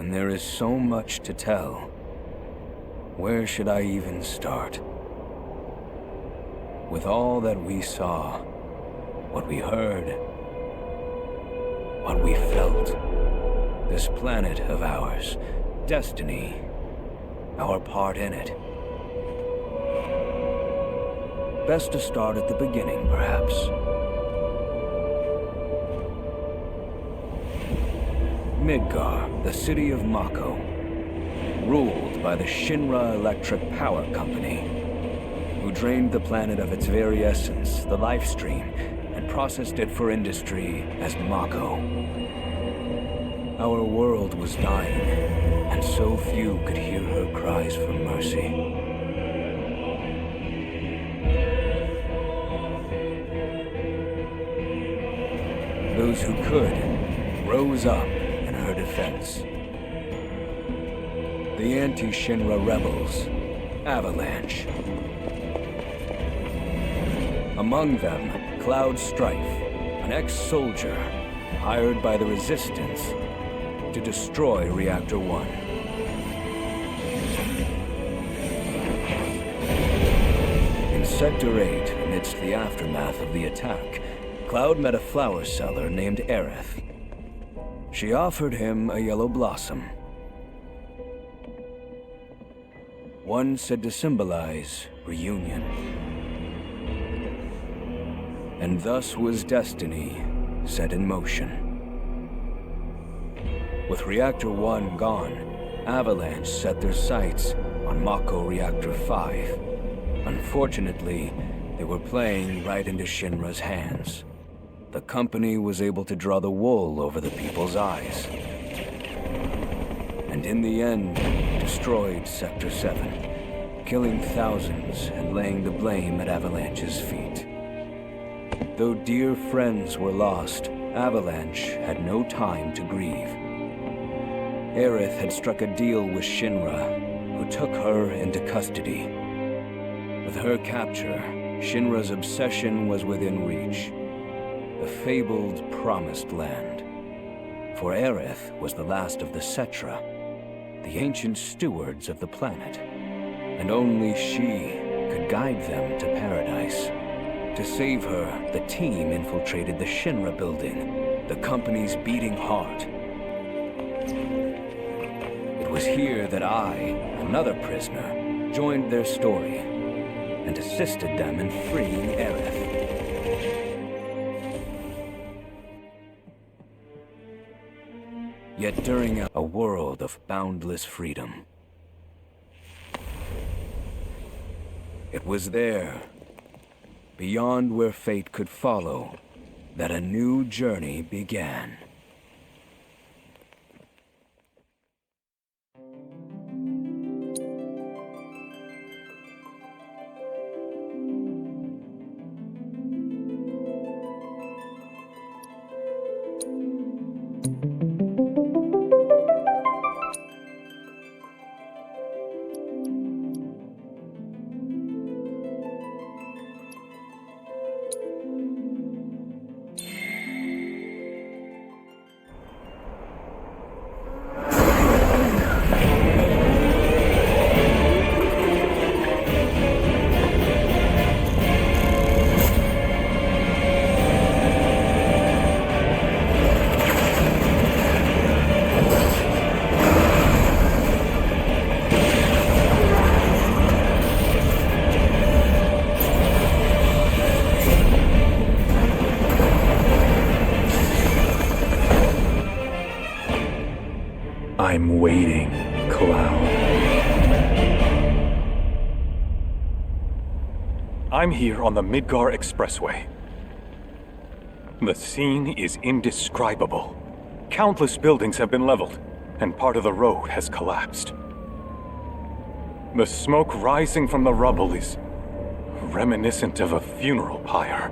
and there is so much to tell. Where should I even start? With all that we saw, what we heard, what we felt, this planet of ours, destiny, our part in it. Best to start at the beginning, perhaps. Midgar, the city of Mako, ruled by the Shinra Electric Power Company, who drained the planet of its very essence, the life stream, and processed it for industry as Mako. Our world was dying, and so few could hear her cries for mercy. Those who could rose up in her defense. The anti-Shinra rebels, Avalanche. Among them, Cloud Strife, an ex-soldier hired by the Resistance to destroy Reactor 1. In Sector 8, amidst the aftermath of the attack, Cloud met a flower seller named Aerith. She offered him a yellow blossom. One said to symbolize reunion. And thus was destiny set in motion. With Reactor 1 gone, Avalanche set their sights on Mako Reactor 5. Unfortunately, they were playing right into Shinra's hands. The company was able to draw the wool over the people's eyes. And in the end, destroyed Sector 7, killing thousands and laying the blame at Avalanche's feet. Though dear friends were lost, Avalanche had no time to grieve. Aerith had struck a deal with Shinra, who took her into custody. With her capture, Shinra's obsession was within reach. The fabled Promised Land. For Aerith was the last of the Cetra, the ancient stewards of the planet, and only she could guide them to paradise. To save her, the team infiltrated the Shinra building, the company's beating heart. It was here that I, another prisoner, joined their story and assisted them in freeing Aerith. Yet during a world of boundless freedom, it was there, beyond where fate could follow, that a new journey began. I'm waiting, Cloud. I'm here on the Midgar Expressway. The scene is indescribable. Countless buildings have been leveled, and part of the road has collapsed. The smoke rising from the rubble is reminiscent of a funeral pyre.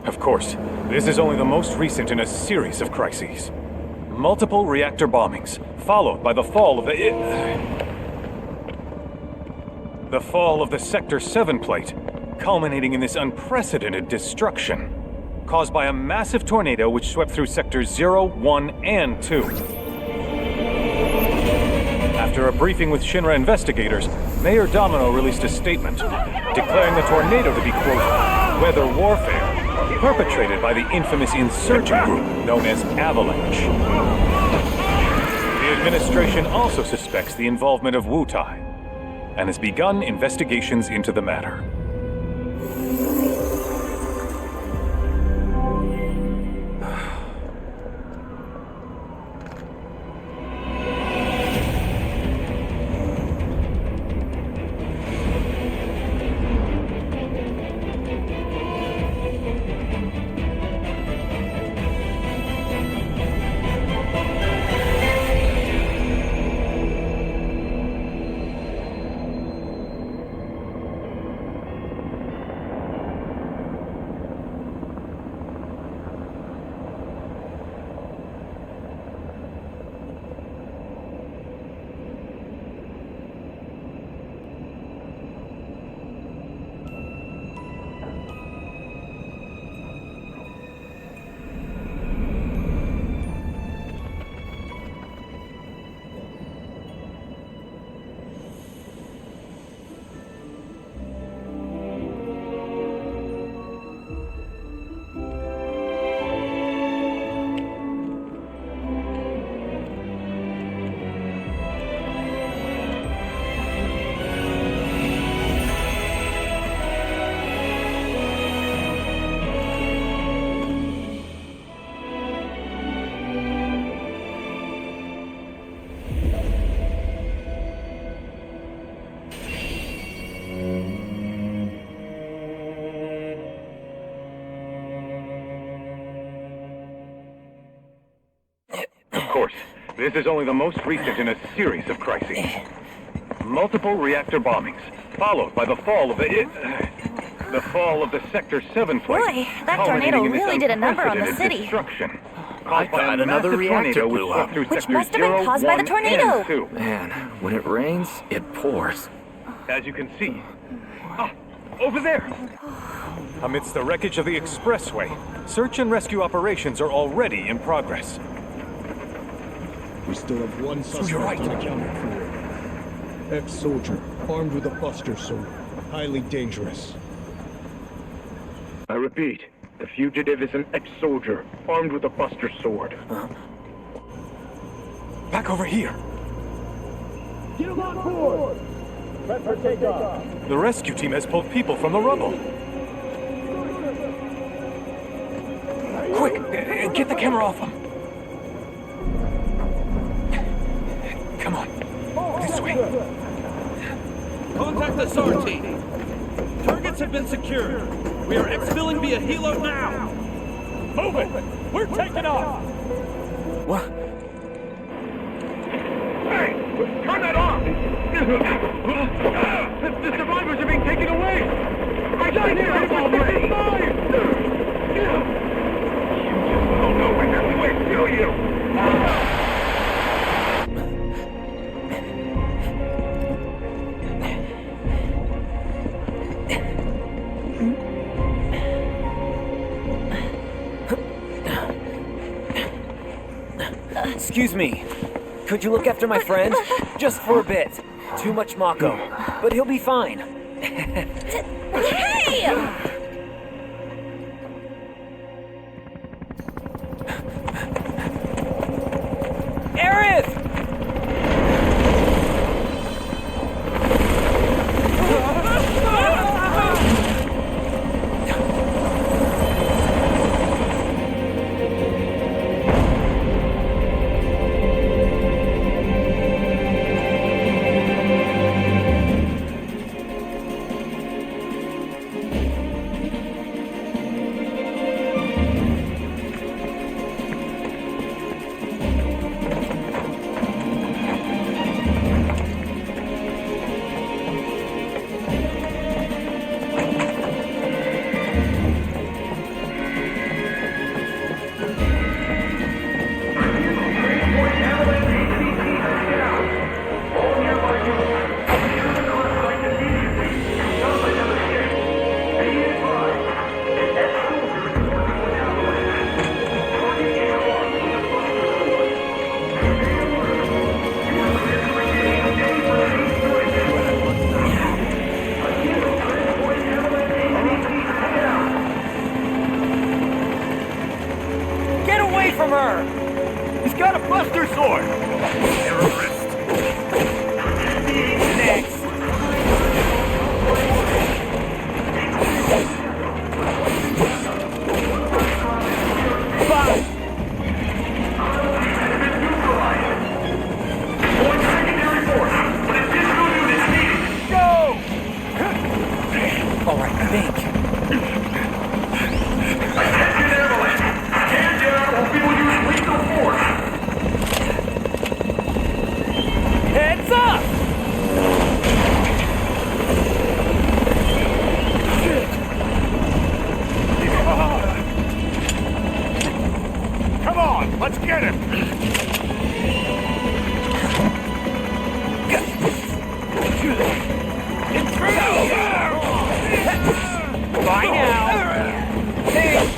Of course, this is only the most recent in a series of crises. Multiple reactor bombings, followed by the fall of the Sector 7 plate, culminating in this unprecedented destruction, caused by a massive tornado which swept through Sectors 0, 1, and 2. After a briefing with Shinra investigators, Mayor Domino released a statement declaring the tornado to be, quote, weather warfare, perpetrated by the infamous insurgent group known as Avalanche. The administration also suspects the involvement of Wutai and has begun investigations into the matter. This is only the most recent in a series of crises. Multiple reactor bombings, followed by the fall of the Sector 7 flight. Boy, that tornado really did a number on the city. Destruction. I thought another reactor blew up. Which must have been caused by the tornado. Man, when it rains, it pours. As you can see. Over there! Amidst the wreckage of the expressway, search and rescue operations are already in progress. We still have one suspect you're right. unaccounted for. Ex-soldier, armed with a buster sword. Highly dangerous. I repeat, the fugitive is an ex-soldier, armed with a buster sword. Back over here! Get him on board! Prep for takeoff! The rescue team has pulled people from the rubble. Quick, get the camera off them. Come on, this way. Contact the SAR team. Targets have been secured. We are exfilling via helo now. Move it! We're taking off! What? Hey! Turn that off! The survivors are being taken away! I got here! I'm already mine! You just don't know when that's the way, do you? Excuse me. Could you look after my friend? Just for a bit. Too much Mako. But he'll be fine. Hey! Aerith! got a buster sword! Terrorist! Next. Five. One secondary force, but additional units needed! Go! All right, think. Attention Avalanche! Stand down or we will use lethal force! Heads up! Come on, let's get him! Bye now. Think.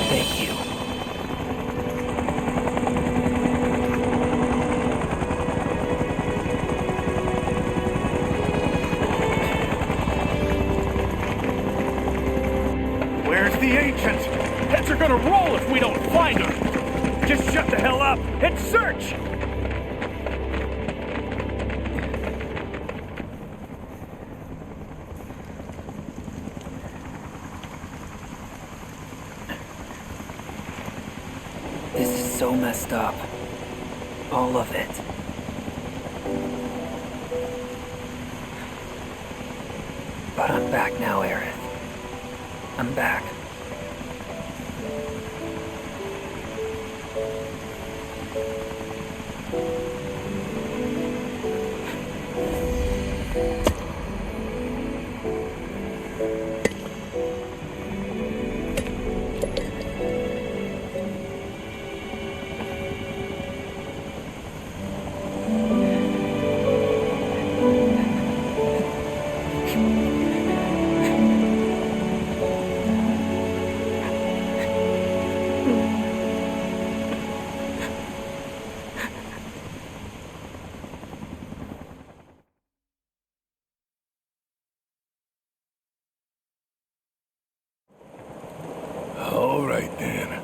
Thank you. Where's the ancient? Heads are gonna roll if we don't find her. Just shut the hell up and search! This is so messed up. All of it. But I'm back now, Aerith. I'm back. All right then.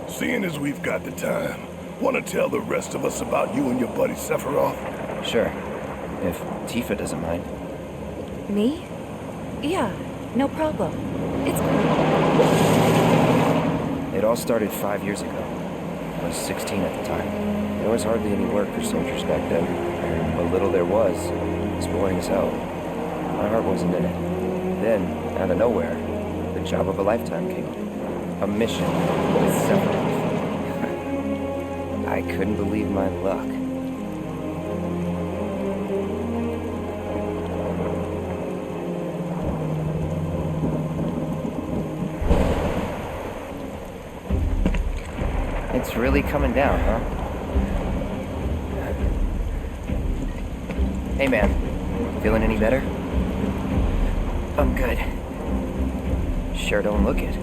Seeing as we've got the time, want to tell the rest of us about you and your buddy Sephiroth? Sure. If Tifa doesn't mind. Me? Yeah, no problem. It's It all started 5 years ago. I was 16 at the time. There was hardly any work for soldiers back then. And what little there was boring as hell. My heart wasn't in it. Then, out of nowhere, the job of a lifetime came up. A mission with Sephiroth. I couldn't believe my luck. It's really coming down, huh? Hey man, feeling any better? I'm good. Sure don't look it.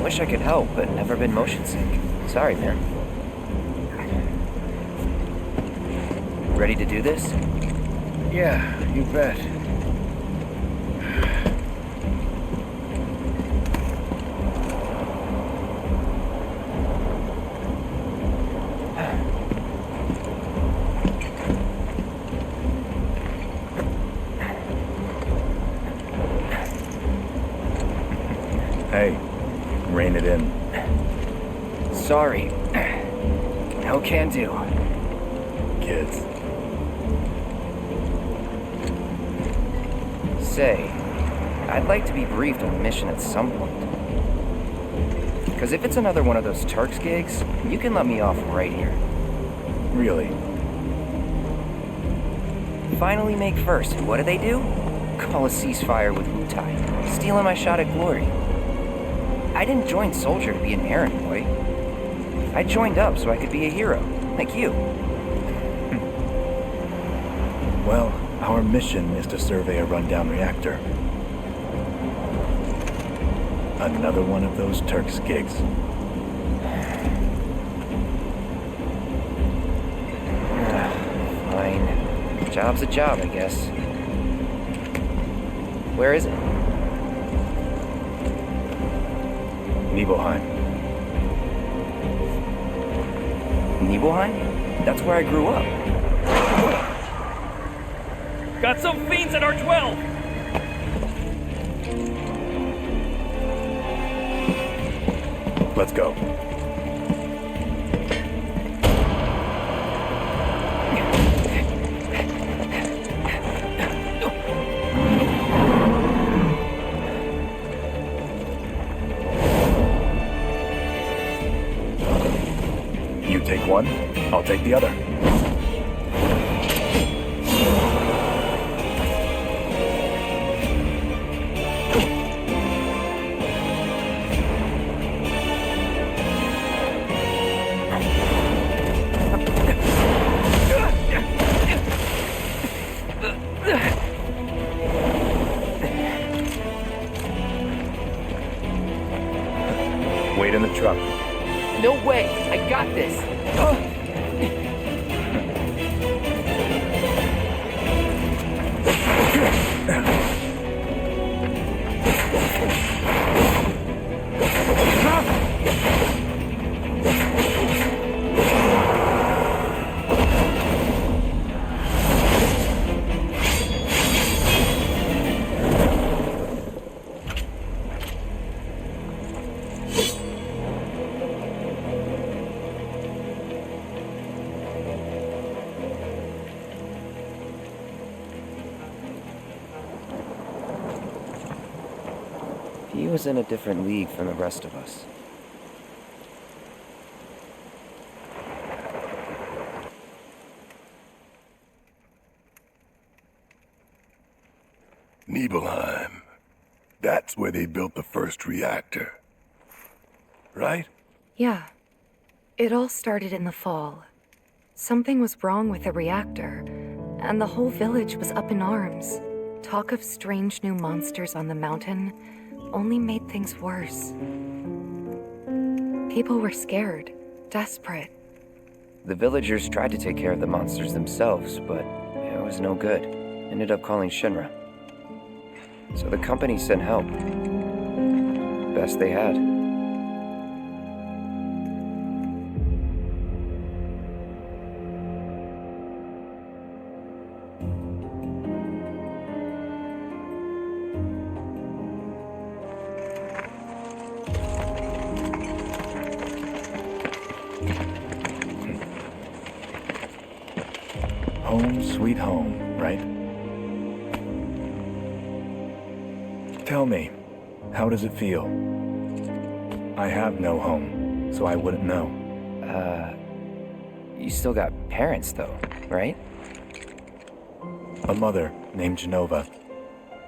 Wish I could help, but never been motion sick. Sorry, man. Ready to do this? Yeah, you bet. Hey, rein it in. Sorry. No can do. Kids. Say, I'd like to be briefed on the mission at some point. Because if it's another one of those Turks gigs, you can let me off right here. Really? Finally make first. What do they do? Call a ceasefire with Wutai, stealing my shot at glory. I didn't join Soldier to be an errand boy. I joined up so I could be a hero, like you. Well, our mission is to survey a rundown reactor. Another one of those Turks gigs. Fine. Job's a job, I guess. Where is it? Nibelheim. Nibelheim? That's where I grew up. Got some fiends at R12! Let's go. You take one, I'll take the other. Wait in the truck. No way! I got this! He was in a different league from the rest of us. Nibelheim. That's where they built the first reactor. Right? Yeah. It all started in the fall. Something was wrong with the reactor, and the whole village was up in arms. Talk of strange new monsters on the mountain only made things worse. People were scared, desperate. The villagers tried to take care of the monsters themselves, but it was no good. Ended up calling Shinra. So the company sent help. Best they had. Home sweet home, right? Tell me, how does it feel? I have no home, so I wouldn't know. You still got parents though, right? A mother named Genova.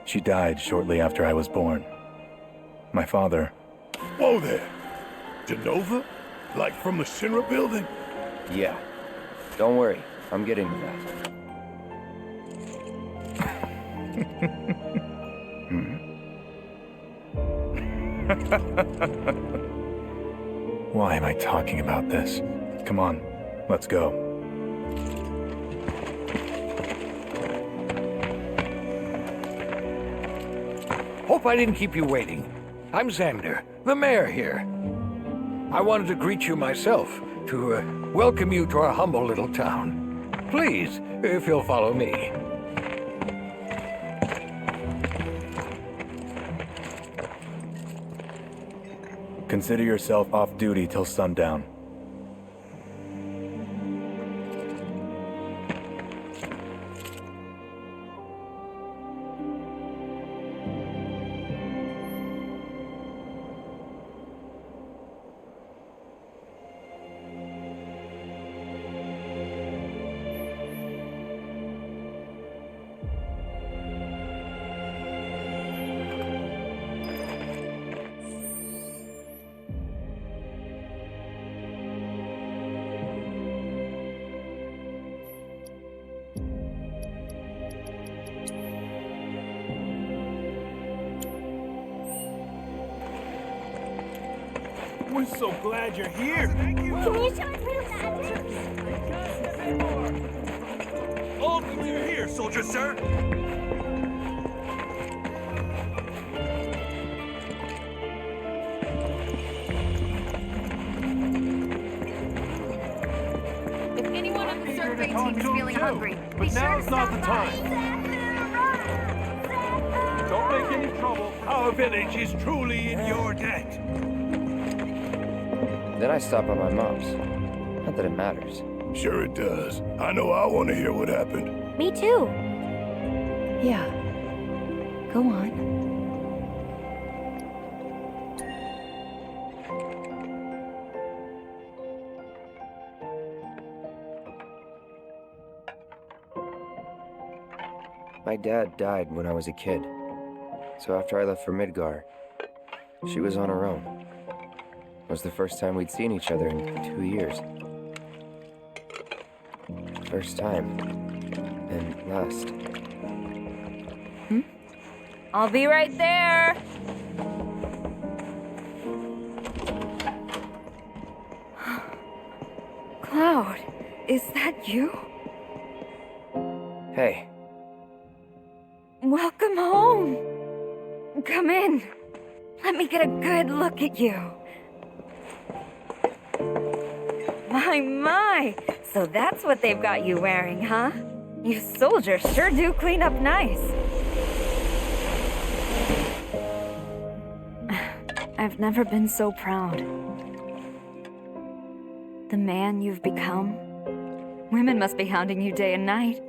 She died shortly after I was born. My father... Whoa there! Genova? Like from the Shinra building? Yeah. Don't worry, I'm getting to that. Why am I talking about this? Come on, let's go. Hope I didn't keep you waiting. I'm Xander, the mayor here. I wanted to greet you myself, to welcome you to our humble little town. Please, if you'll follow me. Consider yourself off duty till sundown. We're so glad you're here. Can you show us that? All clear here, soldier sir. If anyone on the survey team is feeling hungry, be sure now's to not stop the by. Don't make any trouble. Our village is truly in your debt. Then I stop by my mom's. Not that it matters. Sure it does. I know I want to hear what happened. Me too. Yeah. Go on. My dad died when I was a kid. So after I left for Midgar, she was on her own. It was the first time we'd seen each other in 2 years. First time. And last. I'll be right there. Cloud, is that you? Hey, Welcome home. Come in. Let me get a good look at you. My. So that's what they've got you wearing, huh? You soldiers sure do clean up nice. I've never been so proud. The man you've become. Women must be hounding you day and night.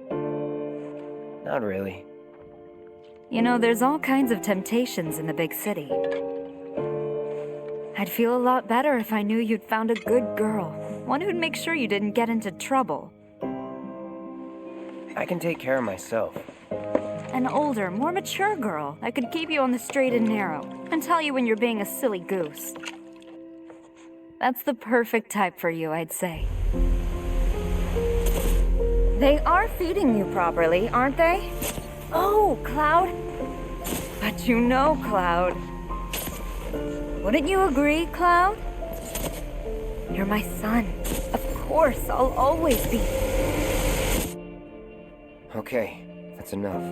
not really. You know, there's all kinds of temptations in the big city. I'd feel a lot better if I knew you'd found a good girl. One who'd make sure you didn't get into trouble. I can take care of myself. An older, more mature girl that could keep you on the straight and narrow and tell you when you're being a silly goose. That's the perfect type for you, I'd say. They are feeding you properly, aren't they? Oh, Cloud. But you know, Cloud. Wouldn't you agree, Cloud? You're my son. Of course, I'll always be. Okay, that's enough.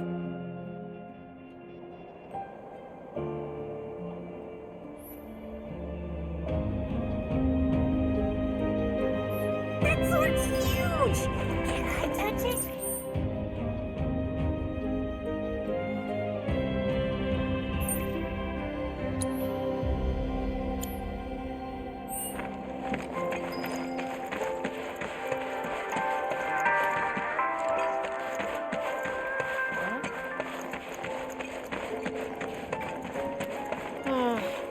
That sword's huge! Can I touch it?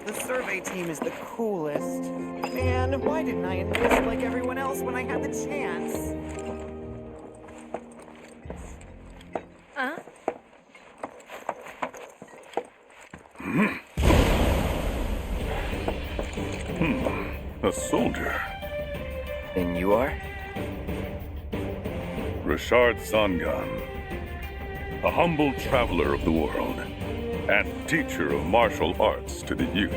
The survey team is the coolest. Man, why didn't I enlist like everyone else when I had the chance? Huh? A soldier. And you are? Richard Sangan. A humble traveler of the world. And teacher of martial arts to the youth.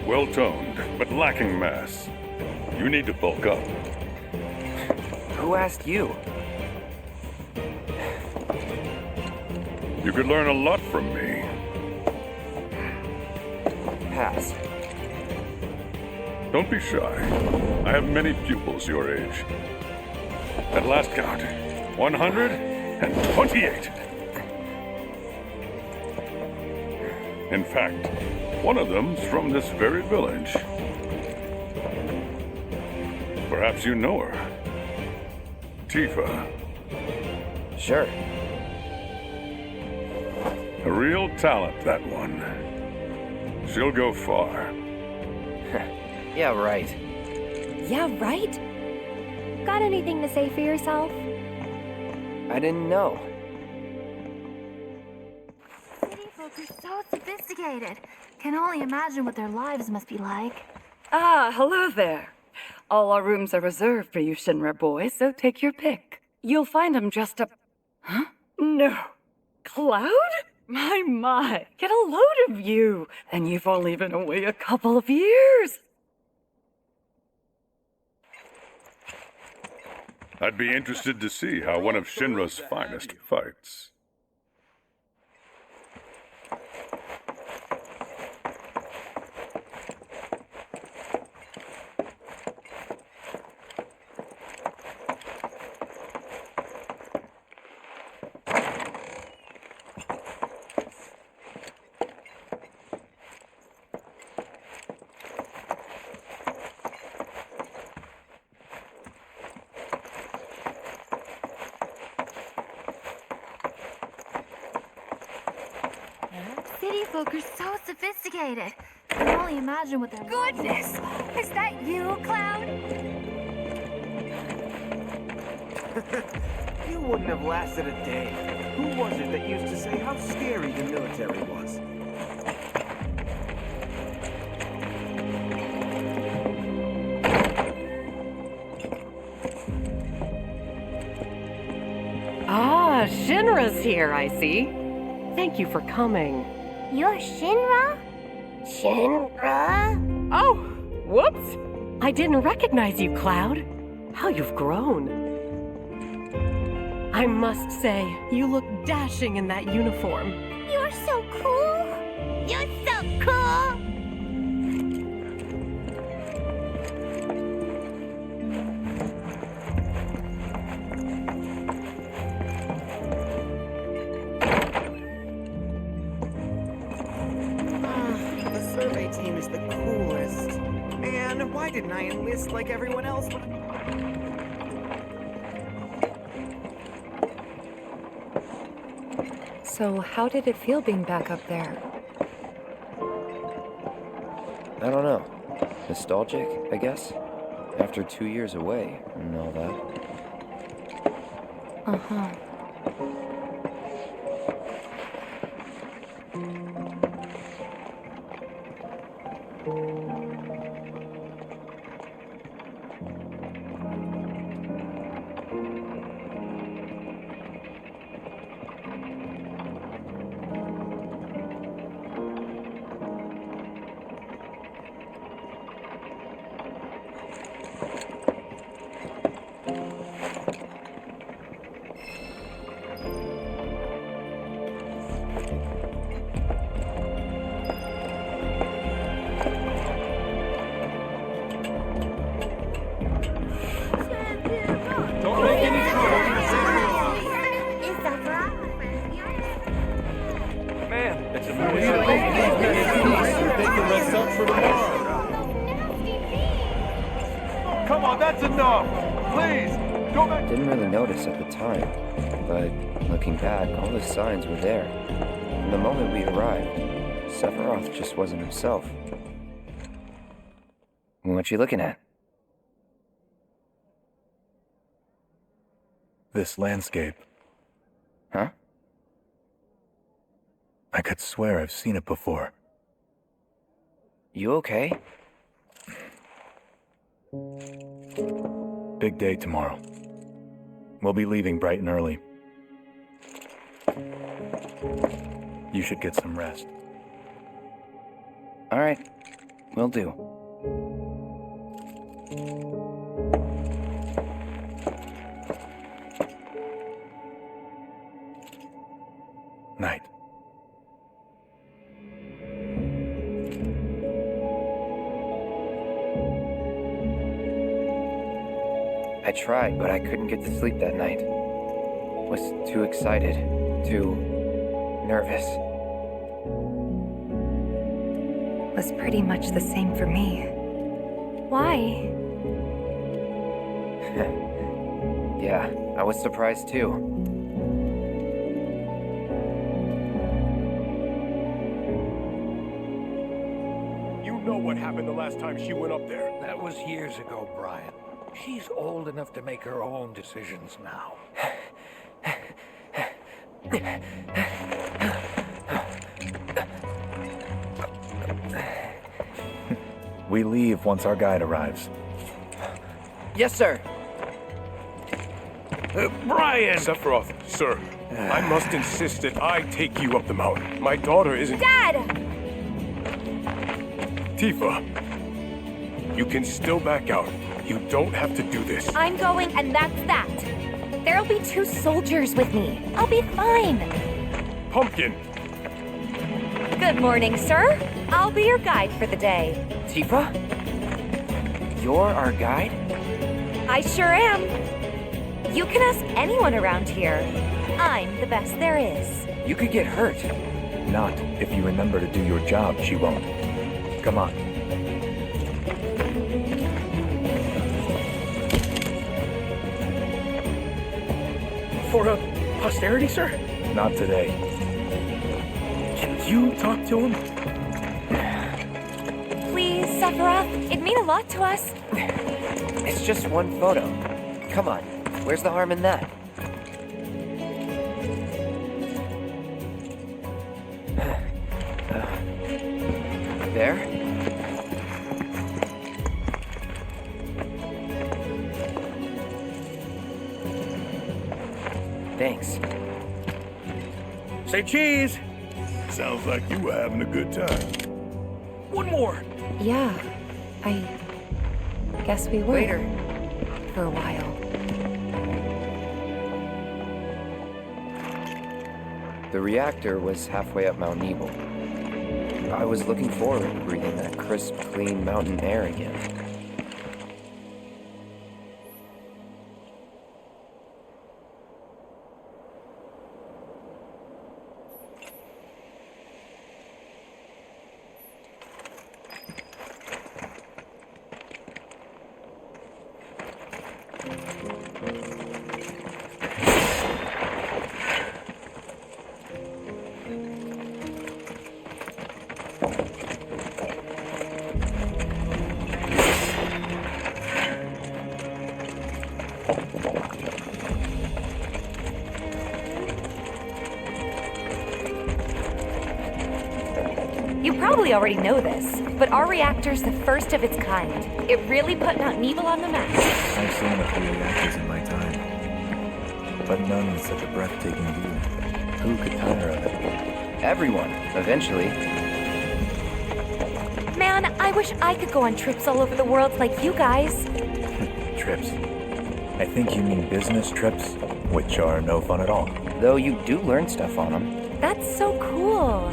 Well-toned, but lacking mass. You need to bulk up. Who asked you? You could learn a lot from me. Pass. Don't be shy. I have many pupils your age. At last count, 128. In fact, one of them's from this very village. Perhaps you know her. Tifa. Sure. A real talent, that one. She'll go far. Yeah, right. Yeah, right? Got anything to say for yourself? I didn't know. City folk are so sophisticated. Can only imagine what their lives must be like. Ah, hello there. All our rooms are reserved for you Shinra boys, so take your pick. You'll find them just up... Huh? No. Cloud? My. Get a load of you. And you've only been away a couple of years. I'd be interested to see how one of Shinra's finest fights. City folk are so sophisticated. I can only imagine what they're... Goodness! Is that you, Cloud? You wouldn't have lasted a day. Who was it that used to say how scary the military was? Ah, Shinra's here, I see. Thank you for coming. You're Shinra? Shinra? Oh, whoops! I didn't recognize you, Cloud. How you've grown. I must say, you look dashing in that uniform. You're so cool! You're so cool! Team is the coolest. Man, why didn't I enlist like everyone else? So, how did it feel being back up there? I don't know. Nostalgic, I guess? After 2 years away and all that. Uh-huh. Come on, that's enough! Please, go back! Didn't really notice at the time, but looking back, all the signs were there. From the moment we arrived, Sephiroth just wasn't himself. What you looking at? This landscape. Huh? I could swear I've seen it before. You okay? Big day tomorrow. We'll be leaving bright and early. You should get some rest. All right, will do. Night. I tried, but I couldn't get to sleep that night. Was too excited, too nervous. Was pretty much the same for me. Why? Yeah, I was surprised too. You know what happened the last time she went up there. That was years ago, Brian. She's old enough to make her own decisions now. We leave once our guide arrives. Yes, sir. Brian! Sephiroth, sir, I must insist that I take you up the mountain. My daughter isn't... Dad! Tifa, you can still back out. You don't have to do this. I'm going, and that's that. There'll be 2 soldiers with me. I'll be fine. Pumpkin! Good morning, sir. I'll be your guide for the day. Tifa? You're our guide? I sure am. You can ask anyone around here. I'm the best there is. You could get hurt. Not if you remember to do your job, she won't. Come on. For posterity, sir? Not today. Can you talk to him? Please, Sephiroth. It'd mean a lot to us. It's just one photo. Come on. Where's the harm in that? There? Thanks. Say cheese! Sounds like you were having a good time. One more! Yeah, I guess we were. Later. For a while. The reactor was halfway up Mount Nebel. I was looking forward to breathing that crisp, clean mountain air again. You probably already know this, but our reactor's the first of its kind. It really put Mount Nebel on the map. I've seen a few reactors in my time, but none with such a breathtaking view. Who could tire of it? Everyone, eventually. Man, I wish I could go on trips all over the world like you guys. Trips. I think you mean business trips, which are no fun at all. Though you do learn stuff on them. That's so cool.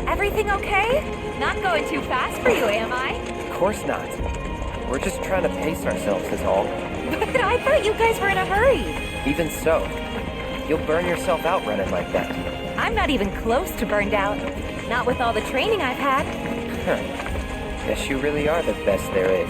Everything okay? Not going too fast for you, am I? Of course not. We're just trying to pace ourselves is all. But I thought you guys were in a hurry. Even so, you'll burn yourself out running like that. I'm not even close to burned out. Not with all the training I've had. Huh. Guess you really are the best there is.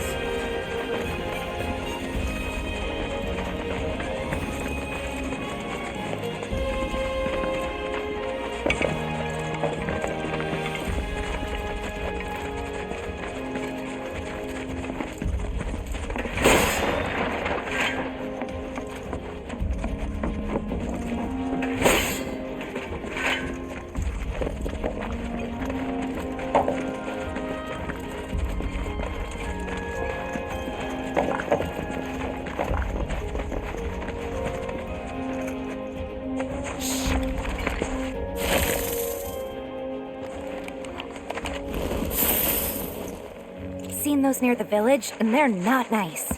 Seen those near the village, and they're not nice.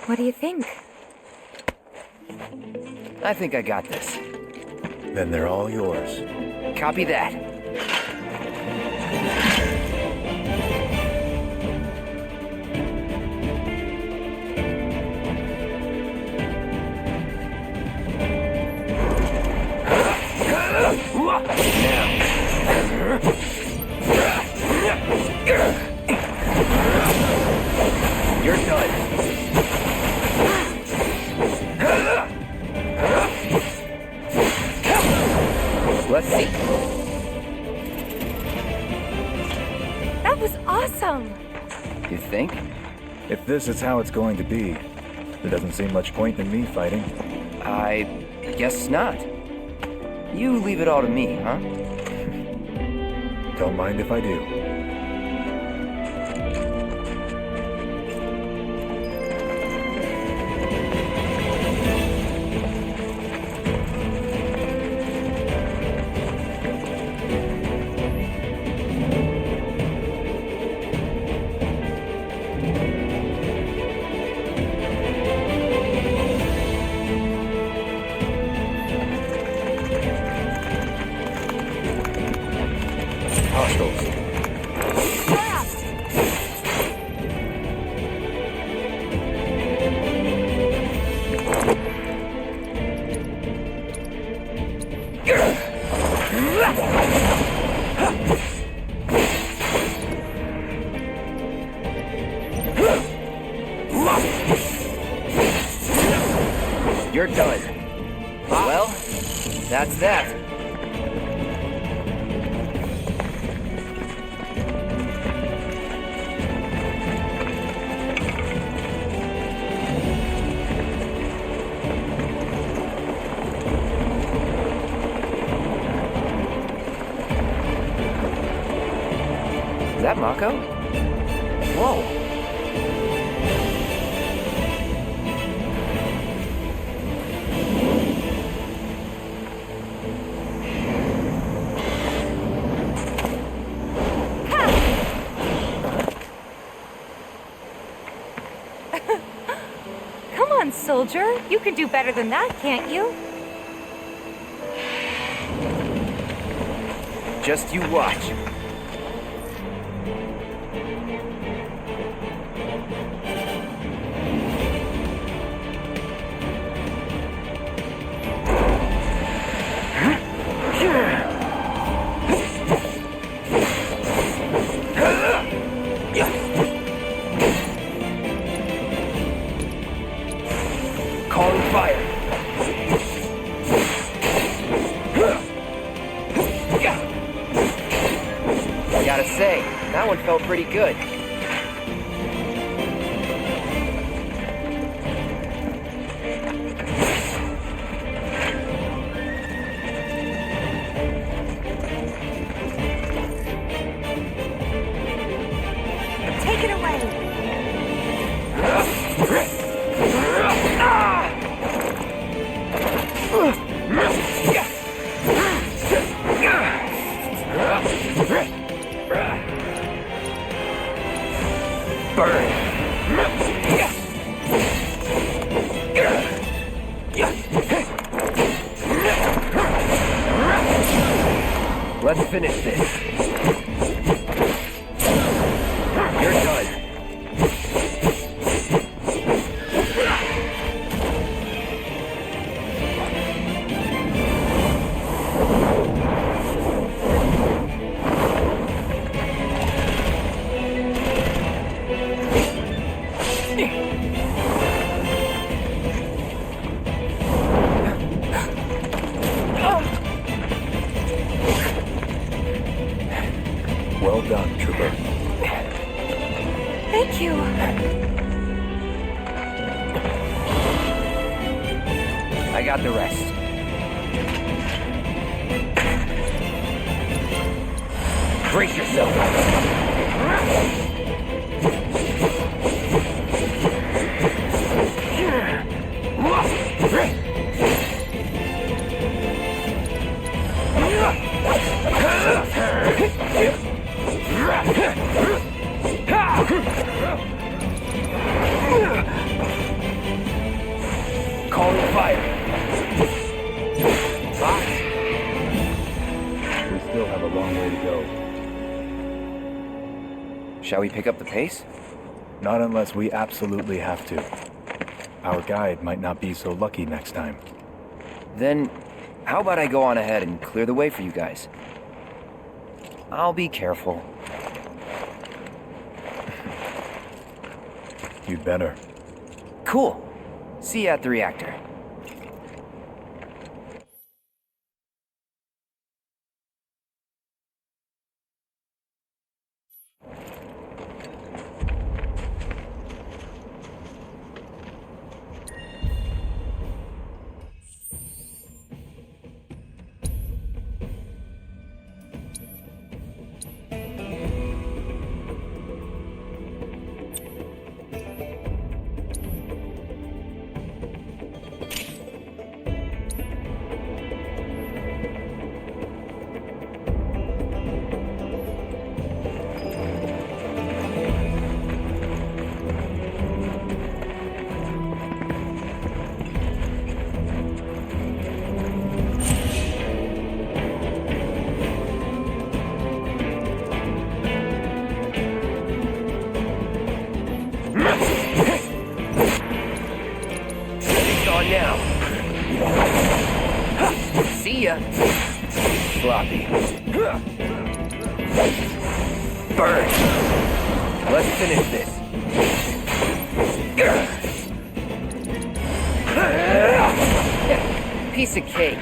What do you think? I think I got this. Then they're all yours. Copy that. You're done. Welcome! You think? If this is how it's going to be, there doesn't seem much point in me fighting. I guess not. You leave it all to me, huh? Don't mind if I do. You're done. Well, that's that. Is that Mako? Whoa. Come on, soldier. You can do better than that, can't you? Just you watch. Calling fire. I gotta say, that one felt pretty good. Take it away! Burn. Let's finish this. You're done. Well done, Trooper. Thank you. I got the rest. Brace yourself. Calling fire. We still have a long way to go. Shall we pick up the pace? Not unless we absolutely have to. Our guide might not be so lucky next time. Then, how about I go on ahead and clear the way for you guys? I'll be careful. You'd better. Cool. See you at the reactor. ya. Sloppy. Burn. Let's finish this. Piece of cake.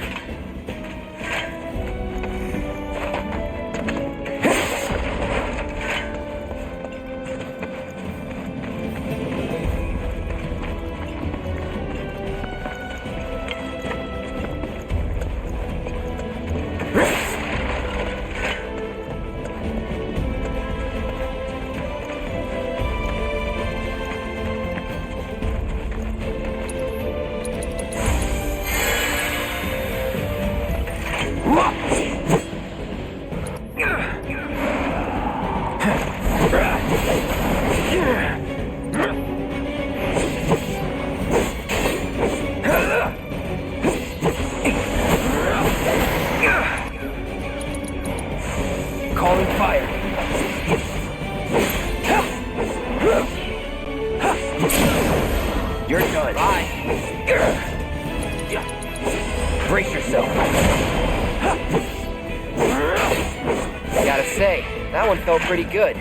Calling fire. You're done. Bye. Brace yourself. Gotta say, that one felt pretty good.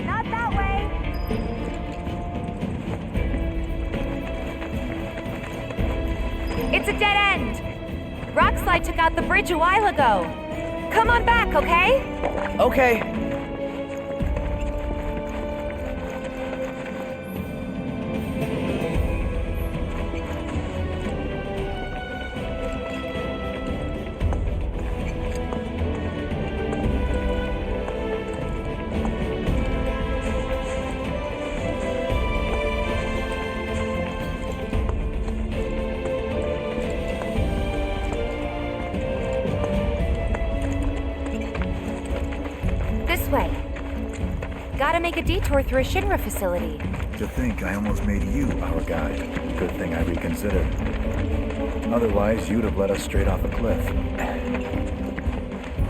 Not that way! It's a dead end! Rockslide took out the bridge a while ago. Come on back, okay? Okay. Way. Gotta make a detour through a Shinra facility. To think I almost made you our guide. Good thing I reconsidered. Otherwise, you'd have led us straight off a cliff.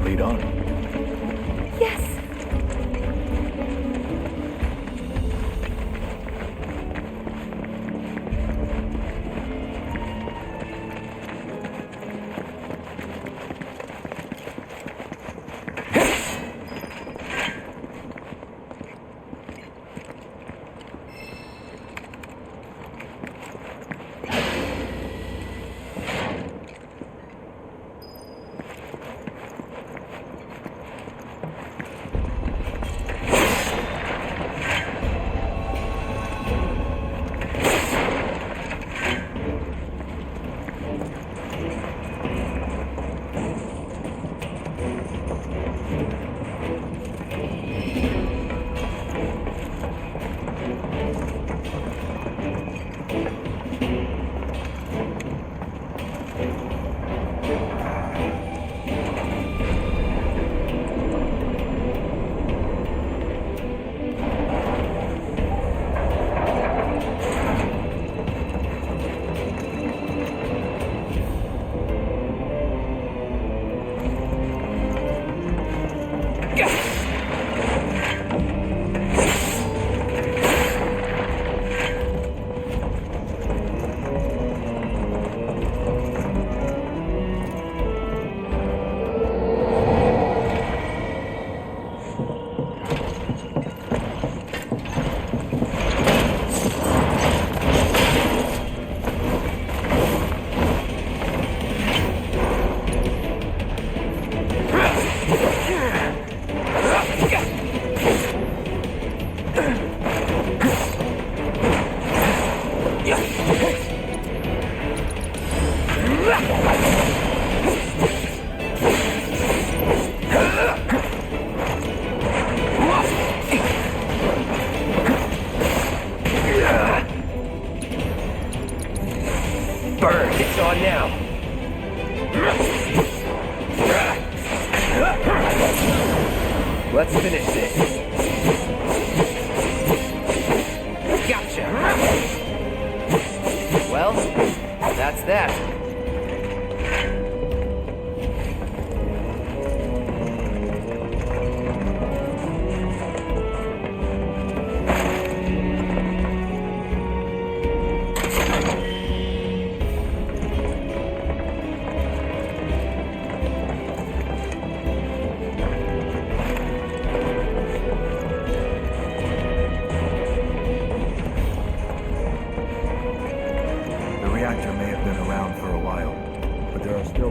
Lead on. Yes. on now. Let's finish this. Gotcha. Well, that's that.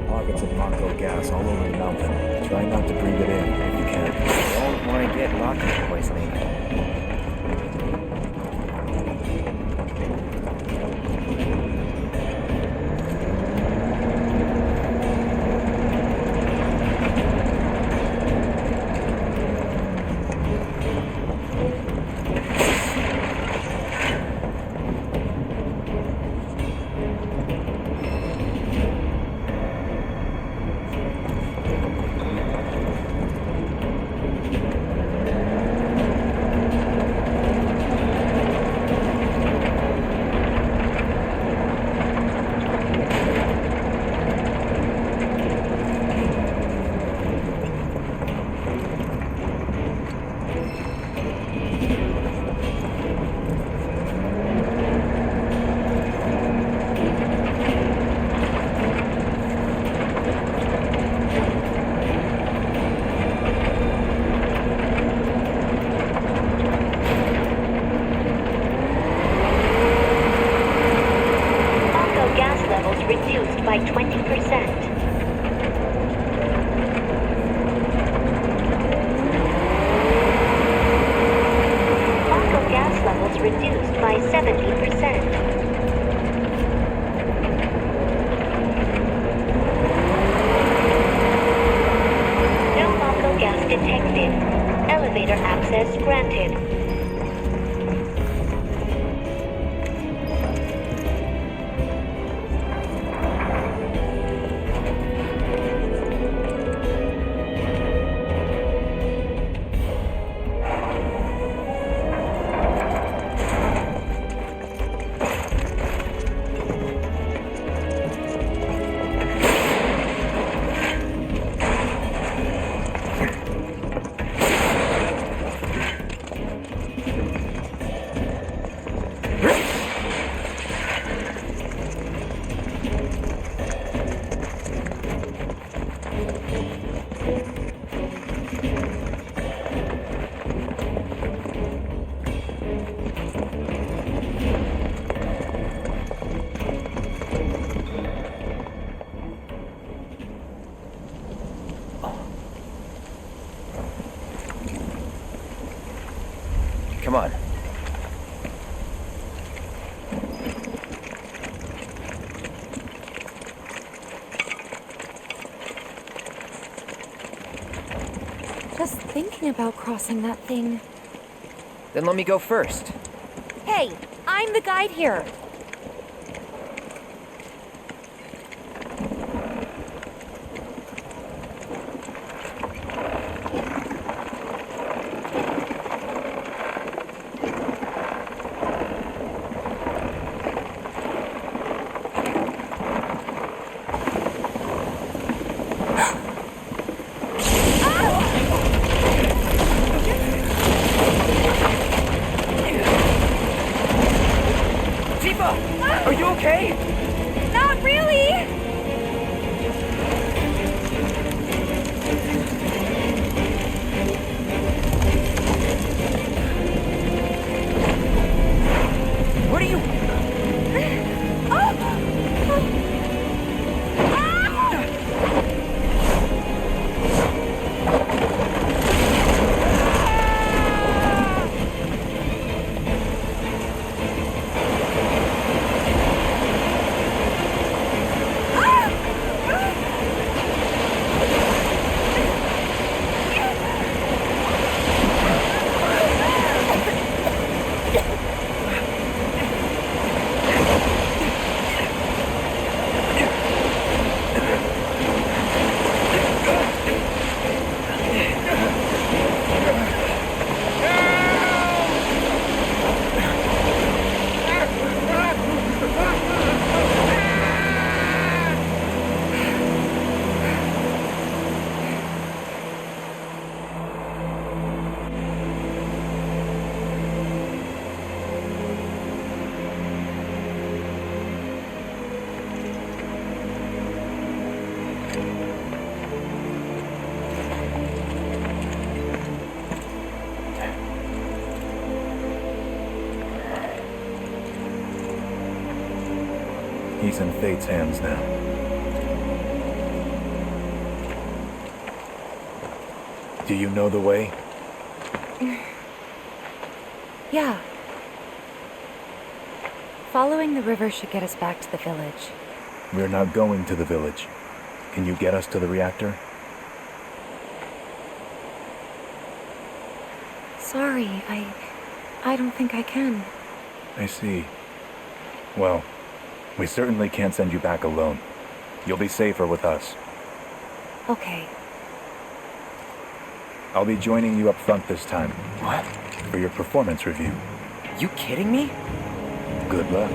Pockets of Mako gas all over the mountain. Try not to breathe it in if you can. Don't want to get rocket poisoning. by 20%. Mako gas levels reduced by 70%. No Mako gas detected. Elevator access granted. Come on. Just thinking about crossing that thing. Then let me go first. Hey, I'm the guide here. Tifa! Are you okay? Not really! What are you... He's in Fate's hands now. Do you know the way? Yeah. Following the river should get us back to the village. We're not going to the village. Can you get us to the reactor? Sorry, I don't think I can. I see. Well, we certainly can't send you back alone. You'll be safer with us. Okay. I'll be joining you up front this time. What? For your performance review. You kidding me? Good luck.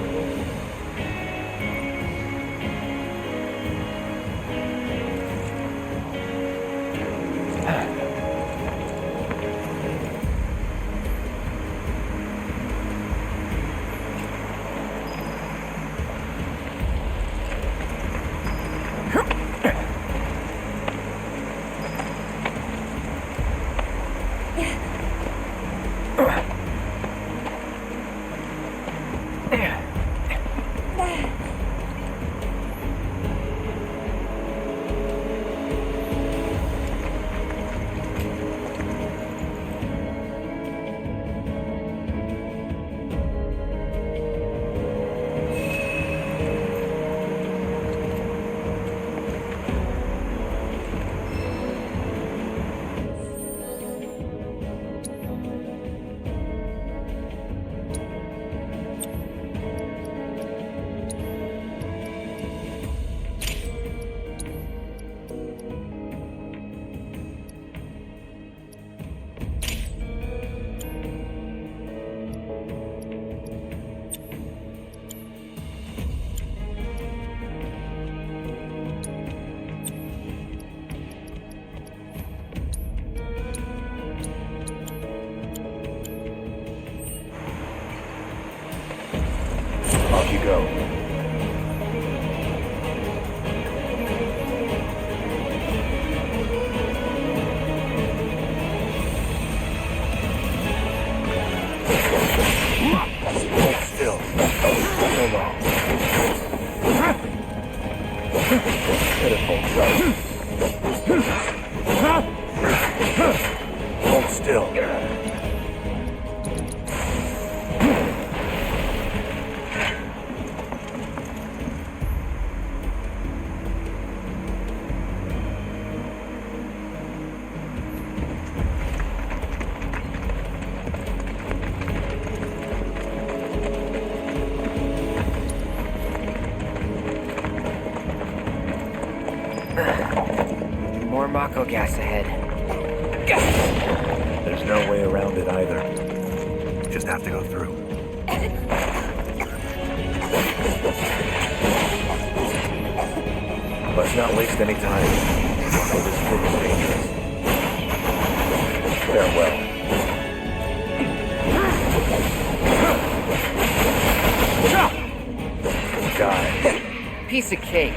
Off you go. Hold still. So long. Pitiful sight. Hold still. More Mako gas ahead. There's no way around it either. Just have to go through. Let's not waste any time. This thing is dangerous. Farewell. Die. Piece of cake.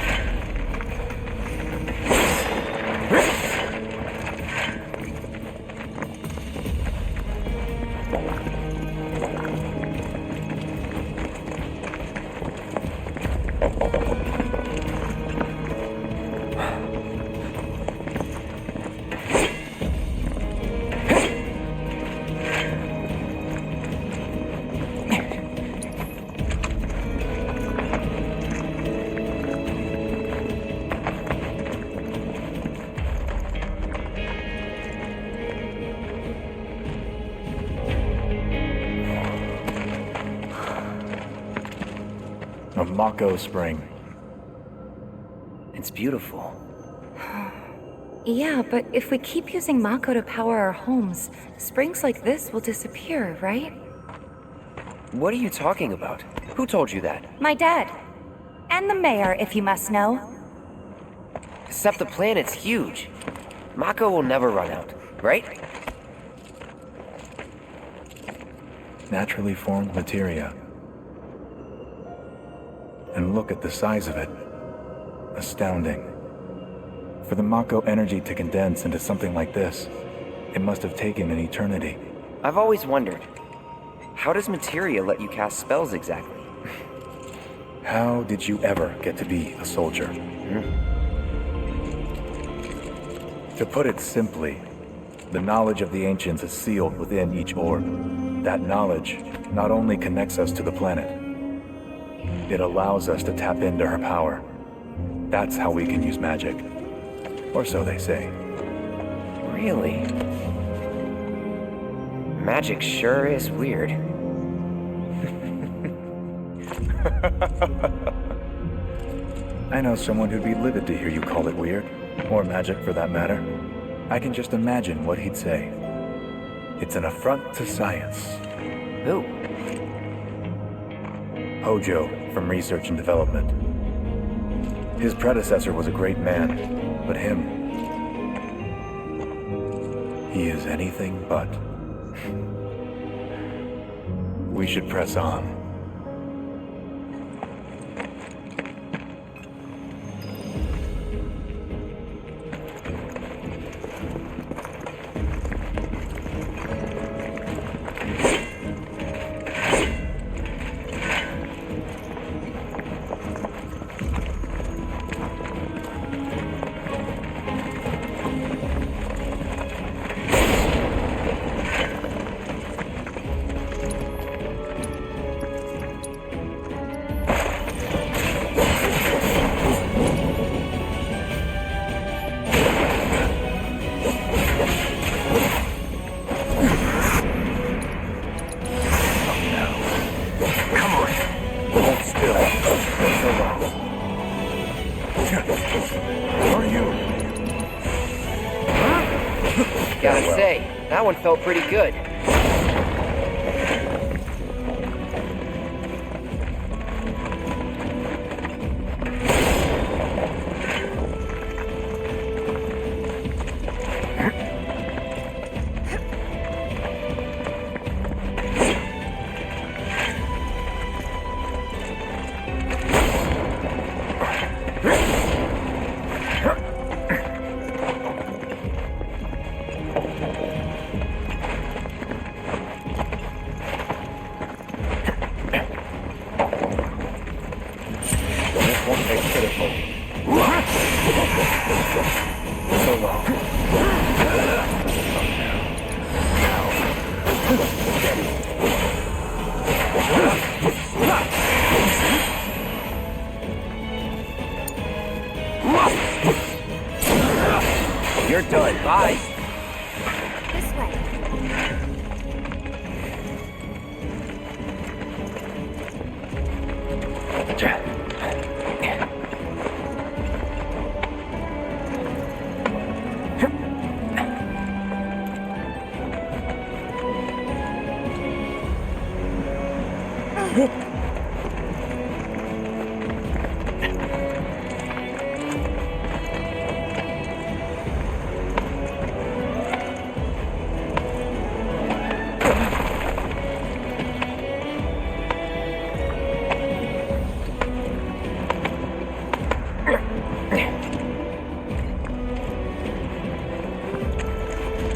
A Mako spring. It's beautiful. Yeah, but if we keep using Mako to power our homes, springs like this will disappear, right? What are you talking about? Who told you that? My dad. And the mayor, if you must know. Except the planet's huge. Mako will never run out, right? Naturally formed materia. And look at the size of it. Astounding. For the Mako energy to condense into something like this, it must have taken an eternity. I've always wondered, how does materia let you cast spells exactly? How did you ever get to be a soldier? To put it simply, the knowledge of the ancients is sealed within each orb. That knowledge not only connects us to the planet, it allows us to tap into her power. That's how we can use magic. Or so they say. Really? Magic sure is weird. I know someone who'd be livid to hear you call it weird, or magic for that matter. I can just imagine what he'd say. It's an affront to science. Who? Hojo, from Research and Development. His predecessor was a great man, but him... he is anything but. We should press on. Gotta say, that one felt pretty good. You're done. Bye. This way.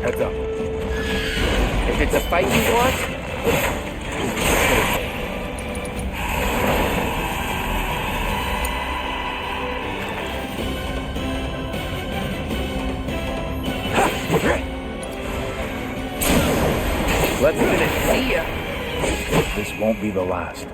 Heads up. If it's a fight you want, let's finish. See ya. This won't be the last.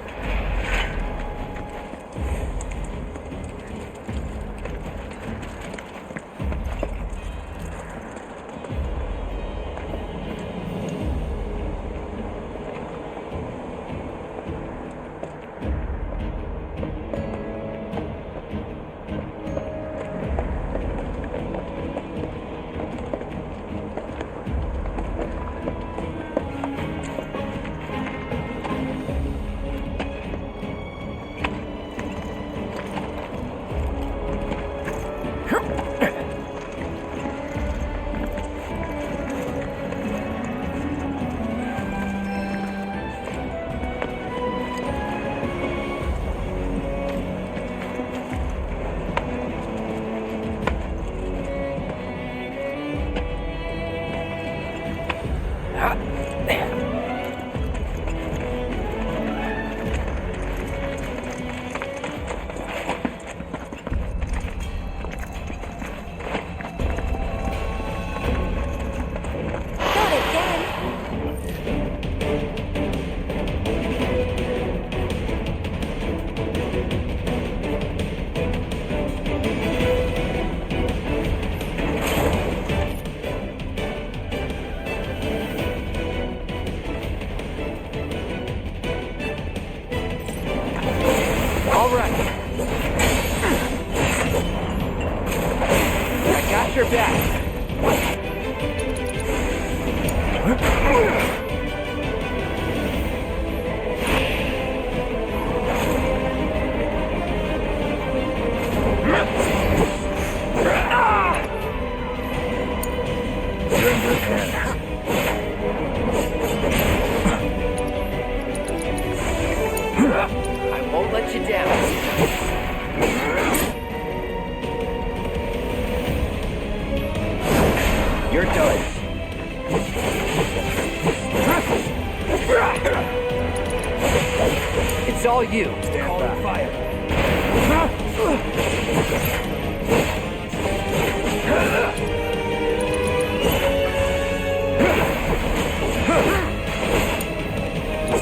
It's all you. Stand by. Fire.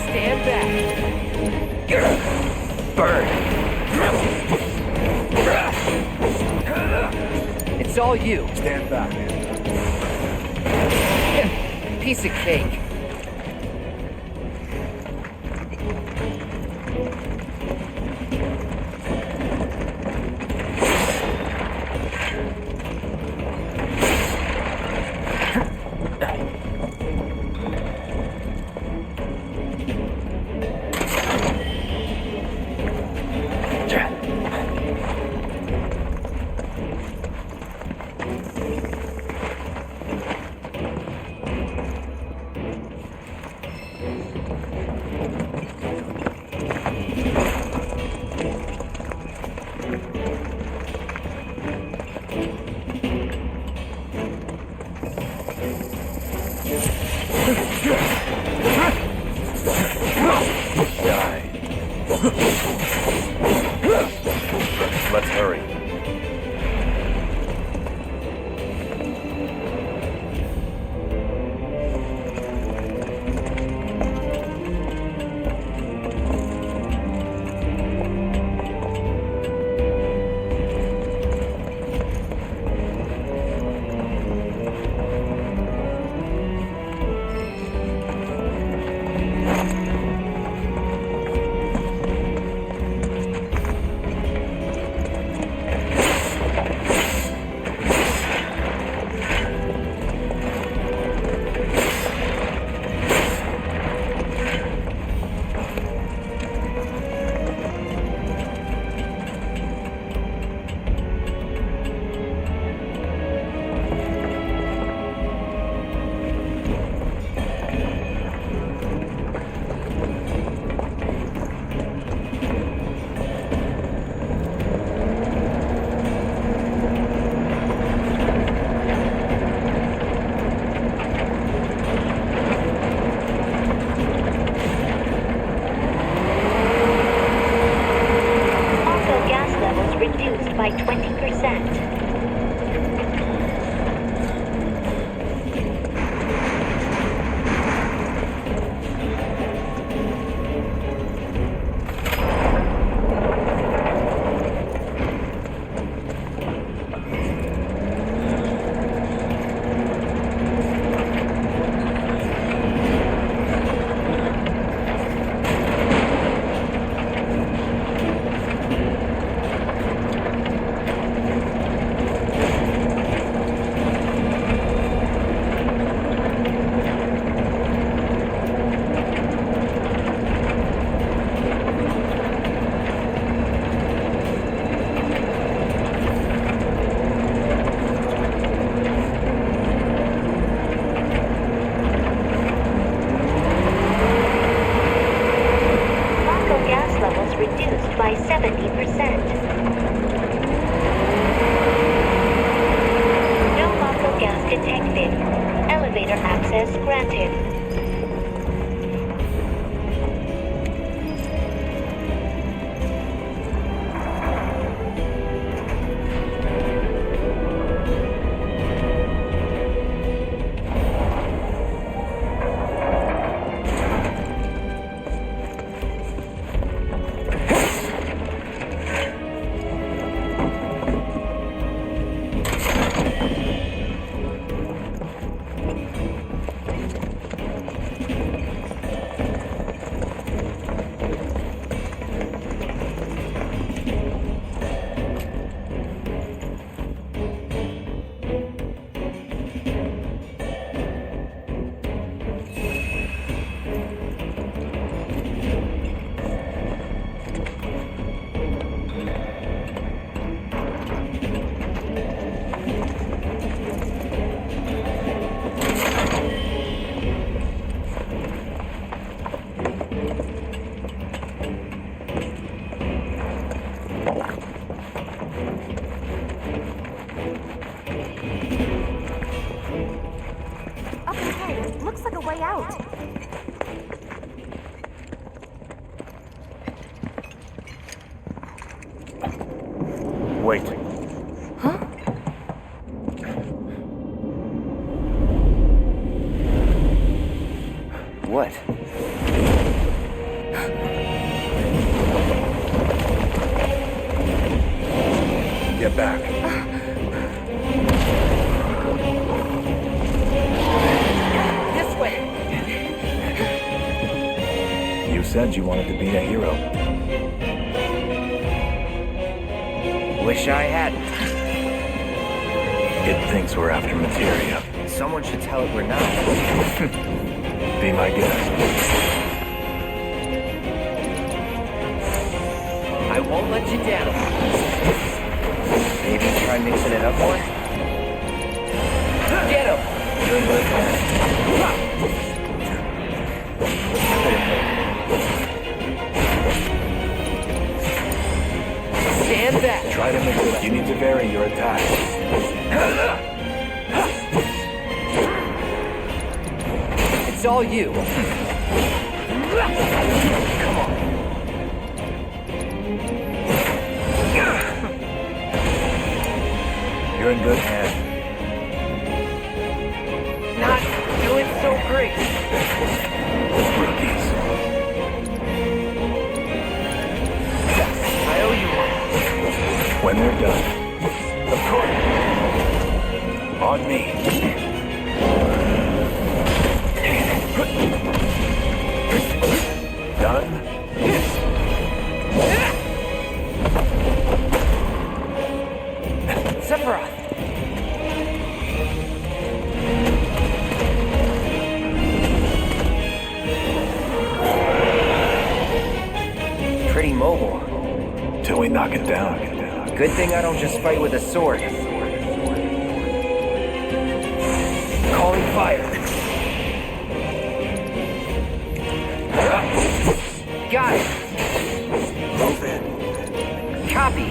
Stand back. Burn. It's all you. Stand back. Piece of cake. Let's hurry. Reduced by 20%. Reduced by 70%. No Mako gas detected. Elevator access granted. Wait. Huh? What? Get back. This way. You said you wanted to be a hero. Wish I hadn't. It thinks we're after materia. Someone should tell it we're not. Be my guest. I won't let you down. Maybe try mixing it up more? Get him! Good work, man. Stand back. Try to mix it up. You need to vary your attack. It's all you. Come on. You're in good hands. Not doing so great. Rookies. I owe you one. When they're done. Of course. On me. Done? Sephiroth. Pretty mobile. Till we knock it down. Good thing I don't just fight with a sword. Calling fire. Got it. Move in. Copy.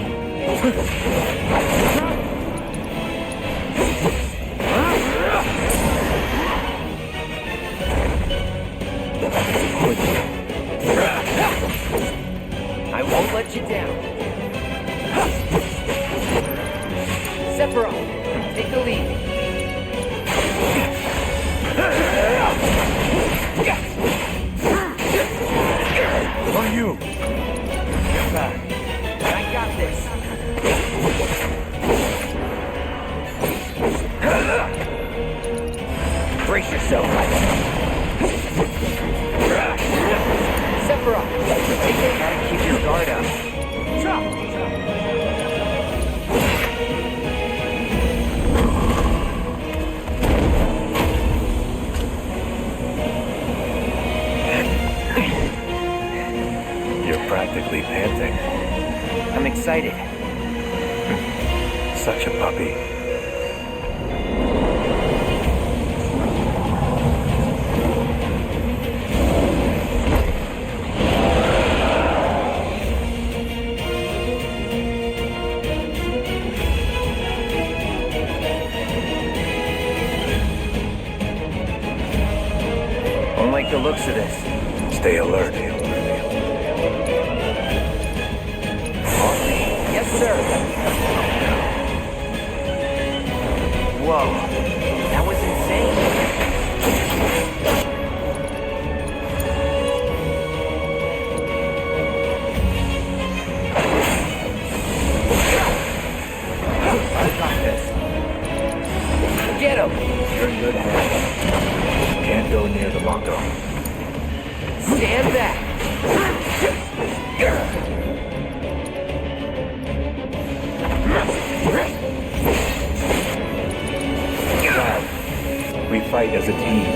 I won't let you down. Sephiroth, take the lead. On you. Get back. I got this. Brace yourself. Sephiroth, take it. Gotta keep your guard up. You're practically panting. I'm excited. Such a puppy. Don't like the looks of this. Stay alert. Yes, sir. Whoa. That was insane. I got this. Get him. You're in good hands. Can't go near the Mako. Stand back. We fight as a team.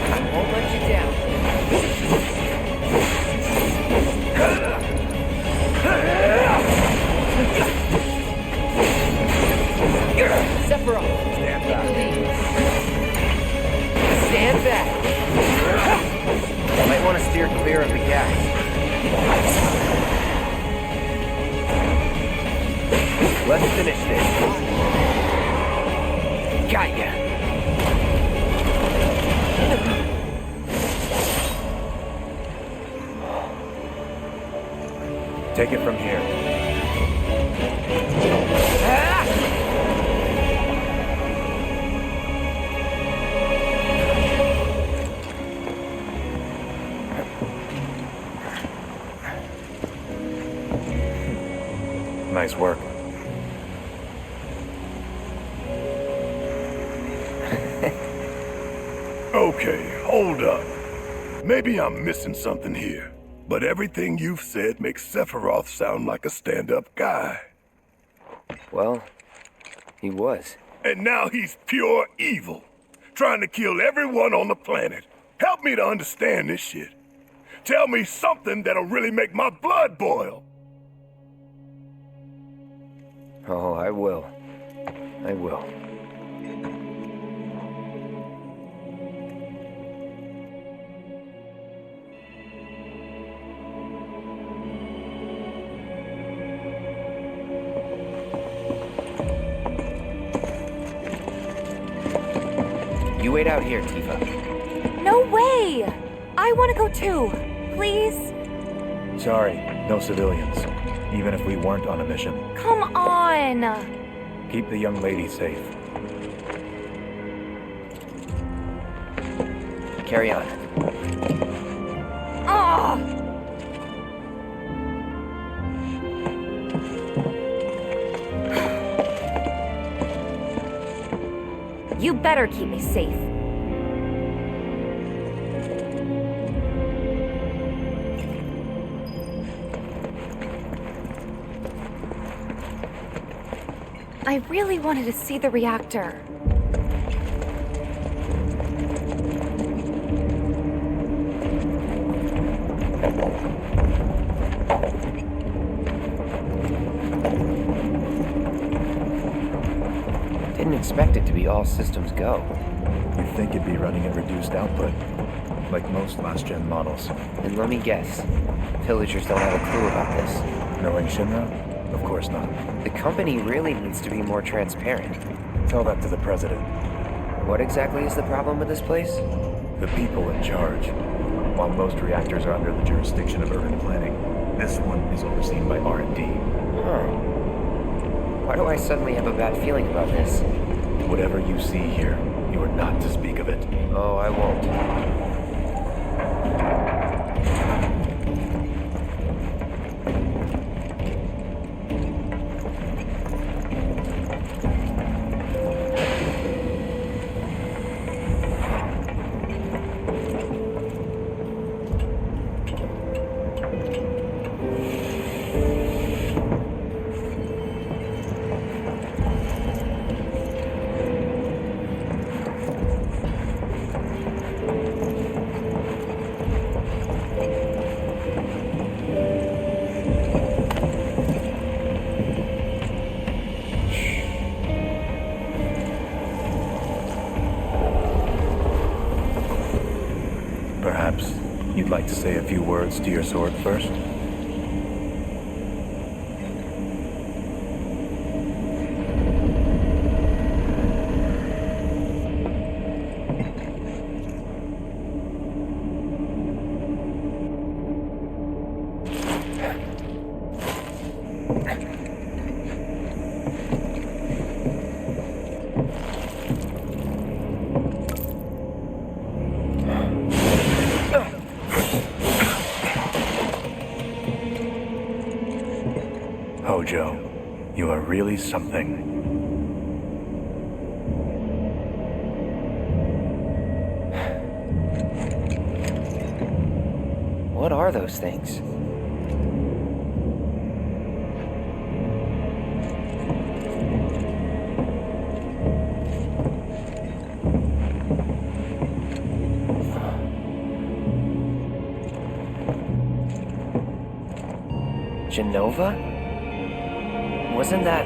I won't let you down. Sephiroth, Stand take back. the lead. Stand back. Might want to steer clear of the gas. Let's finish this. Got ya. Take it from here. Nice work. Okay, hold up. Maybe I'm missing something here, but everything you've said makes Sephiroth sound like a stand-up guy. Well, he was. And now he's pure evil, trying to kill everyone on the planet. Help me to understand this shit. Tell me something that'll really make my blood boil. Oh, I will. I will. You wait out here, Tifa. No way! I want to go too. Please? Sorry, no civilians. Even if we weren't on a mission. Come on! Keep the young lady safe. Carry on. Ah! You better keep me safe. I really wanted to see the reactor. Didn't expect it to be all systems go. You'd think it'd be running at reduced output, like most last-gen models. And let me guess, villagers don't have a clue about this. Knowing Shinra? Of course not. The company really needs to be more transparent. Tell that to the president. What exactly is the problem with this place? The people in charge. While most reactors are under the jurisdiction of urban planning, this one is overseen by R&D. Huh. Why do I suddenly have a bad feeling about this? Whatever you see here, you are not to speak of it. Oh, I won't. Perhaps you'd like to say a few words to your sword first? Hojo, you are really something. What are those things? Genova? Wasn't that...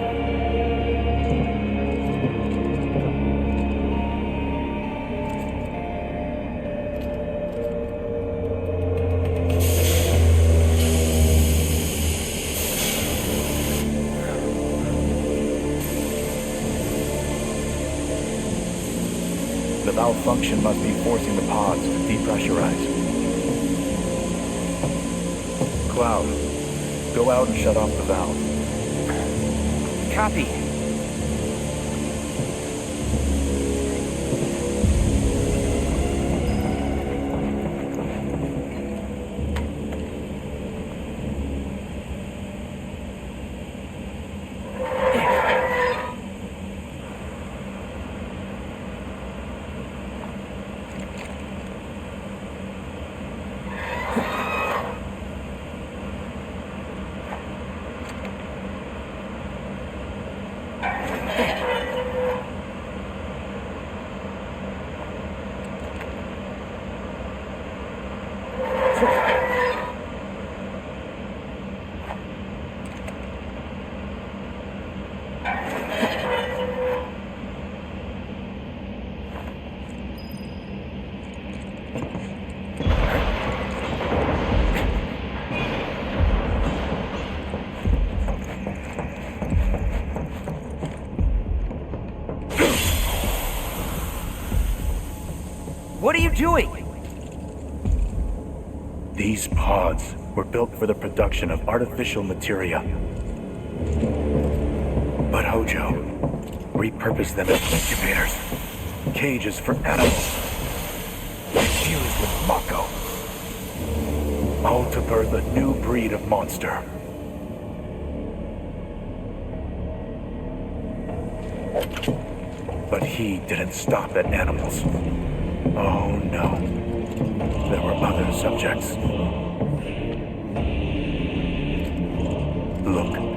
The malfunction must be forcing the pods to depressurize. Cloud, Go out and shut off the valve. Copy. What are you doing? These pods were built for the production of artificial materia. But Hojo repurposed them as incubators, cages for animals, infused with Mako, all to birth a new breed of monster. But he didn't stop at animals. Oh no. There were other subjects. Look.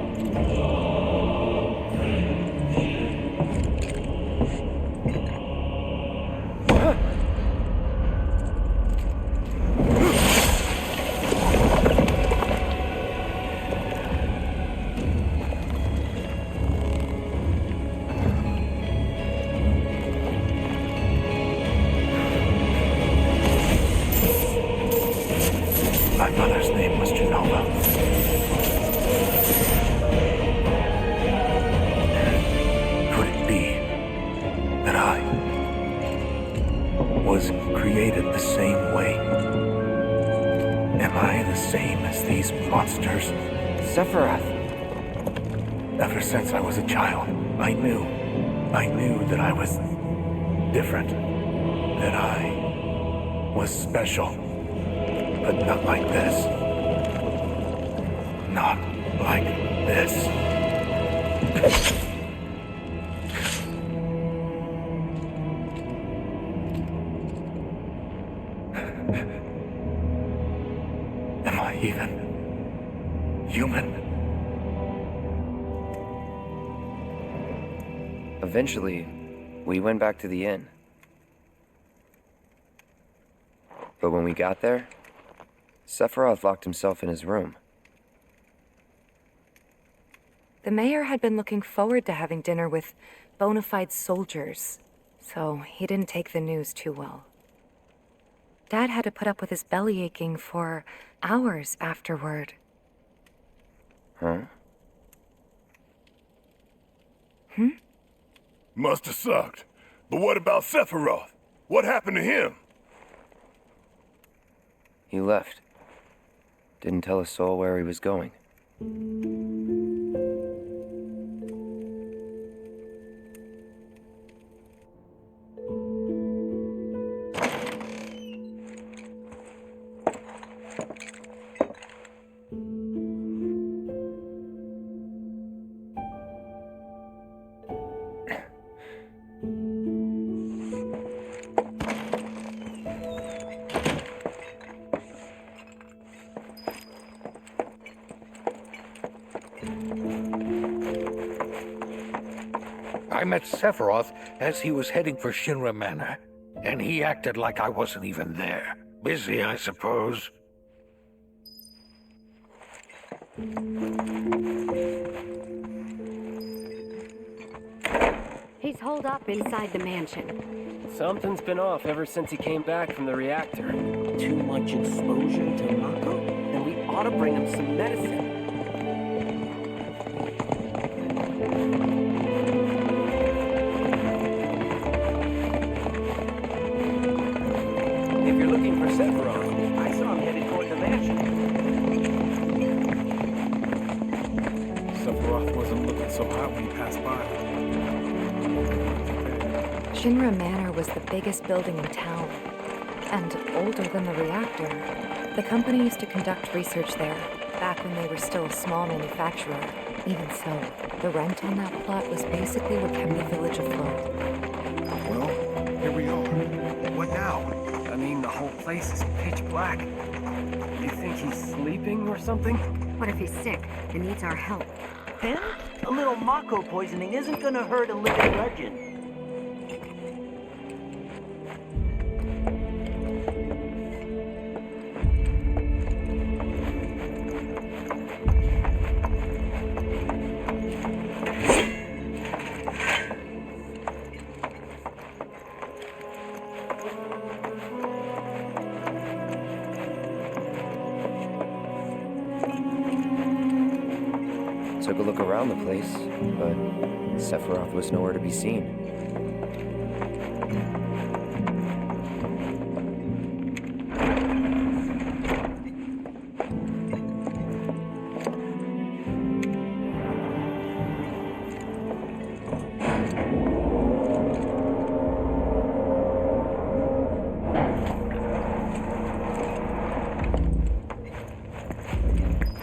Ever since I was a child, I knew that I was different, that I was special, but not like this. Not like this. Am I even human? Eventually, we went back to the inn. But when we got there, Sephiroth locked himself in his room. The mayor had been looking forward to having dinner with bona fide soldiers, so he didn't take the news too well. Dad had to put up with his belly aching for hours afterward. Huh? Must have sucked. But what about Sephiroth? What happened to him? He left. Didn't tell a soul where he was going. I met Sephiroth as he was heading for Shinra Manor, and he acted like I wasn't even there. Busy, I suppose. He's holed up inside the mansion. Something's been off ever since he came back from the reactor. Too much exposure to Mako? Then we ought to bring him some medicine. If you're looking for Sephiroth, I saw him headed toward the mansion. Shinra Manor was the biggest building in town, and older than the reactor. The company used to conduct research there, back when they were still a small manufacturer. Even so, the rent on that plot was basically what kept the village afloat. Well, here we are. What now? I mean, the whole place is pitch black. You think he's sleeping or something? What if he's sick and needs our help? Then, a little Mako poisoning isn't gonna hurt a living legend. Took a look around the place, but Sephiroth was nowhere to be seen.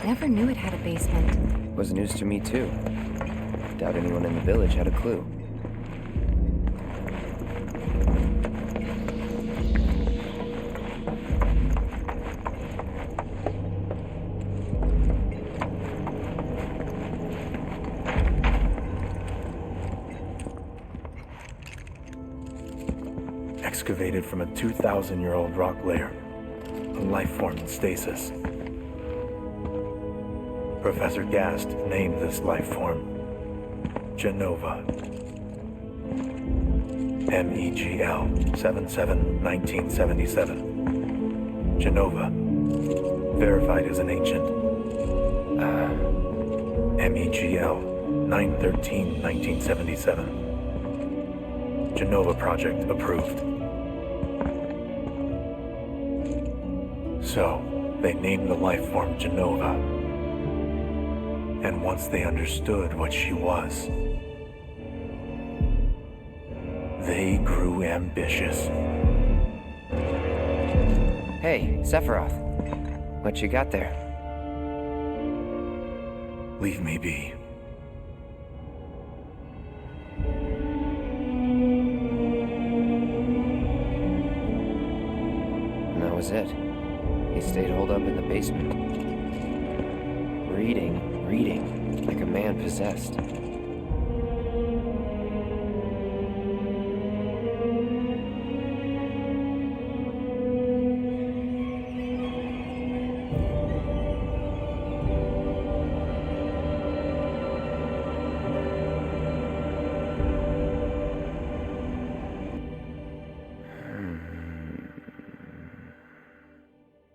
Never knew it had a basement. Was news to me too. Doubt anyone in the village had a clue. Excavated from a 2,000-year-old rock layer, a life form in stasis. Professor Gast named this life form Genova. MEGL 77-1977. Genova. Verified as an ancient. MEGL 9/13/1977. Genova project approved. So, they named the life form Genova. And once they understood what she was, they grew ambitious. Hey, Sephiroth. What you got there? Leave me be. And that was it. He stayed holed up in the basement. Reading, like a man possessed.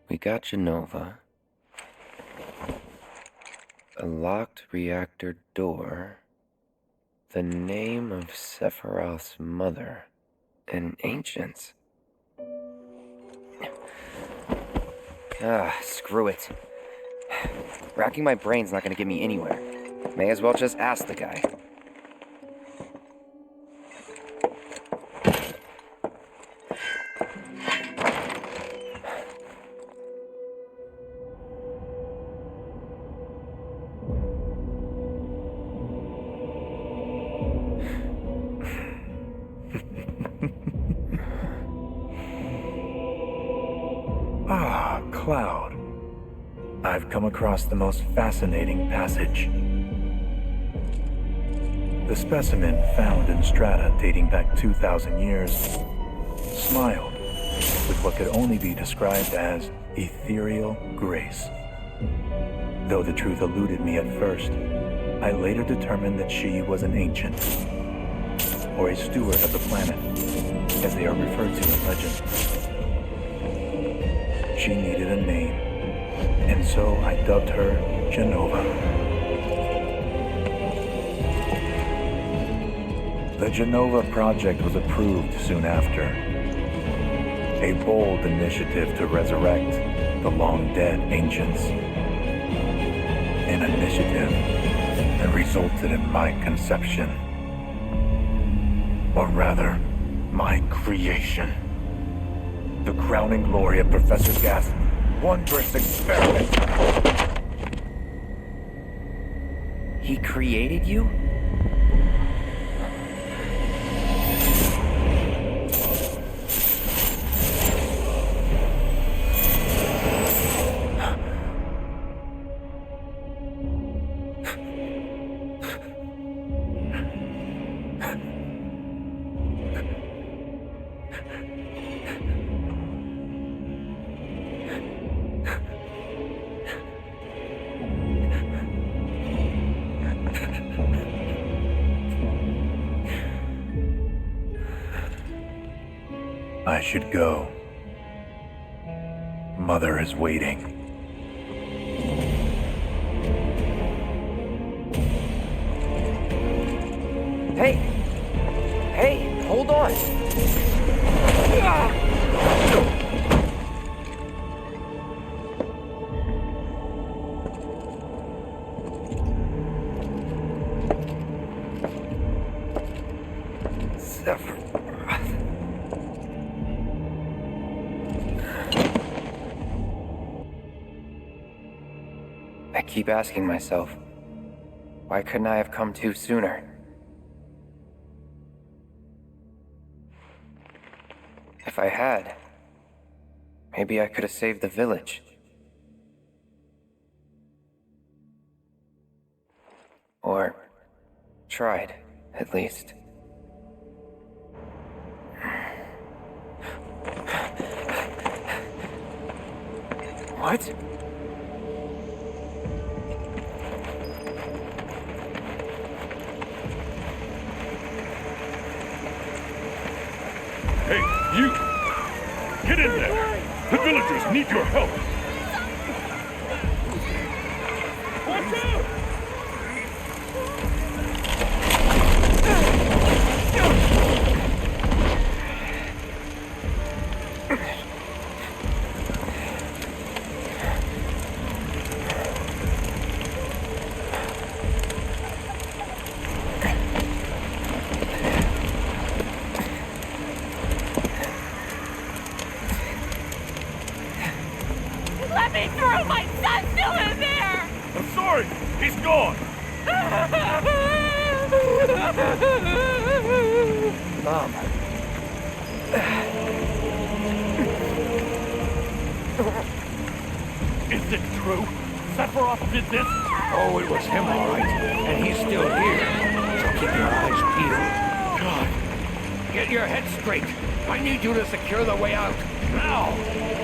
We got Genova. A locked reactor door. The name of Sephiroth's mother. And ancients. Screw it. Racking my brain's not gonna get me anywhere. May as well just ask the guy. Cloud. I've come across the most fascinating passage. The specimen found in strata dating back 2,000 years smiled with what could only be described as ethereal grace. Though the truth eluded me at first, I later determined that she was an ancient, or a steward of the planet, as they are referred to in legend. She needed a name, and so I dubbed her Genova. The Genova project was approved soon after. A bold initiative to resurrect the long-dead ancients. An initiative that resulted in my conception. Or rather, My creation. The crowning glory of Professor Gas' wondrous experiment. He created you? I should go. Mother is waiting. Hey! Hey, hold on! I keep asking myself, why couldn't I have come to sooner? If I had, maybe I could have saved the village. Or tried, at least. What? Hey, you! Get in there! The villagers need your help! Watch out! Let me through! My son's still in there! I'm sorry! He's gone! Mom. Is it true? Sephiroth did this? Oh, it was him, all right. And he's still here. So keep your eyes peeled. God. Get your head straight. I need you to secure the way out. Now!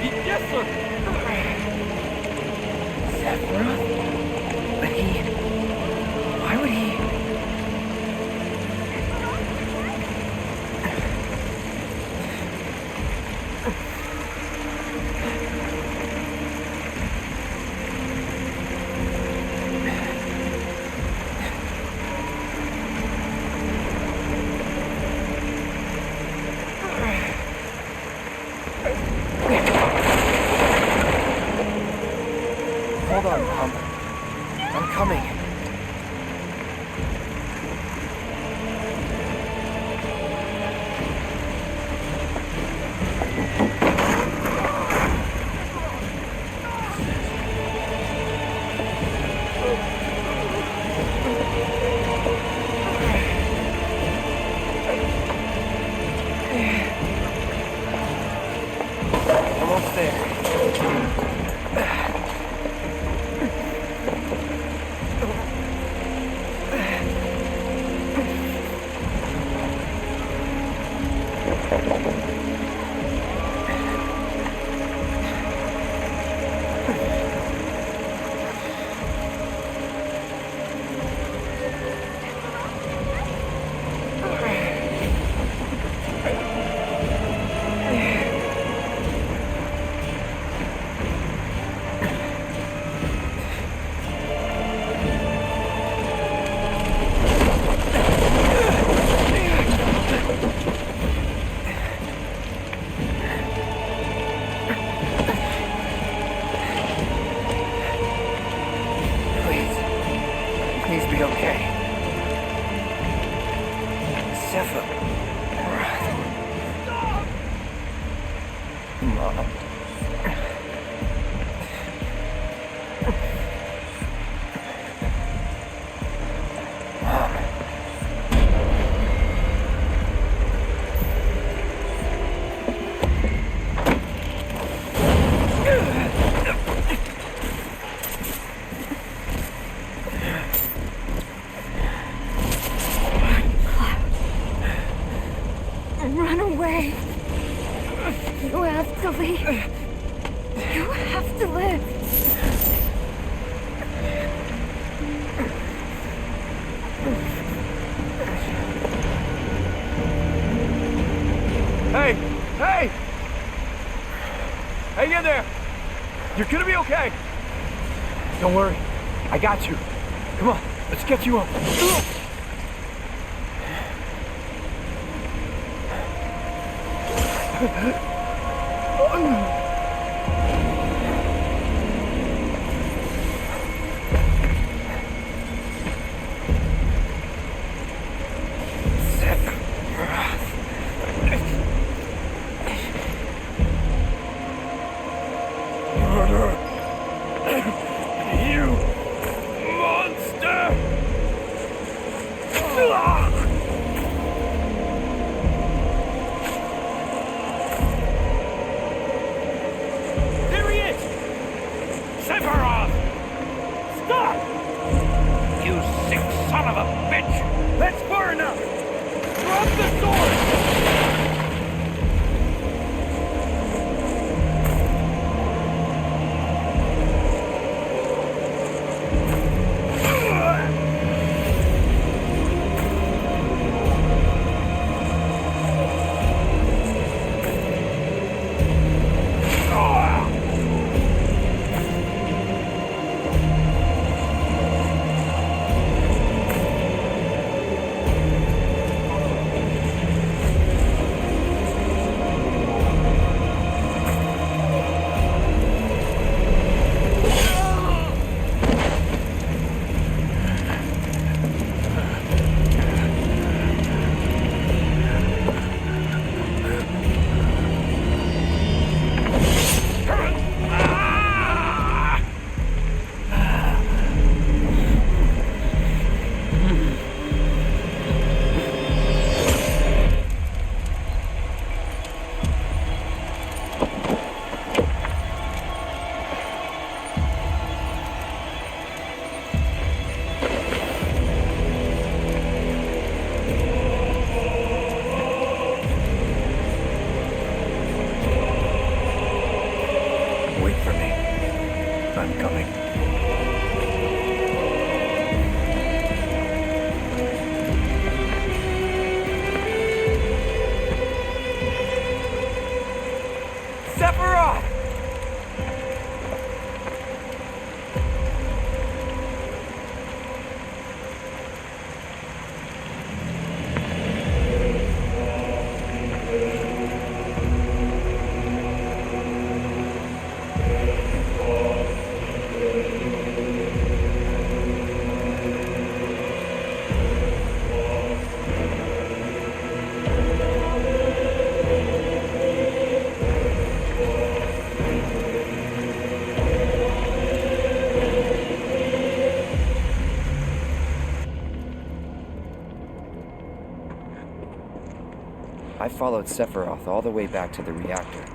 Yes, sir! Sephiroth? But he... Why would he... Hold on, Mom. I'm coming. Almost there. Run away. You have to leave. You have to live. Hey! Hey! Hang in there! You're gonna be okay! Don't worry. I got you. Come on, let's get you up. I followed Sephiroth all the way back to the reactor.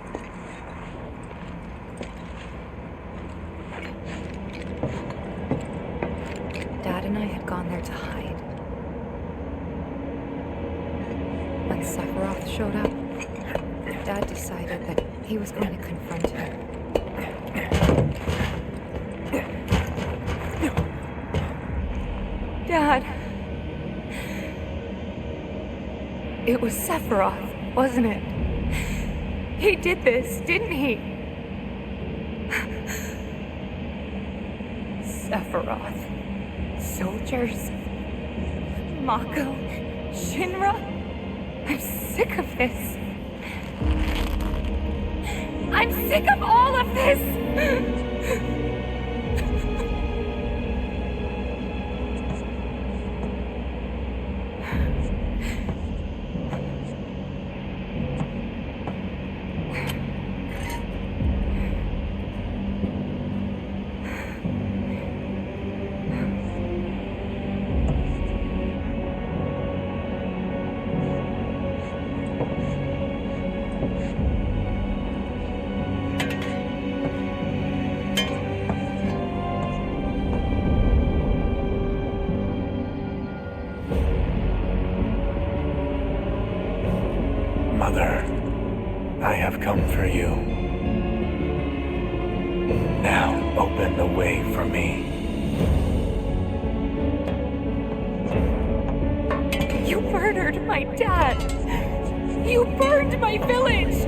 Dad and I had gone there to hide. When Sephiroth showed up, Dad decided that he was going to confront him. Dad! It was Sephiroth, wasn't it? He did this, didn't he? Sephiroth. Soldiers. Mako. Shinra. I'm sick of this. I'm sick of all of this! Mother, I have come for you. Now open the way for me. You murdered my dad! You burned my village!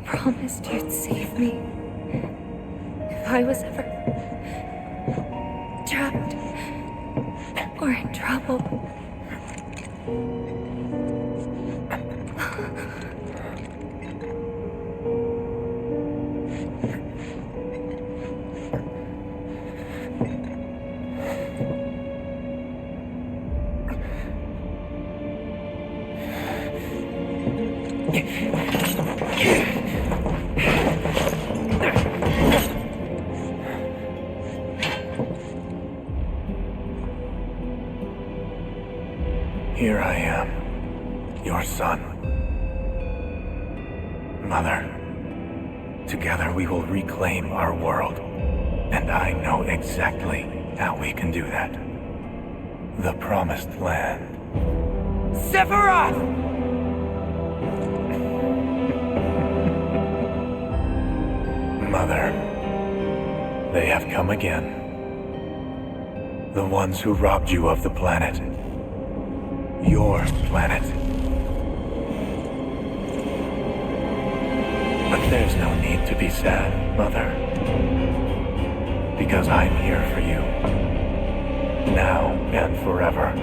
Promised you'd save me if I was ever trapped or in trouble. Here I am, your son. Mother, together we will reclaim our world, and I know exactly how we can do that. The Promised Land. Sephiroth! Mother, they have come again. The ones who robbed you of the planet. Your planet. But there's no need to be sad, Mother. Because I'm here for you. Now and forever.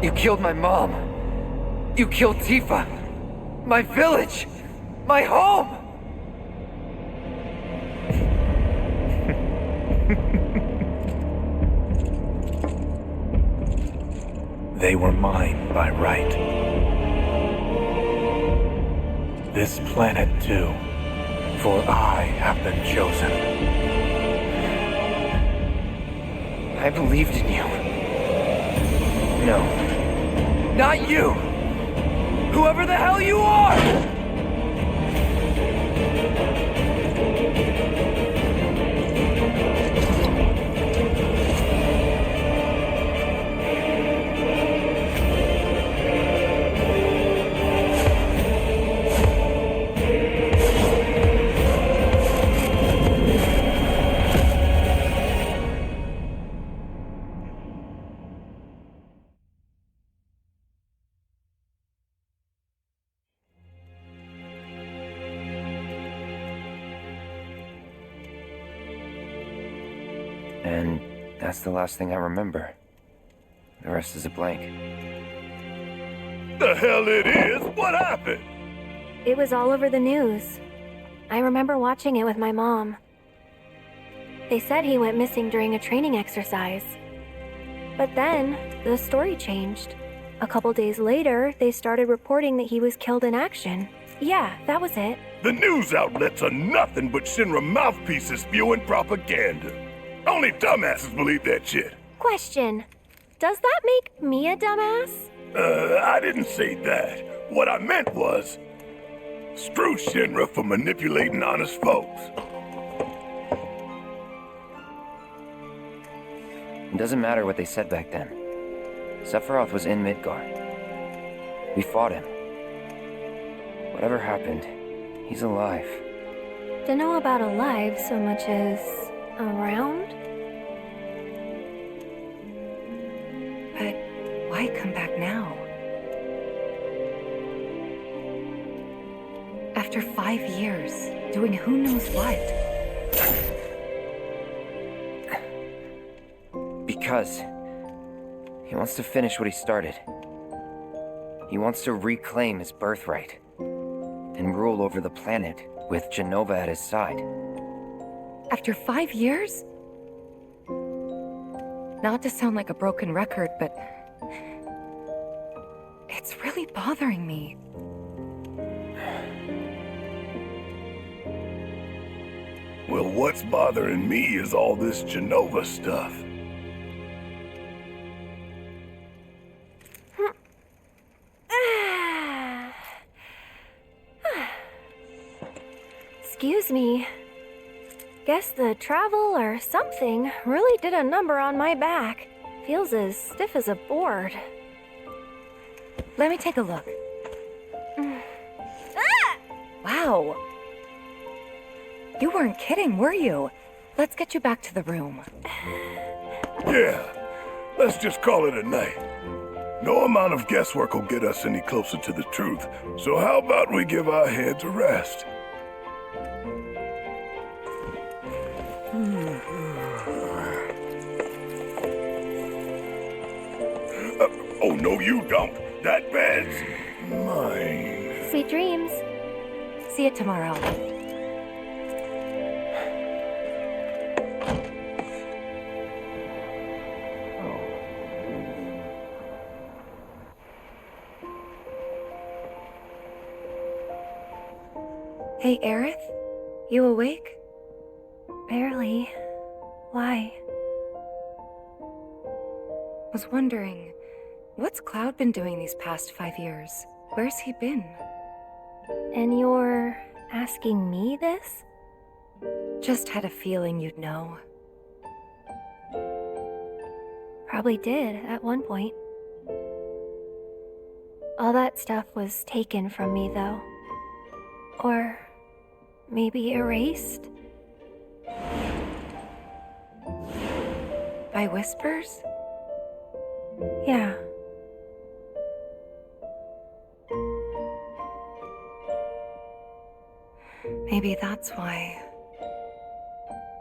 You killed my mom. You killed Tifa. My village. My home. They were mine by right. This planet too, for I have been chosen. I believed in you. No. Not you! Whoever the hell you are! And that's the last thing I remember. The rest is a blank. The hell it is? What happened? It was all over the news. I remember watching it with my mom. They said he went missing during a training exercise. But then, the story changed. A couple days later, they started reporting that he was killed in action. Yeah, that was it. The news outlets are nothing but Shinra mouthpieces spewing propaganda. Only dumbasses believe that shit. Question. Does that make me a dumbass? I didn't say that. What I meant was, screw Shinra for manipulating honest folks. It doesn't matter what they said back then. Sephiroth was in Midgar. We fought him. Whatever happened, he's alive. Don't know about alive so much as around? But why come back now? After 5 years, doing who knows what. Because he wants to finish what he started. He wants to reclaim his birthright and rule over the planet with Genova at his side. After 5 years? Not to sound like a broken record, but it's really bothering me. Well, what's bothering me is all this Genova stuff. Excuse me. Guess the travel or something really did a number on my back. Feels as stiff as a board. Let me take a look. Wow. You weren't kidding, were you? Let's get you back to the room. Yeah, let's just call it a night. No amount of guesswork will get us any closer to the truth, so how about we give our heads a rest? Oh, no you don't. That bed's mine. Sweet dreams. See you tomorrow. Hey, Aerith? You awake? Barely. Why? Was wondering, what's Cloud been doing these past 5 years? Where's he been? And you're asking me this? Just had a feeling you'd know. Probably did at one point. All that stuff was taken from me, though. Or maybe erased? By whispers? Yeah. Maybe that's why.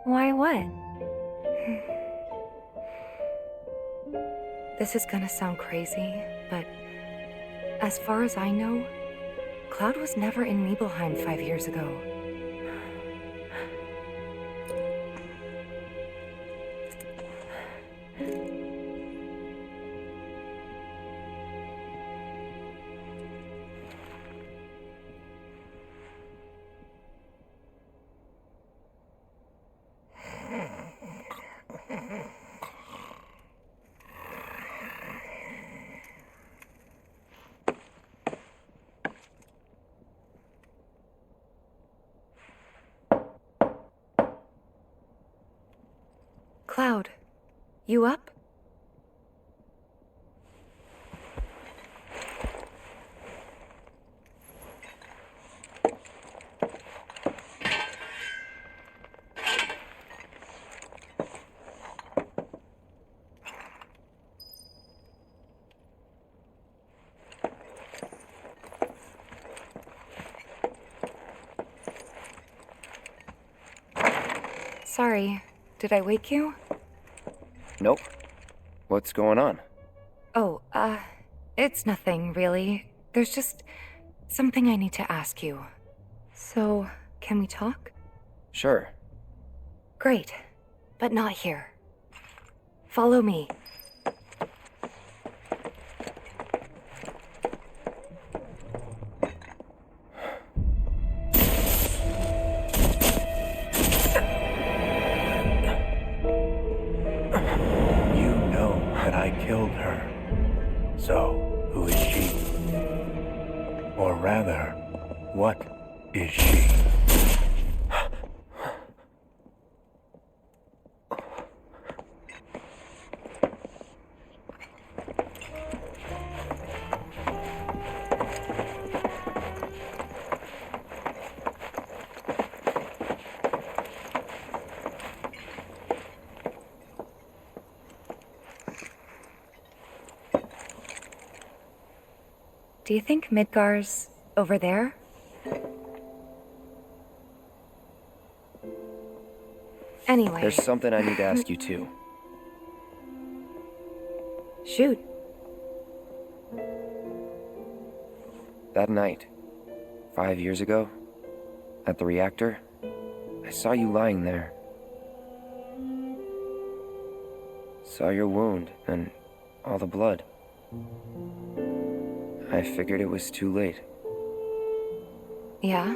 Why what? This is gonna sound crazy, but as far as I know, Cloud was never in Nibelheim 5 years ago. Cloud, you up? Sorry, did I wake you? Nope. What's going on? Oh, it's nothing, really. There's just something I need to ask you. So, can we talk? Sure. Great, but not here. Follow me. Killed her. So, who is she? Or rather, what is she? Do you think Midgar's over there? Anyway. There's something I need to ask you too. Shoot. That night, 5 years ago, at the reactor, I saw you lying there. Saw your wound and all the blood. I figured it was too late. Yeah?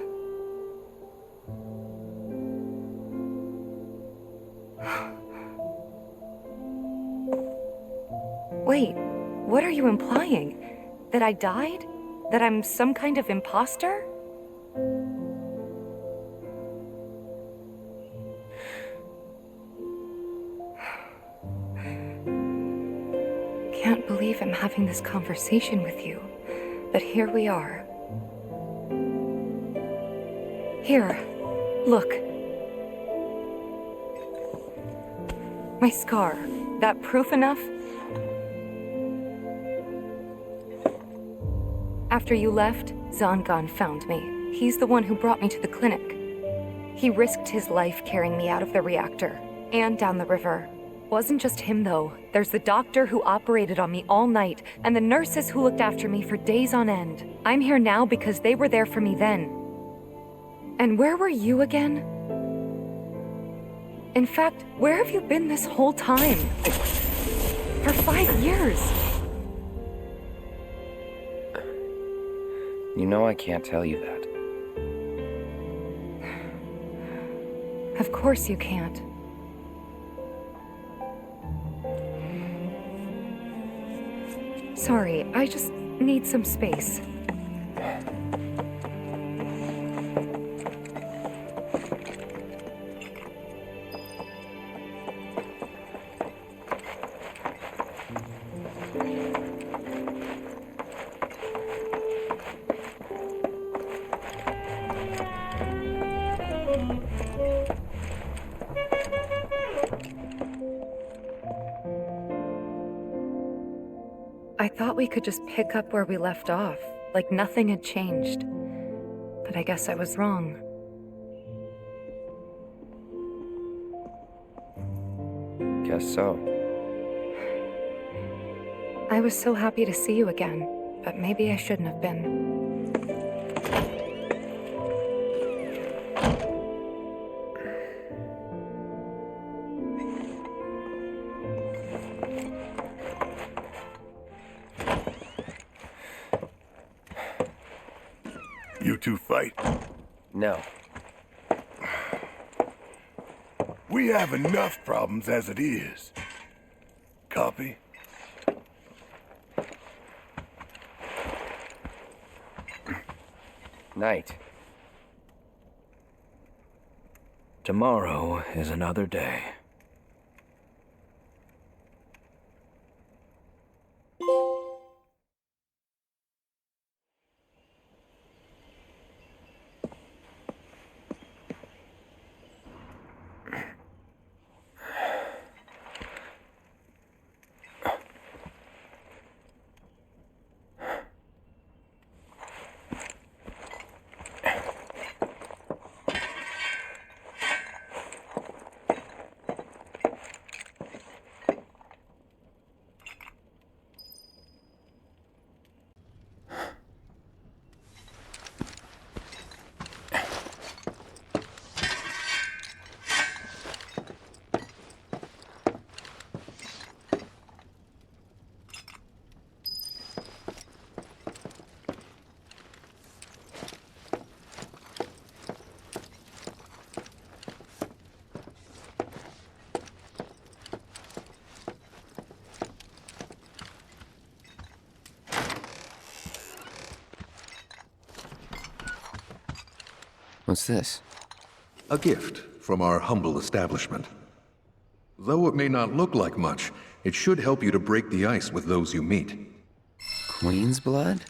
Wait, what are you implying? That I died? That I'm some kind of imposter? Can't believe I'm having this conversation with you, but here we are. Here, look. My scar. That proof enough? After you left, Zangan found me. He's the one who brought me to the clinic. He risked his life carrying me out of the reactor and down the river. Wasn't just him, though. There's the doctor who operated on me all night, and the nurses who looked after me for days on end. I'm here now because they were there for me then. And where were you again? In fact, where have you been this whole time? For 5 years. You know I can't tell you that. Of course you can't. Sorry, I just need some space. I thought we could just pick up where we left off, like nothing had changed. But I guess I was wrong. Guess so. I was so happy to see you again, but maybe I shouldn't have been. You two fight? No. We have enough problems as it is. Copy? Night. Tomorrow is another day. What's this? A gift from our humble establishment. Though it may not look like much, it should help you to break the ice with those you meet. Queen's blood?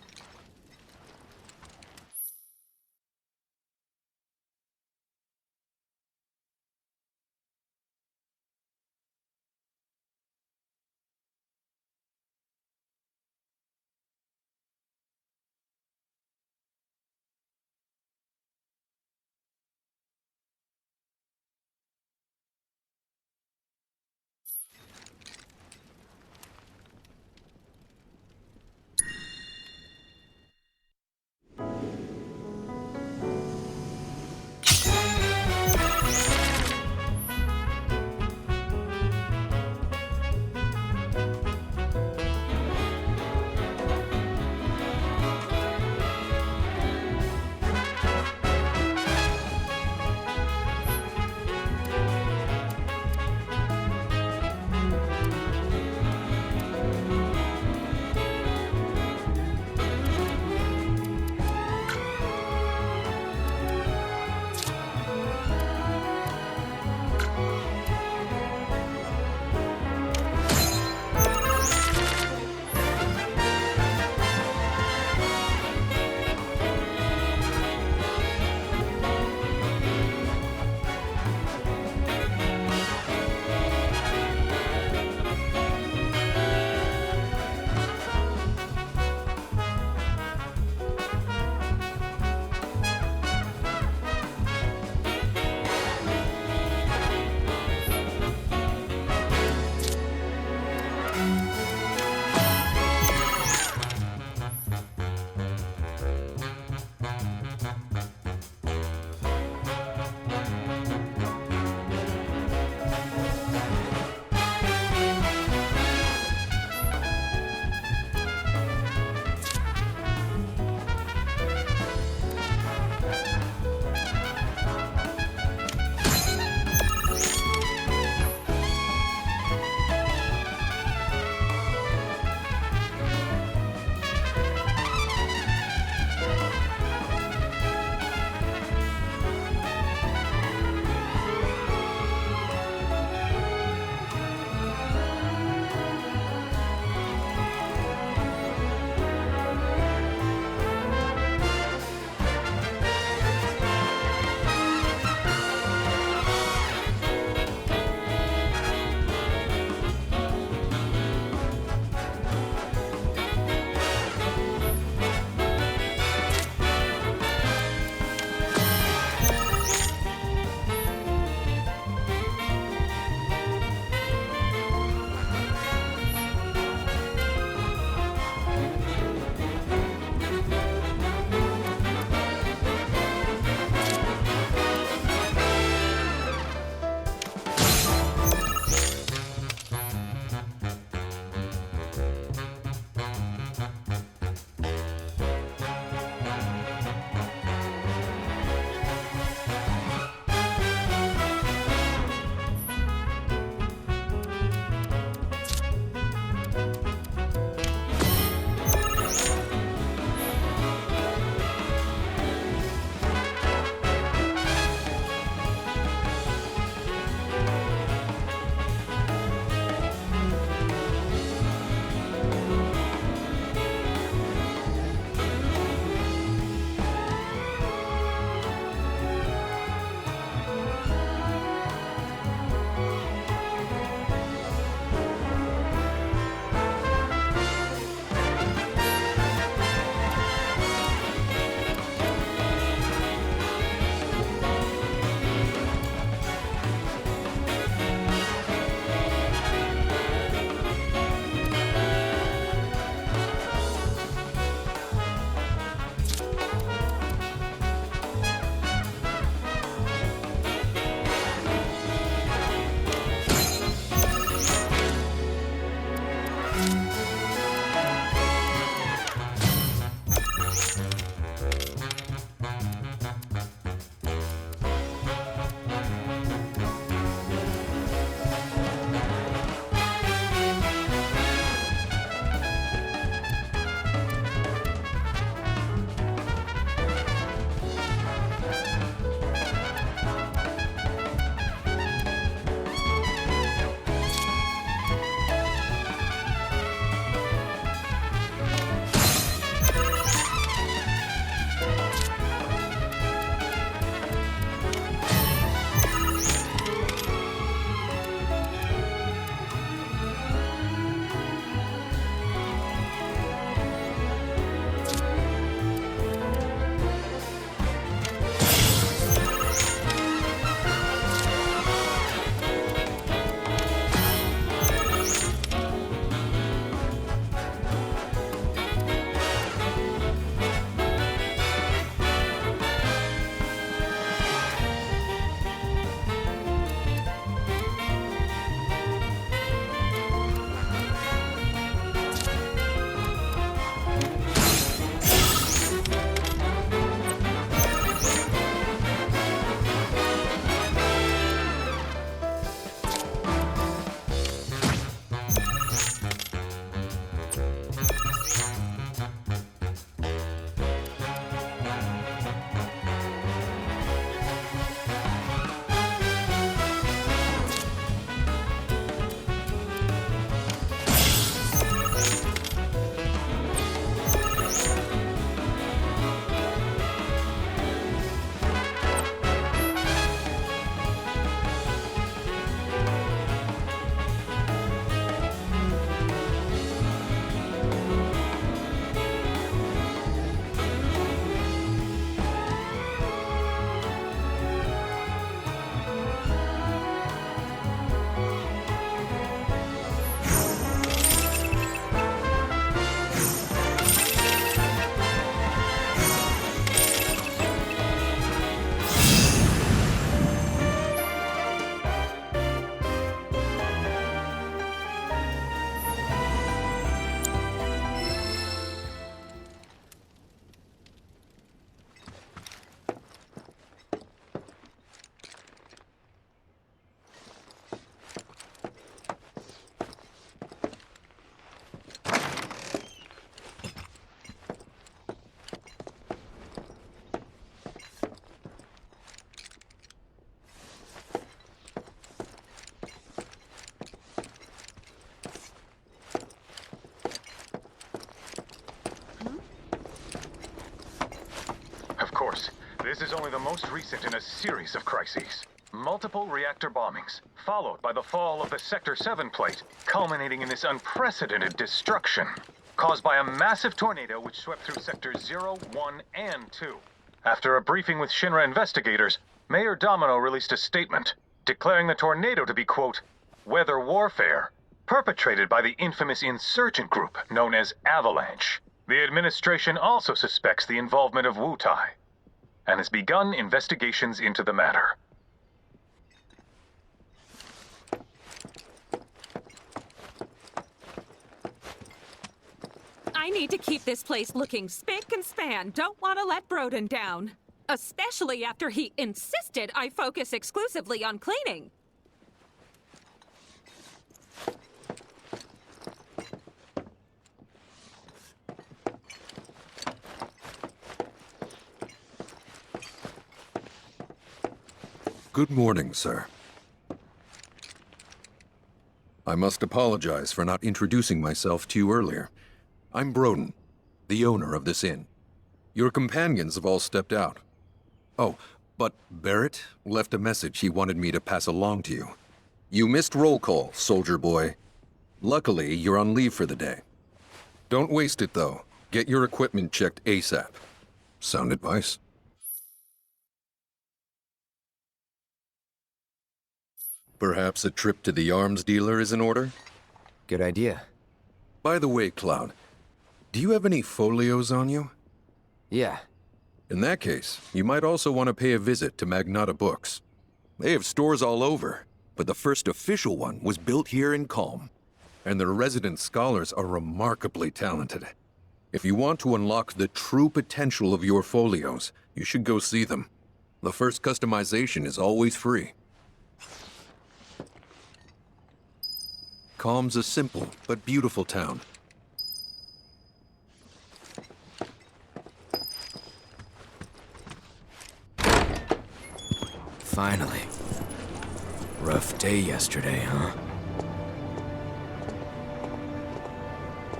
This is only the most recent in a series of crises. Multiple reactor bombings, followed by the fall of the Sector 7 plate, culminating in this unprecedented destruction, caused by a massive tornado which swept through Sectors 0, 1, and 2. After a briefing with Shinra investigators, Mayor Domino released a statement, declaring the tornado to be, quote, weather warfare, perpetrated by the infamous insurgent group known as Avalanche. The administration also suspects the involvement of Wutai, and has begun investigations into the matter. I need to keep this place looking spick and span. Don't want to let Broden down. Especially after he insisted I focus exclusively on cleaning. Good morning, sir. I must apologize for not introducing myself to you earlier. I'm Broden, the owner of this inn. Your companions have all stepped out. Oh, but Barret left a message he wanted me to pass along to you. You missed roll call, soldier boy. Luckily, you're on leave for the day. Don't waste it, though. Get your equipment checked ASAP. Sound advice? Perhaps a trip to the arms dealer is in order? Good idea. By the way, Cloud, do you have any folios on you? Yeah. In that case, you might also want to pay a visit to Magnata Books. They have stores all over, but the first official one was built here in Calm, and their resident scholars are remarkably talented. If you want to unlock the true potential of your folios, you should go see them. The first customization is always free. Calm's a simple but beautiful town. Finally. Rough day yesterday, huh?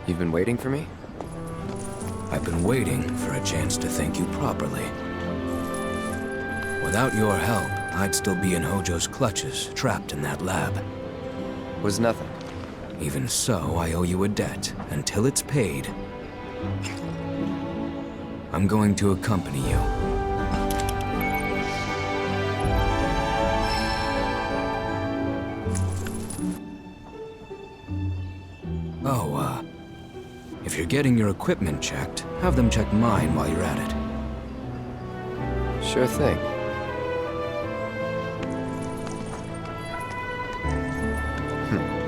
You've been waiting for me? I've been waiting for a chance to thank you properly. Without your help, I'd still be in Hojo's clutches, trapped in that lab. Was nothing. Even so, I owe you a debt. Until it's paid, I'm going to accompany you. Oh, if you're getting your equipment checked, have them check mine while you're at it. Sure thing.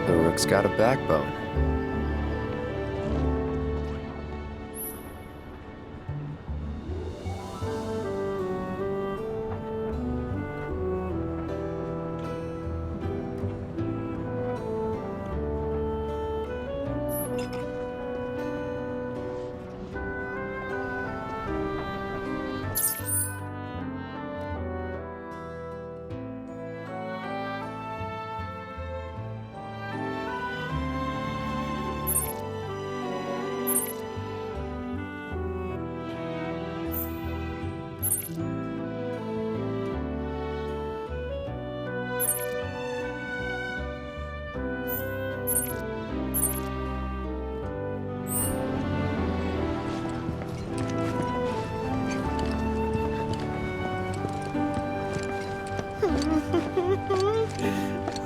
The rook's got a backbone.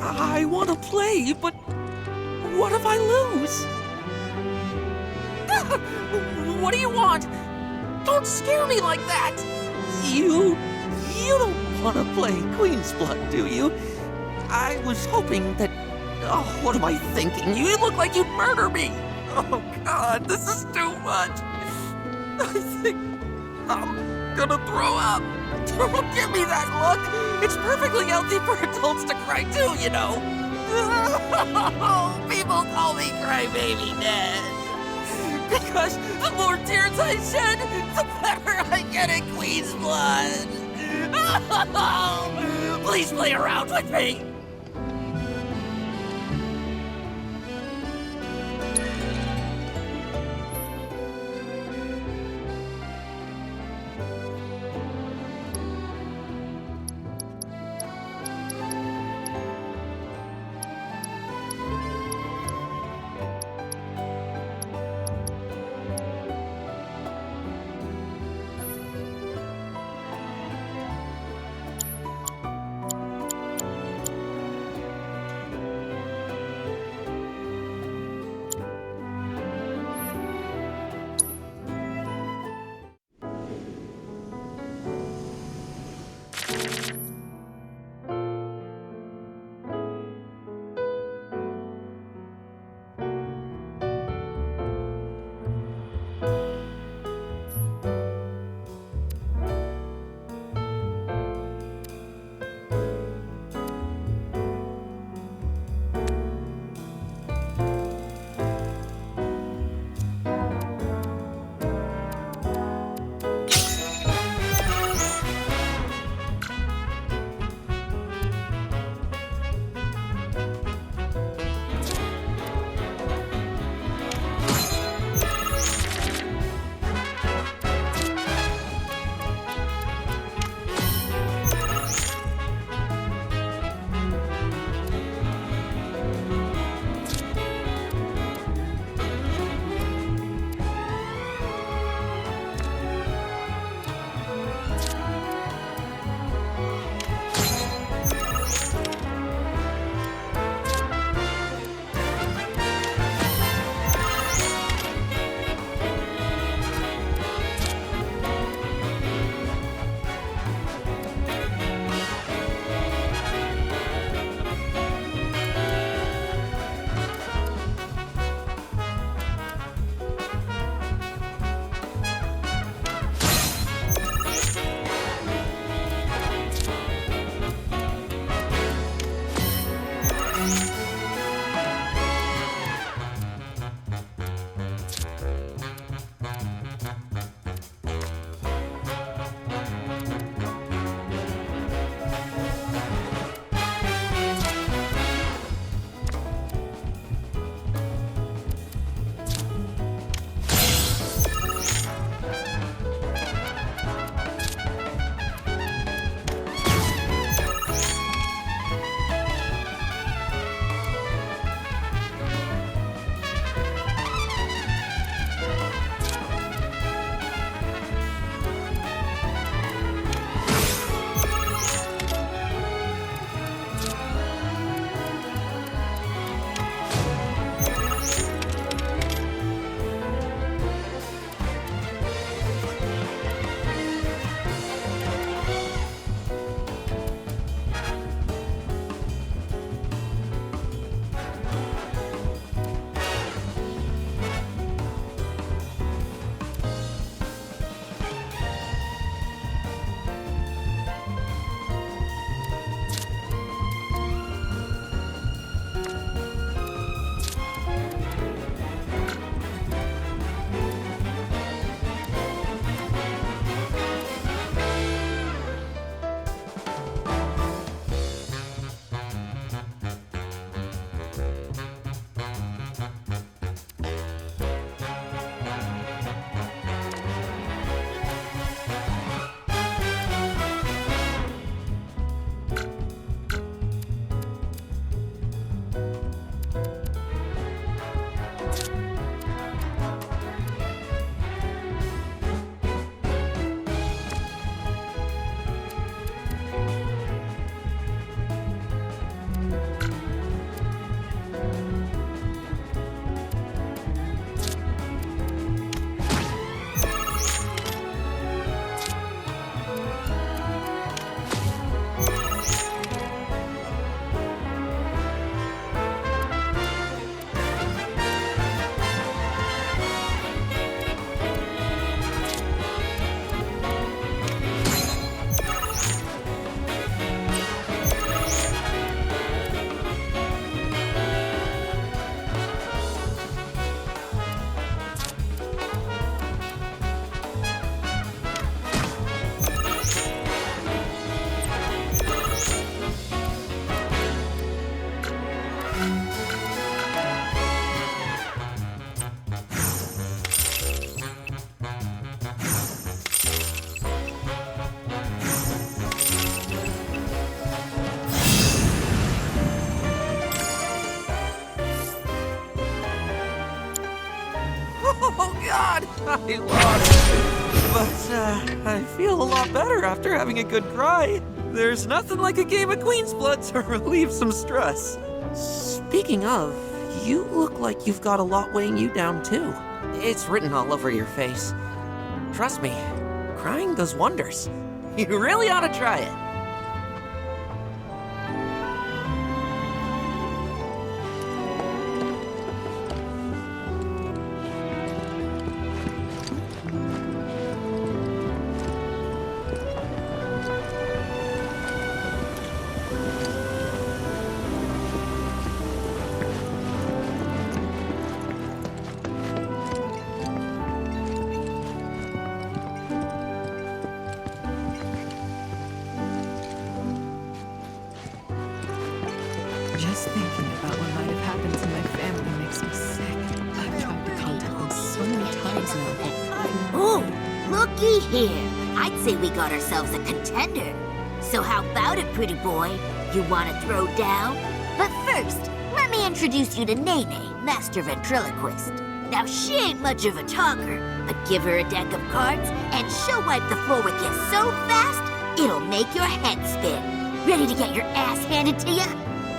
I want to play, but what if I lose? What do you want? Don't scare me like that! You don't want to play Queen's Blood, do you? I was hoping that... Oh, what am I thinking? You look like you'd murder me! Oh, God, this is too much! I think I'm gonna throw up! Don't give me that look! It's perfectly healthy for adults to cry too, you know! People call me Crybaby Dad! Because the more tears I shed, the better I get at Queen's Blood! Please play around with me! God! I lost. But, I feel a lot better after having a good cry. There's nothing like a game of Queen's Blood to relieve some stress. Speaking of, you look like you've got a lot weighing you down, too. It's written all over your face. Trust me, crying does wonders. You really ought to try it. Just thinking about what might have happened to my family makes me sick. I've tried to contact them so many times now. Oh, looky here. I'd say we got ourselves a contender. So how about it, pretty boy? You want to throw down? But first, let me introduce you to Nene, master ventriloquist. Now, she ain't much of a talker, but give her a deck of cards, and she'll wipe the floor with you so fast, it'll make your head spin. Ready to get your ass handed to you?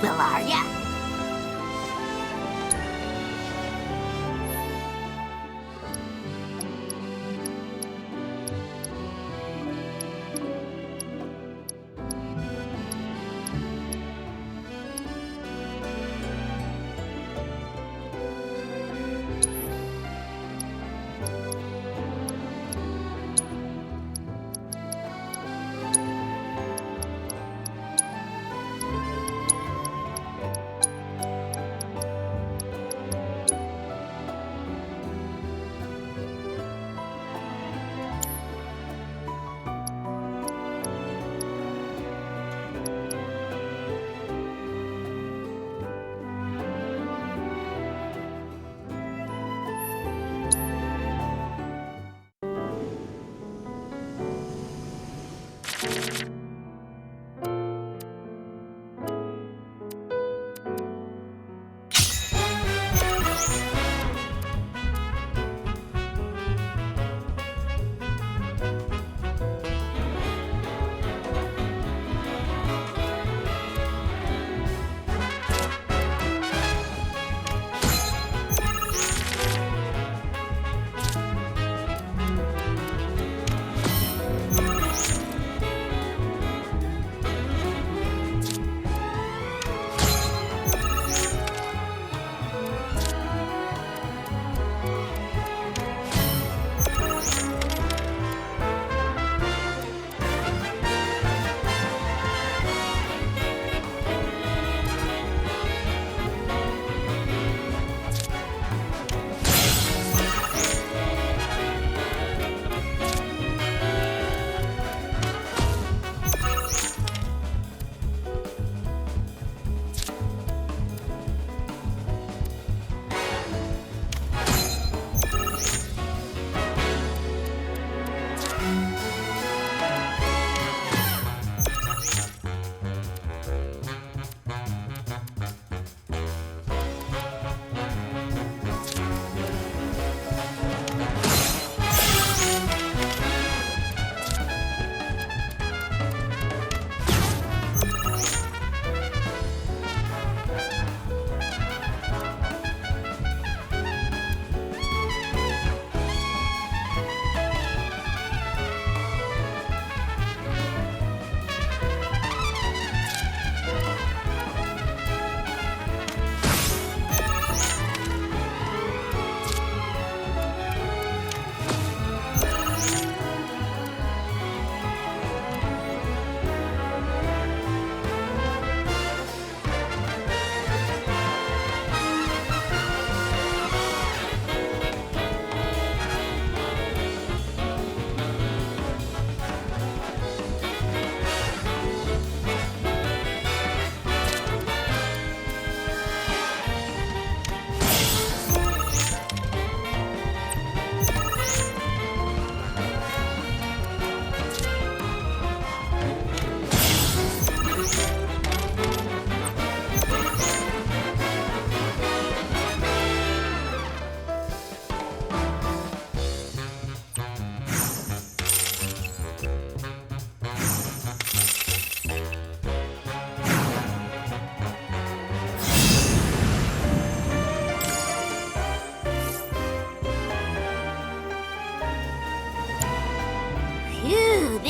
Well, are ya?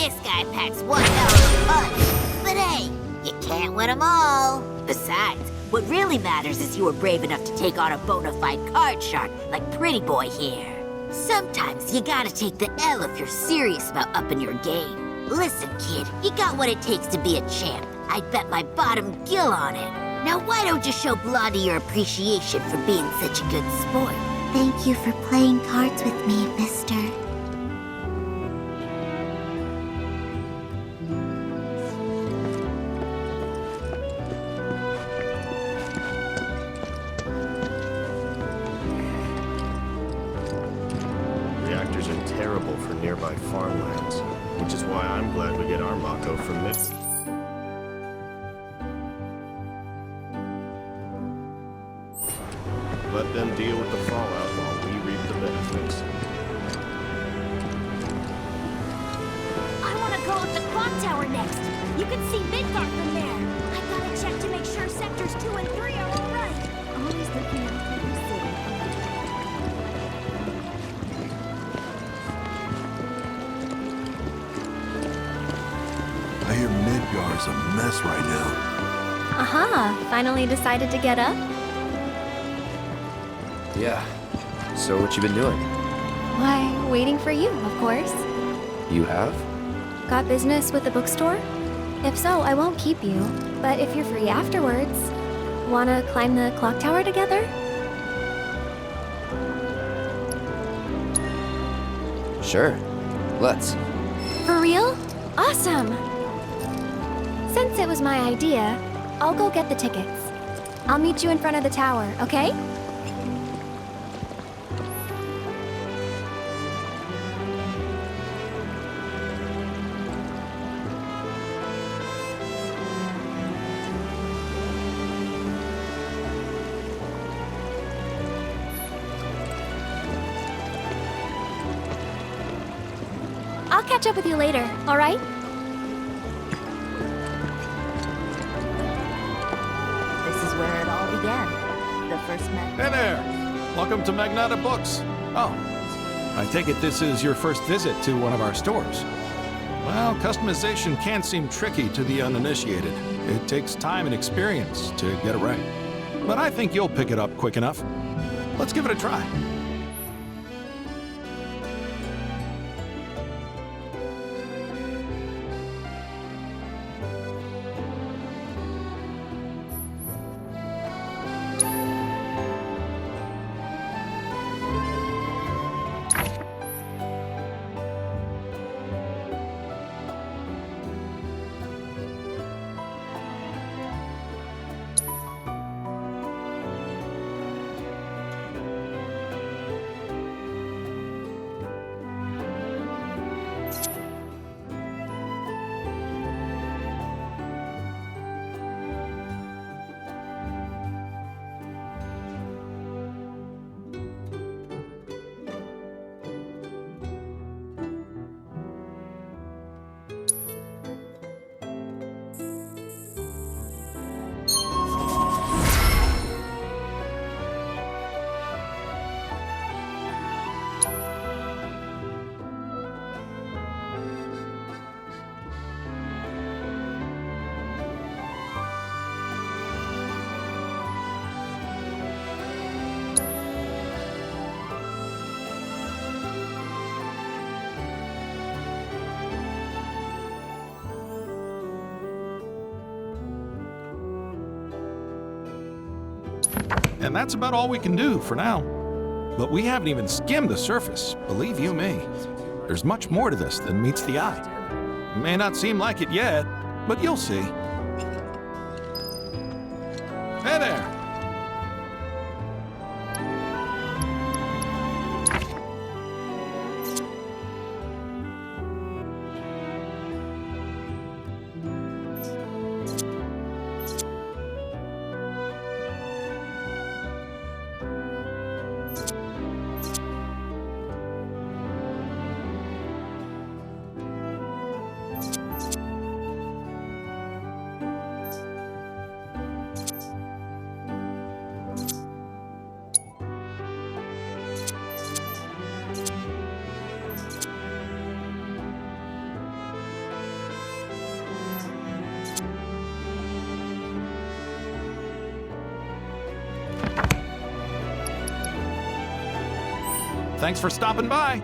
This guy packs one hell of a punch. But hey, you can't win them all. Besides, what really matters is you were brave enough to take on a bona fide card shark like Pretty Boy here. Sometimes you gotta take the L if you're serious about upping your game. Listen, kid, you got what it takes to be a champ. I'd bet my bottom gill on it. Now why don't you show Blondie your appreciation for being such a good sport? Thank you for playing cards with me, mister. Reactors are terrible for nearby farmlands, which is why I'm glad we get our Mako from this. Let them deal with the fallout while we reap the benefits. I want to go up the clock tower next. You can see Midgar from there. I gotta check to make sure sectors 2 and 3 are all right. Always looking out for the city. I hear Midgar's a mess right now. Aha, finally decided to get up? Yeah. So what you been doing? Why, waiting for you, of course. You have? Got business with the bookstore? If so, I won't keep you. But if you're free afterwards, wanna climb the clock tower together? Sure. Let's. For real? Awesome! Since it was my idea, I'll go get the tickets. I'll meet you in front of the tower, okay? I'll catch up with you later, all right? This is where it all began. The first Hey there! Welcome to Magnata Books. Oh, I take it this is your first visit to one of our stores. Well, customization can seem tricky to the uninitiated. It takes time and experience to get it right. But I think you'll pick it up quick enough. Let's give it a try. And that's about all we can do for now. But we haven't even skimmed the surface, believe you me. There's much more to this than meets the eye. It may not seem like it yet, but you'll see. Hey there! Thanks for stopping by.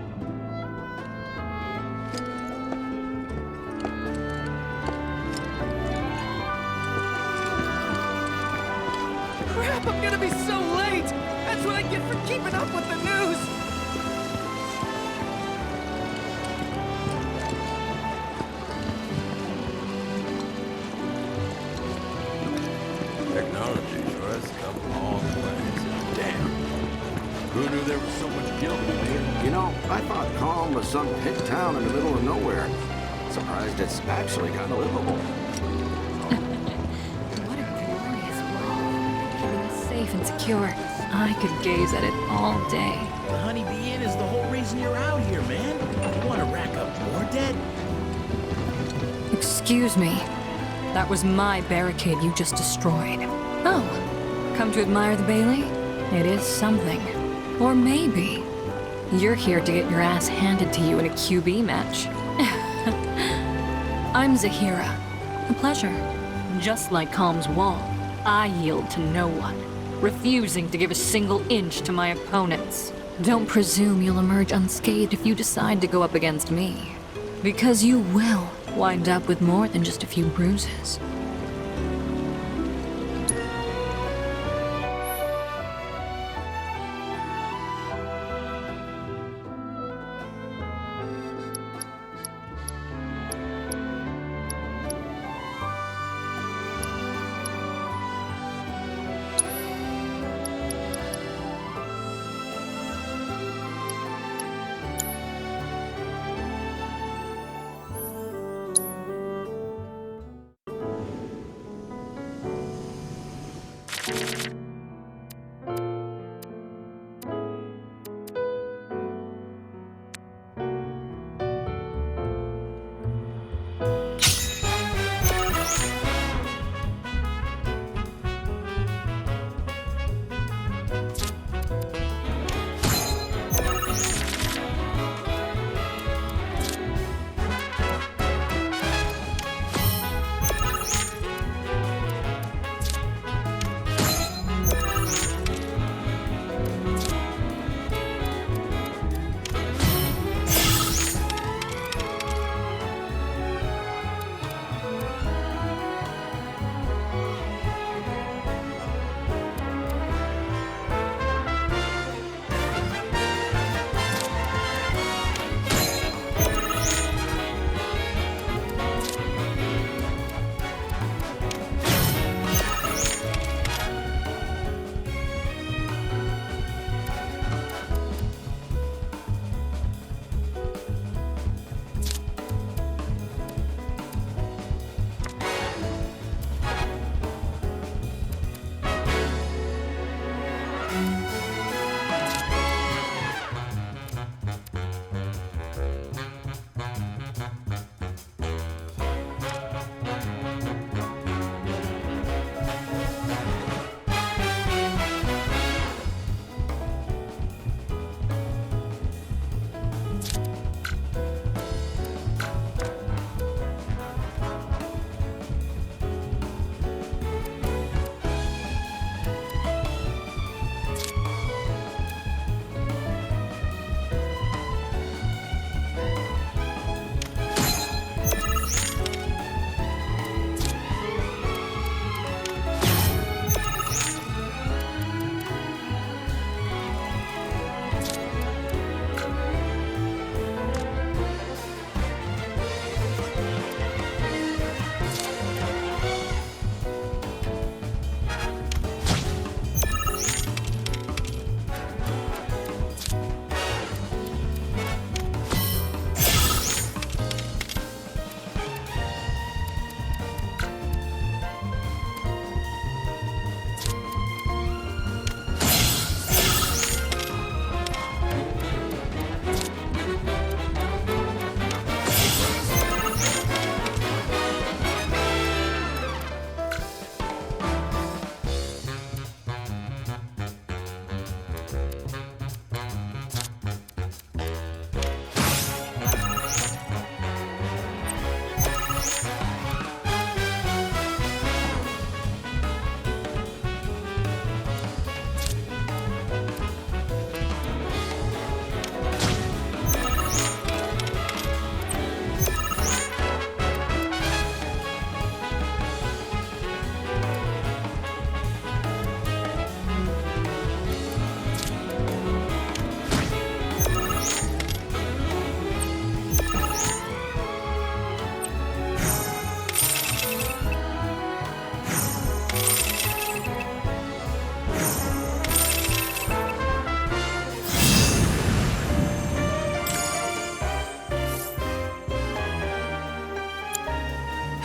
Crap, I'm gonna be so late! That's what I get for keeping up with the news! Technology sure has come a long way. Damn. Who knew there was so much guilt in here? You know, I thought Calm was some hick town in the middle of nowhere. Surprised it's actually kind of livable. Safe and secure. I could gaze at it all day. The Honeybee Inn is the whole reason you're out here, man. You want to rack up more debt? Excuse me. That was my barricade you just destroyed. Oh, come to admire the Bailey? It is something. Or maybe you're here to get your ass handed to you in a QB match. I'm Zahira. A pleasure. Just like Calm's wall, I yield to no one, refusing to give a single inch to my opponents. Don't presume you'll emerge unscathed if you decide to go up against me, because you will wind up with more than just a few bruises.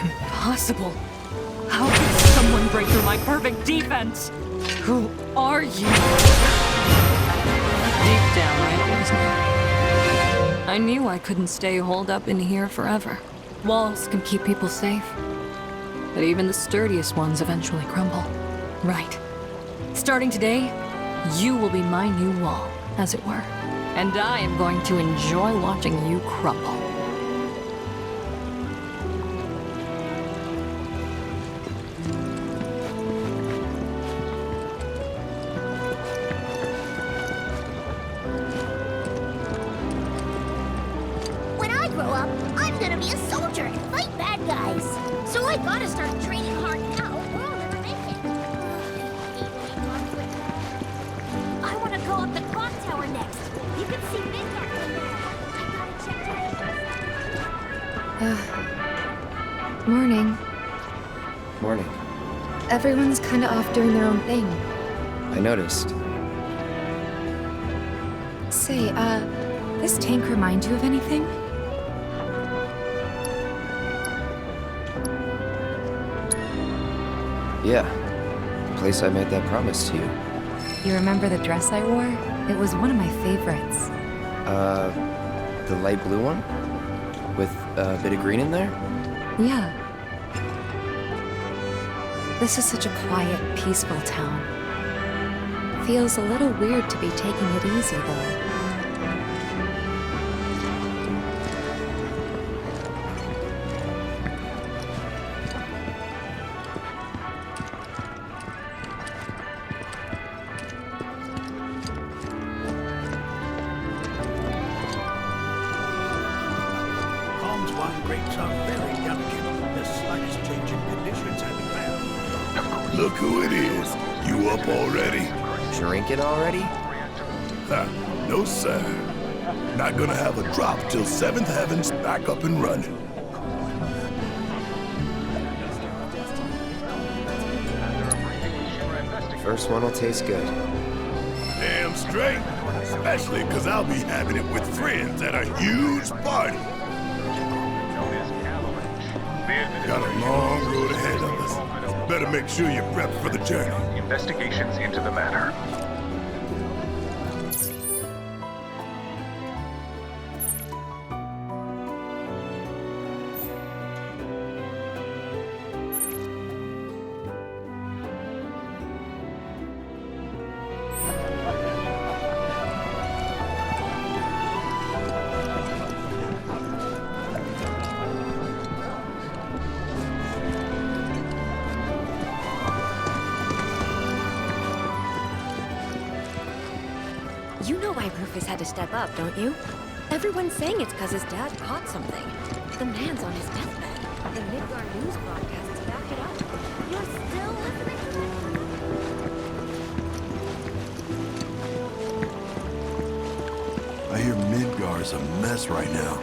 Impossible. How could someone break through my perfect defense? Who are you? Deep down, right, wasn't it? I knew I couldn't stay holed up in here forever. Walls can keep people safe, but even the sturdiest ones eventually crumble. Right. Starting today, you will be my new wall, as it were. And I am going to enjoy watching you crumble. When I grow up, I'm gonna be a soldier and fight bad guys. So I gotta start training hard now, or I'll never make it. I wanna go up the clock tower next. You can see Midgar from there. I gotta check Morning. Morning. Everyone's kinda off doing their own thing. I noticed. Say, this tank remind you of anything? Yeah. The place I made that promise to you. You remember the dress I wore? It was one of my favorites. The light blue one? With a bit of green in there? Yeah. This is such a quiet, peaceful town. Feels a little weird to be taking it easy, though. Calm's wine grapes are very delicate. The slightest change in conditions and well. Look who it is. You up already? Drinking already? Ha, no sir. Not gonna have a drop till 7th Heaven's back up and running. First one will taste good. Damn straight. Especially because I'll be having it with friends at a huge party. Got a long road ahead of us. Better make sure you're prepped for the journey. Investigations into the matter. You know why Rufus had to step up, don't you? Everyone's saying it's because his dad caught something. The man's on his deathbed. The Midgar news broadcasts back it up. You're still listening to this? I hear Midgar's a mess right now.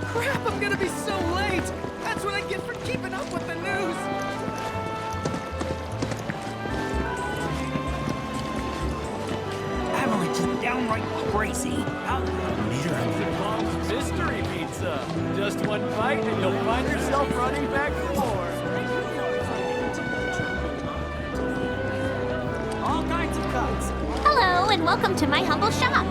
Crap, I'm gonna be so late! That's what I get for keeping up with the news! Avalanche is downright crazy. Mystery pizza. Just one bite and you'll find yourself running back for more. All kinds of cuts. Hello, and welcome to my humble shop.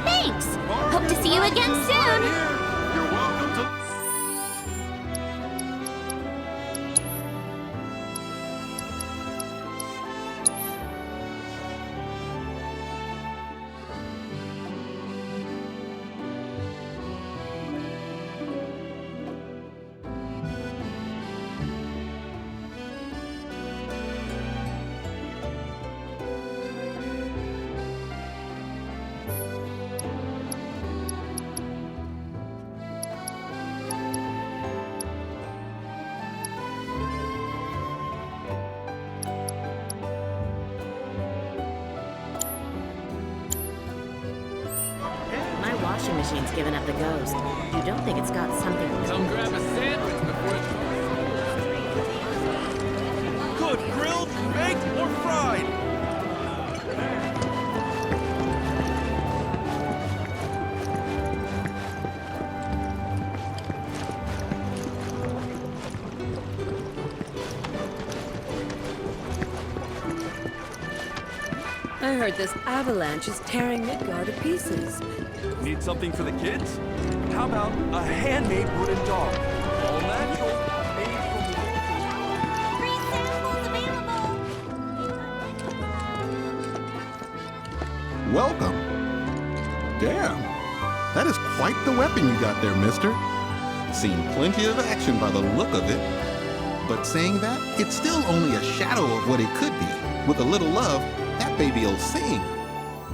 Thanks. Hope to see you again soon. washing machine's given up the ghost. You don't think it's got something... Come grab a sandwich before it's... Good, grilled, baked, or fried? I heard this avalanche is tearing Midgar to pieces. Need something for the kids? How about a handmade wooden dog? All natural, made from Welcome. Damn. That is quite the weapon you got there, mister. Seen plenty of action by the look of it. But saying that, it's still only a shadow of what it could be. With a little love, that baby'll sing.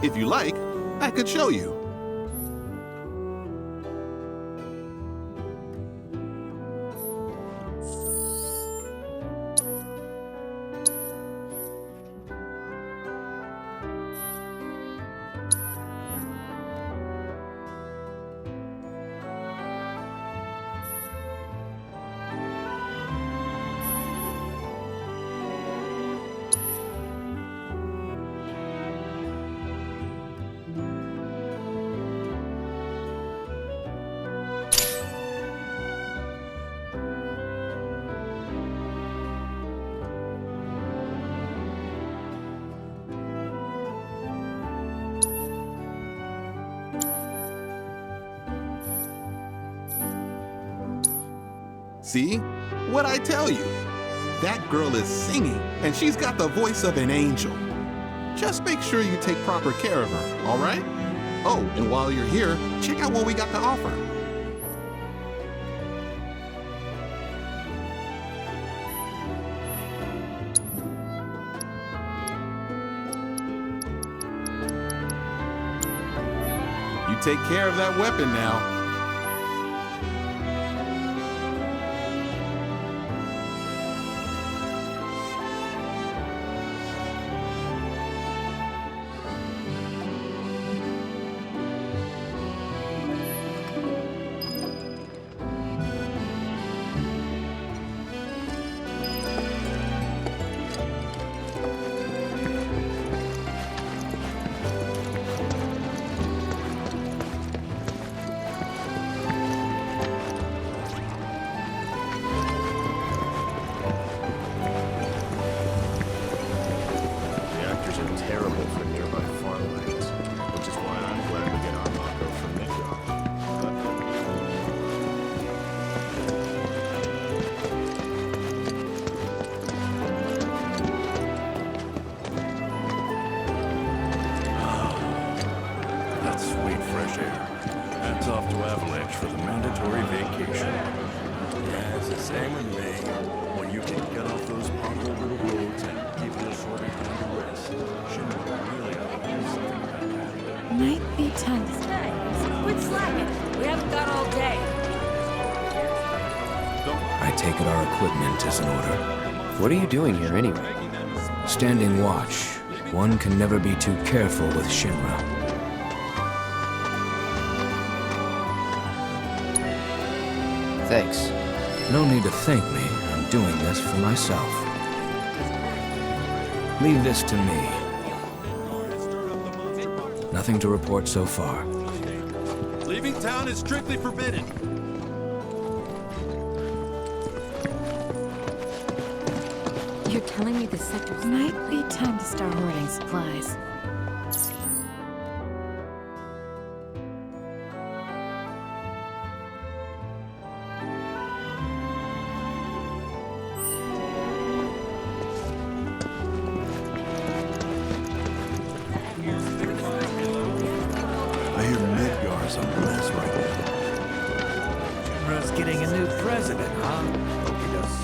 If you like, I could show you. See? What'd I tell you? That girl is singing, and she's got the voice of an angel. Just make sure you take proper care of her, all right? Oh, and while you're here, check out what we got to offer. You take care of that weapon now. What are you doing here anyway? Standing watch. One can never be too careful with Shinra. Thanks. No need to thank me. I'm doing this for myself. Leave this to me. Nothing to report so far. Leaving town is strictly forbidden. You're telling me the sector's... Might be time to start hoarding supplies. I hear Midgar's a mess right now. Shinra's getting a new president, huh? Hope he does.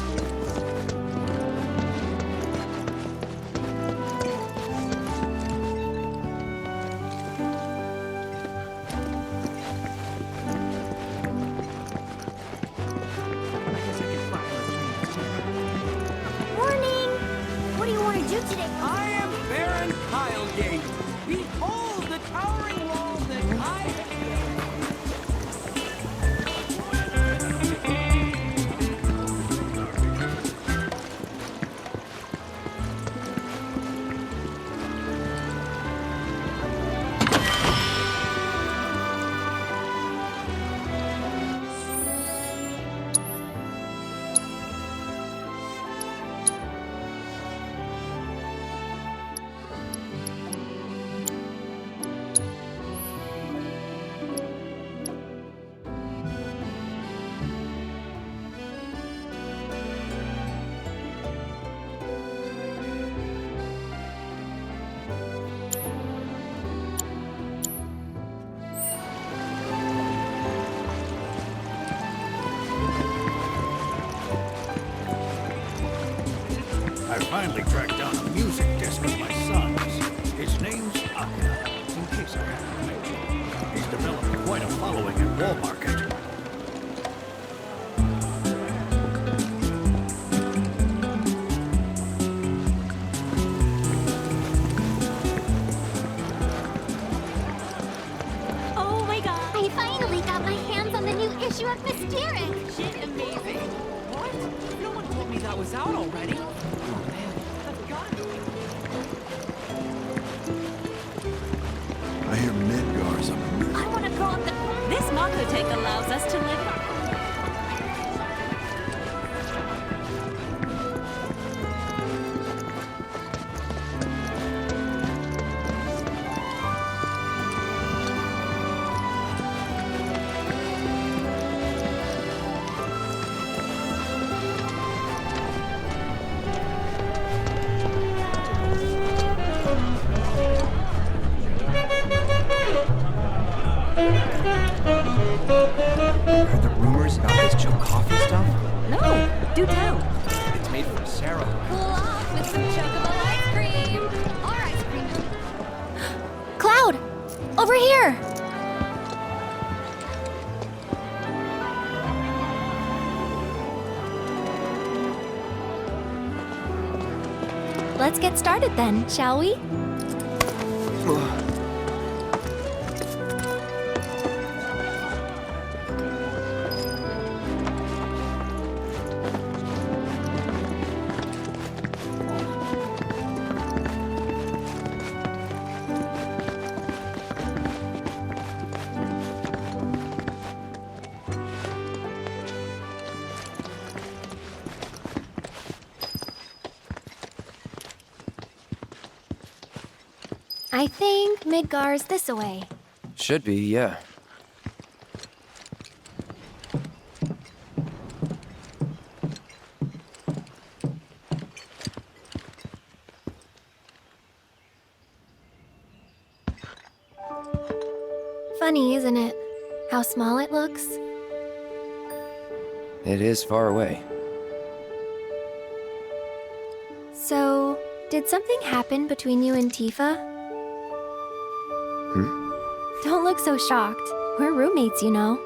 I finally tracked down a music disc of my son's. His name's Akira, in case I haven't mentioned. He's developed quite a following in Wall Market. Oh my god! I finally got my hands on the new issue of Mysteric! Shit, amazing. What? No one told me that was out already. Oh man, that's gotta be. I hear Midgar's a I want to go up the... This Makotake allows us to live... Heard the rumors about this coffee stuff? No, do tell. It's made from Sarah. Cool off with some chocobo ice cream. Our ice cream. Cloud! Over here! Let's get started then, shall we? I think Midgar's this away. Should be, yeah. Funny, isn't it? How small it looks. It is far away. So, did something happen between you and Tifa? Don't look so shocked. We're roommates, you know.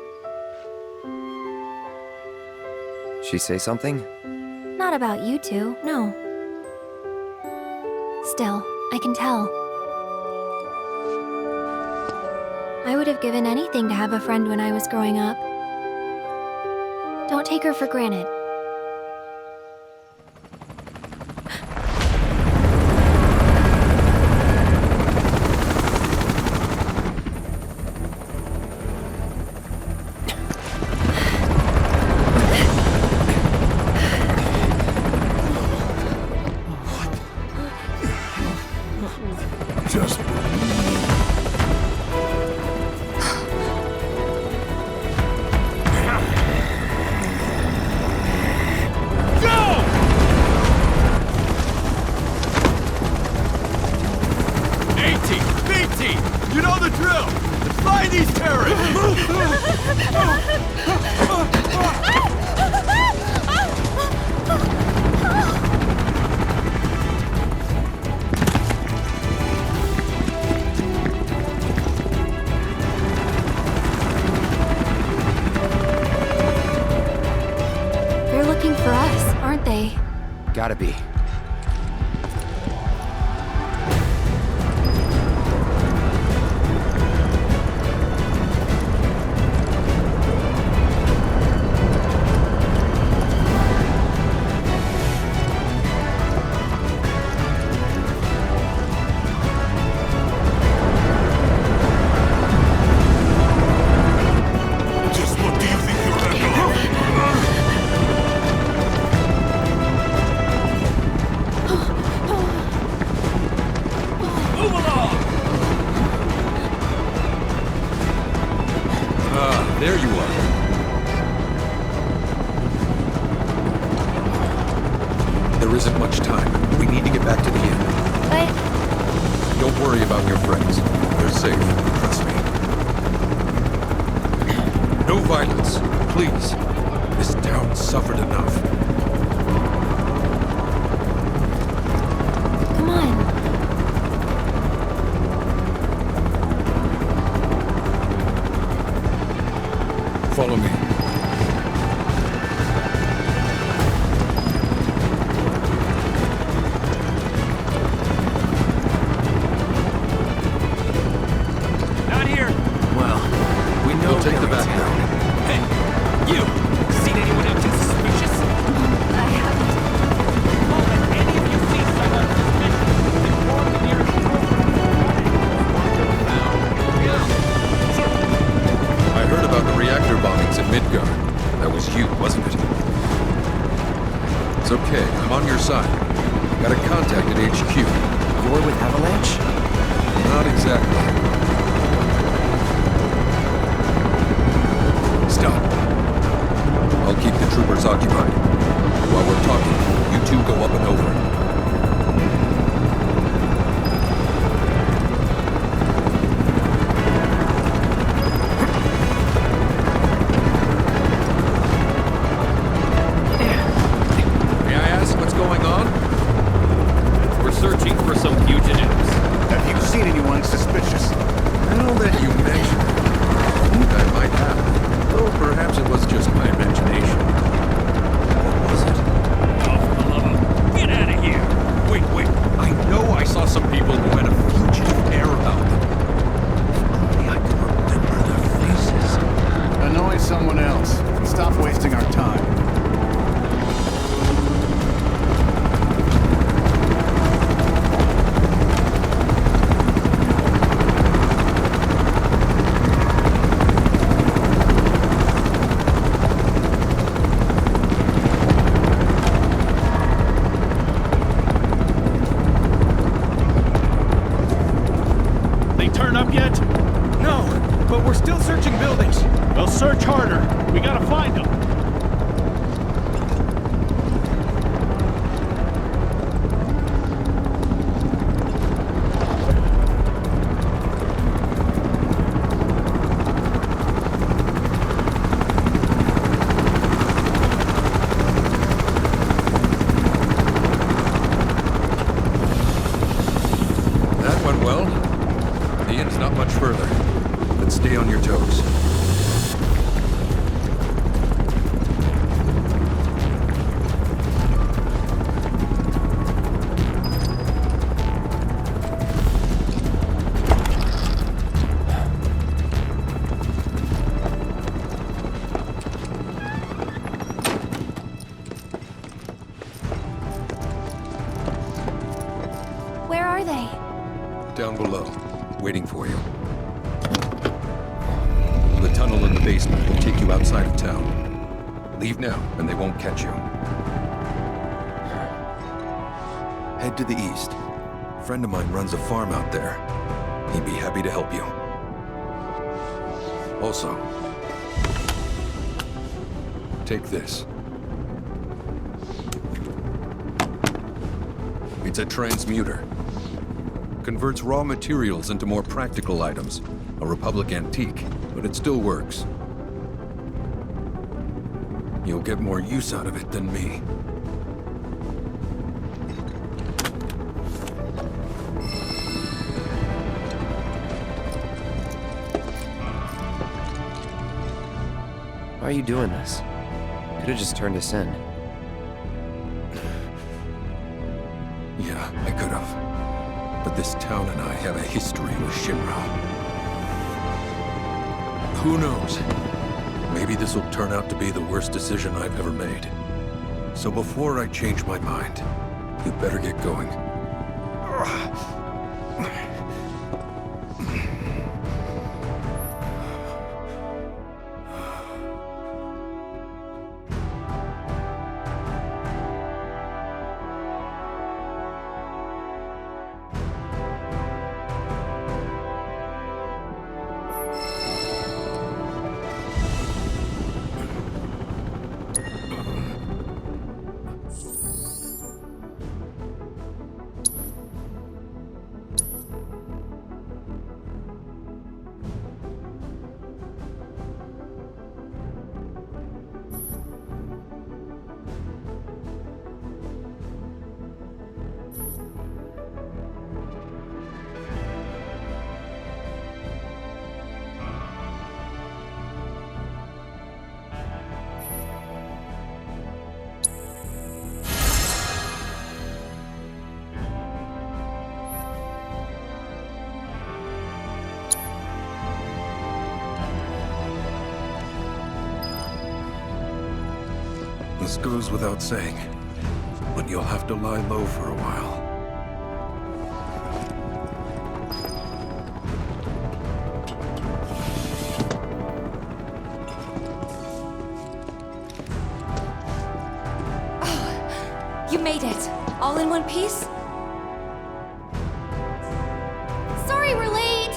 She say something? Not about you two, no. Still, I can tell. I would have given anything to have a friend when I was growing up. Don't take her for granted. Just You know the drill! Find these terrorists! They're looking for us, aren't they? Gotta be. There you are. There isn't much time. We need to get back to the inn. But... Don't worry about your friends. They're safe. Trust me. No violence. Please. This town suffered enough. Come on. Follow me. Not here. Well, we know We'll take the back now. Hey, you! Seen anyone acting suspicious? I haven't. Moment any of you see someone suspicious, inform the nearest I heard about the reactor bombings at Midgar. That was you, wasn't it? It's okay, I'm on your side. Got a contact at HQ. You're with Avalanche? Not exactly. Stop. I'll keep the troopers occupied. While we're talking, you two go up and over. May I ask what's going on? We're searching for some fugitives. Have you seen anyone suspicious? Now that you mention it, I think I might have. Though perhaps it was just my imagination. What was it? Oh, for the love of... Get out of here! Wait. I know I saw some people who had a fugitive air about them. If only I could remember their faces. Annoy someone else. Stop wasting our time. They turn up yet? No, but we're still searching buildings. Well, search harder. We gotta find them. That went well. The end's not much further. But stay on your toes. Where are they? Down below, waiting for you. The tunnel in the basement will take you outside of town. Leave now, and they won't catch you. Head to the east. A friend of mine runs a farm out there. He'd be happy to help you. Also, take this. It's a transmuter. Converts raw materials into more practical items. A Republic antique, but it still works. You'll get more use out of it than me. Why are you doing this? Could have just turned us in. Yeah, I could have. But this town and I have a history with Shinra. Who knows? Maybe this will turn out to be the worst decision I've ever made. So before I change my mind, you better get going. This goes without saying, but you'll have to lie low for a while. You made it! All in one piece? Sorry we're late!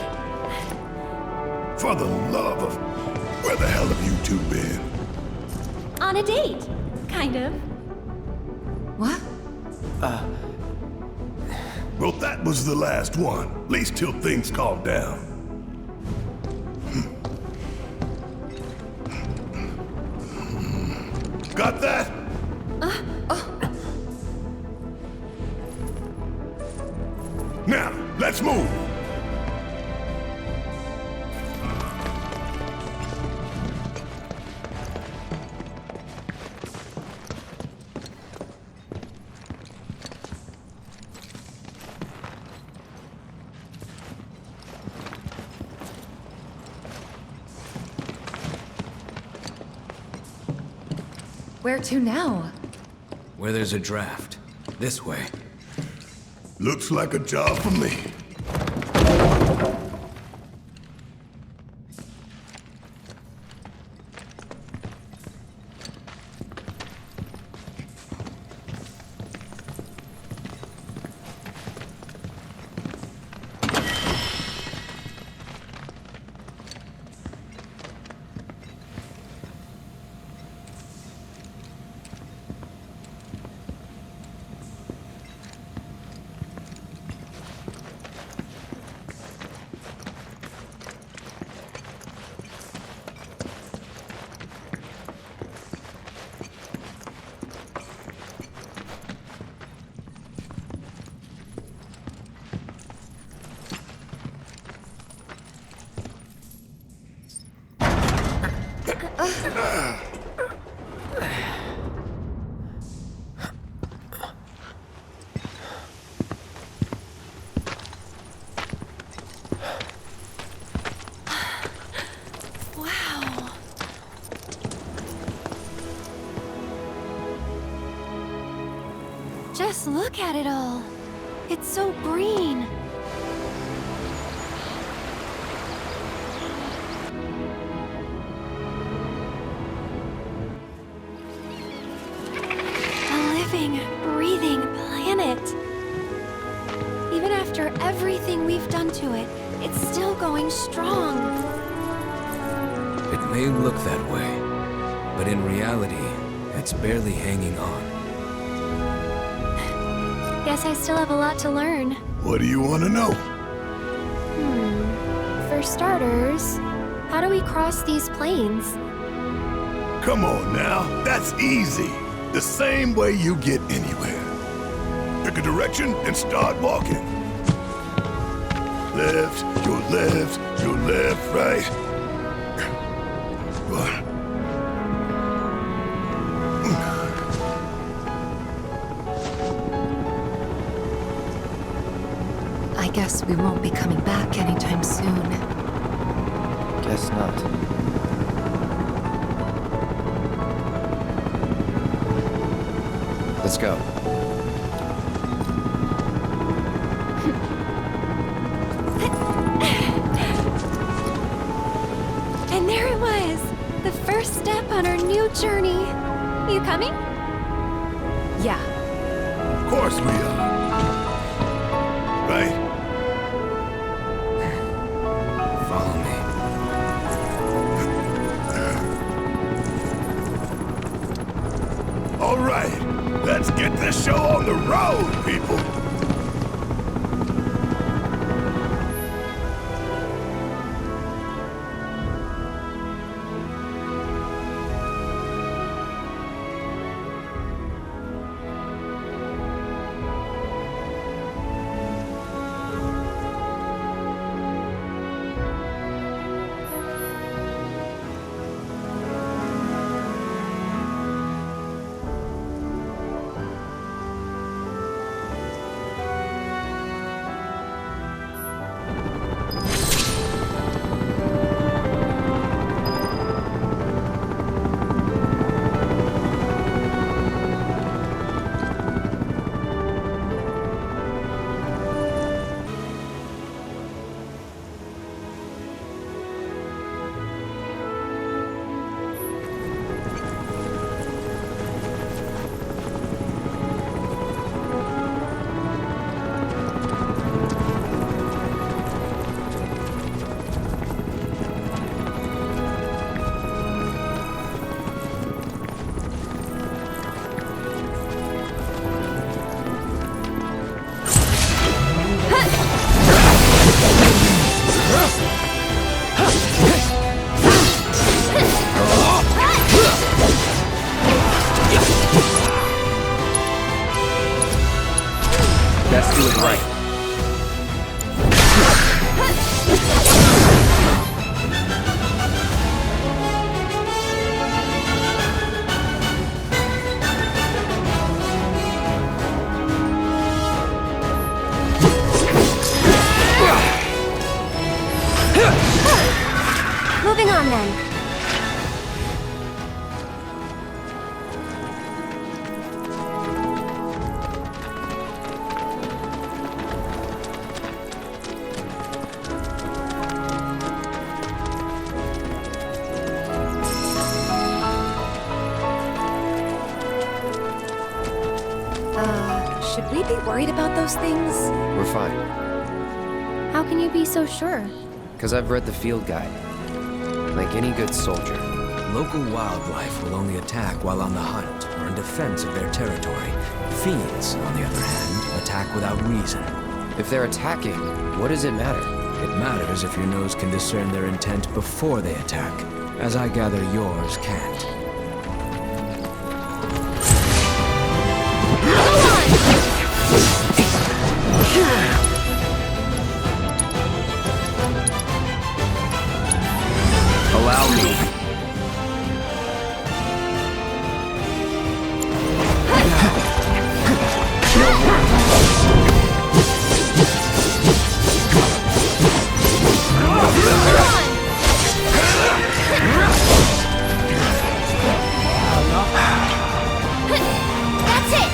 For the love of... Where the hell have you two been? On a date, kind of. What? Well, that was the last one. At least till things calm down. Got that? Now, let's move! Where to now? Where there's a draft. This way. Looks like a job for me. Just look at it all. It's so green. A living, breathing planet. Even after everything we've done to it, it's still going strong. It may look that way, but in reality, it's barely hanging on. Guess I still have a lot to learn. What do you want to know? For starters, how do we cross these plains? Come on now, that's easy. The same way you get anywhere. Pick a direction and start walking. Left, your left, your left, right. I guess we won't be coming back anytime soon. Guess not. Let's go. And there it was! The first step on our new journey. You coming? Yeah. Of course we are. Right? Follow me. All right, let's get this show on the road, people. Moving on then. Should we be worried about those things? We're fine, How can you be so sure? because I've read the field guide. Like any good soldier. Local wildlife will only attack while on the hunt or in defense of their territory. Fiends, on the other hand, attack without reason. If they're attacking, what does it matter? It matters if your nose can discern their intent before they attack, as I gather yours can't. Allow me. That's it!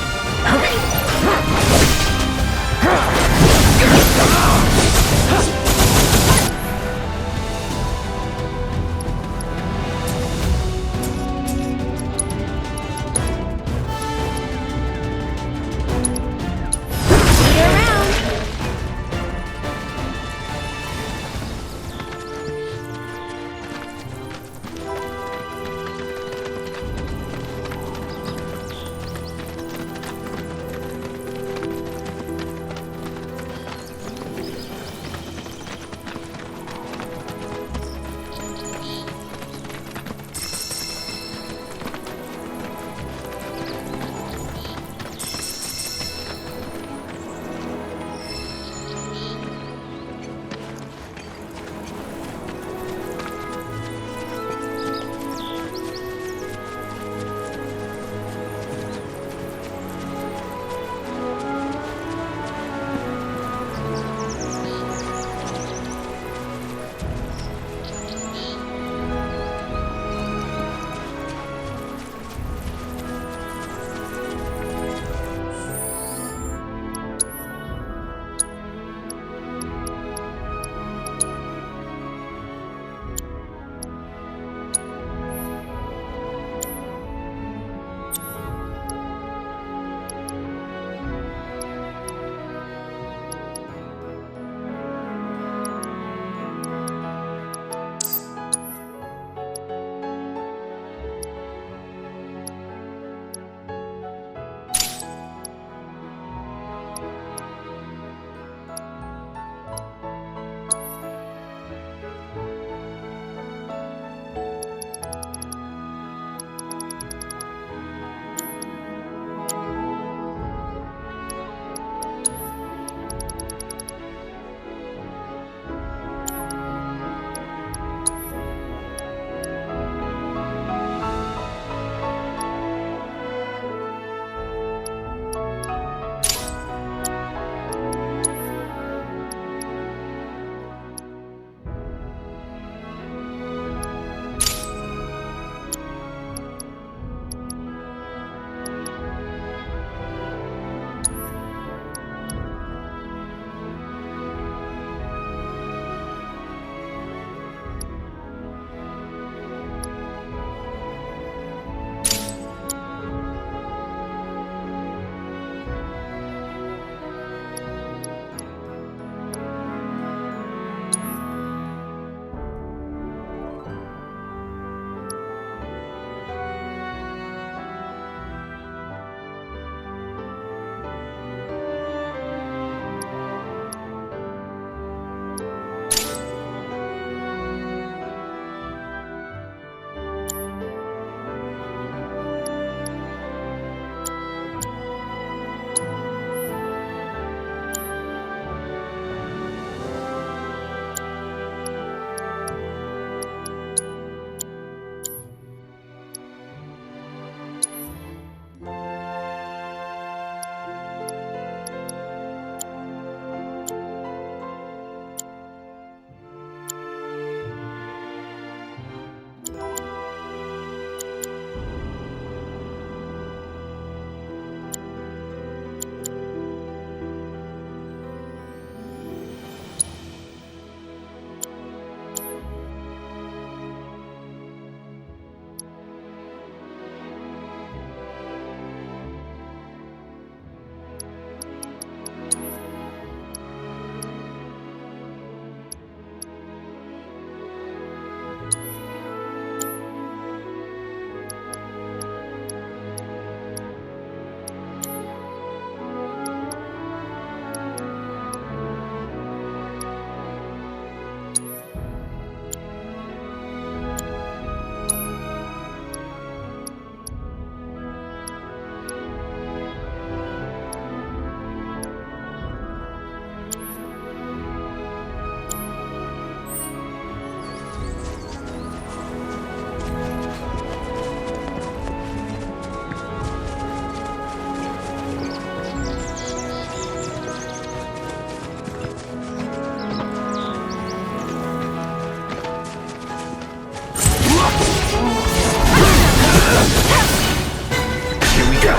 No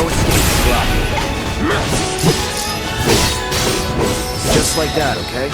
escape block. Just like that, okay?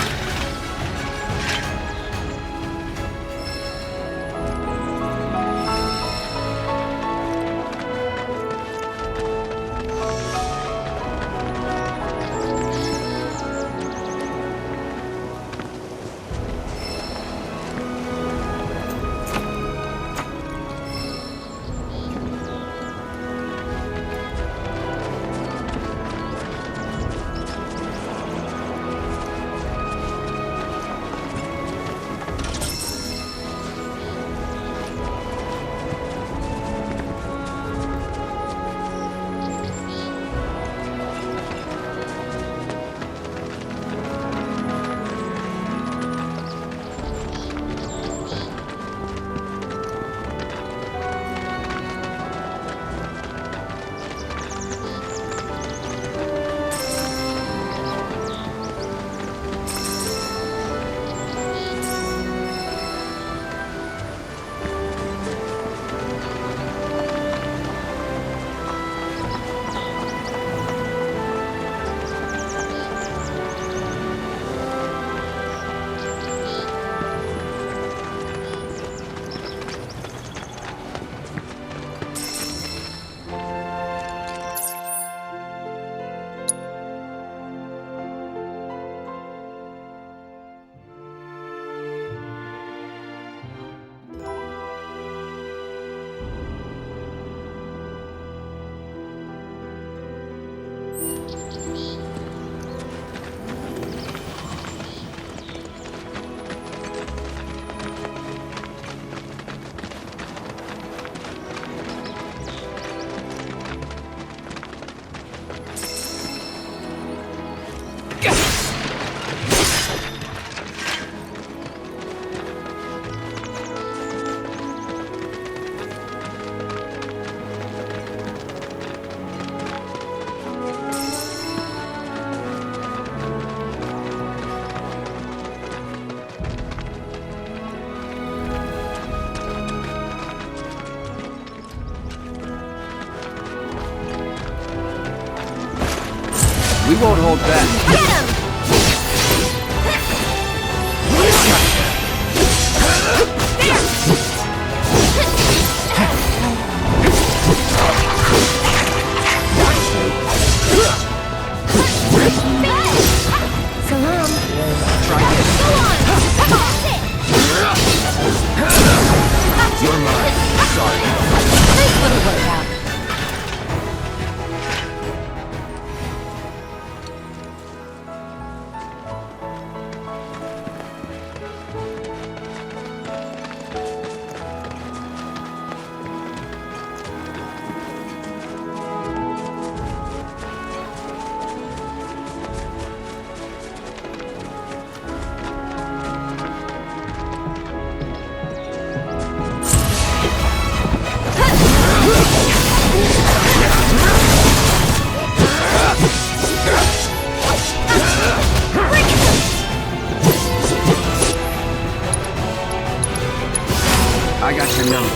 We won't hold back. Get him! Salam. Try this. Go on! That's it! You're mine. Sorry. Nice little workout. I got your number.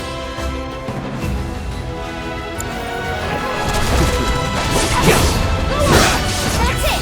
That's it!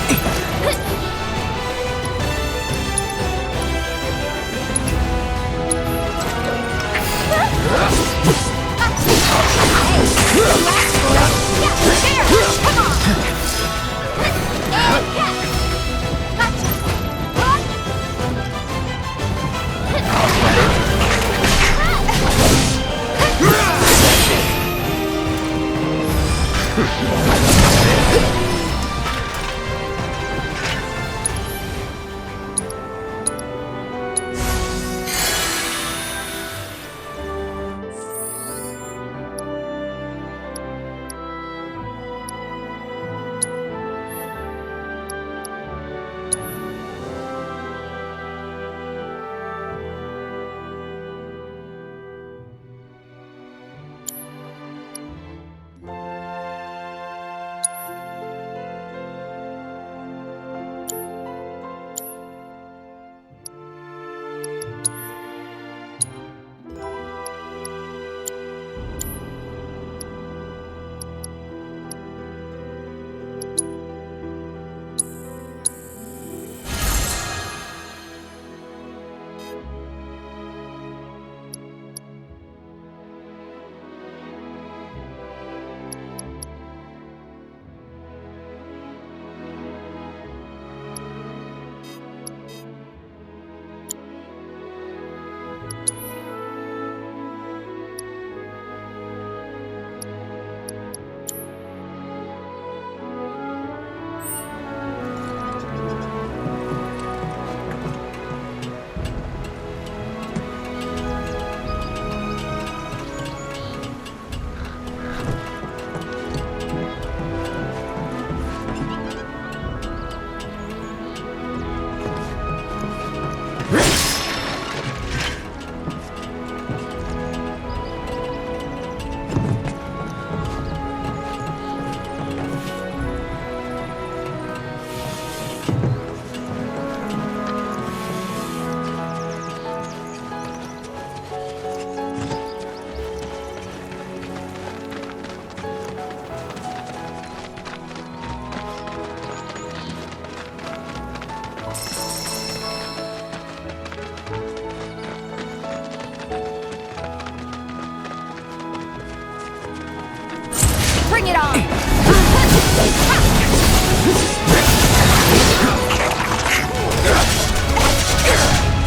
Bring it on!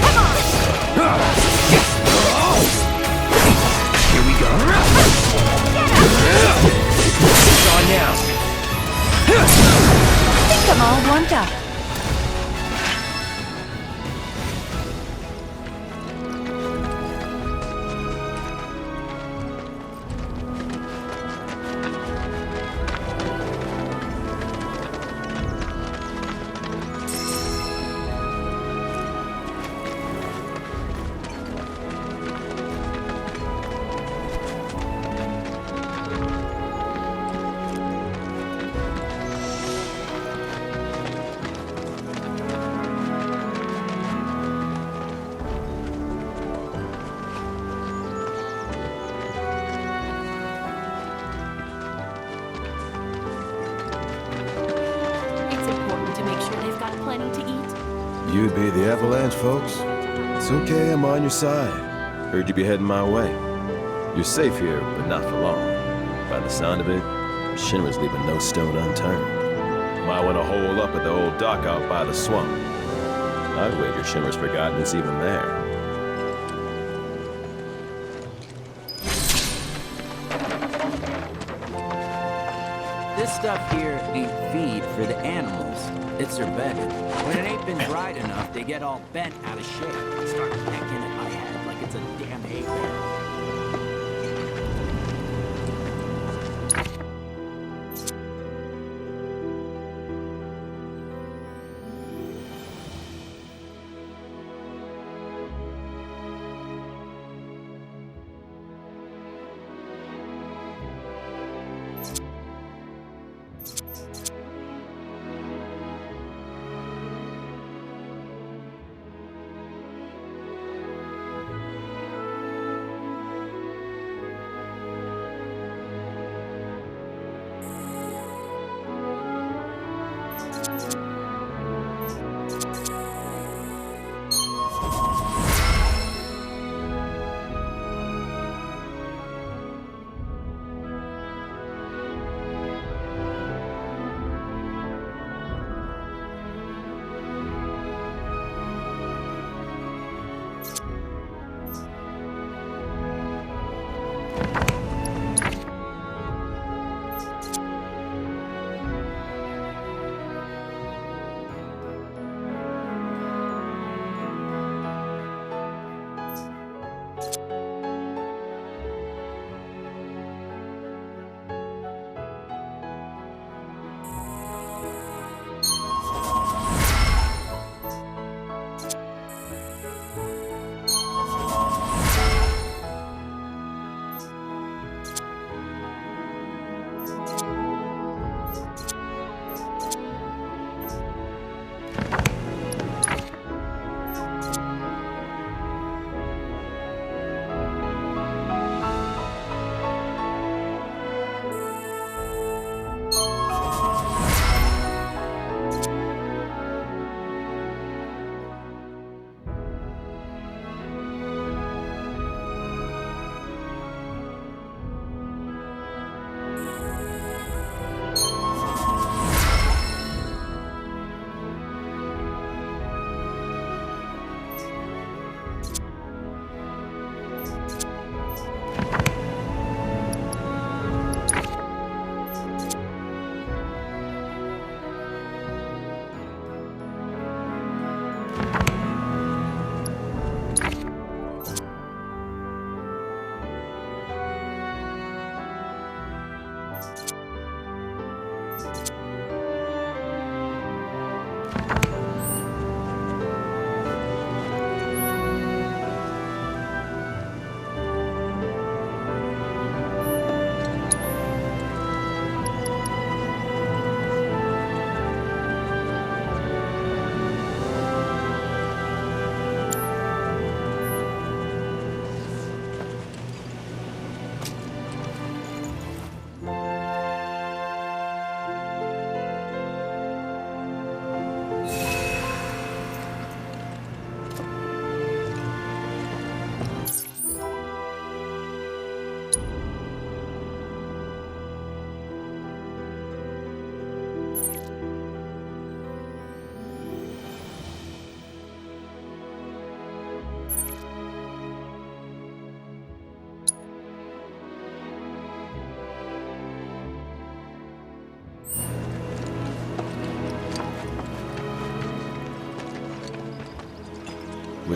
Come on! Here we go. It's on now. I think I'm all warmed up. You'd be the Avalanche, folks? It's okay, I'm on your side. Heard you'd be heading my way. You're safe here, but not for long. By the sound of it, Shinra's leaving no stone unturned. Might want to hole up at the old dock out by the swamp. I'd wager Shinra's forgotten it's even there. This stuff here ain't feed for the animals. It's their bedding. When it ain't been dried enough, they get all bent out of shape and start pecking at my head like it's a damn hay bale.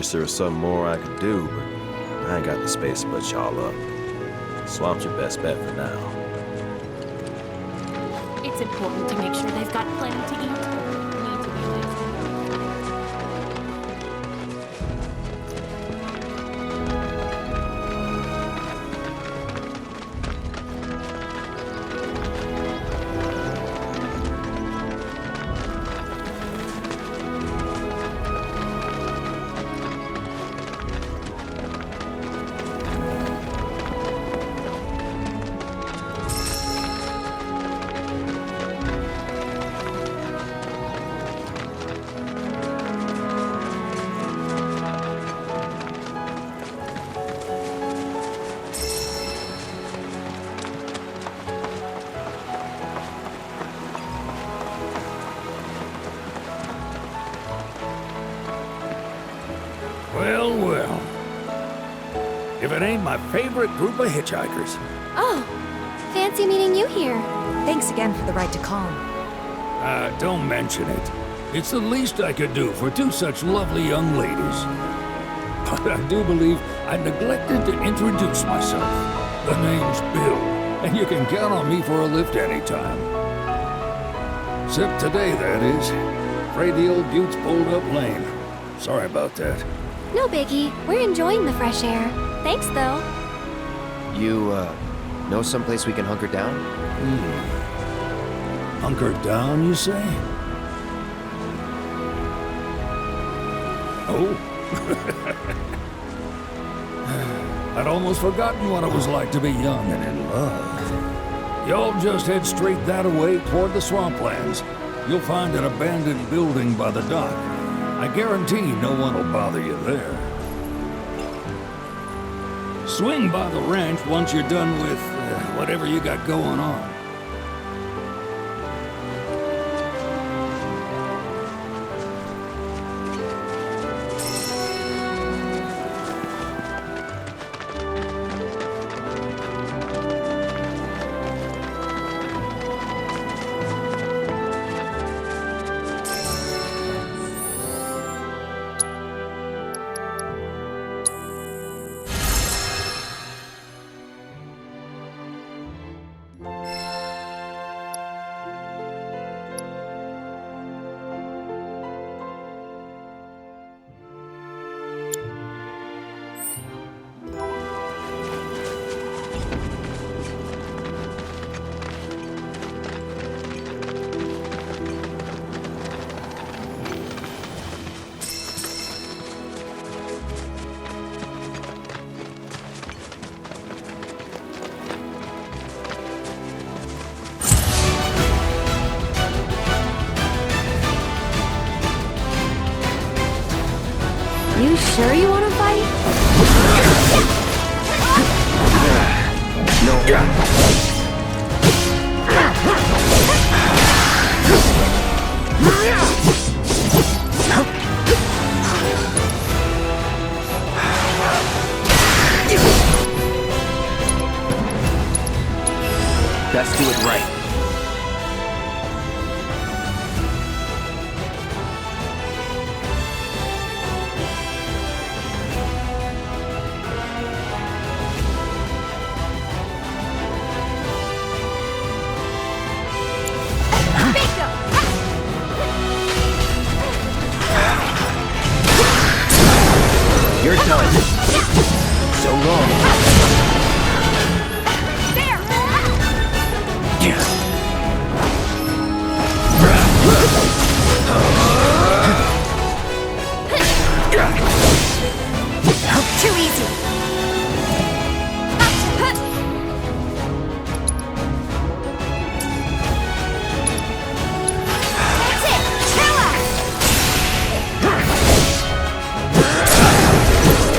Wish there was something more I could do, but I ain't got the space to put y'all up. Swamp's your best bet for now. It's important to make sure they've got plenty to eat. Need to be lazy. Well, well. If it ain't my favorite group of hitchhikers. Oh, fancy meeting you here. Thanks again for the ride to Calm. Don't mention it. It's the least I could do for two such lovely young ladies. But I do believe I neglected to introduce myself. The name's Bill, and you can count on me for a lift anytime. Except today, that is. Afraid the old Butte's pulled up lame. Sorry about that. No biggie. We're enjoying the fresh air. Thanks, though. You, know someplace we can hunker down? Hunker down, you say? Oh? I'd almost forgotten what it was like to be young and in love. Y'all just head straight that way toward the swamplands. You'll find an abandoned building by the dock. I guarantee no one will bother you there. Swing by the ranch once you're done with whatever you got going on. You sure you want to fight? Let's do it right. You're done. So long. Too easy. That's it. Chill out.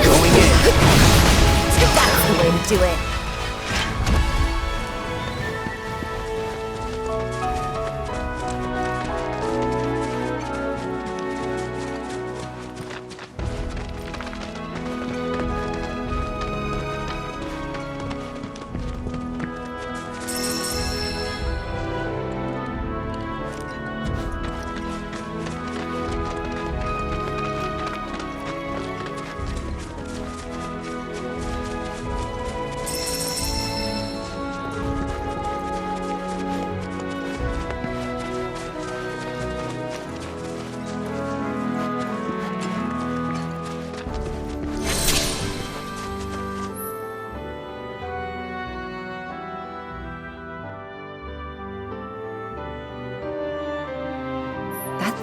Going in. That's the way to do it.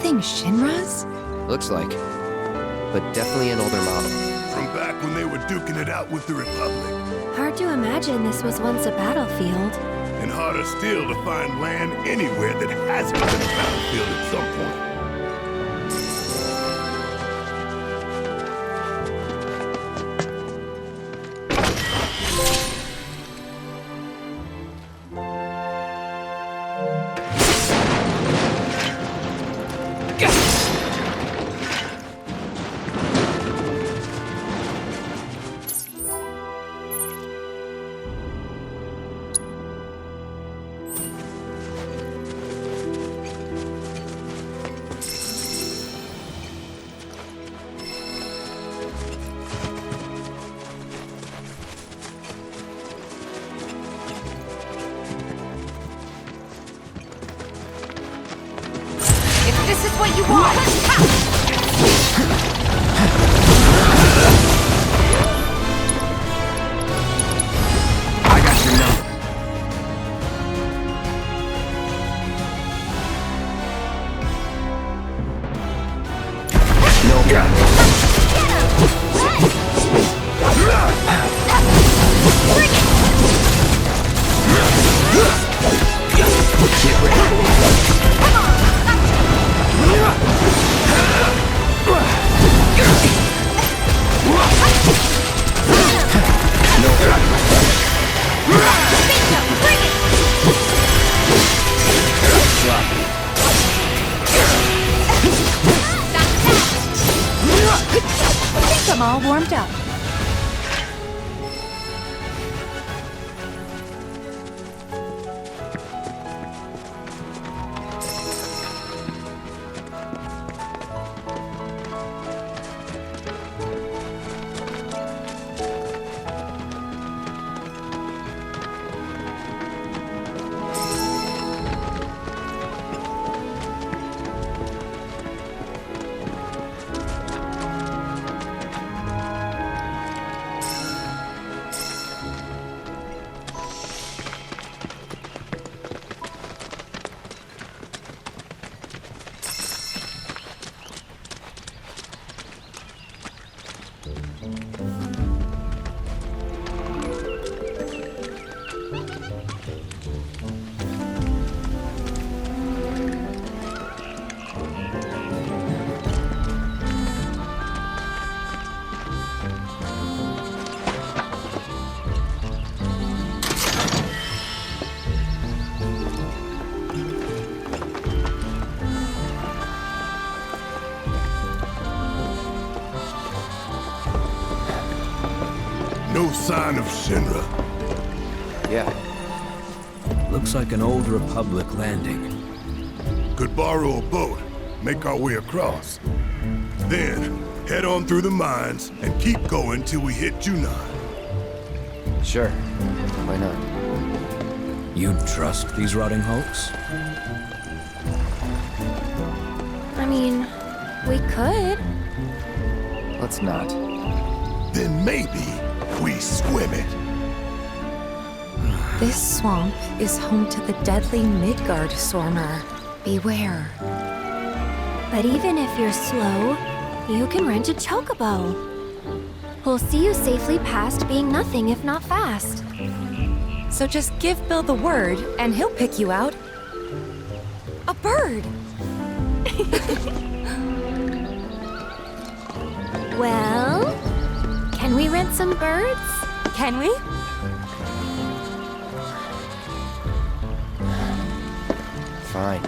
thing Shinra's? Looks like. But definitely an older model. From back when they were duking it out with the Republic. Hard to imagine this was once a battlefield. And harder still to find land anywhere that hasn't been a battlefield at some point. This is what you want! I got your number. No problem. Get ready. I think I'm all warmed up. No sign of Shinra. Yeah. Looks like an old Republic landing. Could borrow a boat, make our way across. Then, head on through the mines and keep going till we hit Junon. Sure. Why not? You'd trust these rotting hulks? I mean, we could. Let's not. Then maybe we swim it. This swamp is home to the deadly Midgar Stormer. Beware. But even if you're slow, you can rent a chocobo. We'll see you safely past being nothing if not fast. So just give Bill the word, and he'll pick you out. A bird! Well, can we rent some birds? Can we? Fine.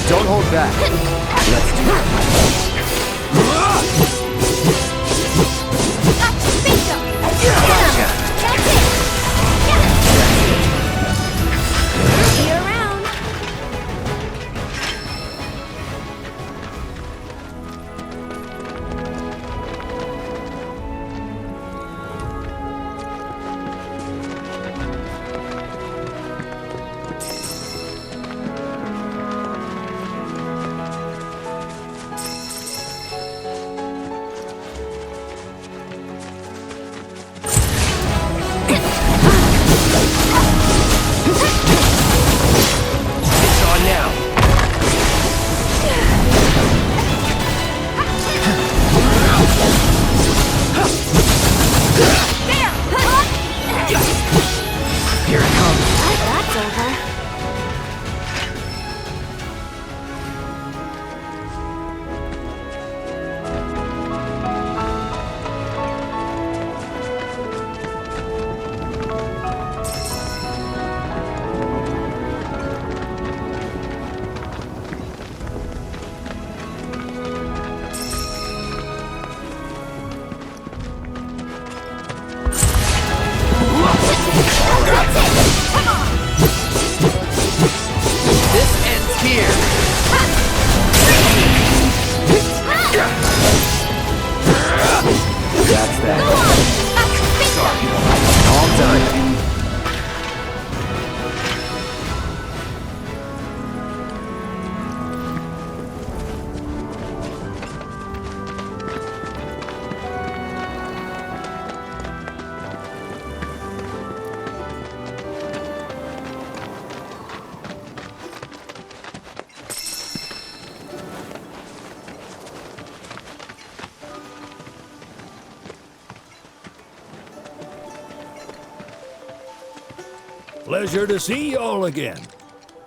Don't hold back. Let's do it. Gotcha. That's it! See you around. Pleasure to see y'all again.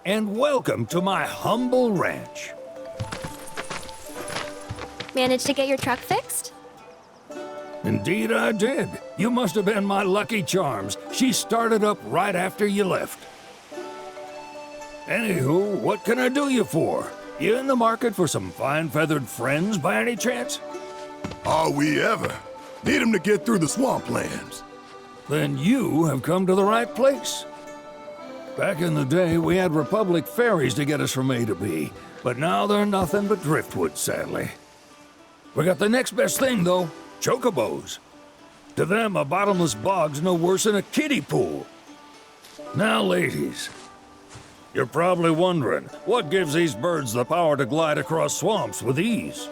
And welcome to my humble ranch. Managed to get your truck fixed? Indeed I did. You must have been my lucky charms. She started up right after you left. Anywho, what can I do you for? You in the market for some fine-feathered friends by any chance? Are we ever? Need 'em to get through the swamplands. Then you have come to the right place. Back in the day, we had Republic ferries to get us from A to B, but now they're nothing but driftwood, sadly. We got the next best thing, though, chocobos. To them, a bottomless bog's no worse than a kiddie pool. Now, ladies, you're probably wondering, what gives these birds the power to glide across swamps with ease?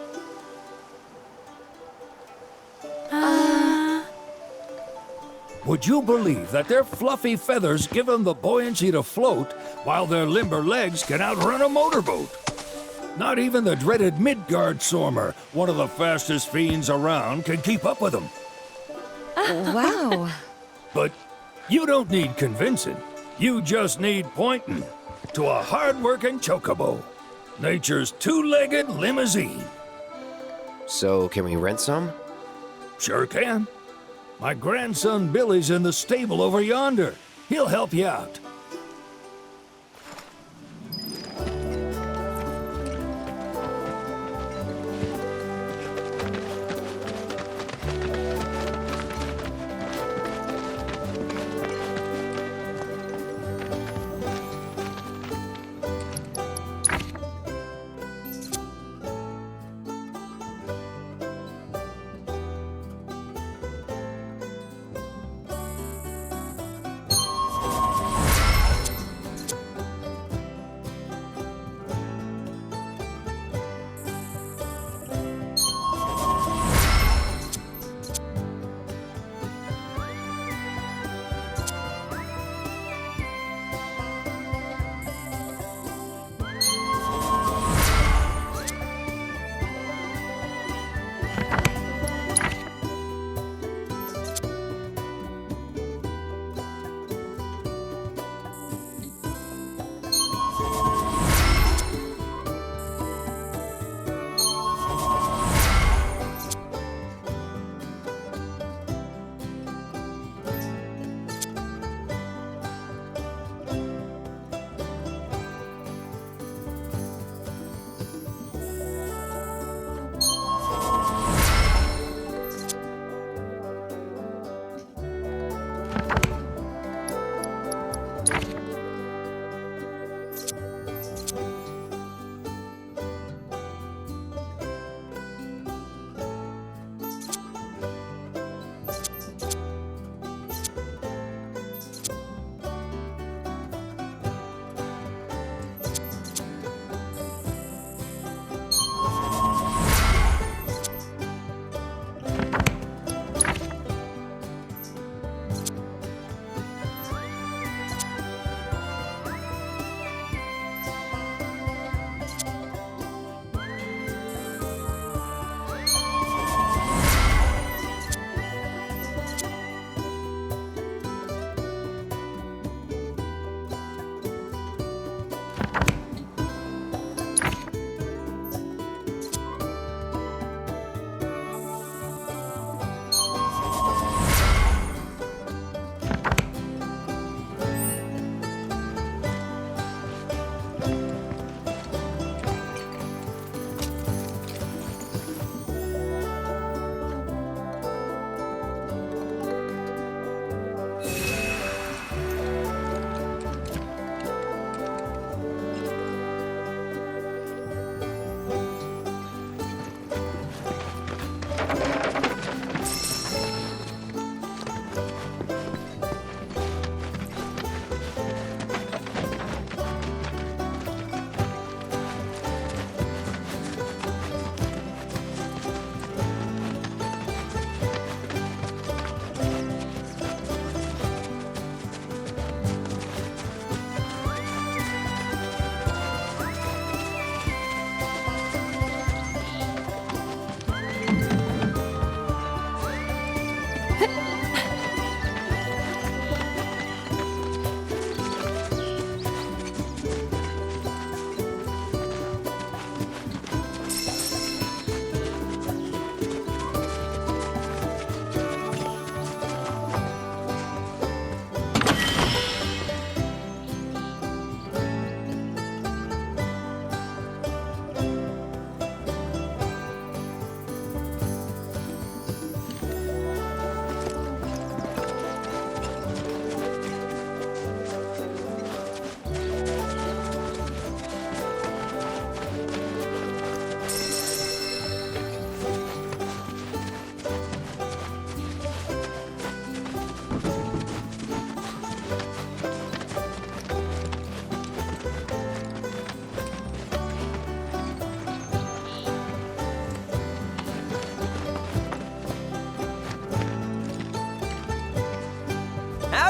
Would you believe that their fluffy feathers give them the buoyancy to float, while their limber legs can outrun a motorboat? Not even the dreaded Midgar Stormer, one of the fastest fiends around, can keep up with them. Wow. But you don't need convincing. You just need pointing to a hard-working chocobo. Nature's two-legged limousine. So, can we rent some? Sure can. My grandson Billy's in the stable over yonder. He'll help you out.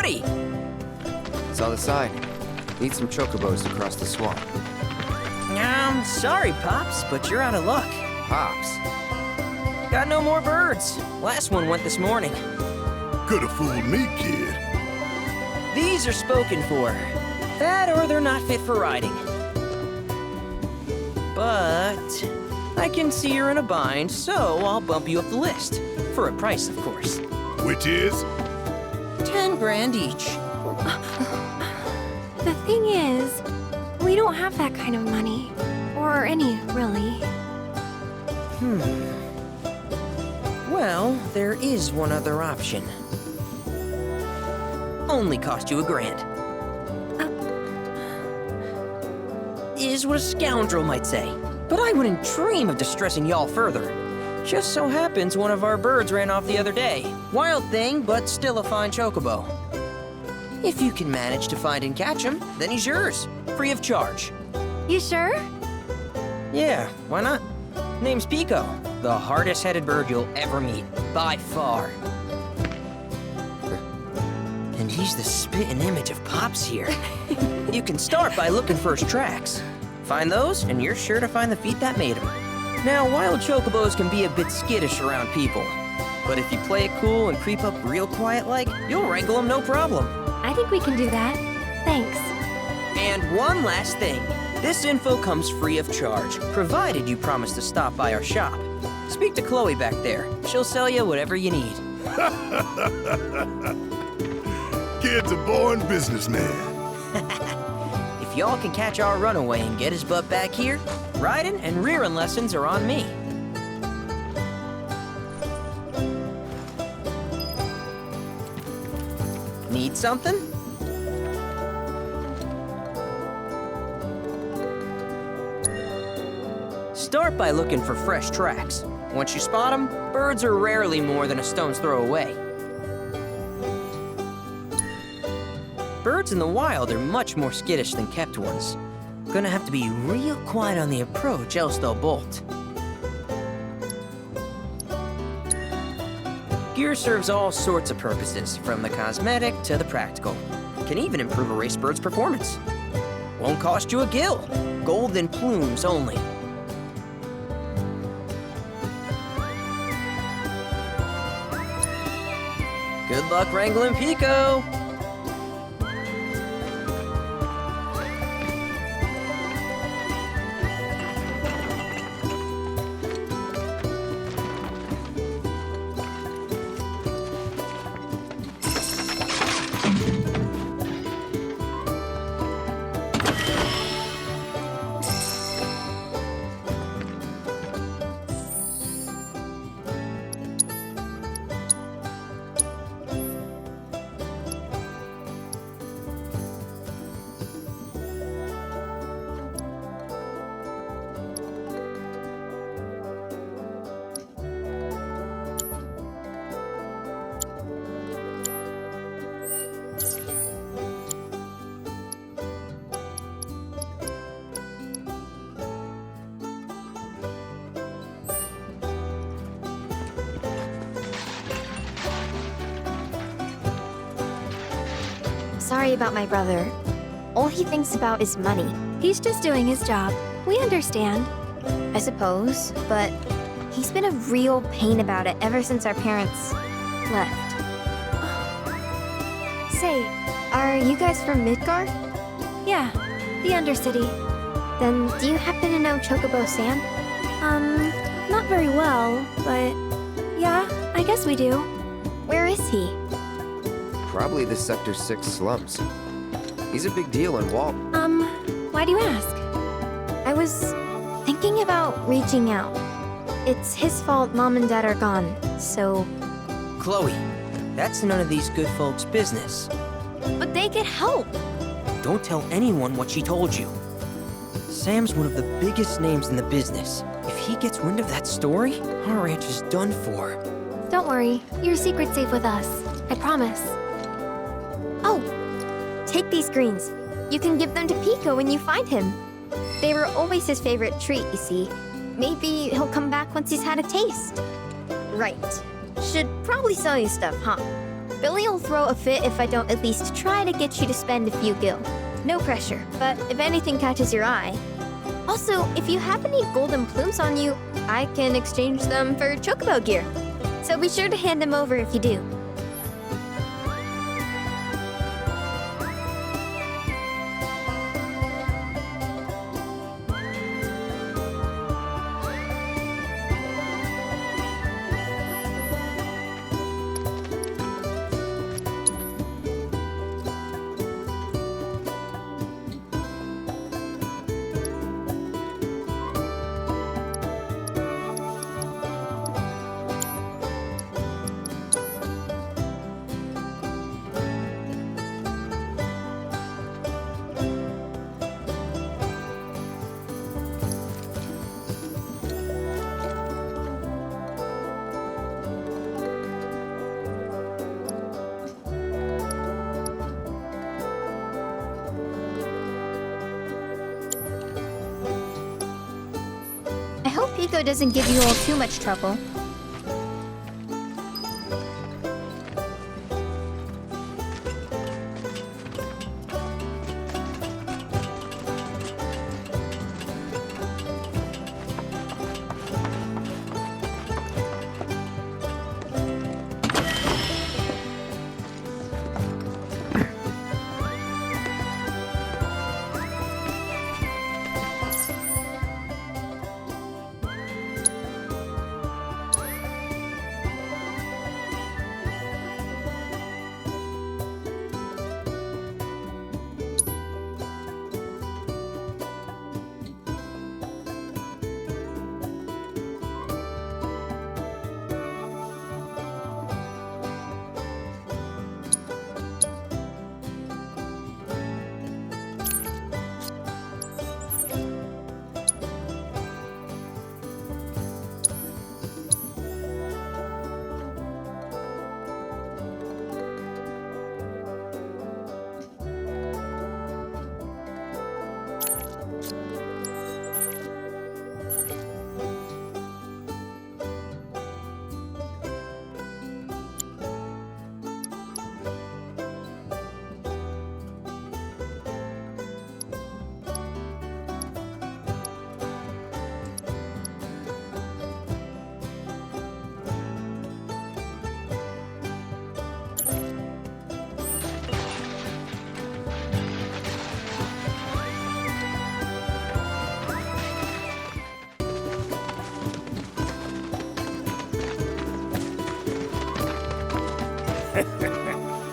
Howdy! Saw the sign. Need some chocobos to cross the swamp. Sorry, Pops, but you're out of luck. Pops? Got no more birds. Last one went this morning. Could've fooled me, kid. These are spoken for. That or they're not fit for riding. But I can see you're in a bind, so I'll bump you up the list. For a price, of course. Which is? 10 grand each. The thing is, we don't have that kind of money. Or any, really. Well, there is one other option. Only cost you $1,000. Is what a scoundrel might say. But I wouldn't dream of distressing y'all further. Just so happens one of our birds ran off the other day. Wild thing, but still a fine chocobo. If you can manage to find and catch him, then he's yours. Free of charge. You sure? Yeah, why not? Name's Pico. The hardest-headed bird you'll ever meet. By far. And he's the spitting image of Pops here. You can start by looking for his tracks. Find those, and you're sure to find the feet that made him. Now, wild chocobos can be a bit skittish around people. But if you play it cool and creep up real quiet-like, you'll wrangle them no problem. I think we can do that. Thanks. And one last thing. This info comes free of charge, provided you promise to stop by our shop. Speak to Chloe back there. She'll sell you whatever you need. Kid's a born businessman. If y'all can catch our runaway and get his butt back here, riding and rearing lessons are on me. Need something? Start by looking for fresh tracks. Once you spot them, birds are rarely more than a stone's throw away. Birds in the wild are much more skittish than kept ones. Gonna have to be real quiet on the approach, else they'll bolt. Gear serves all sorts of purposes, from the cosmetic to the practical. Can even improve a race bird's performance. Won't cost you a gill. Golden plumes only. Good luck wrangling Pico! Sorry about my brother. All he thinks about is money. He's just doing his job. We understand. I suppose, but he's been a real pain about it ever since our parents left. Say, are you guys from Midgar? Yeah, the Undercity. Then do you happen to know Chocobo Sam? Not very well, but yeah, I guess we do. Where is he? Probably the Sector 6 slums. He's a big deal in Walt. Why do you ask? I was thinking about reaching out. It's his fault Mom and Dad are gone, so... Chloe, that's none of these good folks' business. But they get help! Don't tell anyone what she told you. Sam's one of the biggest names in the business. If he gets wind of that story, our ranch is done for. Don't worry, your secret's safe with us. I promise. Oh! Take these greens. You can give them to Pico when you find him. They were always his favorite treat, you see. Maybe he'll come back once he's had a taste. Right. Should probably sell you stuff, huh? Billy'll throw a fit if I don't at least try to get you to spend a few gil. No pressure, but if anything catches your eye. Also, if you have any golden plumes on you, I can exchange them for chocobo gear. So be sure to hand them over if you do. I hope Pico doesn't give you all too much trouble.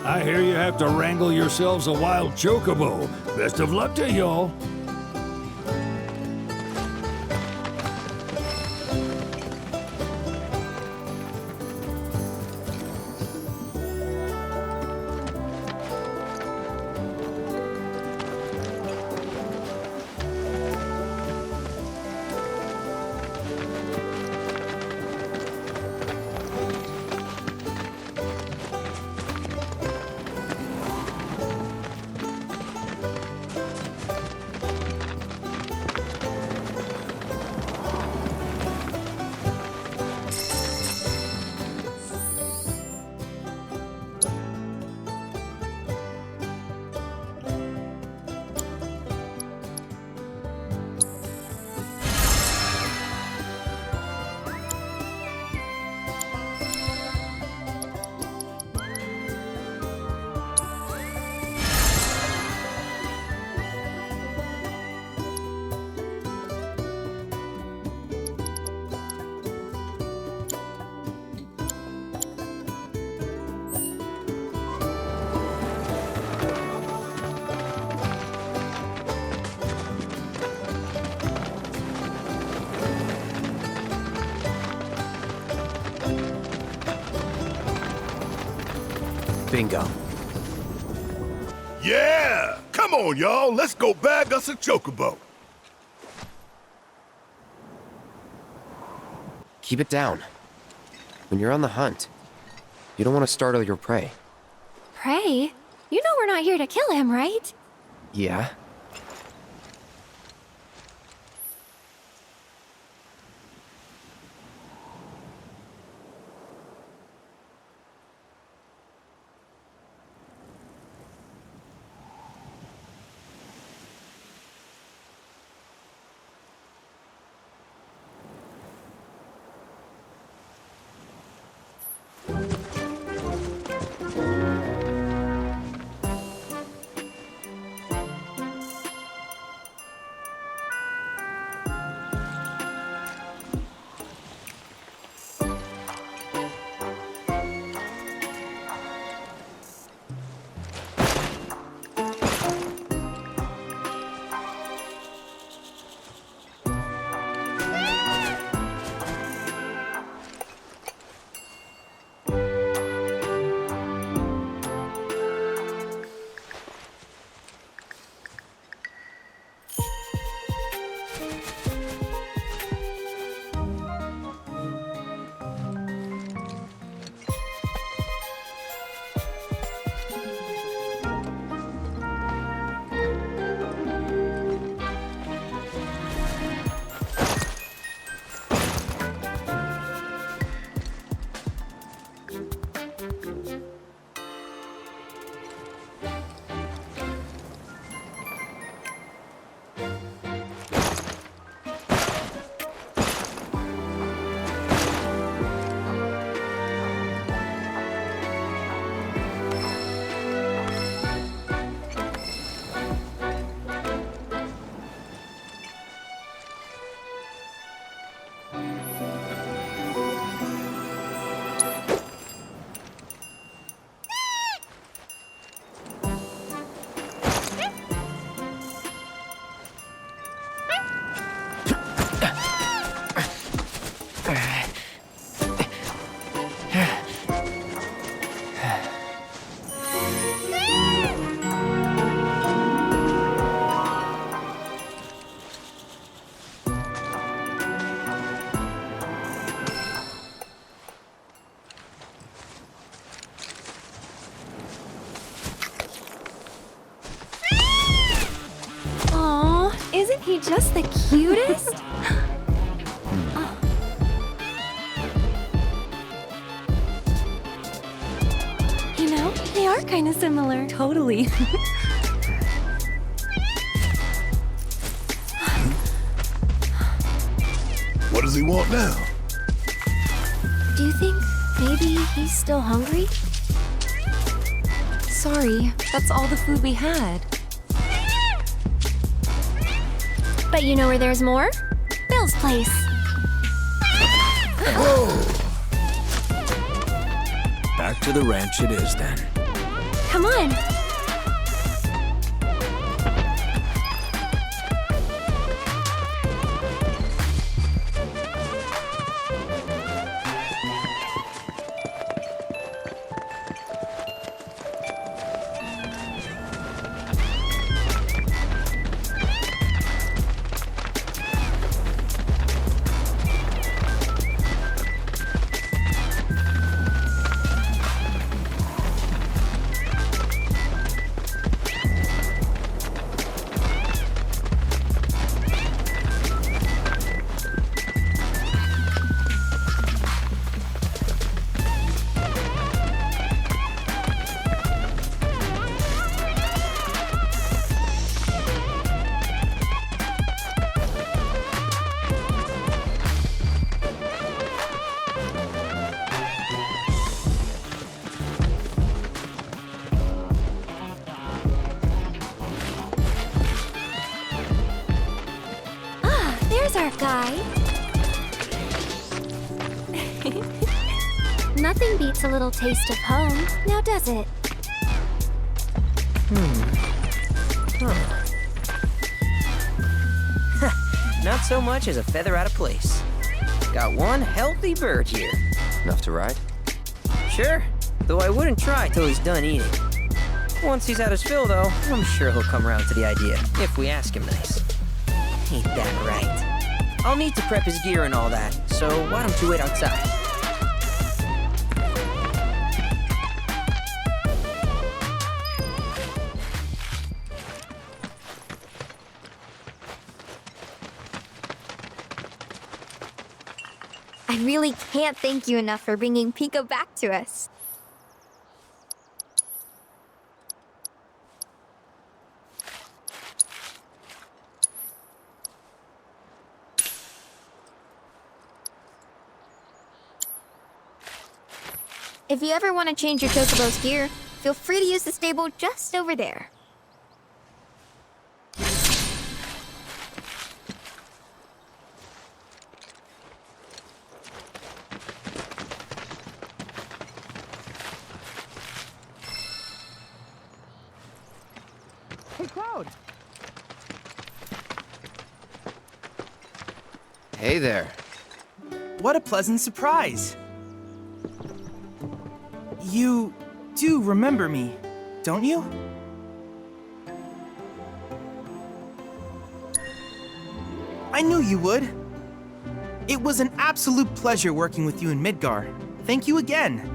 I hear you have to wrangle yourselves a wild chocobo. Best of luck to y'all. Bingo. Yeah! Come on, y'all. Let's go bag us a chocobo. Keep it down. When you're on the hunt, you don't want to startle your prey. Prey? You know we're not here to kill him, right? Yeah? he just the cutest? You know, they are kind of similar. Totally. What does he want now? Do you think maybe he's still hungry? Sorry, that's all the food we had. But you know where there's more? Bill's place. Back to the ranch it is then. Come on. There's our guy. Nothing beats a little taste of home, now does it? Not so much as a feather out of place. Got one healthy bird here. Enough to ride? Sure, though I wouldn't try till he's done eating. Once he's had his fill, though, I'm sure he'll come around to the idea, if we ask him nice. Ain't that right? I'll need to prep his gear and all that, so why don't you wait outside? I really can't thank you enough for bringing Pico back to us. If you ever want to change your chocobo's gear, feel free to use the stable just over there. Hey, Cloud! Hey there. What a pleasant surprise! You do remember me, don't you? I knew you would. It was an absolute pleasure working with you in Midgar. Thank you again.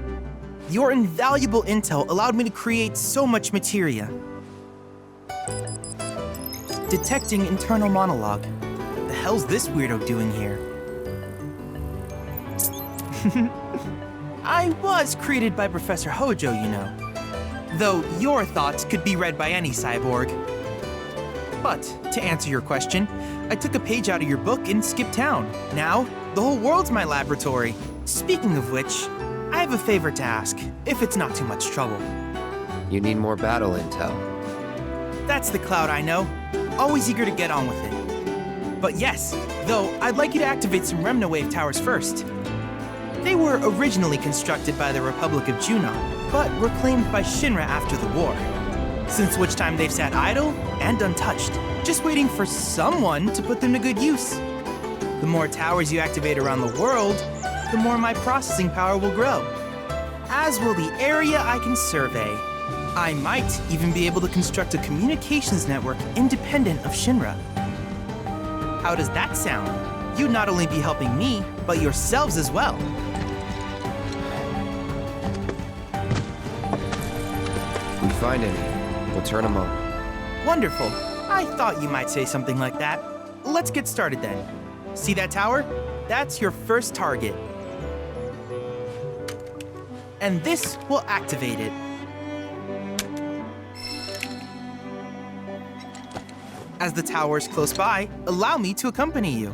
Your invaluable intel allowed me to create so much materia. Detecting internal monologue. The hell's this weirdo doing here? I was created by Professor Hojo, you know. Though your thoughts could be read by any cyborg. But, to answer your question, I took a page out of your book and skipped town. Now, the whole world's my laboratory. Speaking of which, I have a favor to ask, if it's not too much trouble. You need more battle intel. That's the Cloud I know. Always eager to get on with it. But yes, though, I'd like you to activate some Remna Wave towers first. They were originally constructed by the Republic of Junon, but were claimed by Shinra after the war. Since which time they've sat idle and untouched, just waiting for someone to put them to good use. The more towers you activate around the world, the more my processing power will grow. As will the area I can survey. I might even be able to construct a communications network independent of Shinra. How does that sound? You'd not only be helping me, but yourselves as well. If we find any, we'll turn them on. Wonderful. I thought you might say something like that. let's get started then. See that tower? That's your first target. And this will activate it. As the tower is close by, allow me to accompany you.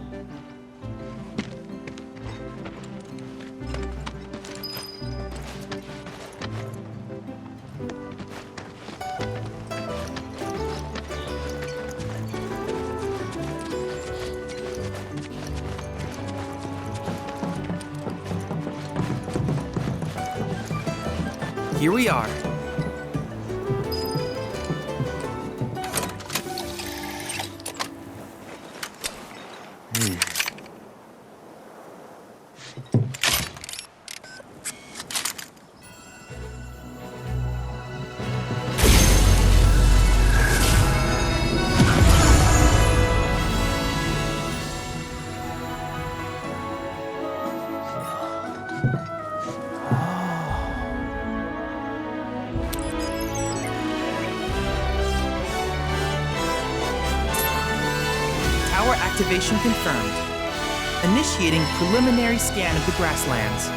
Here we are. Activation confirmed. Initiating preliminary scan of the Grasslands.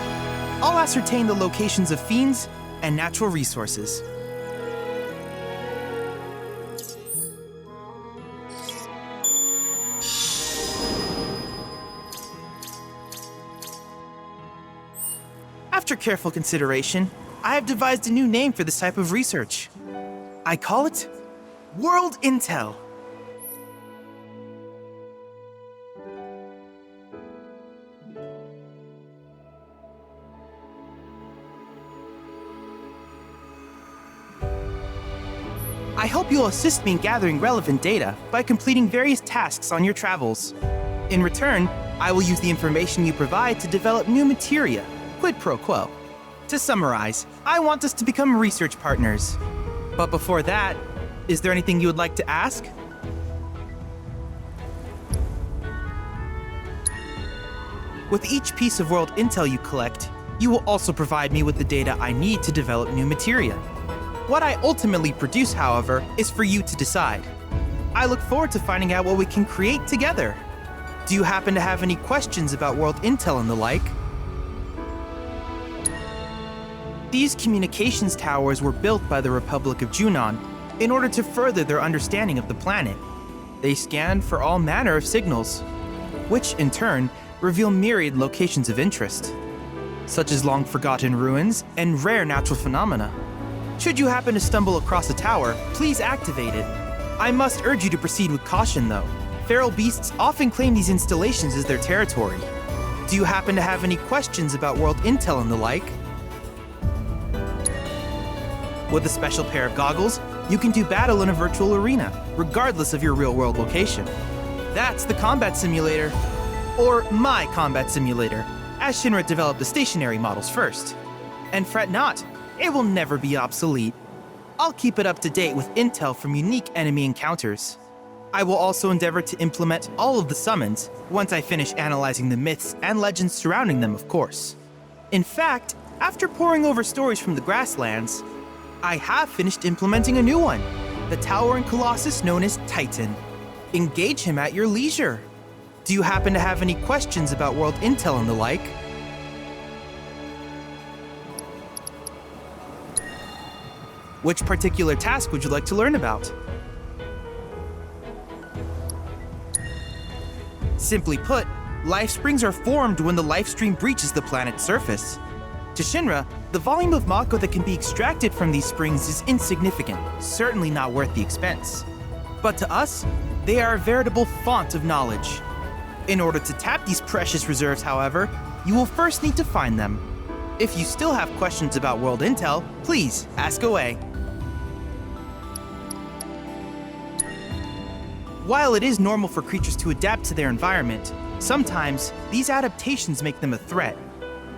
I'll ascertain the locations of fiends and natural resources. After careful consideration, I have devised a new name for this type of research. I call it World Intel. I hope you'll assist me in gathering relevant data by completing various tasks on your travels. In return, I will use the information you provide to develop new materia, quid pro quo. To summarize, I want us to become research partners. But before that, is there anything you would like to ask? With each piece of world intel you collect, you will also provide me with the data I need to develop new materia. What I ultimately produce, however, is for you to decide. I look forward to finding out what we can create together. Do you happen to have any questions about world intel and the like? These communications towers were built by the Republic of Junon in order to further their understanding of the planet. They scan for all manner of signals, which in turn reveal myriad locations of interest, such as long-forgotten ruins and rare natural phenomena. Should you happen to stumble across a tower, please activate it. I must urge you to proceed with caution, though. Feral beasts often claim these installations as their territory. Do you happen to have any questions about world intel and the like? With a special pair of goggles, you can do battle in a virtual arena, regardless of your real-world location. That's the combat simulator. Or my combat simulator, as Shinra developed the stationary models first. And fret not, it will never be obsolete. I'll keep it up to date with intel from unique enemy encounters. I will also endeavor to implement all of the summons once I finish analyzing the myths and legends surrounding them, of course. In fact, after poring over stories from the Grasslands, I have finished implementing a new one, the towering colossus known as Titan. Engage him at your leisure. Do you happen to have any questions about world intel and the like? Which particular task would you like to learn about? Simply put, life springs are formed when the life stream breaches the planet's surface. To Shinra, the volume of Mako that can be extracted from these springs is insignificant, certainly not worth the expense. But to us, they are a veritable font of knowledge. In order to tap these precious reserves, however, you will first need to find them. If you still have questions about world intel, please ask away. While it is normal for creatures to adapt to their environment, sometimes these adaptations make them a threat.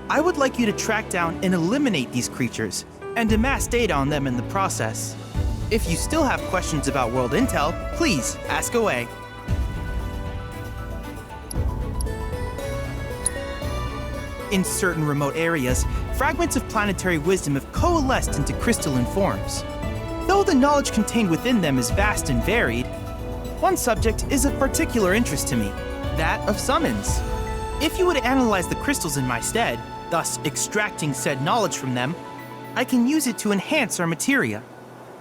I would like you to track down and eliminate these creatures, and amass data on them in the process. If you still have questions about world intel, please ask away. In certain remote areas, fragments of planetary wisdom have coalesced into crystalline forms. Though the knowledge contained within them is vast and varied, One subject is of particular interest to me, that of summons. If you would analyze the crystals in my stead, thus extracting said knowledge from them, I can use it to enhance our materia.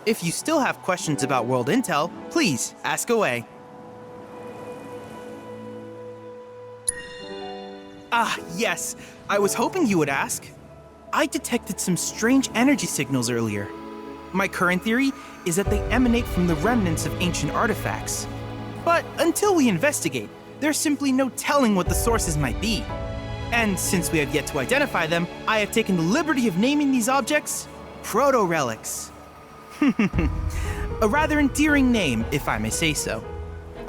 If you still have questions about world intel, please ask away. Ah, yes, I was hoping you would ask. I detected some strange energy signals earlier. My current theory is that they emanate from the remnants of ancient artifacts. But until we investigate, there's simply no telling what the sources might be. And since we have yet to identify them, I have taken the liberty of naming these objects proto-relics. A rather endearing name, if I may say so.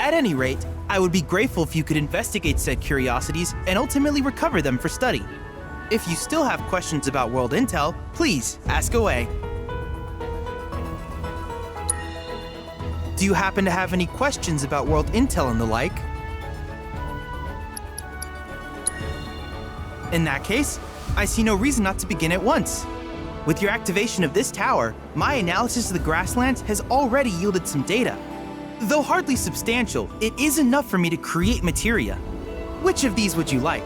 At any rate, I would be grateful if you could investigate said curiosities and ultimately recover them for study. If you still have questions about world intel, please ask away. Do you happen to have any questions about world intel and the like? In that case, I see no reason not to begin at once. With your activation of this tower, my analysis of the Grasslands has already yielded some data. Though hardly substantial, it is enough for me to create materia. Which of these would you like?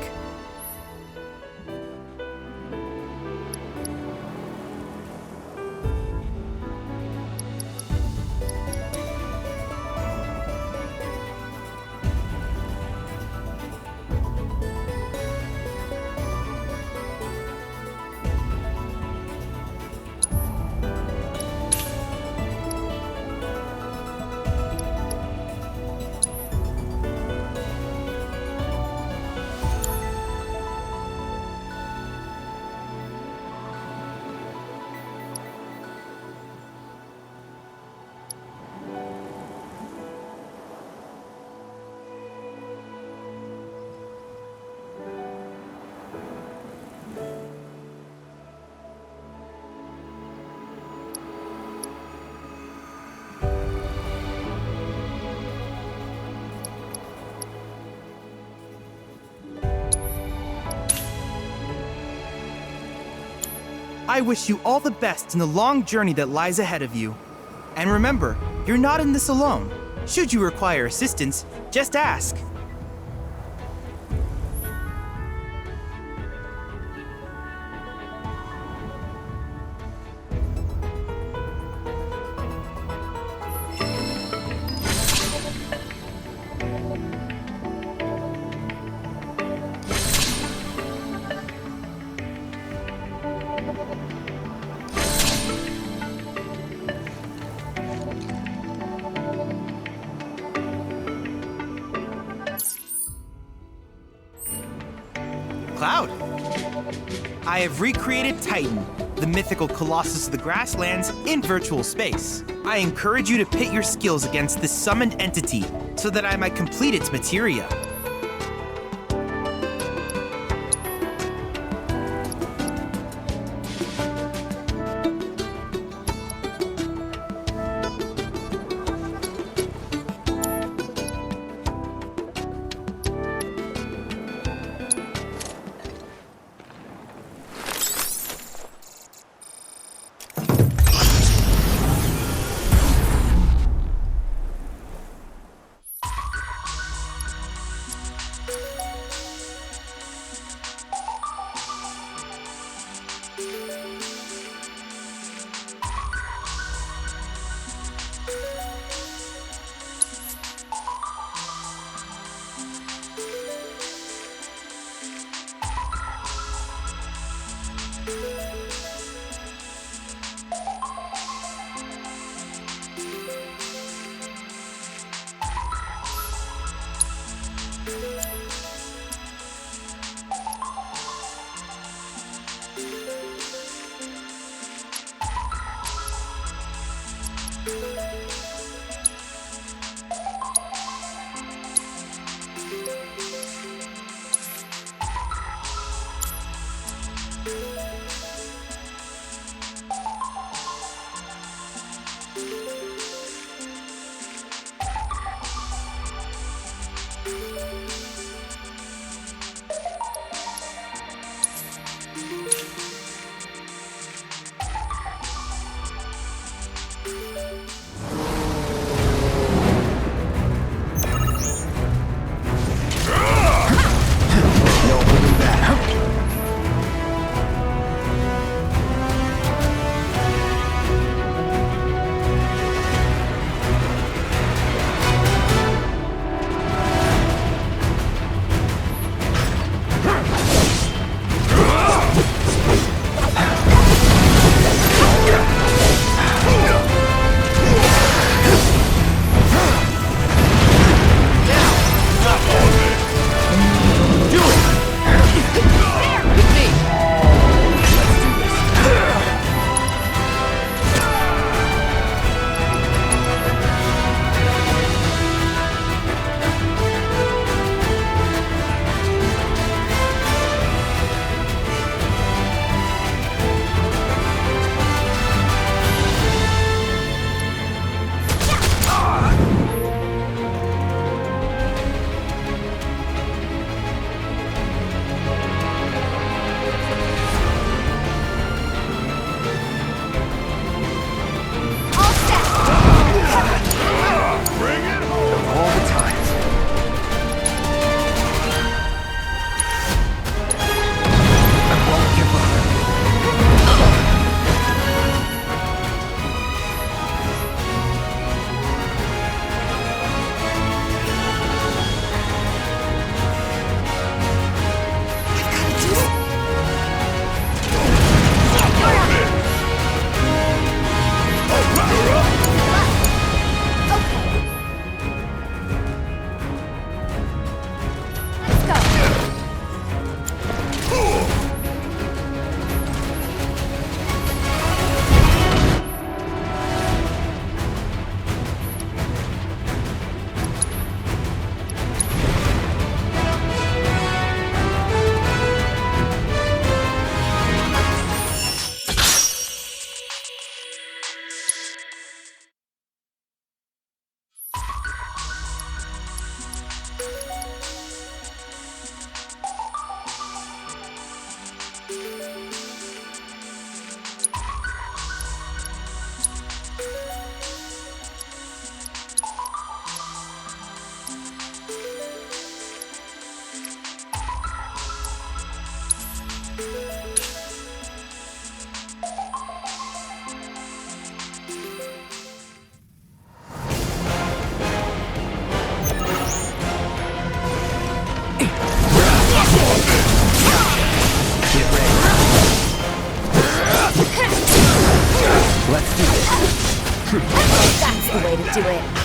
I wish you all the best in the long journey that lies ahead of you. And remember, you're not in this alone. Should you require assistance, just ask. Cloud. I have recreated Titan, the mythical colossus of the Grasslands, in virtual space. I encourage you to pit your skills against this summoned entity so that I might complete its materia. do it.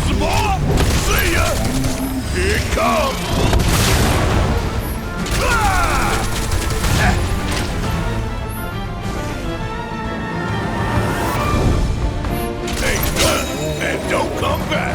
some more? See ya! Here it comes! Ah! Ain't done, and don't come back!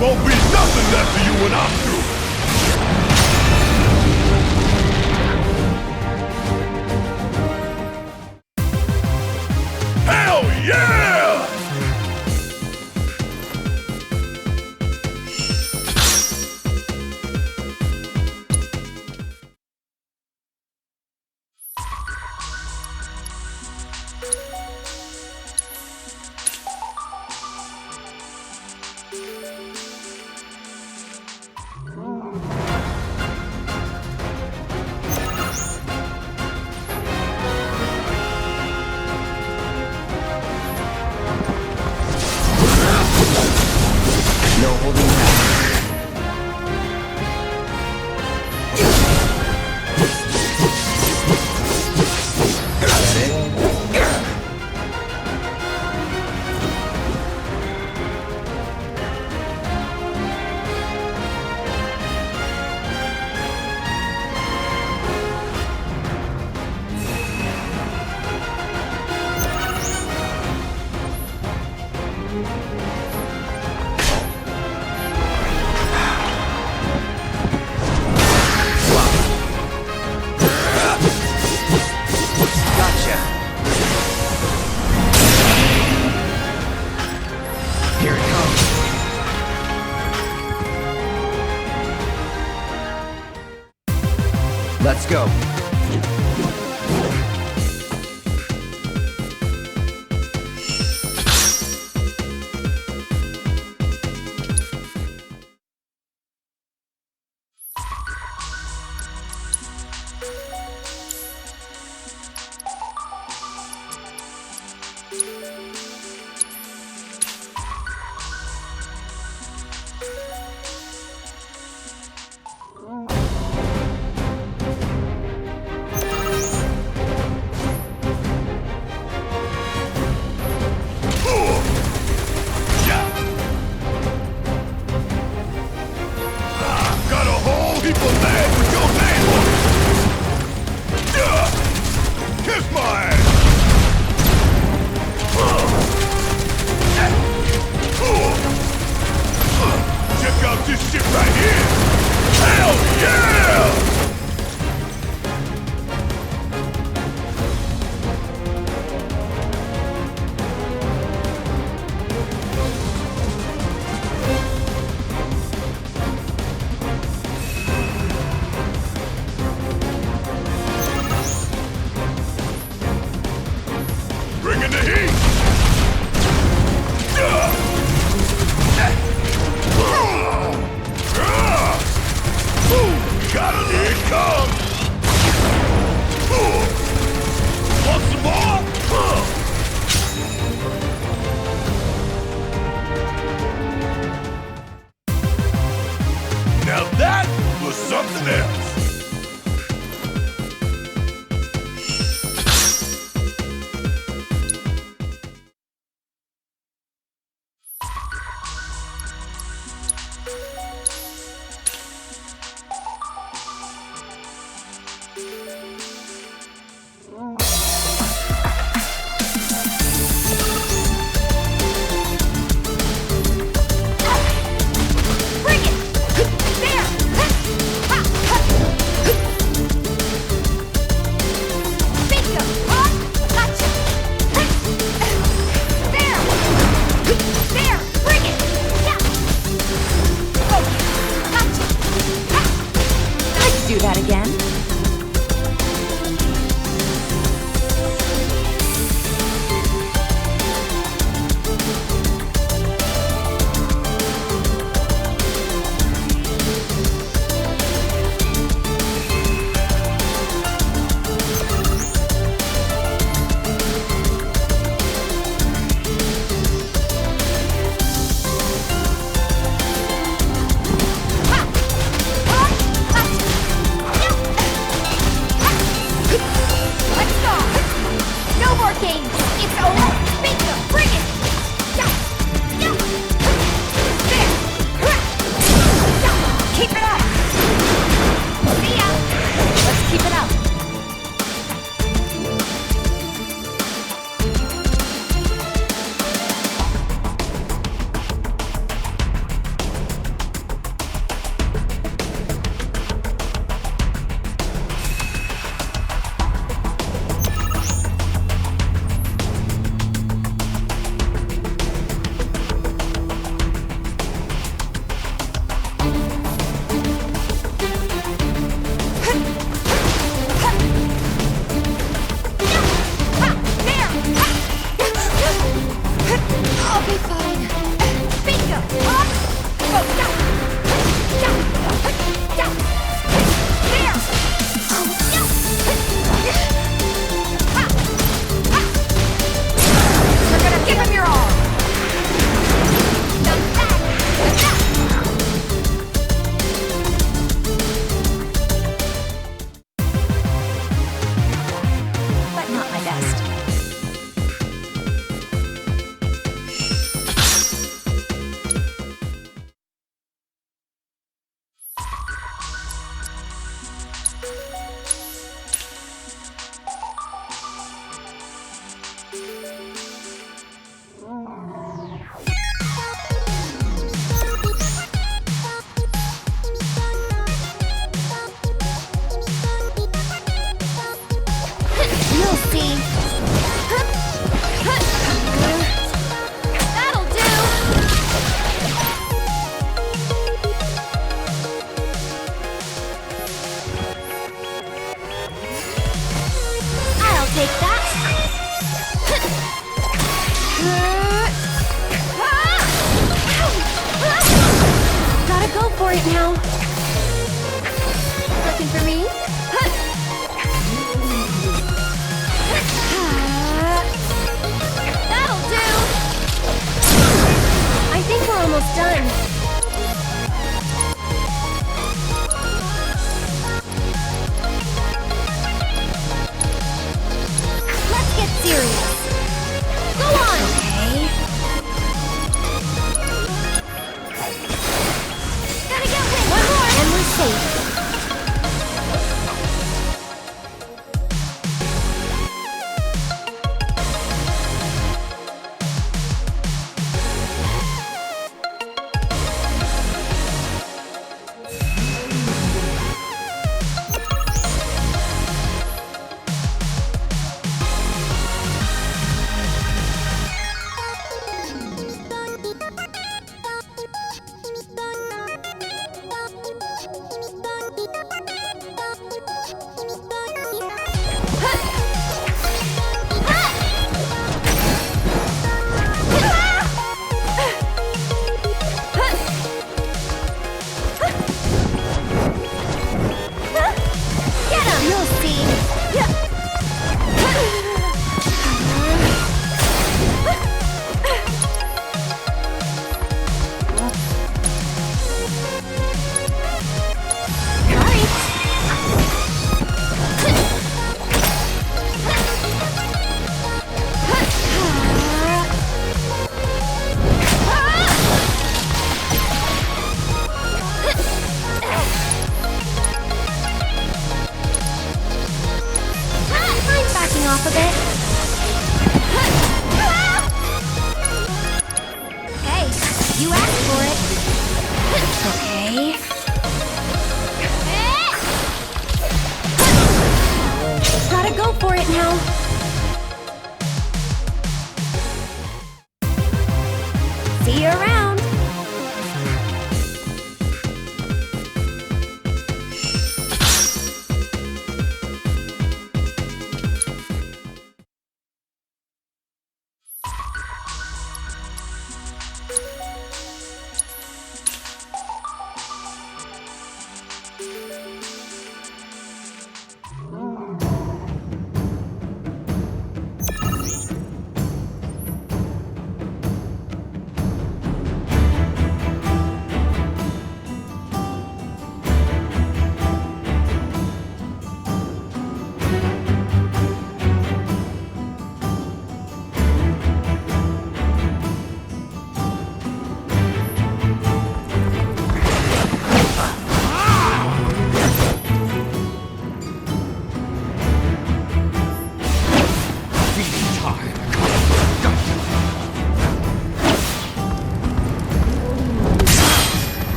Won't be nothing left for you when I'm through. Hell yeah! Let's go. be fine. Bingo! Up! Go! Down! Down! Down! There! Oh, no! Ha! Ha! You're gonna give him your all! Now back! Down! But not my best. You'll see. That'll do. I'll take that. Gotta go for it now. Looking for me? That'll do. I think we're almost done. Let's get serious. Go on. Okay. Gotta get with One more, and we're safe. You'll see. I'm backing off a bit. Hey, you asked for it. Okay. Gotta go for it now. See you around.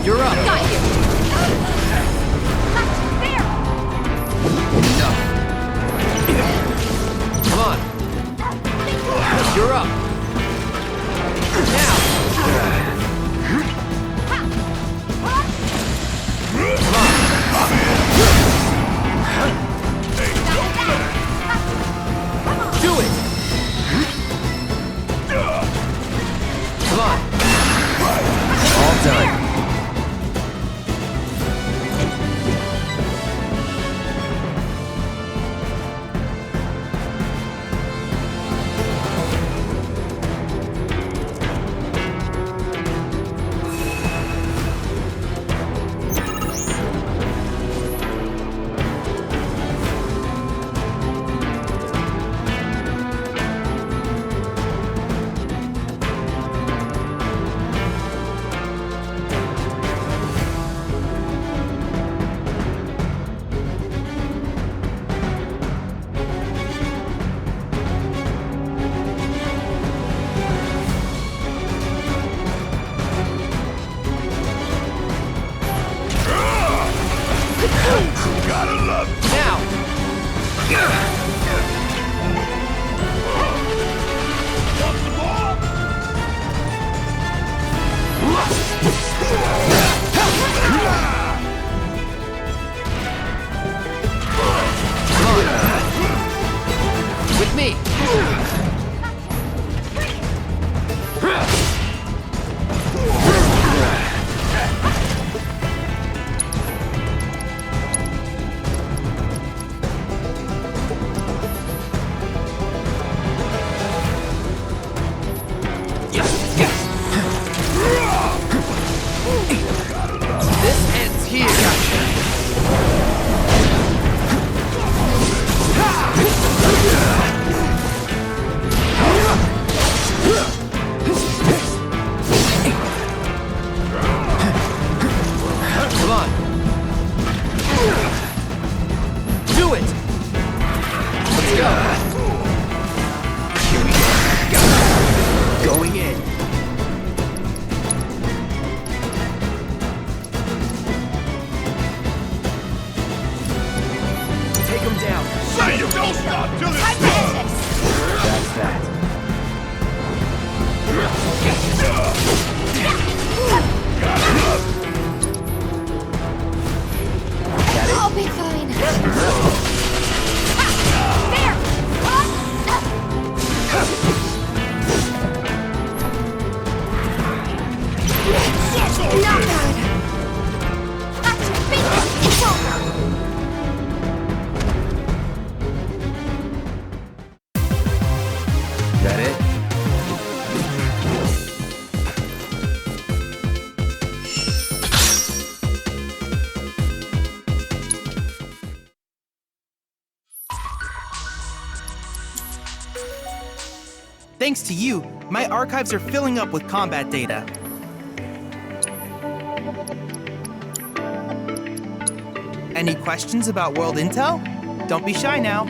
You're up. Got you. Enough. Come on. You're up. Now. Come on. Do it. Come on. All done. Gotta love it. Now. Want some more? Come on. With me. This ends here. Come on. Do it. Let's go. Here we go. Going in. Take him down. Say you don't stop till it's done. That's that. Got it? I'll be fine. Not bad. That it? Thanks to you, my archives are filling up with combat data. Any questions about World Intel? Don't be shy now.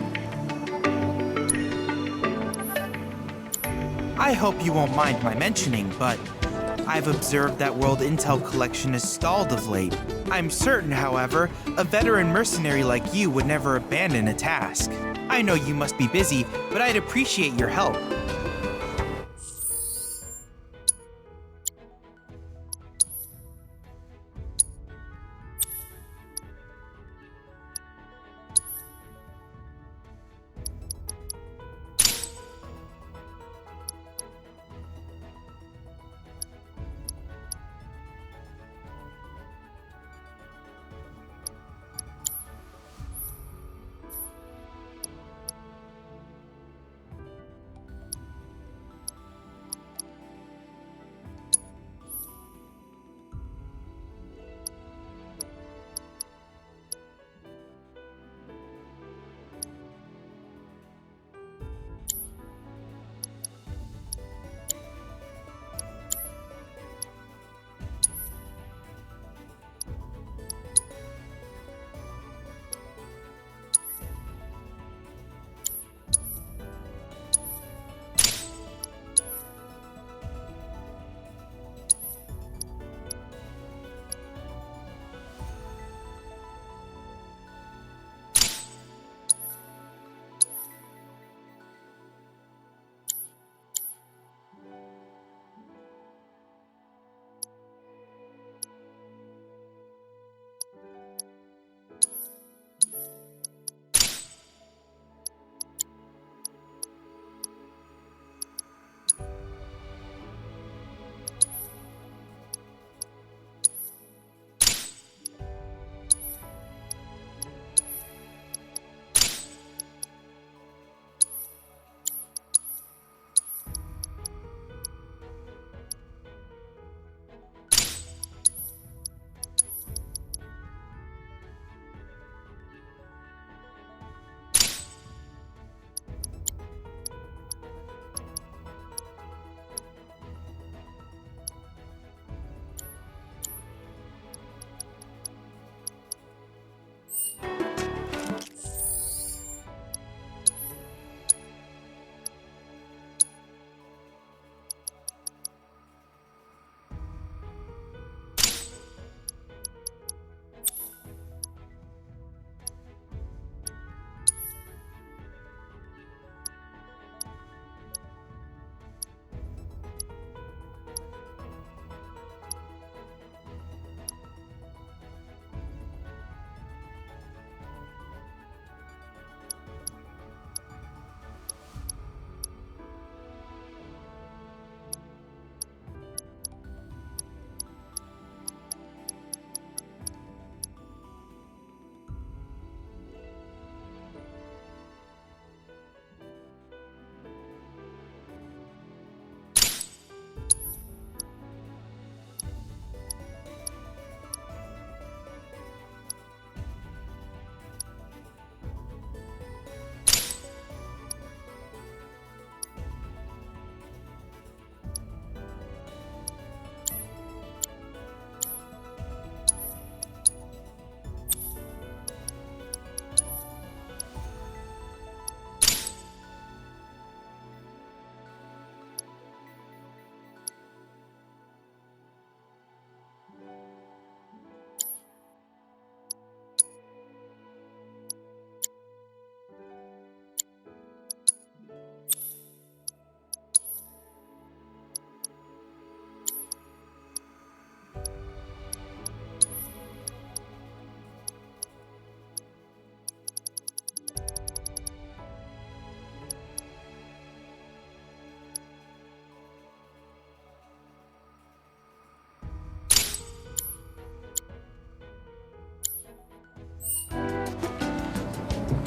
I hope you won't mind my mentioning, but I've observed that World Intel collection is stalled of late. I'm certain, however, a veteran mercenary like you would never abandon a task. I know you must be busy, but I'd appreciate your help.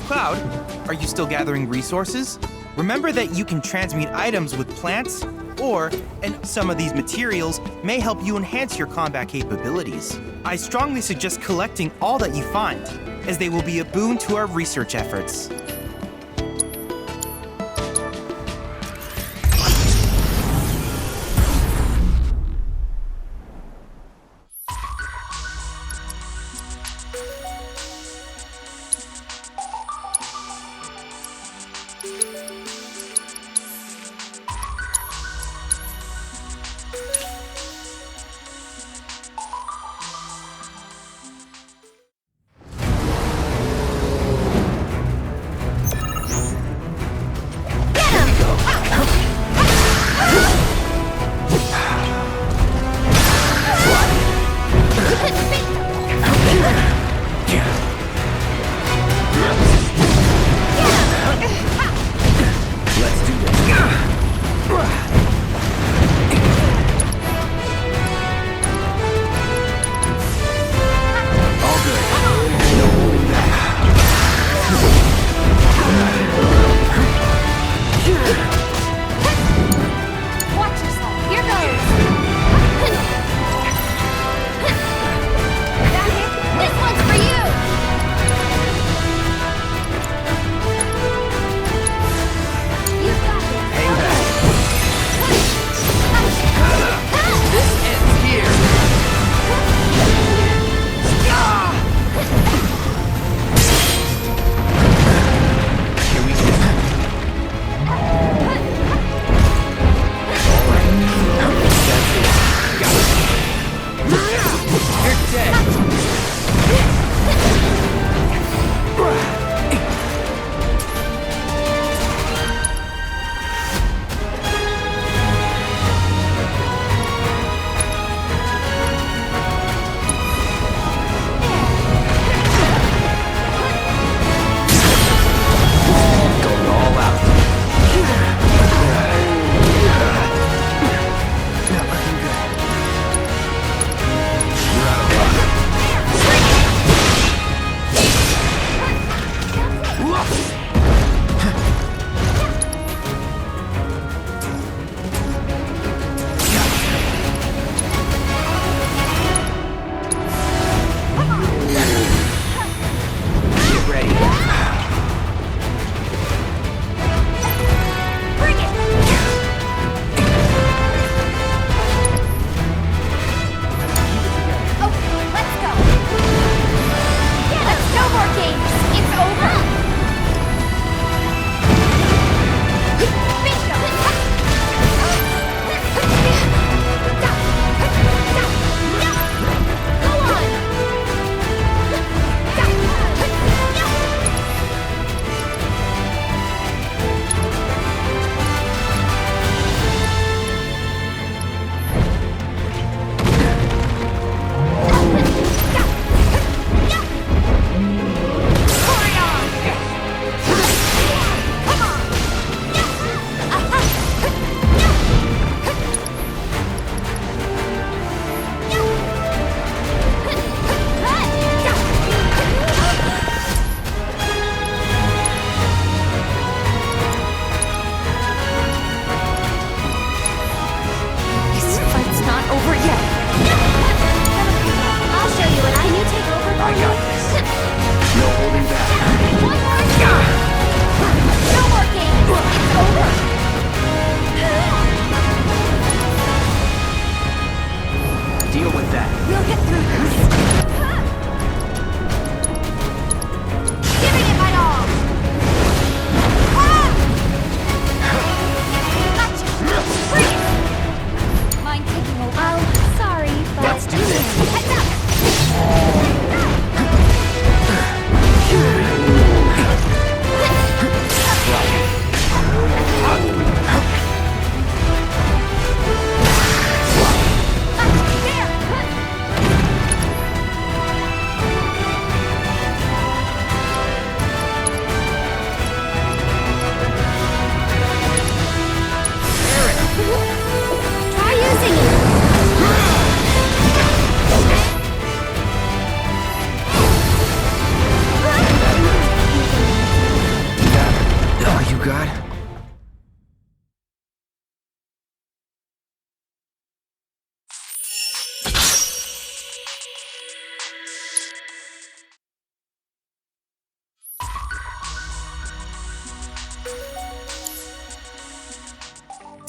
Cloud, are you still gathering resources? Remember that you can transmute items with plants, and some of these materials may help you enhance your combat capabilities. I strongly suggest collecting all that you find, as they will be a boon to our research efforts.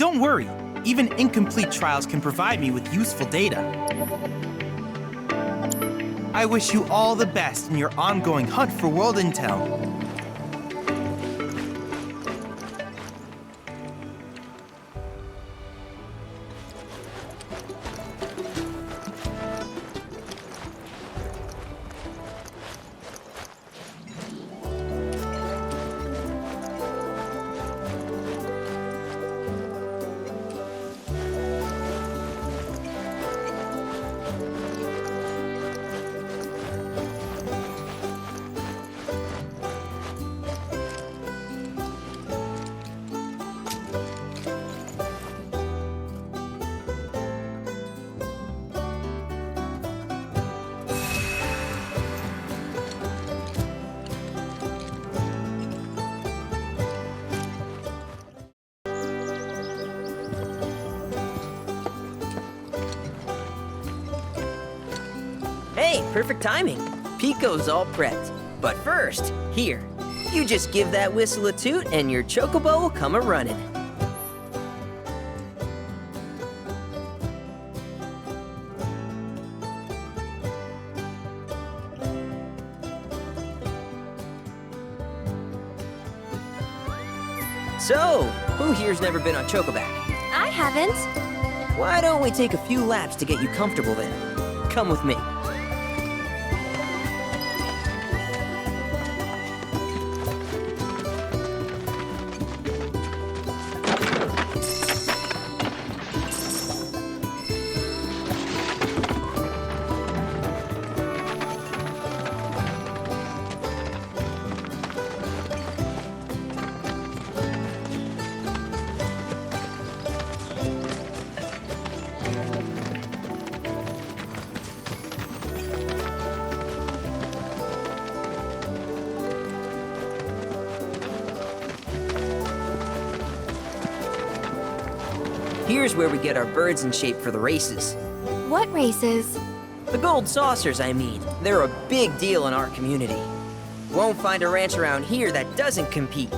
Don't worry, even incomplete trials can provide me with useful data. I wish you all the best in your ongoing hunt for world intel. Hey, perfect timing. Pico's all prepped. But first, here, you just give that whistle a toot and your chocobo will come a-running. So, who here's never been on Chocoback? I haven't. Why don't we take a few laps to get you comfortable then? Come with me. Here's where we get our birds in shape for the races. What races? The gold saucers, I mean. They're a big deal in our community. Won't find a ranch around here that doesn't compete.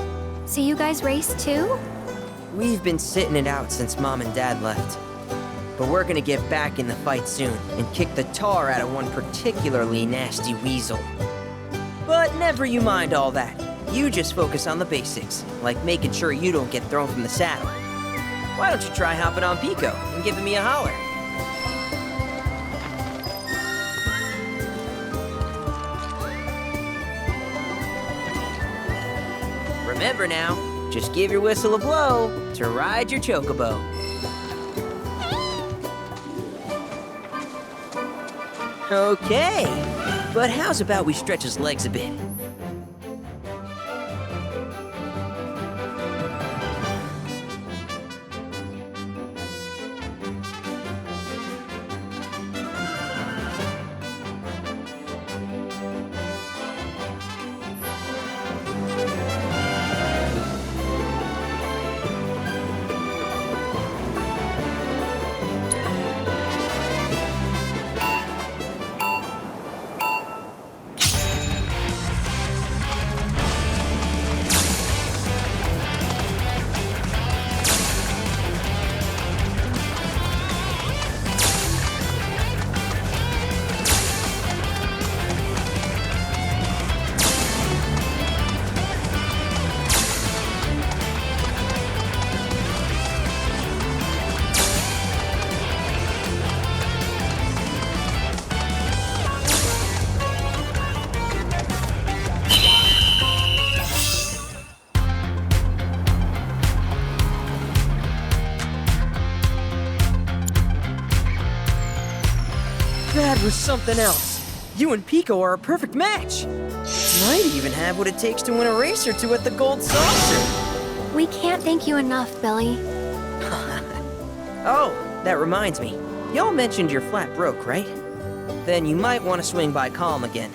So you guys race too? We've been sitting it out since Mom and Dad left. But we're gonna get back in the fight soon and kick the tar out of one particularly nasty weasel. But never you mind all that. You just focus on the basics, like making sure you don't get thrown from the saddle. Why don't you try hopping on Pico and giving me a holler? Remember now, just give your whistle a blow to ride your chocobo. Okay, but how's about we stretch his legs a bit? That was something else. You and Pico are a perfect match. Might even have what it takes to win a race or two at the Gold Saucer. We can't thank you enough, Billy. Oh, that reminds me. Y'all mentioned you're flat broke, right? Then you might want to swing by Calm again.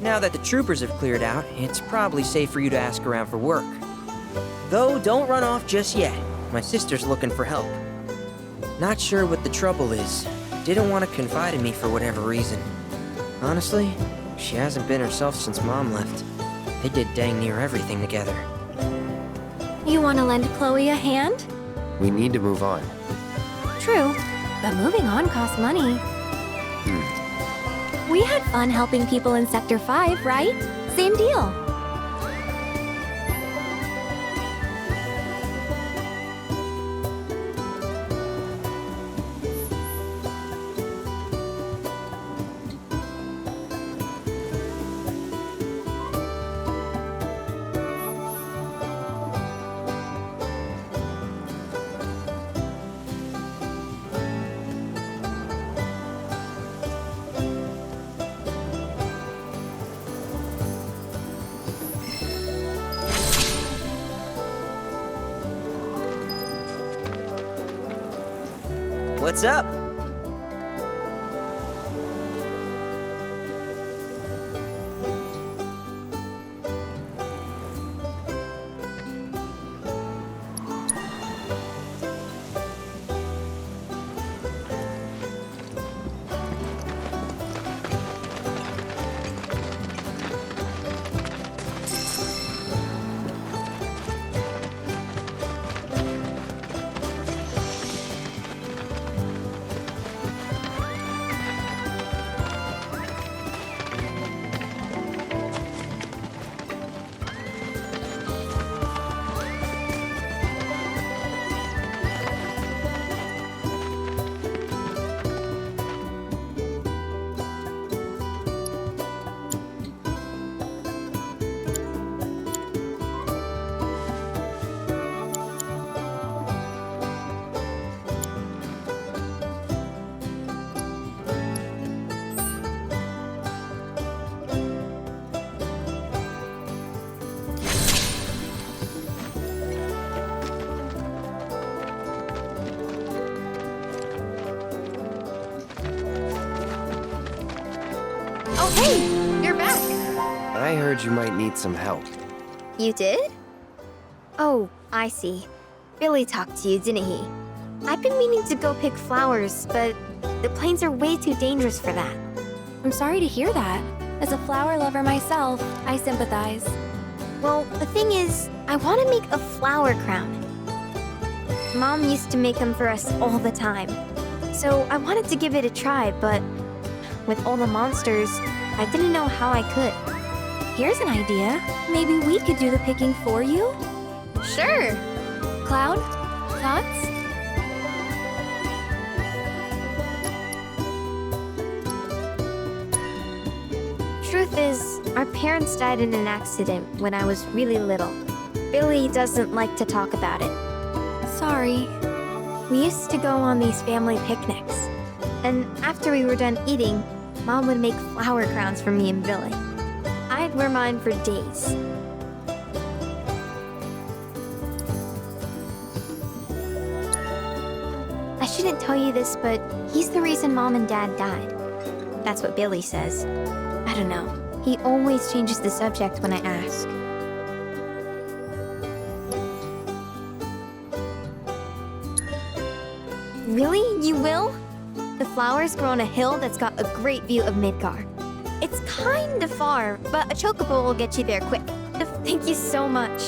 Now that the troopers have cleared out, it's probably safe for you to ask around for work. Though, don't run off just yet. My sister's looking for help. Not sure what the trouble is. Didn't want to confide in me for whatever reason. Honestly, she hasn't been herself since Mom left. They did dang near everything together. You want to lend Chloe a hand? We need to move on. True, but moving on costs money. We had fun helping people in Sector 5, right? Same deal. What's up? Oh, hey! You're back! I heard you might need some help. You did? Oh, I see. Billy talked to you, didn't he? I've been meaning to go pick flowers, but the plains are way too dangerous for that. I'm sorry to hear that. As a flower lover myself, I sympathize. Well, the thing is, I want to make a flower crown. Mom used to make them for us all the time. So I wanted to give it a try, but with all the monsters, I didn't know how I could. Here's an idea. Maybe we could do the picking for you? Sure. Cloud, thoughts? Truth is, our parents died in an accident when I was really little. Billy doesn't like to talk about it. Sorry. We used to go on these family picnics. And after we were done eating, Mom would make flower crowns for me and Billy. I'd wear mine for days. I shouldn't tell you this, but he's the reason Mom and Dad died. That's what Billy says. I don't know. He always changes the subject when I ask. Really? You will? The flowers grow on a hill that's got a great view of Midgar. It's kind of far, but a chocobo will get you there quick. Thank you so much.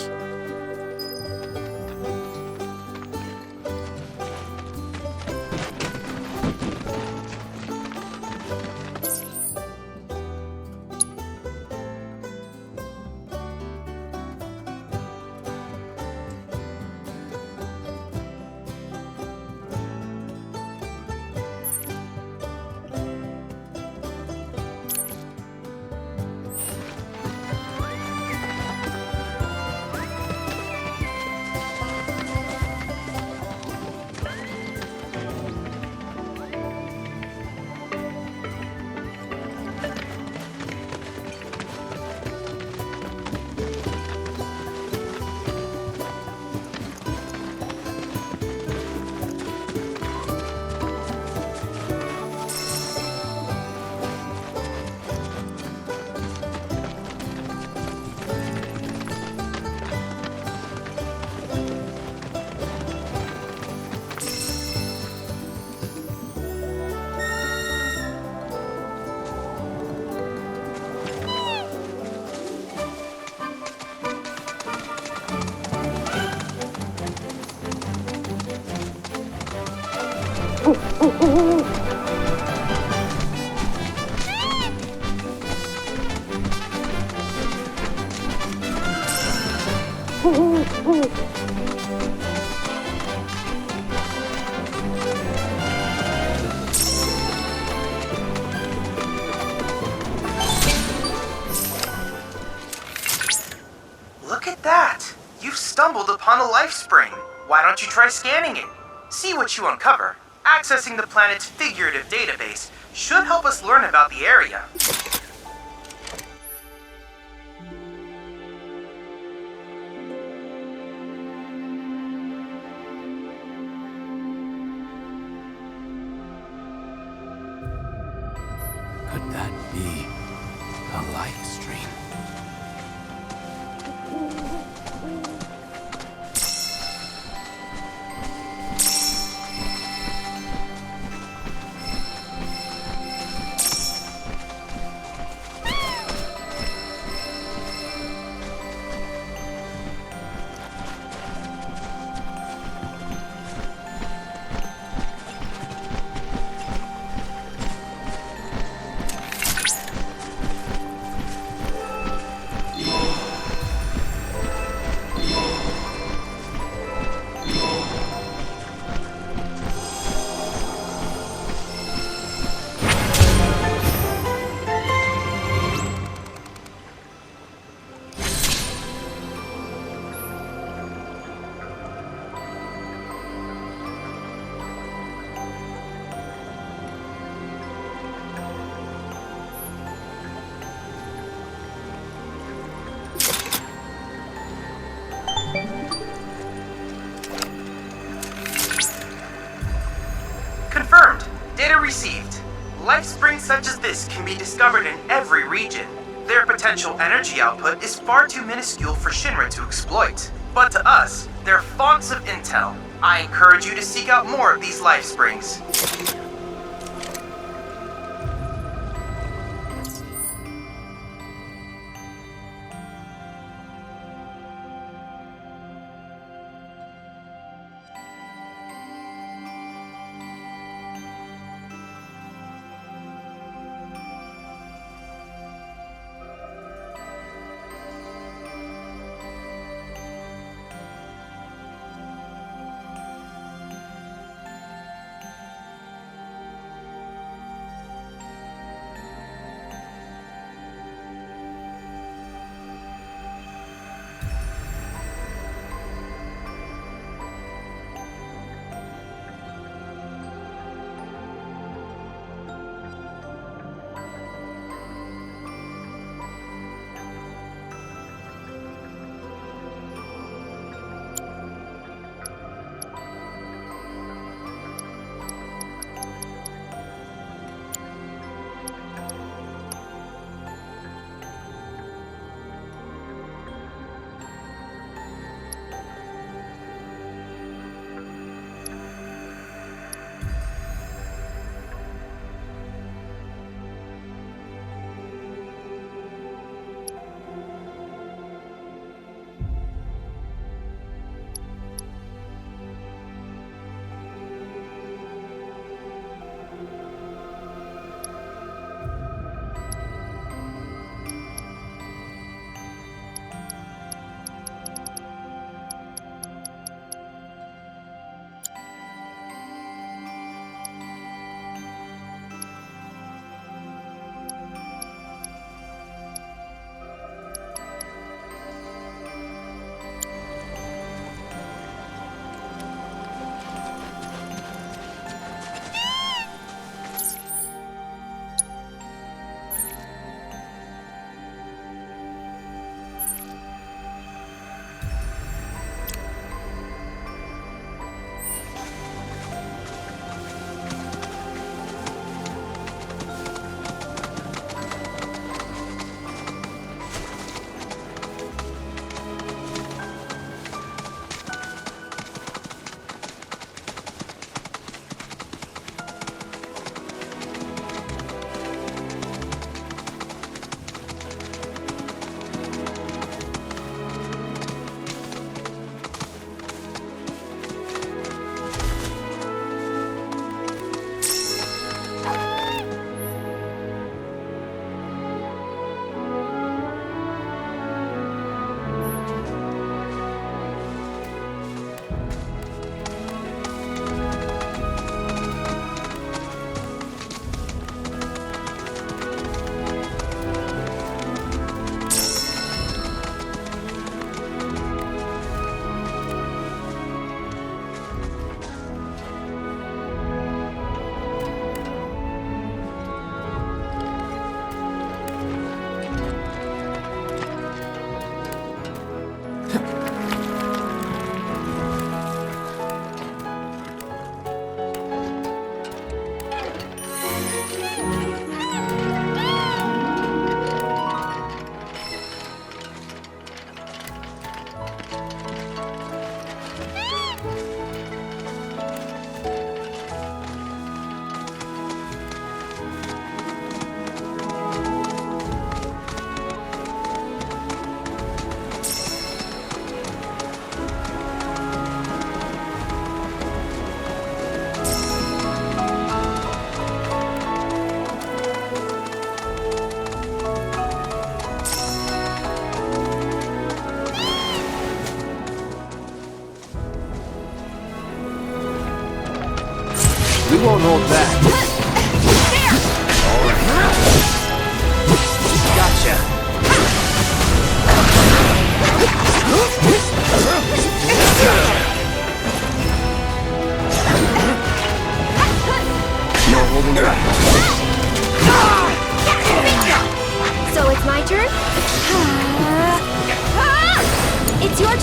Look at that! You've stumbled upon a life spring. Why don't you try scanning it? See what you uncover. Accessing the planet's figurative database should help us learn about the area. Could that be a life stream? Confirmed. Data received. Life springs such as this can be discovered in every region. Their potential energy output is far too minuscule for Shinra to exploit. But to us, they're fonts of intel. I encourage you to seek out more of these life springs.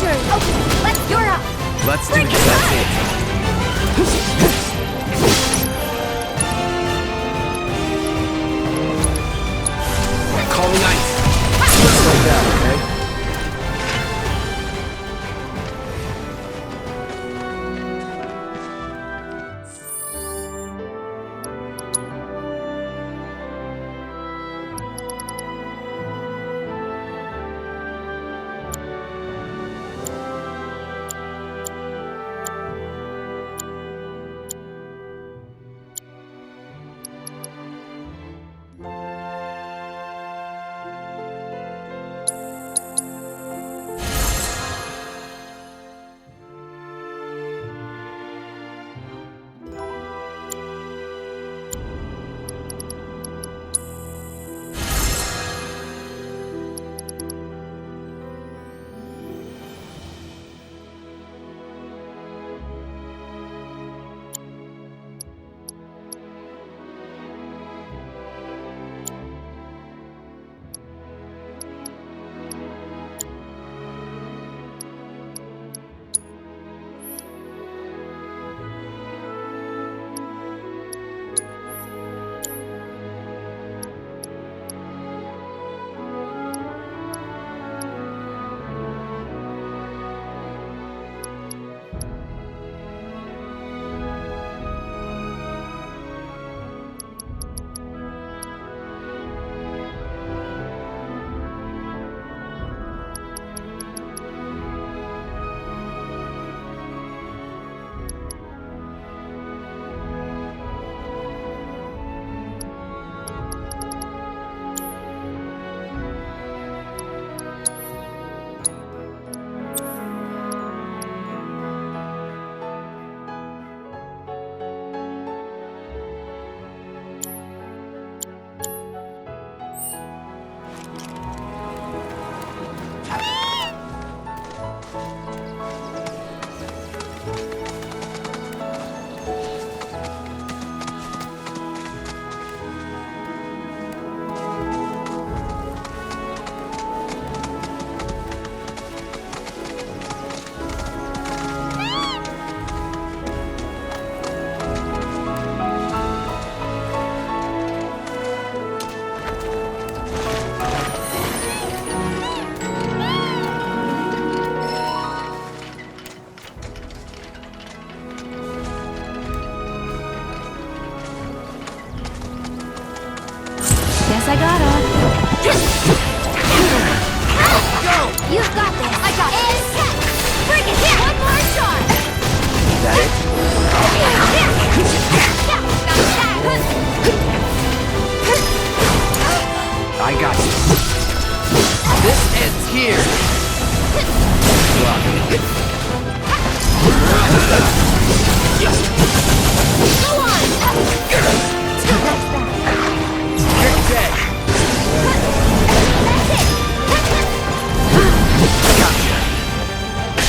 through. Okay, you're up. Let's do this. That's it. Calling ice. Just like that, okay? I gotta. Go! You've got this. I got this. Bring it here. One more shot. Is that it? I got you. This ends here. Go on. You're dead. Gotcha.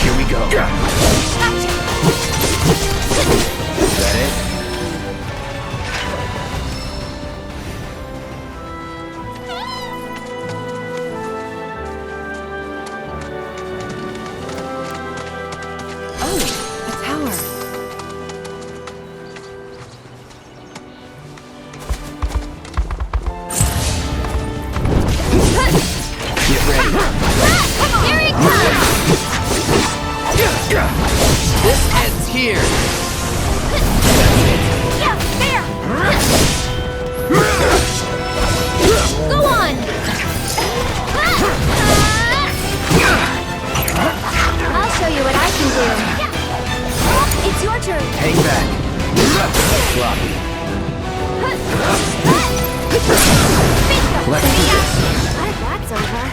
Here we go. Is that it? This ends here. Yeah, there. Go on. I'll show you what I can do. It's your turn. Hang back. Sloppy. Let's do this. That's over.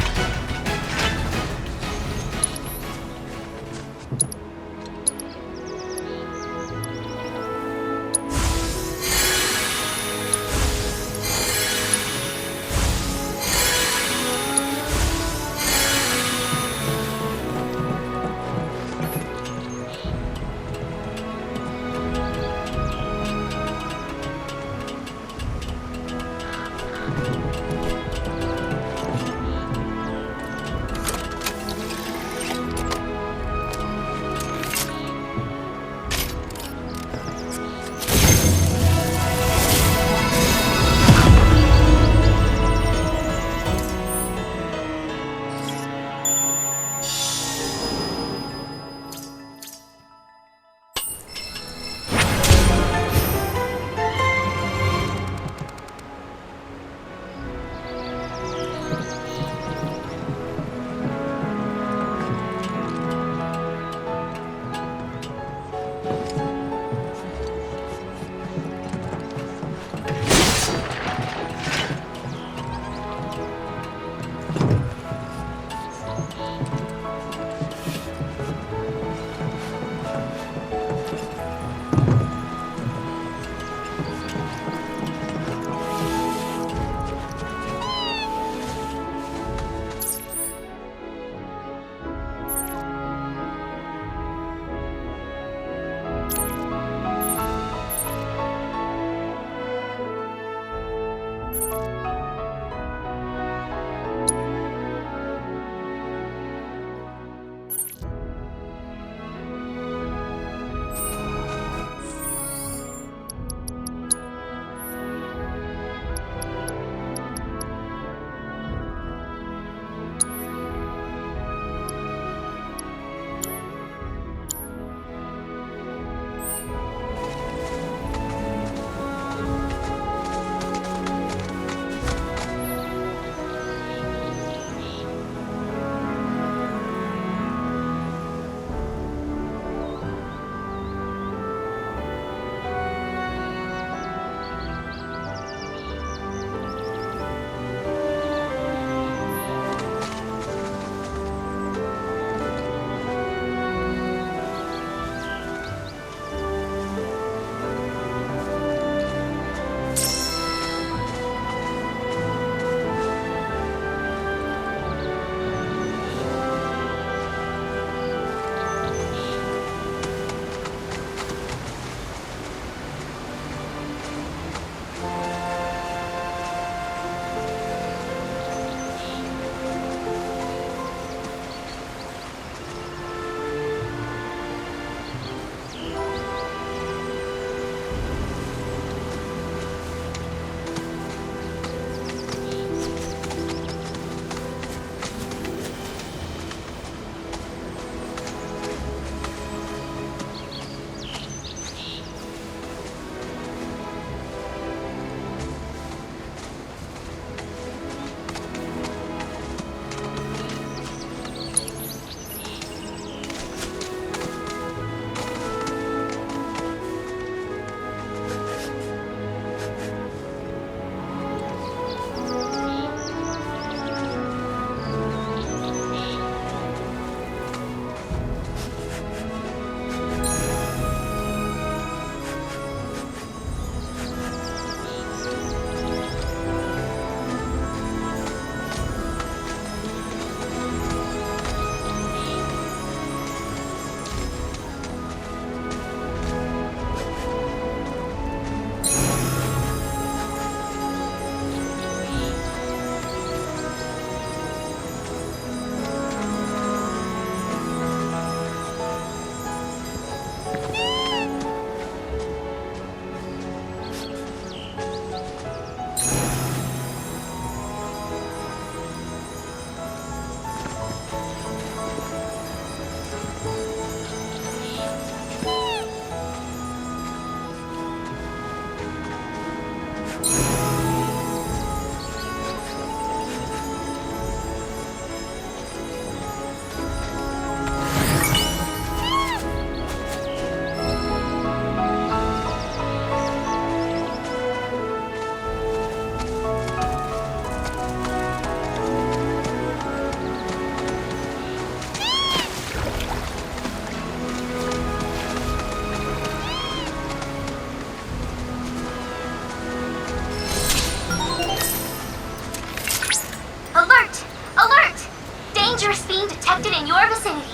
detected in your vicinity.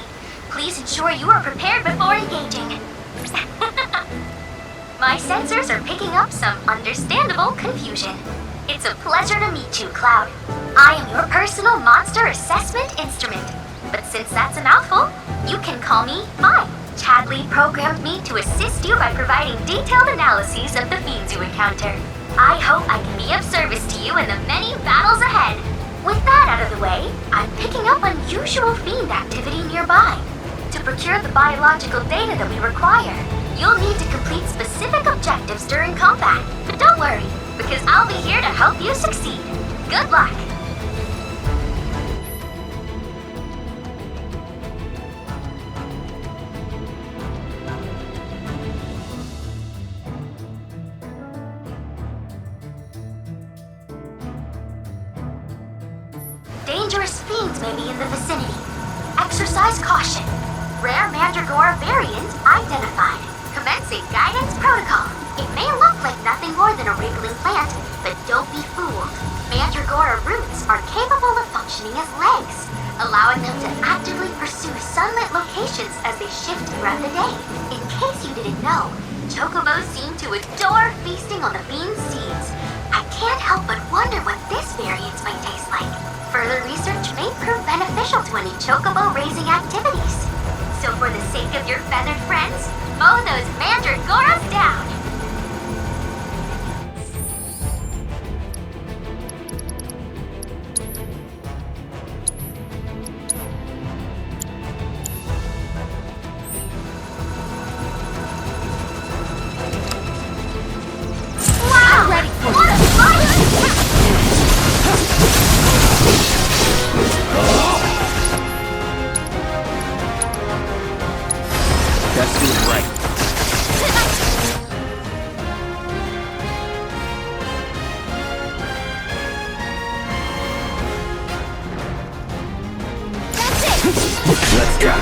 Please ensure you are prepared before engaging. My sensors are picking up some understandable confusion. It's a pleasure to meet you, Cloud. I am your personal monster assessment instrument. But since that's a mouthful, you can call me I. Chadley programmed me to assist you by providing detailed analyses of the fiends you encounter. I hope I can be of service to you in the many battles ahead. With that out of the way, I'm picking up unusual fiend activity nearby. To procure the biological data that we require, you'll need to complete specific objectives during combat. But don't worry, because I'll be here to help you succeed. Good luck! Dangerous fiends may be in the vicinity. Exercise caution. Rare Mandragora variant identified. Commencing guidance protocol. It may look like nothing more than a wriggling plant, but don't be fooled. Mandragora roots are capable of functioning as legs, allowing them to actively pursue sunlit locations as they shift throughout the day. In case you didn't know, chocobos seem to adore feasting on the fiend's seeds. I can't help but wonder what this variant might taste like. Further research may prove beneficial to any chocobo raising activities. So for the sake of your feathered friends, mow those mandragoras down! Wow! Ready for what a fight! Let's do it right. Let's go.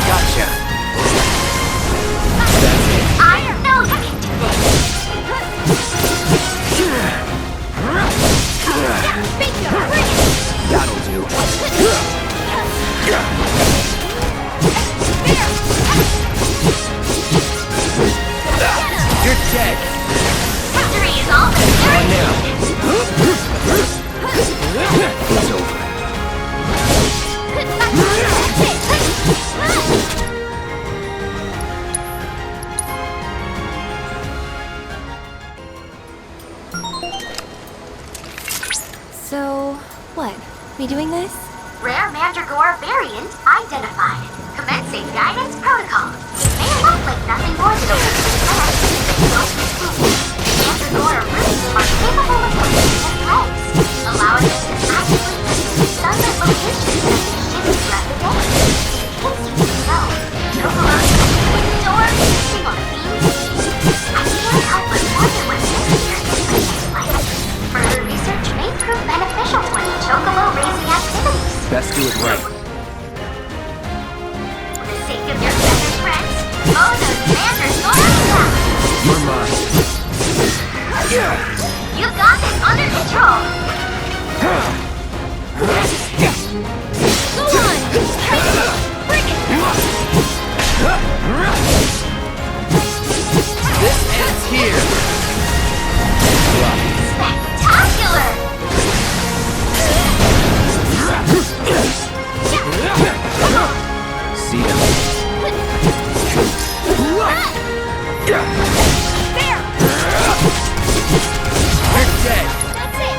Gotcha. That's it. I know you can do this. That'll do. You're dead. Victory is all but Now. It's over. So, what? We doing this? Rare Mandragora variant identified. Commencing guidance protocol. It may look like nothing more than a wriggling plant, but don't be fooled. Mandragora roots are capable of functioning as legs, allowing them to actively pursue sunlit locations as they shift throughout the day. In case you didn't know, chocobos adore feasting on the fiend's seeds. I can't help but wonder what this experience might taste like. Further research may prove beneficial to any chocobo raising activities. Best do it right. For the sake of your feathered friends, mow those mandragoras down! You're mine. You got this under control! Go on! Bring it! This ends here. Spectacular! See ya. There! You're dead. That's it!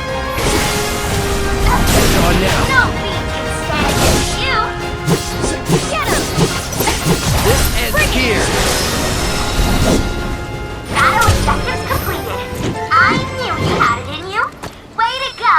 Come on now. No fiend can stand against you! Get him! This ends here. Battle objectives completed. I knew you had it in you. Way to go!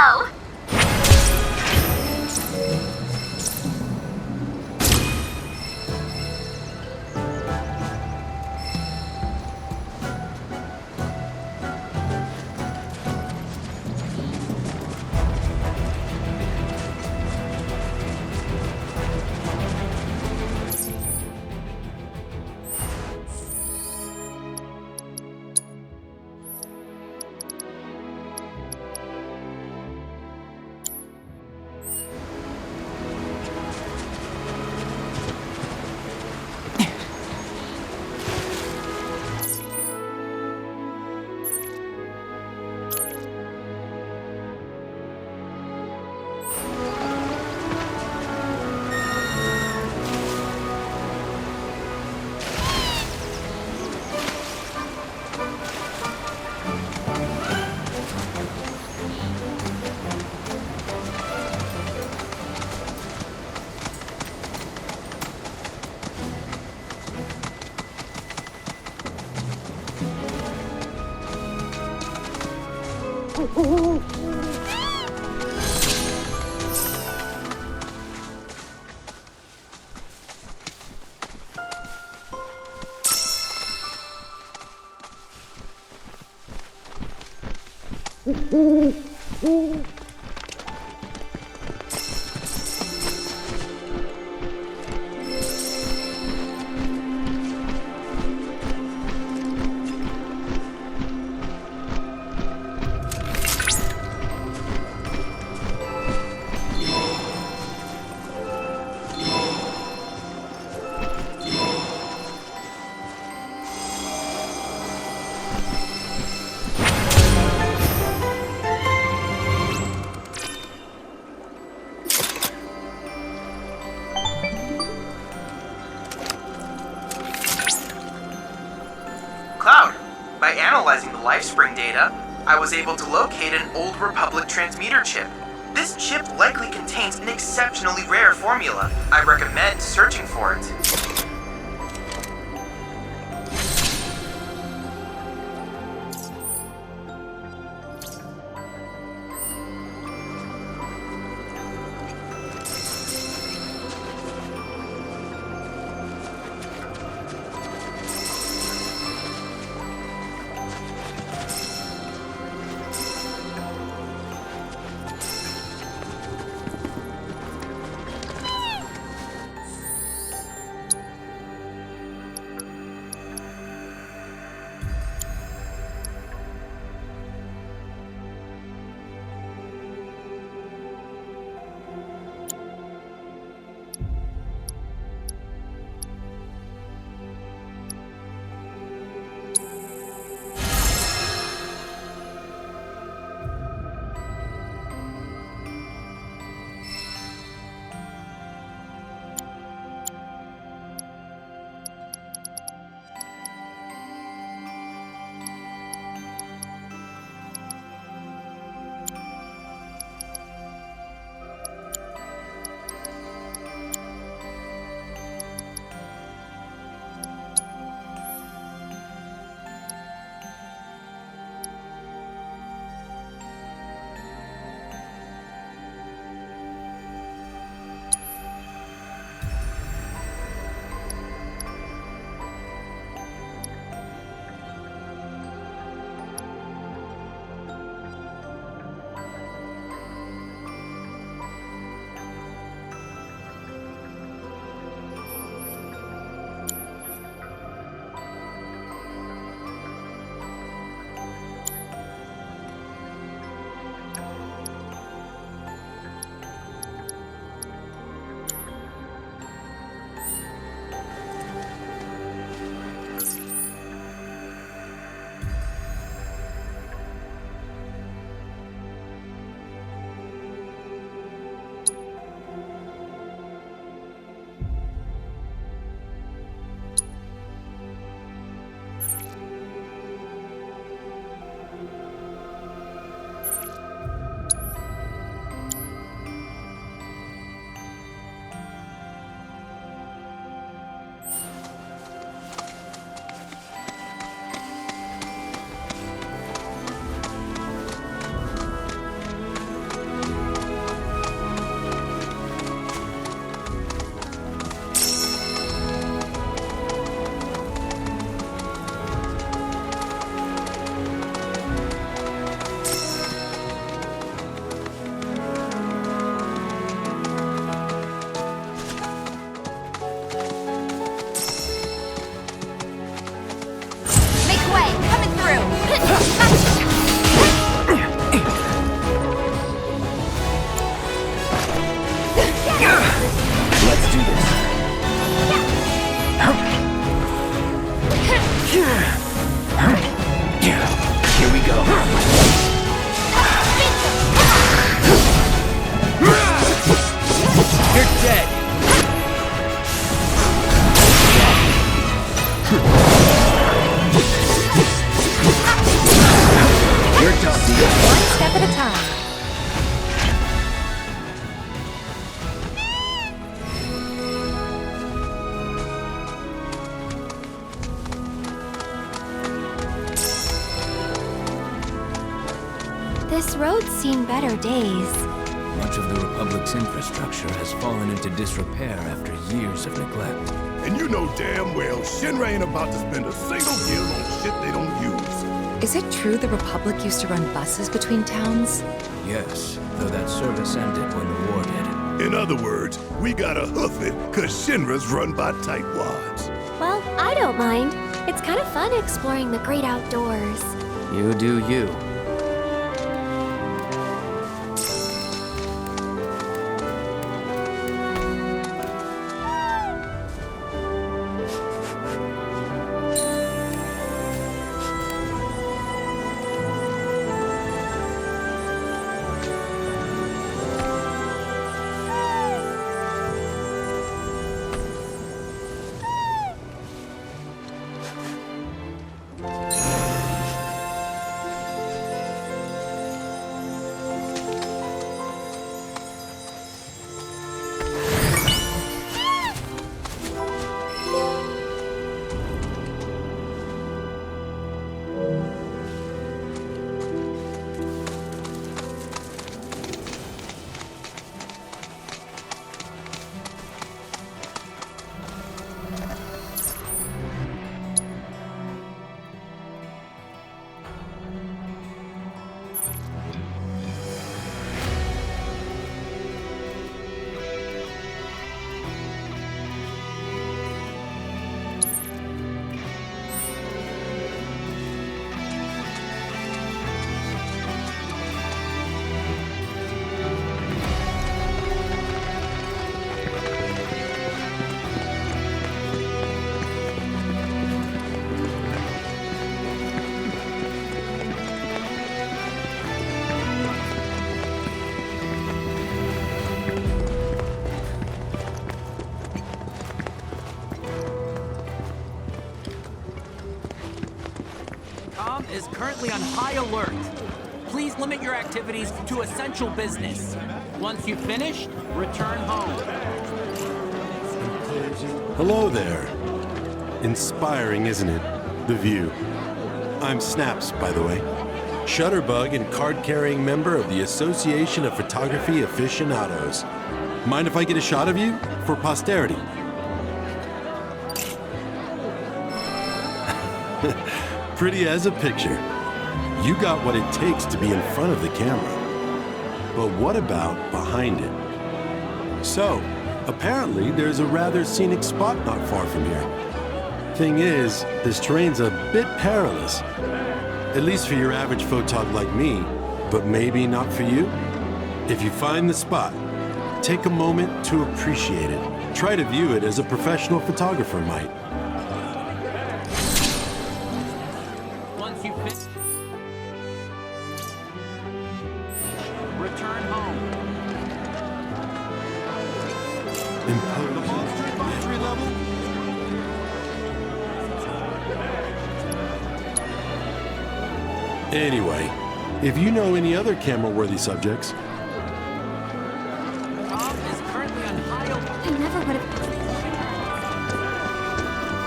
Cloud, by analyzing the LifeSpring data, I was able to locate an Old Republic transmitter chip. This chip likely contains an exceptionally rare formula. I recommend searching for it. This road's seen better days. Much of the Republic's infrastructure has fallen into disrepair after years of neglect. And you know damn well Shinra ain't about to spend a single gil on shit they don't use. Is it true the Republic used to run buses between towns? Yes, though that service ended when the war did. In other words, we gotta hoof it, cause Shinra's run by tightwads. Well, I don't mind. It's kind of fun exploring the great outdoors. You do you. Is currently on high alert. Please limit your activities to essential business. Once you've finished, return home. Hello there. Inspiring, isn't it? The view. I'm Snaps, by the way. Shutterbug and card-carrying member of the Association of Photography Aficionados. Mind if I get a shot of you? For posterity. Pretty as a picture. You got what it takes to be in front of the camera. But what about behind it? So, apparently there's a rather scenic spot not far from here. Thing is, this terrain's a bit perilous. At least for your average photog like me, but maybe not for you. If you find the spot, take a moment to appreciate it. Try to view it as a professional photographer might. Anyway, if you know any other camera-worthy subjects... Tom is currently on high alert. I never would have...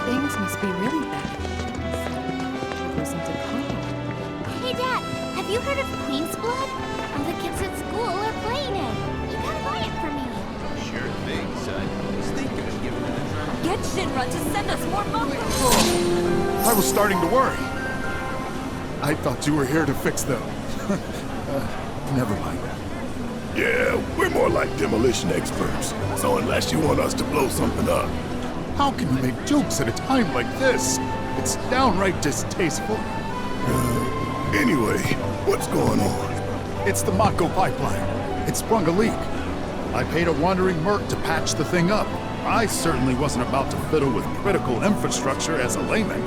Things must be really bad. Goes into coma. Hey, Dad, have you heard of Queen's Blood? All the kids at school are playing it. You gotta buy it for me. Sure thing, son. I was thinking of giving it a try. Get Shinra to send us more bunkers! I was starting to worry. I thought you were here to fix them. Never mind. Yeah, we're more like demolition experts. So unless you want us to blow something up. How can you make jokes at a time like this? It's downright distasteful. Anyway, what's going on? It's the Mako pipeline. It sprung a leak. I paid a wandering merc to patch the thing up. I certainly wasn't about to fiddle with critical infrastructure as a layman.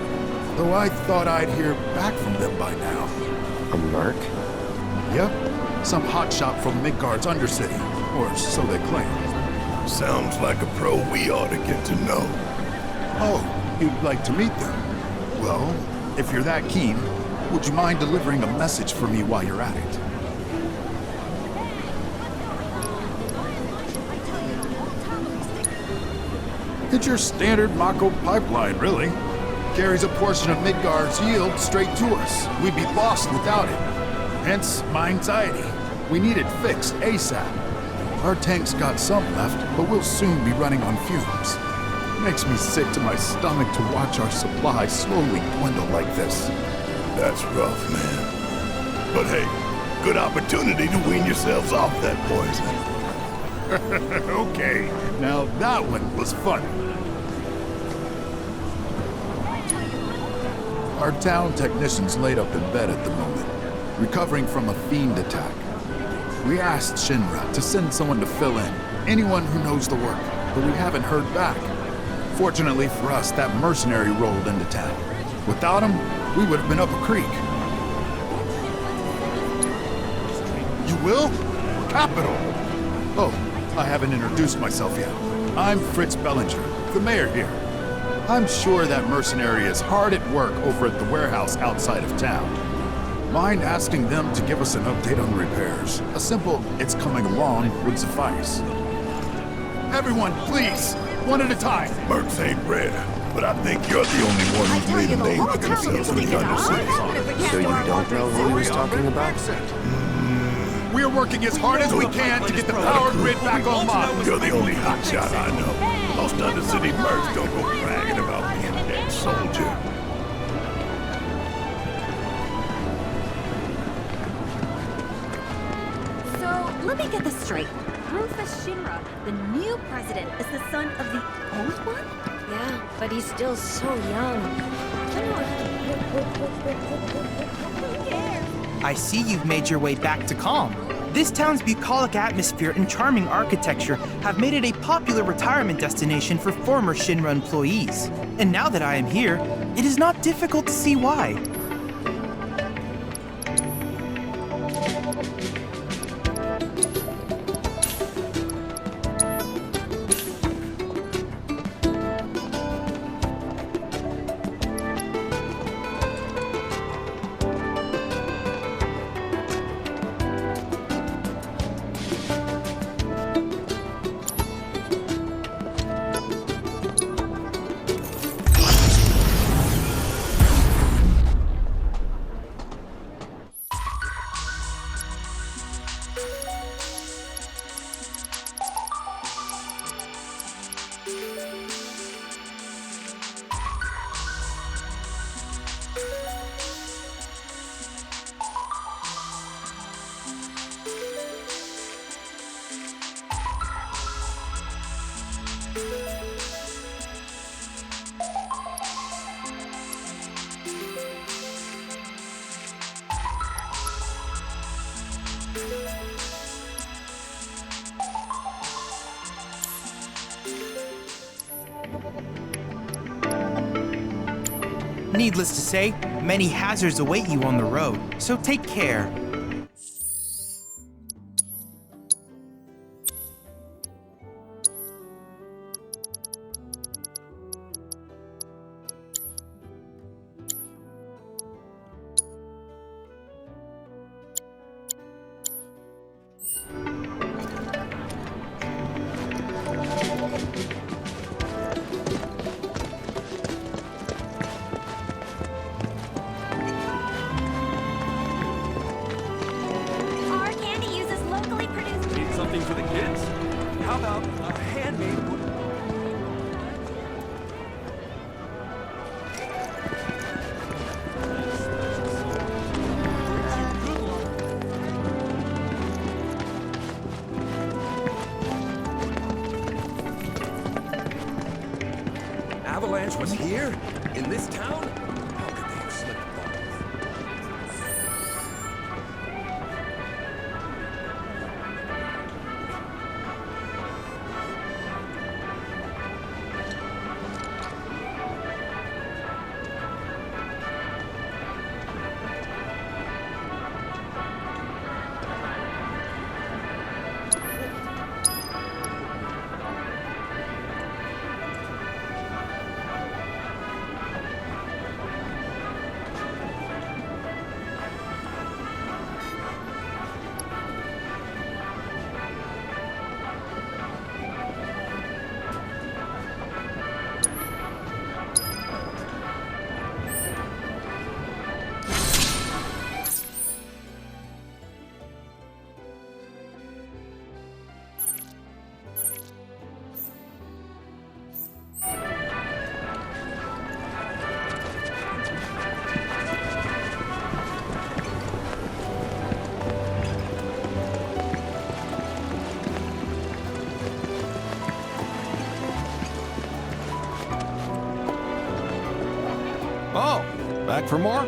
Though I thought I'd hear back from them by now. A merc? Yep. Some hotshot from Midgar's Undercity. Or so they claim. Sounds like a pro we ought to get to know. Oh, you'd like to meet them? Well, if you're that keen, would you mind delivering a message for me while you're at it? It's your standard Mako pipeline, really. Carries a portion of Midgar's yield straight to us. We'd be lost without it. Hence my anxiety. We need it fixed ASAP. Our tank's got some left, but we'll soon be running on fumes. Makes me sick to my stomach to watch our supply slowly dwindle like this. That's rough, man. But hey, good opportunity to wean yourselves off that poison. Okay, now that one was funny. Our town technician's laid up in bed at the moment, recovering from a fiend attack. We asked Shinra to send someone to fill in, anyone who knows the work, but we haven't heard back. Fortunately for us, that mercenary rolled into town. Without him, we would have been up a creek. You will? Capital! Oh, I haven't introduced myself yet. I'm Fritz Bellinger, the mayor here. I'm sure that mercenary is hard at work over at the warehouse outside of town. Mind asking them to give us an update on the repairs? A simple, it's coming along, would suffice. Everyone, please, one at a time. Mercs ain't rare, but I think you're the only one who's made a name for themselves in the Undercity. So you don't know who he was talking about? We're working as hard as we can to get the power grid back online. You're the only hotshot I know. Most Undercity mercs don't go bragging about being an ex-soldier. So, let me get this straight. Rufus Shinra, the new president, is the son of the old one? Yeah, but he's still so young. I see you've made your way back to Calm. This town's bucolic atmosphere and charming architecture have made it a popular retirement destination for former Shinra employees. And now that I am here, it is not difficult to see why. Needless to say, many hazards await you on the road, so take care. Avalanche was here? In this town? How could they have slipped by? Back for more?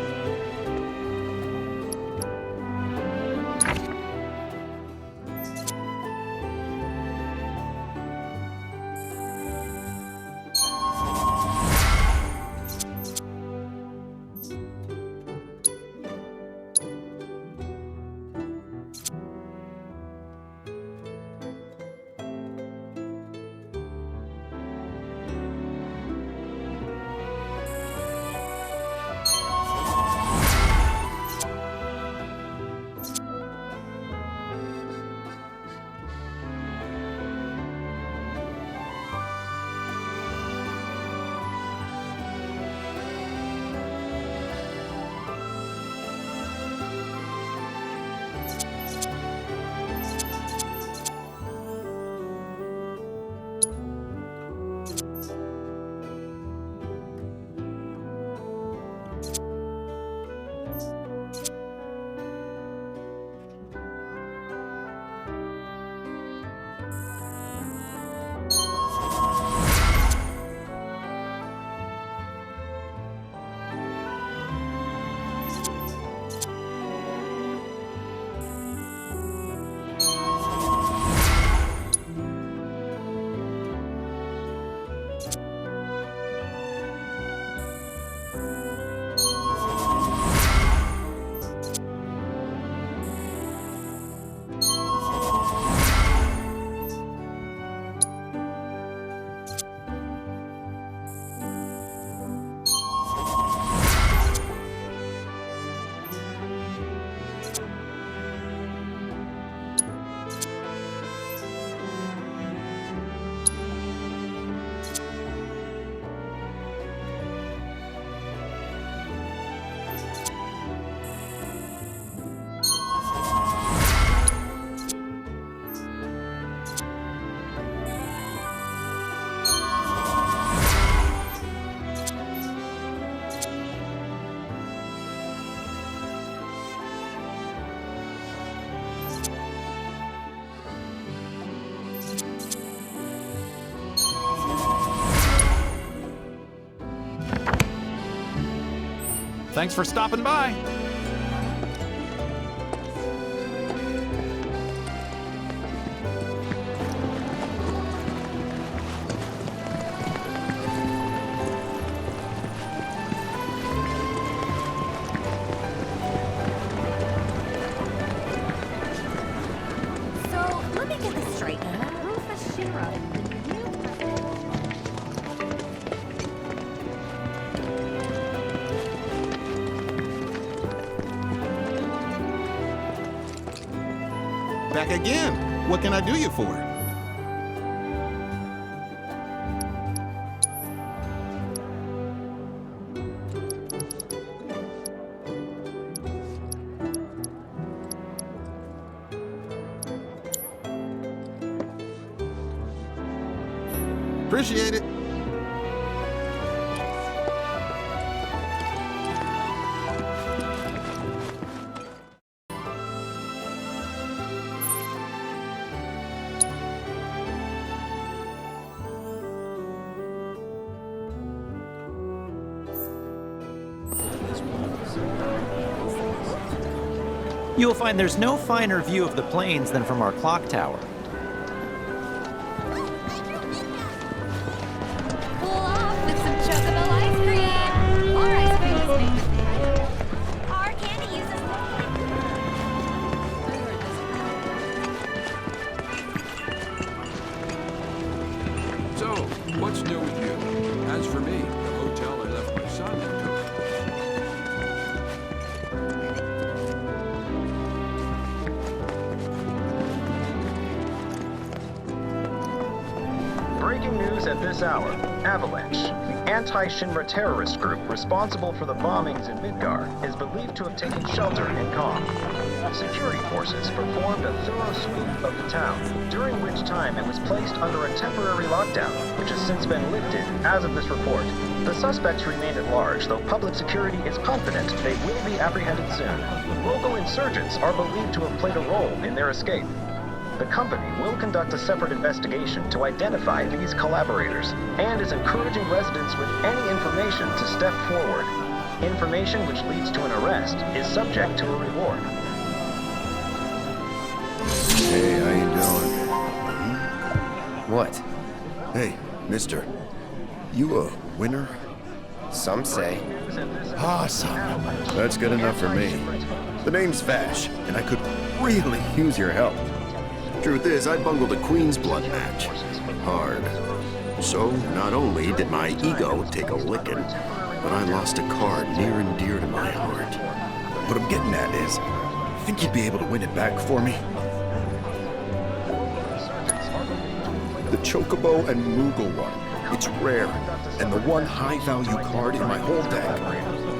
Thanks for stopping by. So, let me get this straight. Rufus Shira. Back again. What can I do you for? Appreciate it. You will find there's no finer view of the plains than from our clock tower. Cool off with some chocobo ice cream. Our ice cream is made. Our candy uses So, what's new with you? As for me, the hotel I left my son in took. Breaking news at this hour. Avalanche, the anti-Shinra terrorist group responsible for the bombings in Midgar, is believed to have taken shelter in Calm. Security forces performed a thorough sweep of the town, during which time it was placed under a temporary lockdown, which has since been lifted as of this report. The suspects remain at large, though public security is confident they will be apprehended soon. Local insurgents are believed to have played a role in their escape. The company will conduct a separate investigation to identify these collaborators, and is encouraging residents with any information to step forward. Information which leads to an arrest is subject to a reward. Hey, how you doing? What? Hey, mister. You a winner? Some say. Awesome. That's good enough for me. The name's Vash, and I could really use your help. Truth is, I bungled a Queen's Blood match. Hard. So, not only did my ego take a licking, but I lost a card near and dear to my heart. What I'm getting at is, think you'd be able to win it back for me? The Chocobo and Moogle one. It's rare, and the one high-value card in my whole deck.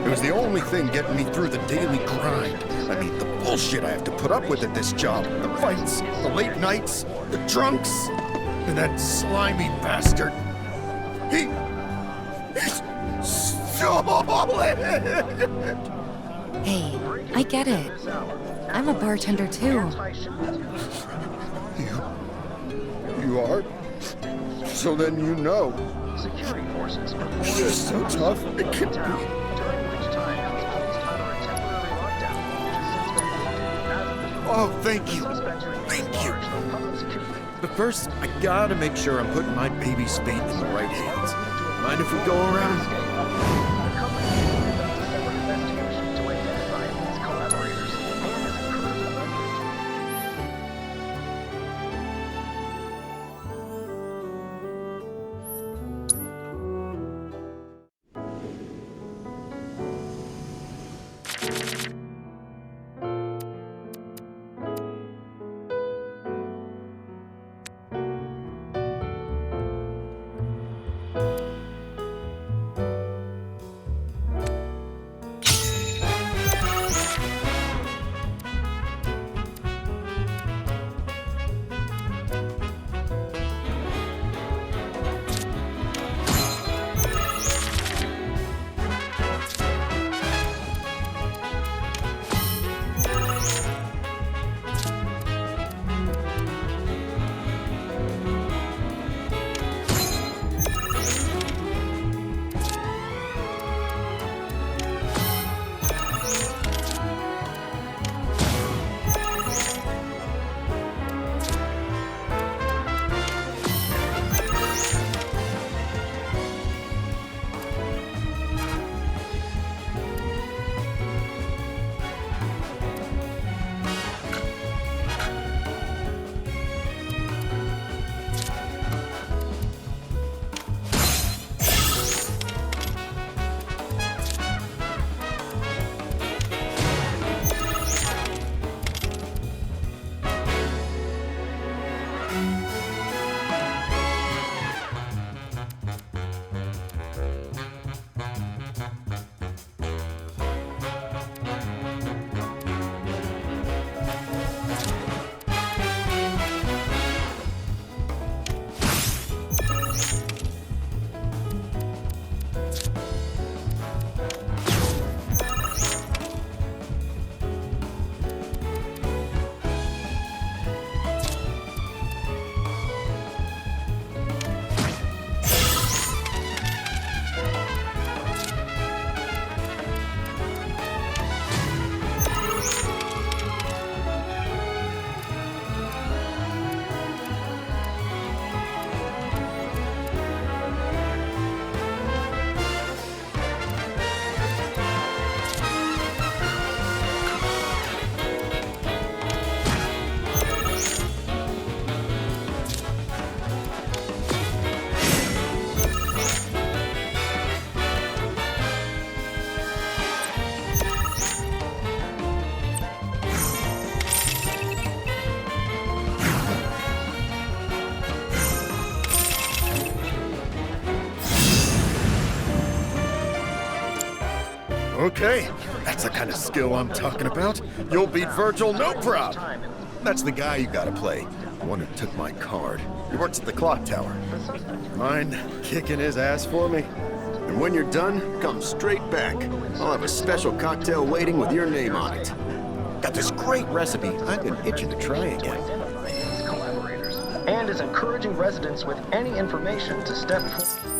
It was the only thing getting me through the daily grind. I mean, the bullshit I have to put up with at this job. The fights, the late nights, the drunks, and that slimy bastard. He's solid! Hey, I get it. I'm a bartender too. You are? So then you know. Security forces It's just so tough. It can be. during which time he was placed under a temporary lockdown, which has since been lifted. Oh, thank you. Thank you. But first, I gotta make sure I'm putting my baby's fate in the right hands. Mind if we go around? To identify his collaborators and his Okay, that's the kind of skill I'm talking about. You'll beat Virgil, no problem. That's the guy you gotta play. The one who took my card. He works at the clock tower. Mind kicking his ass for me? And when you're done, come straight back. I'll have a special cocktail waiting with your name on it. Got this great recipe I've been itching to try again. And is encouraging residents with any information to step forward.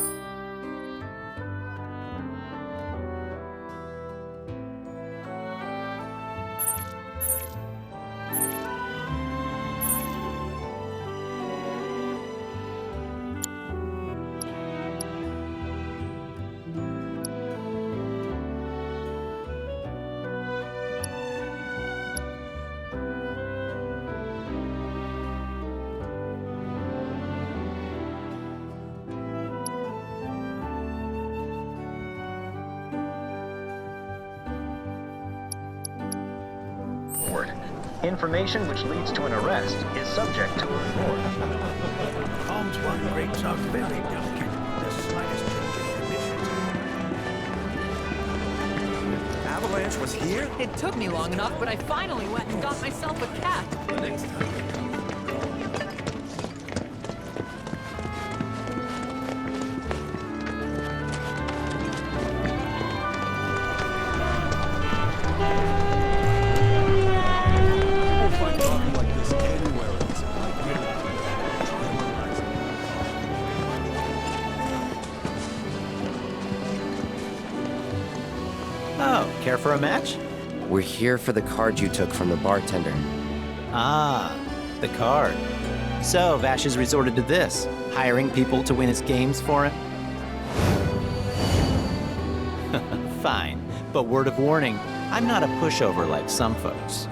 forward. Information which leads to an arrest is subject to a reward. Calm's one rates are very delicate. The slightest change in conditions. Avalanche was here? It took me long enough, but I finally went and got myself a cat. The next time. Oh, care for a match? We're here for the card you took from the bartender. Ah, the card. So, Vash has resorted to this, hiring people to win his games for him? Fine, but word of warning, I'm not a pushover like some folks.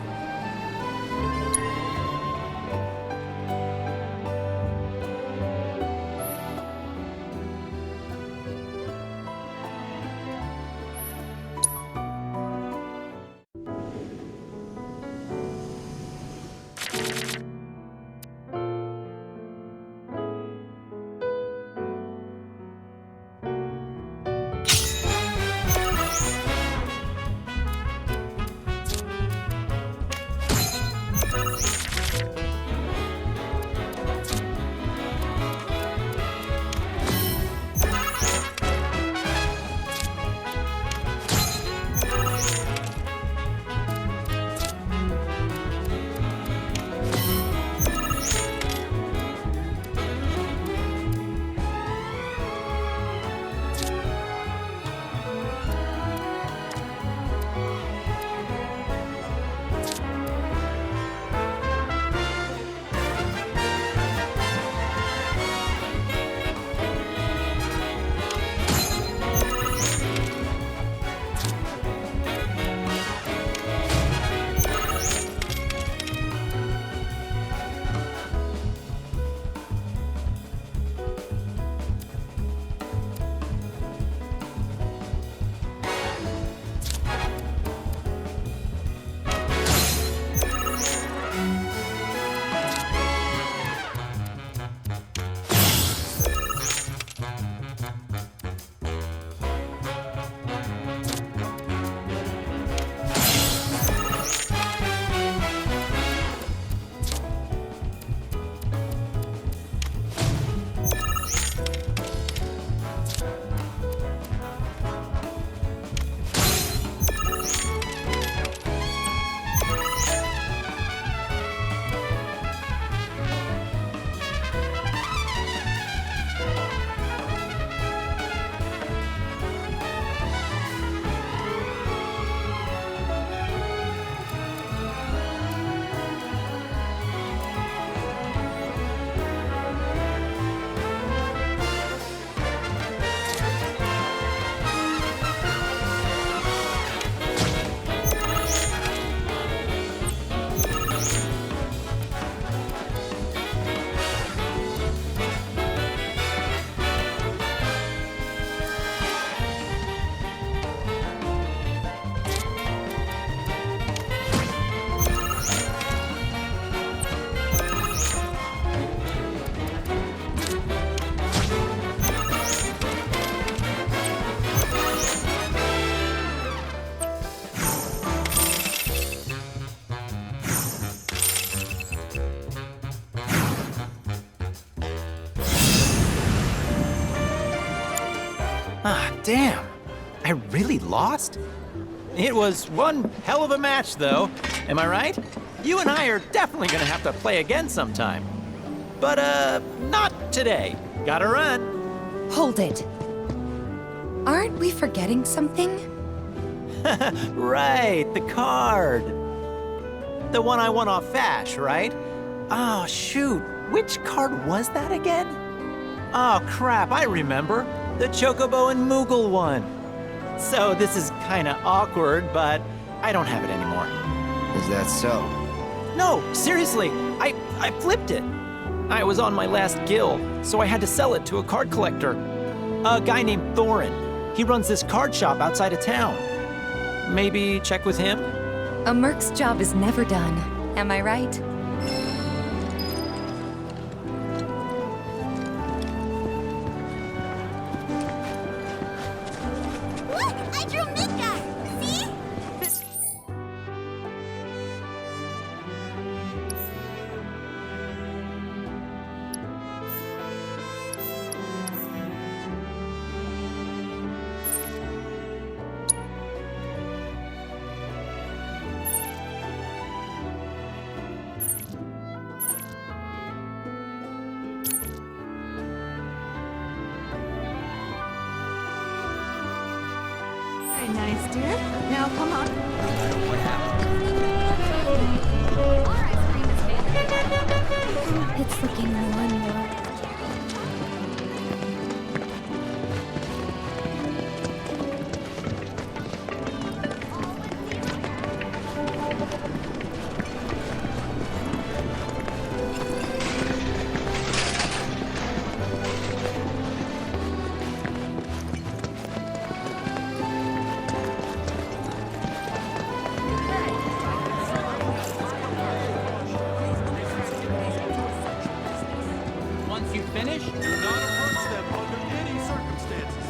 Ah, damn. I really lost? It was one hell of a match, though. Am I right? You and I are definitely gonna have to play again sometime. But, not today. Gotta run. Hold it. Aren't we forgetting something? Right, the card. The one I won off Vash, right? Oh, shoot. Which card was that again? Oh, crap, I remember. The Chocobo and Moogle one. So this is kinda awkward, but I don't have it anymore. Is that so? No, seriously, I flipped it. I was on my last guild, so I had to sell it to a card collector. A guy named Thorin. He runs this card shop outside of town. Maybe check with him? A merc's job is never done. Am I right? Look! I drew Midgar! See? Very nice, dear. Now come on. What happened? Our ice cream is fantastic. It's looking more and more. Once you finish, Do not approach them under any circumstances.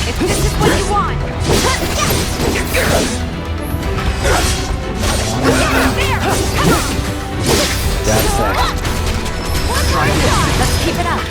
If this is what you want! That's that. Let's keep it up!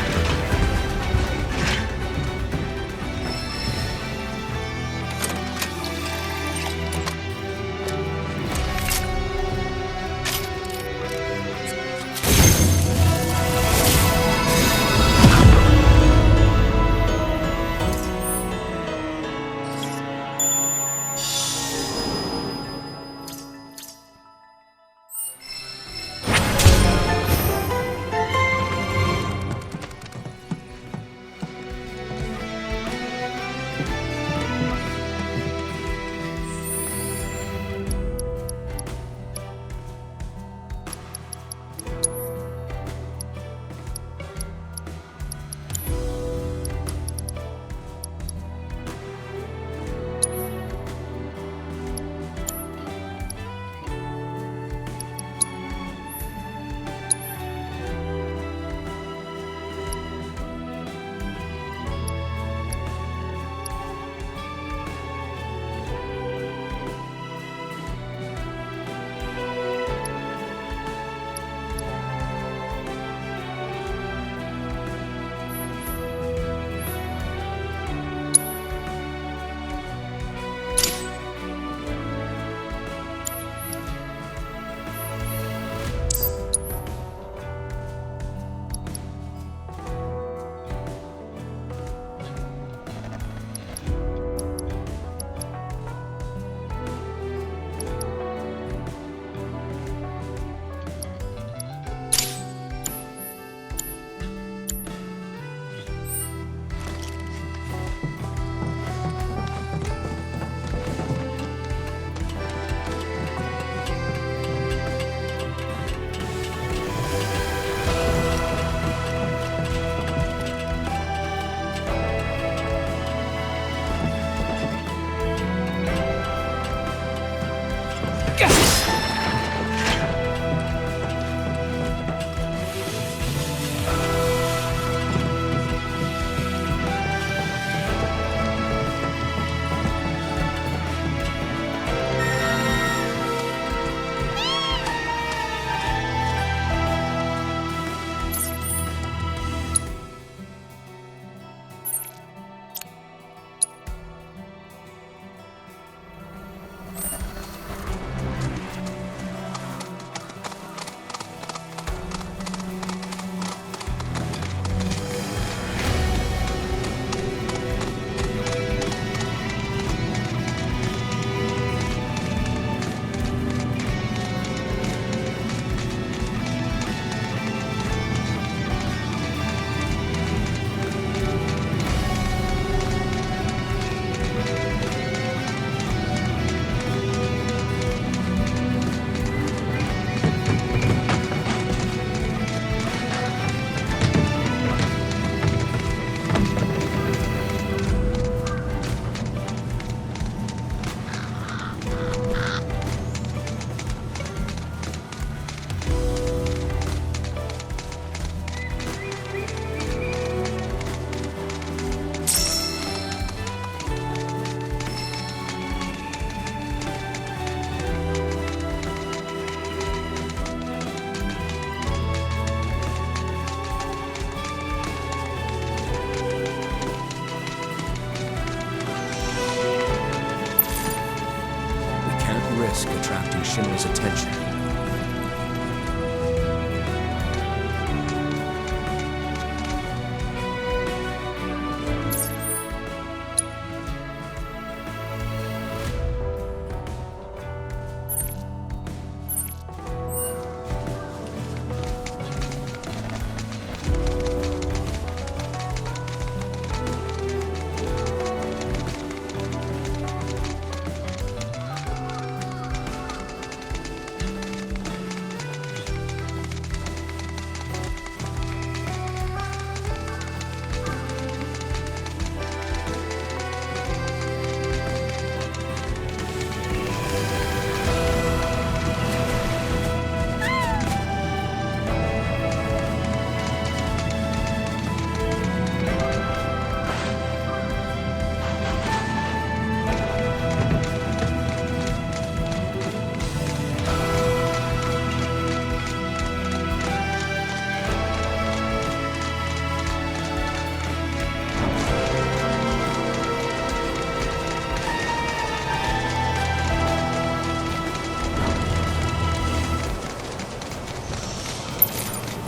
risk attracting Shinra's attention.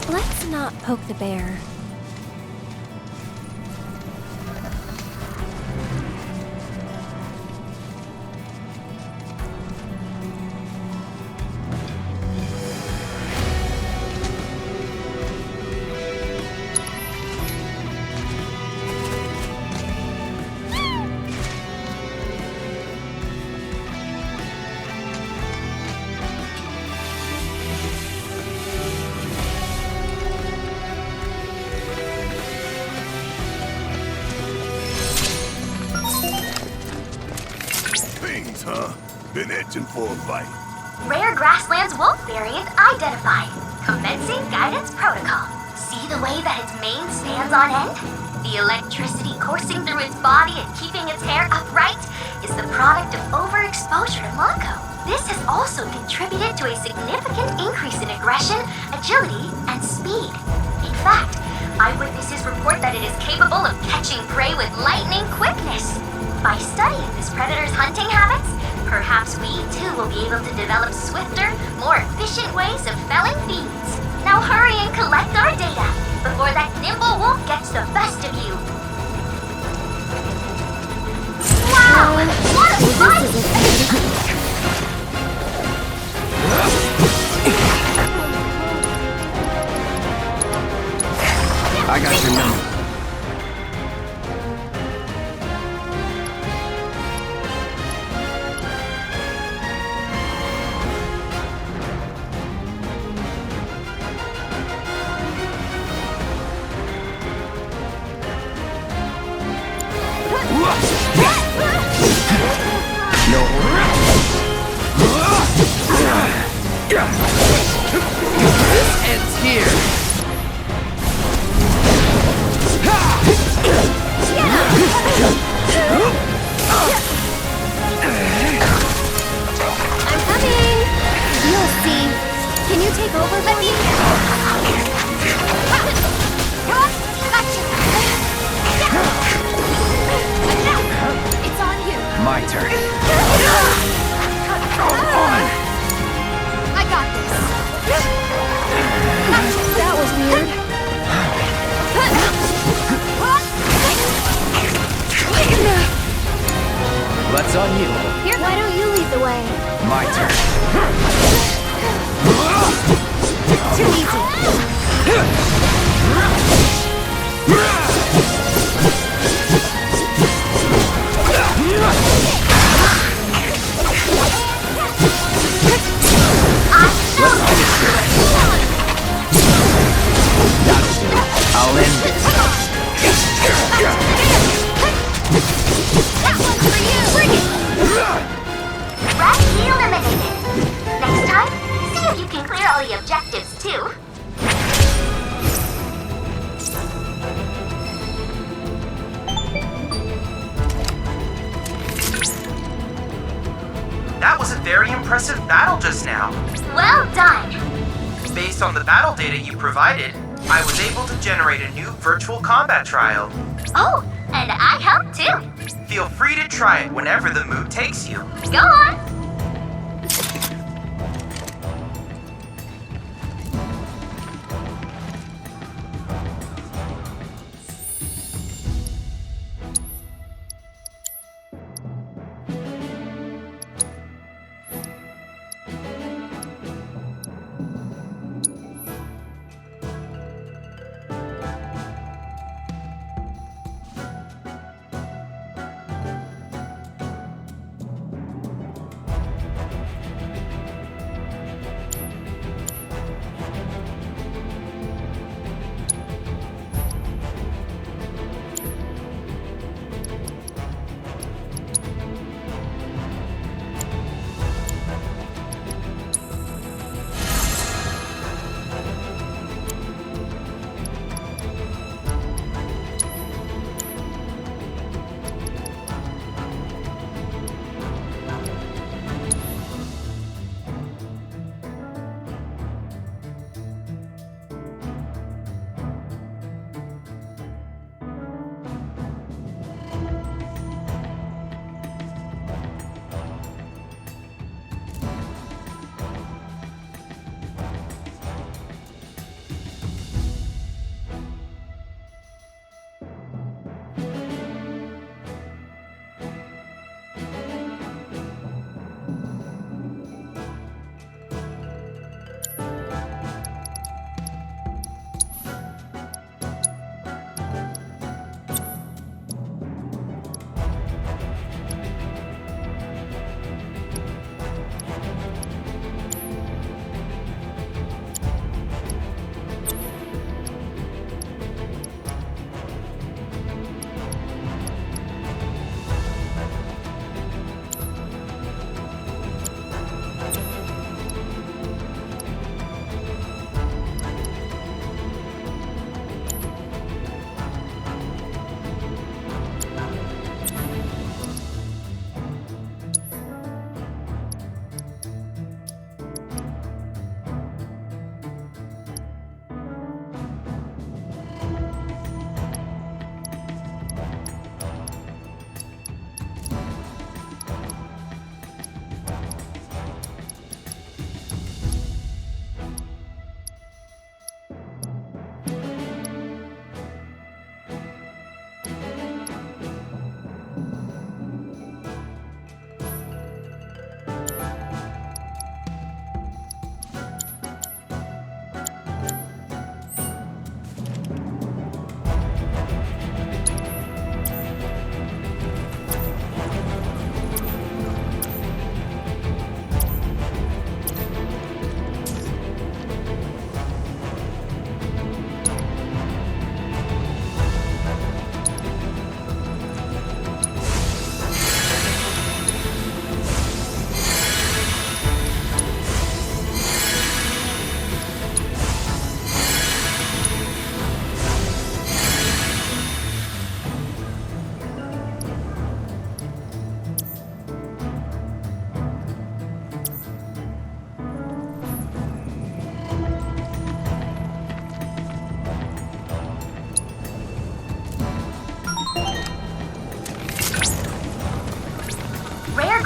Let's not poke the bear. Things, huh? Been itching for a fight. Rare Grasslands wolf variant identified. Commencing guidance protocol. See the way that its mane stands on end? The electricity coursing through its body and keeping its hair upright is the product of overexposure to Mako. This has also contributed to a significant increase in aggression, agility, and speed. In fact, eyewitnesses report that it is capable of catching prey with lightning quickness. By studying this predator's hunting habits, perhaps we too will be able to develop swifter, more efficient ways of felling fiends. Now hurry and collect our data before that nimble wolf gets the best of you. Wow! What a fight! I got your number. This ends here. I'm coming! You'll see. Can you take over for me? It's on you. My turn. I got this. That was weird. That's on you. Here, why don't you lead the way? My turn. Too easy. I'll end this. That one's for you! Bring it! Red eliminated. Next time, see if you can clear all the objectives too. That was a very impressive battle just now. Well done! Based on the battle data you provided, I was able to generate a new virtual combat trial. Oh, and I helped too. Feel free to try it whenever the mood takes you. Go on!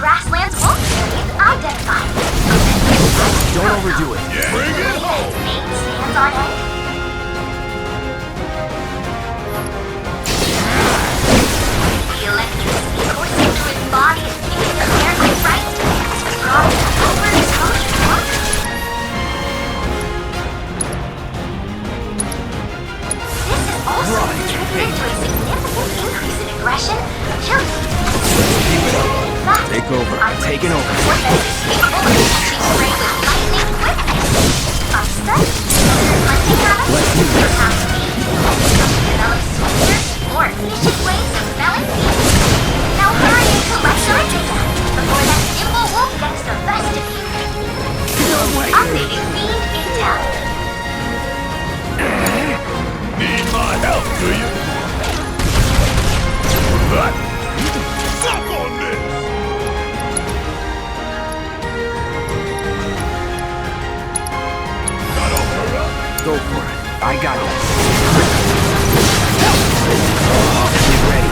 Grasslands wolf variant identified. Don't overdo it. Bring it home! Main stands on end. The electricity coursing through its body is keeping its hair compressed. Causing overexposure trauma. This is also contributed to a significant increase in aggression, agility, Keep it up. in fact, Take over. Taking over. what that is capable of catching prey with lightning quickness. By studying hunting habits, how speed, develop swifter, more efficient ways of smelling things. Now hurry and collect your data before that nimble wolf gets the best of you. Updated feed intel. Need my help, do you? What? Suck on this! Go for it. I got this. Get ready.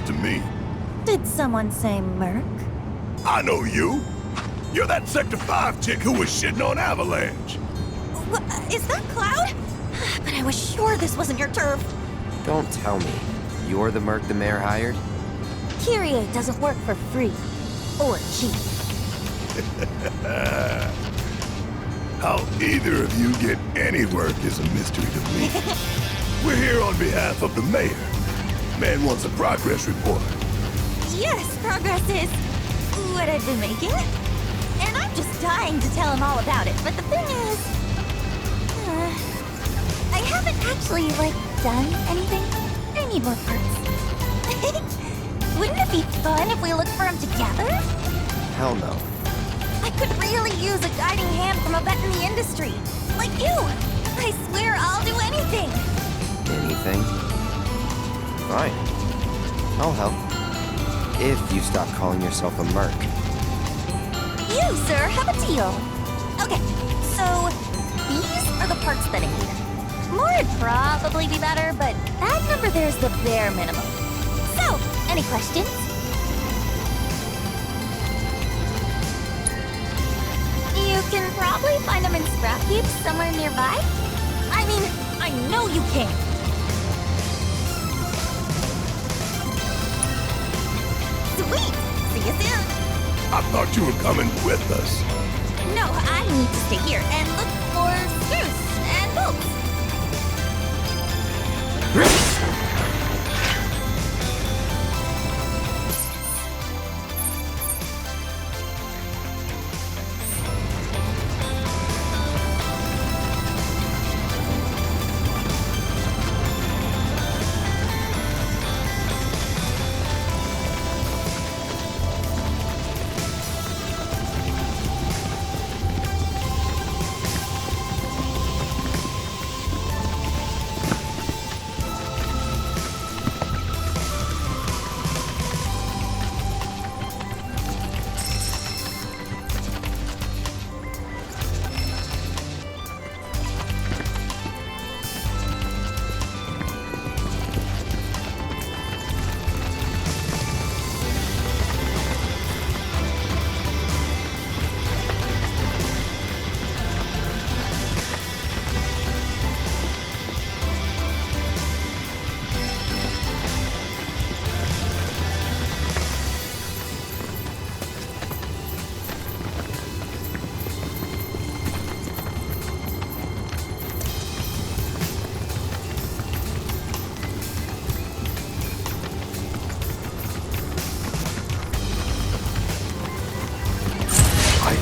To me. Did someone say Merc? I know you. You're that Sector 5 chick who was shitting on Avalanche. What, is that Cloud? But I was sure this wasn't your turf. Don't tell me. You're the merc the mayor hired? Kyrie doesn't work for free. Or cheap. How either of you get any work is a mystery to me. We're here on behalf of the mayor. Man wants a progress report. Yes, progress is what I've been making. And I'm just dying to tell him all about it. But the thing is, I haven't actually, done anything. I need more parts. Wouldn't it be fun if we looked for him together? Hell no. I could really use a guiding hand from a vet in the industry. Like you. I swear I'll do anything. Anything? Fine. I'll help. If you stop calling yourself a merc. You, sir, have a deal. Okay, so these are the parts that I need. More would probably be better, but that number there's the bare minimum. So, any questions? can probably find them in scrap heaps somewhere nearby. I mean, I know you can. Sweet! See you soon! I thought you were coming with us. No, I need to stay here and look for screws and bolts.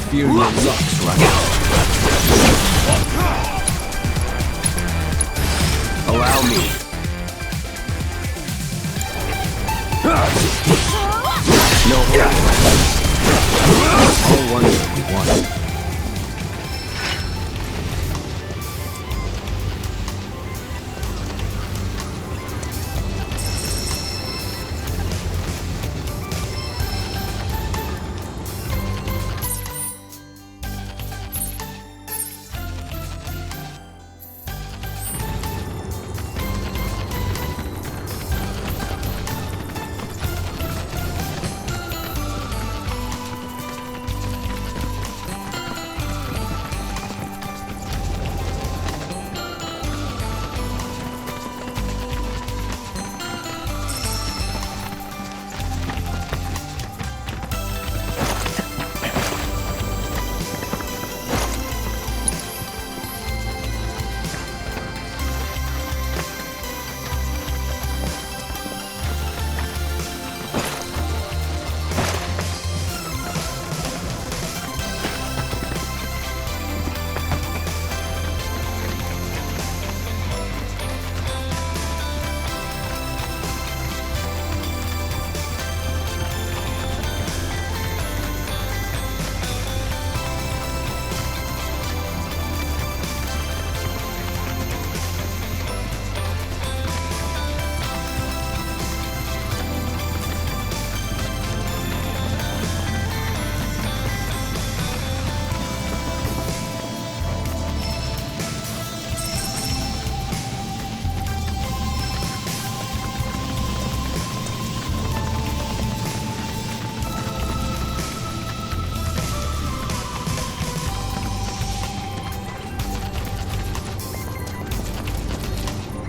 Fear your lucks, right? Allow me. No hurry. All wonder what we want.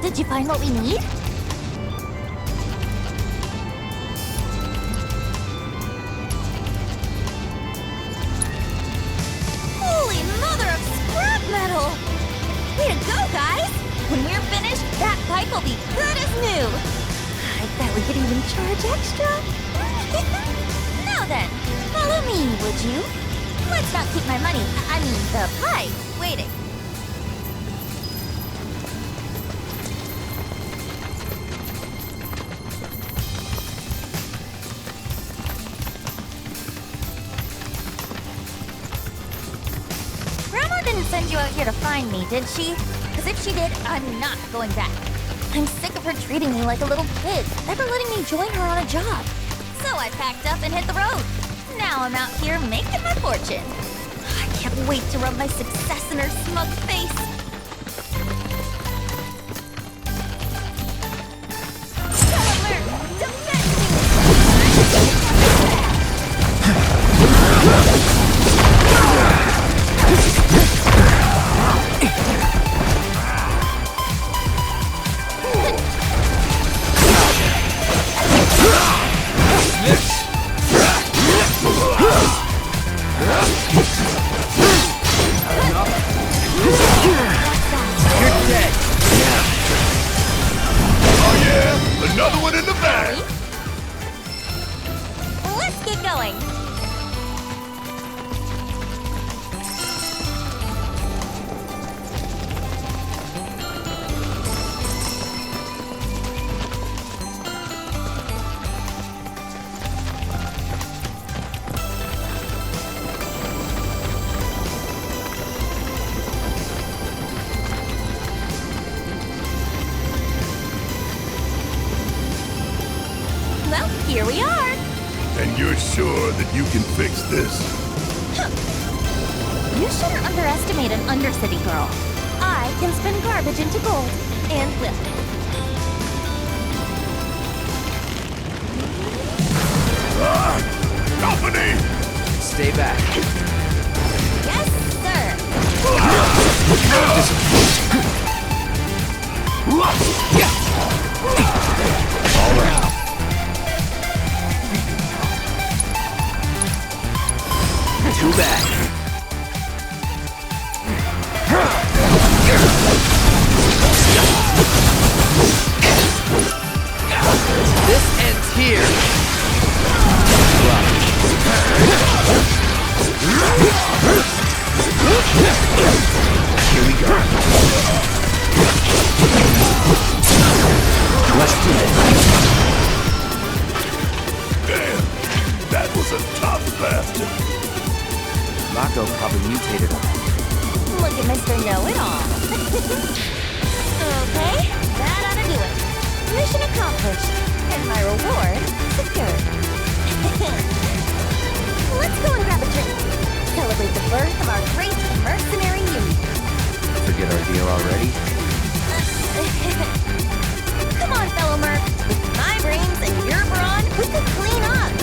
Did you find what we need? Holy mother of scrap metal! Way to go, guys! When we're finished, that pipe will be good as new. I bet we could even charge extra. Now then, follow me, would you? Let's not keep my money, I mean the pipe, waiting. Send you out here to find me, did she? Because if she did, I'm not going back. I'm sick of her treating me like a little kid, never letting me join her on a job. So I packed up and hit the road. Now I'm out here making my fortune. I can't wait to rub my success in her smug face. get going. Well, here we are. And you're sure that you can fix this? You shouldn't underestimate an Undercity girl. I can spin garbage into gold. And will. Company! Stay back. Yes, sir. All right. Too bad. This ends here. Here we go. Let's do it. Damn, that was a tough bastard. Mako probably mutated him. Look at Mr. Know-It-All. Okay, that ought to do it. Mission accomplished. And my reward secured. Let's go and grab a drink. Celebrate the birth of our great mercenary union. Forget our deal already? Come on, fellow merc. With my brains and your brawn, we could clean up.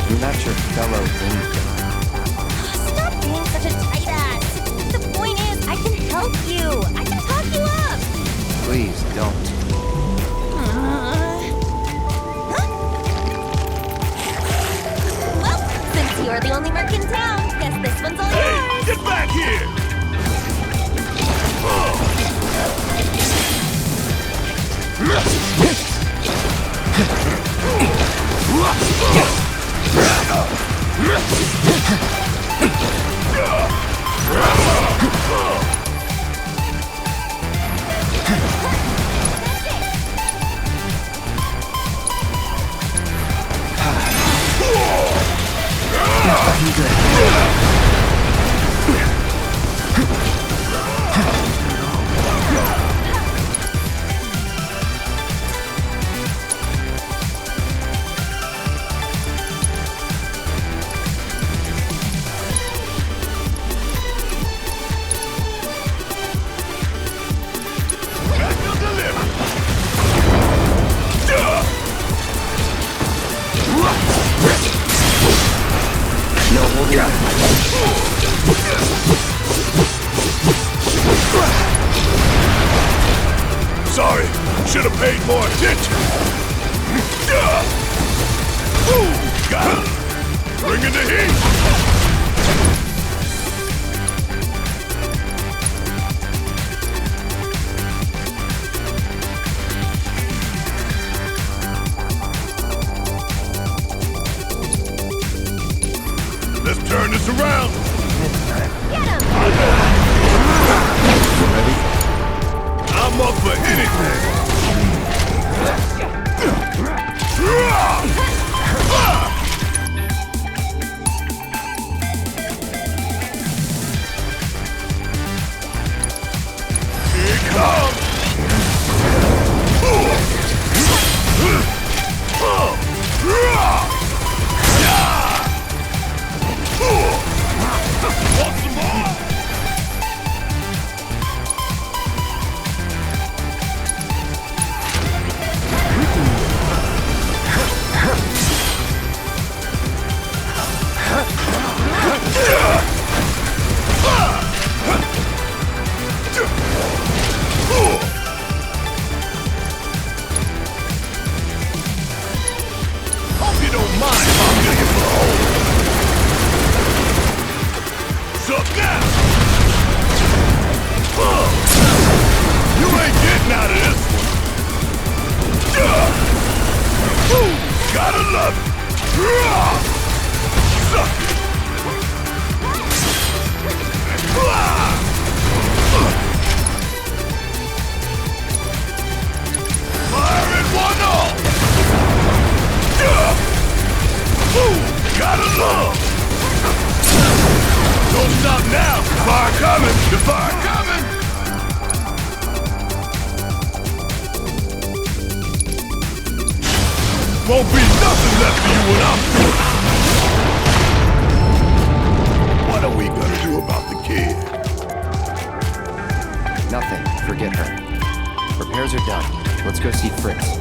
You're not your fellow anything. Stop being such a tight ass. The point is, I can help you. I can talk you up. Please don't. Well, since you're the only merc in town, guess this one's all yours. Get back here! No, hold your Sorry, should have paid more attention. Got him. Bringing the heat. Let's turn this around. Get him! Ready? I'm up for anything. Here it comes. Want some more? Hope you don't mind if I'm gonna get for a hole. Sup now? You ain't getting out of this one. Gotta love it. Fire at 1-0! Gotta love! Don't stop now! The fire coming! The fire coming! Won't be nothing left for you when I'm through! What are we gonna do about the kid? Nothing. Forget her. Repairs are done. Let's go see Fritz.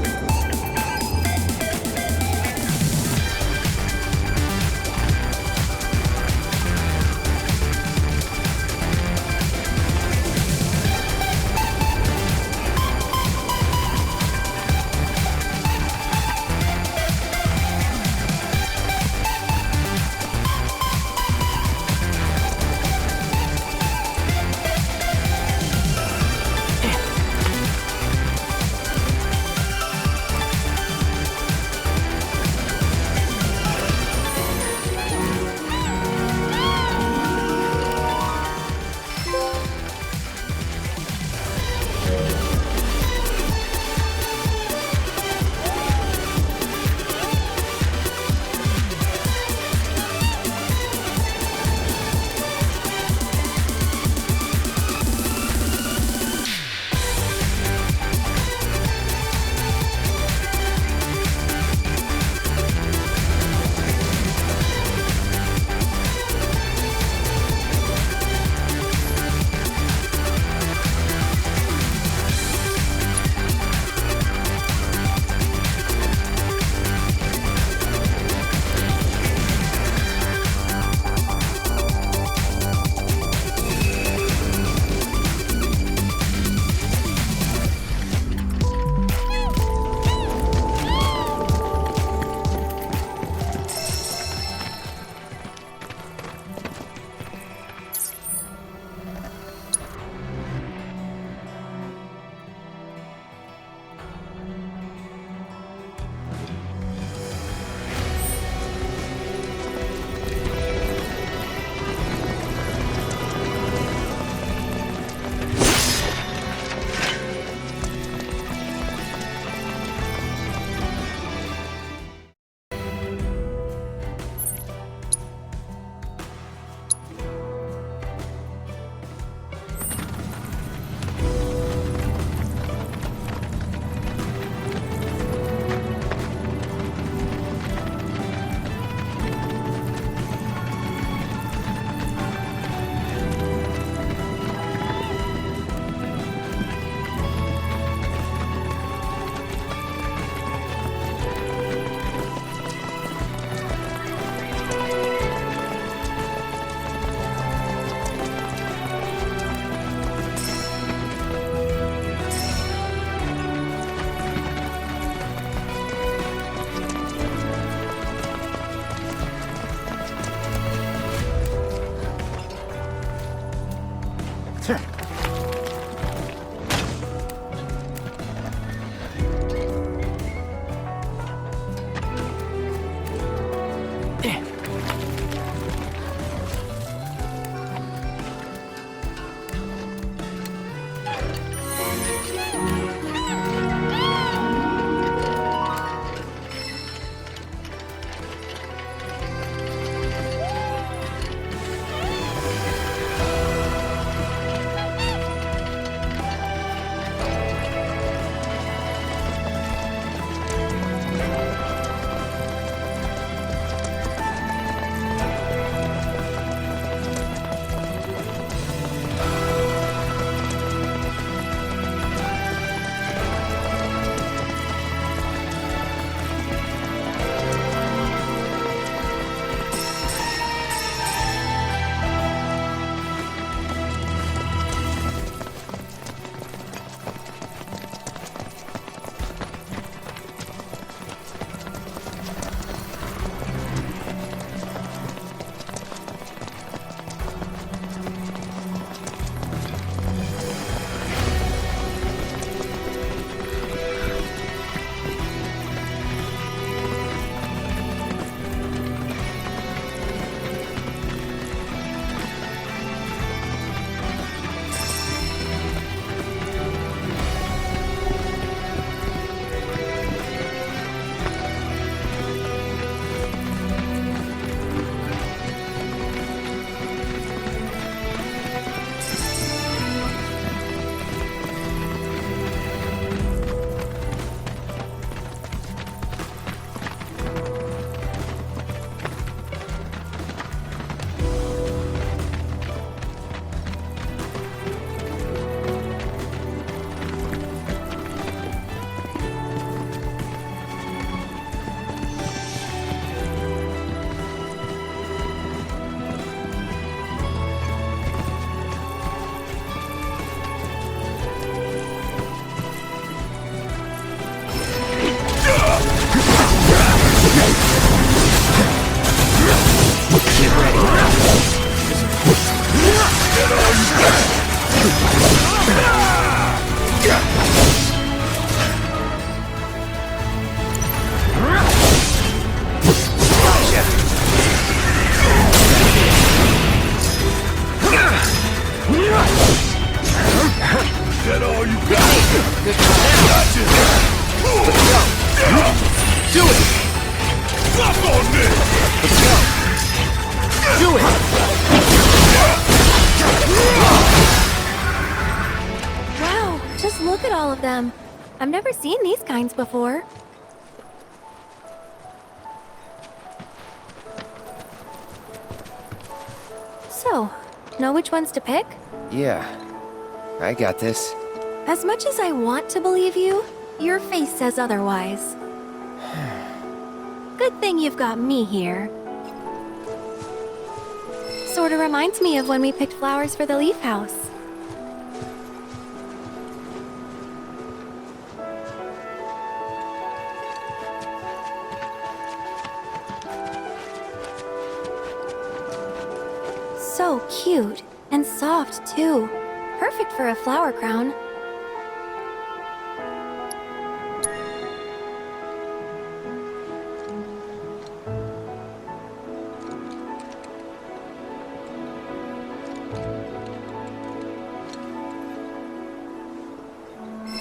Let's go! Do it! Wow, just look at all of them. I've never seen these kinds before. So, know which ones to pick? Yeah, I got this. As much as I want to believe you, your face says otherwise. Good thing you've got me here. Sorta reminds me of when we picked flowers for the leaf house. So cute, and soft too. Perfect for a flower crown.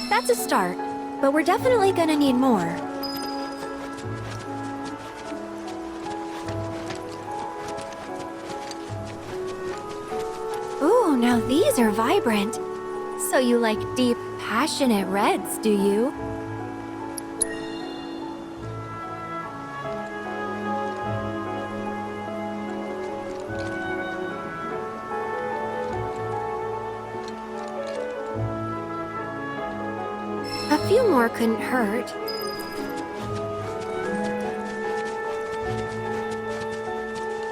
That's a start, but we're definitely gonna need more. Ooh, now these are vibrant. So you like deep, passionate reds, do you? A few more couldn't hurt.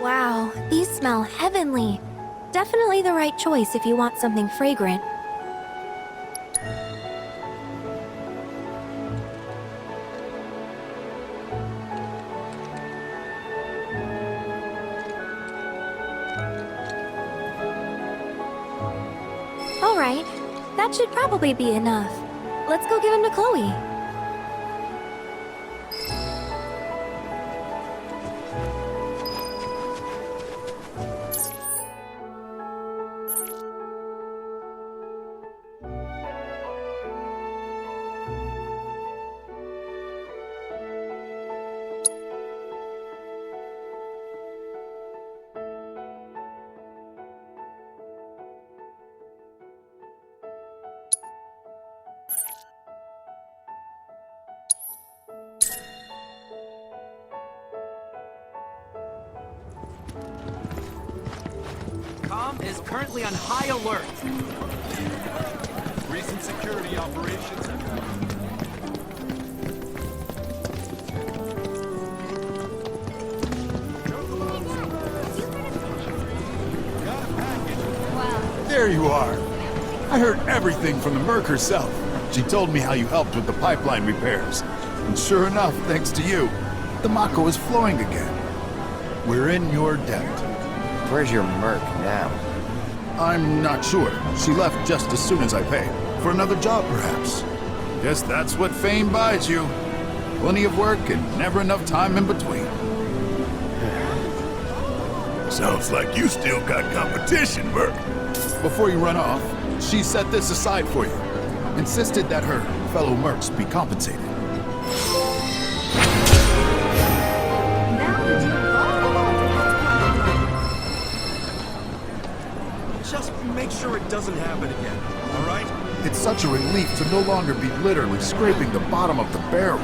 Wow, these smell heavenly. Definitely the right choice if you want something fragrant. Alright, that should probably be enough. Let's go give him to Chloe. Com is currently on high alert. Recent security operations. There you are. I heard everything from the Merc herself. She told me how you helped with the pipeline repairs. And sure enough, thanks to you, the Mako is flowing again. We're in your debt. Where's your Merc now? I'm not sure. She left just as soon as I paid. For another job, perhaps. Guess that's what fame buys you. Plenty of work and never enough time in between. Sounds like you still got competition, Merc. Before you run off, she set this aside for you. Insisted that her fellow Mercs be compensated. Just make sure it doesn't happen again, all right? It's such a relief to no longer be literally scraping the bottom of the barrel.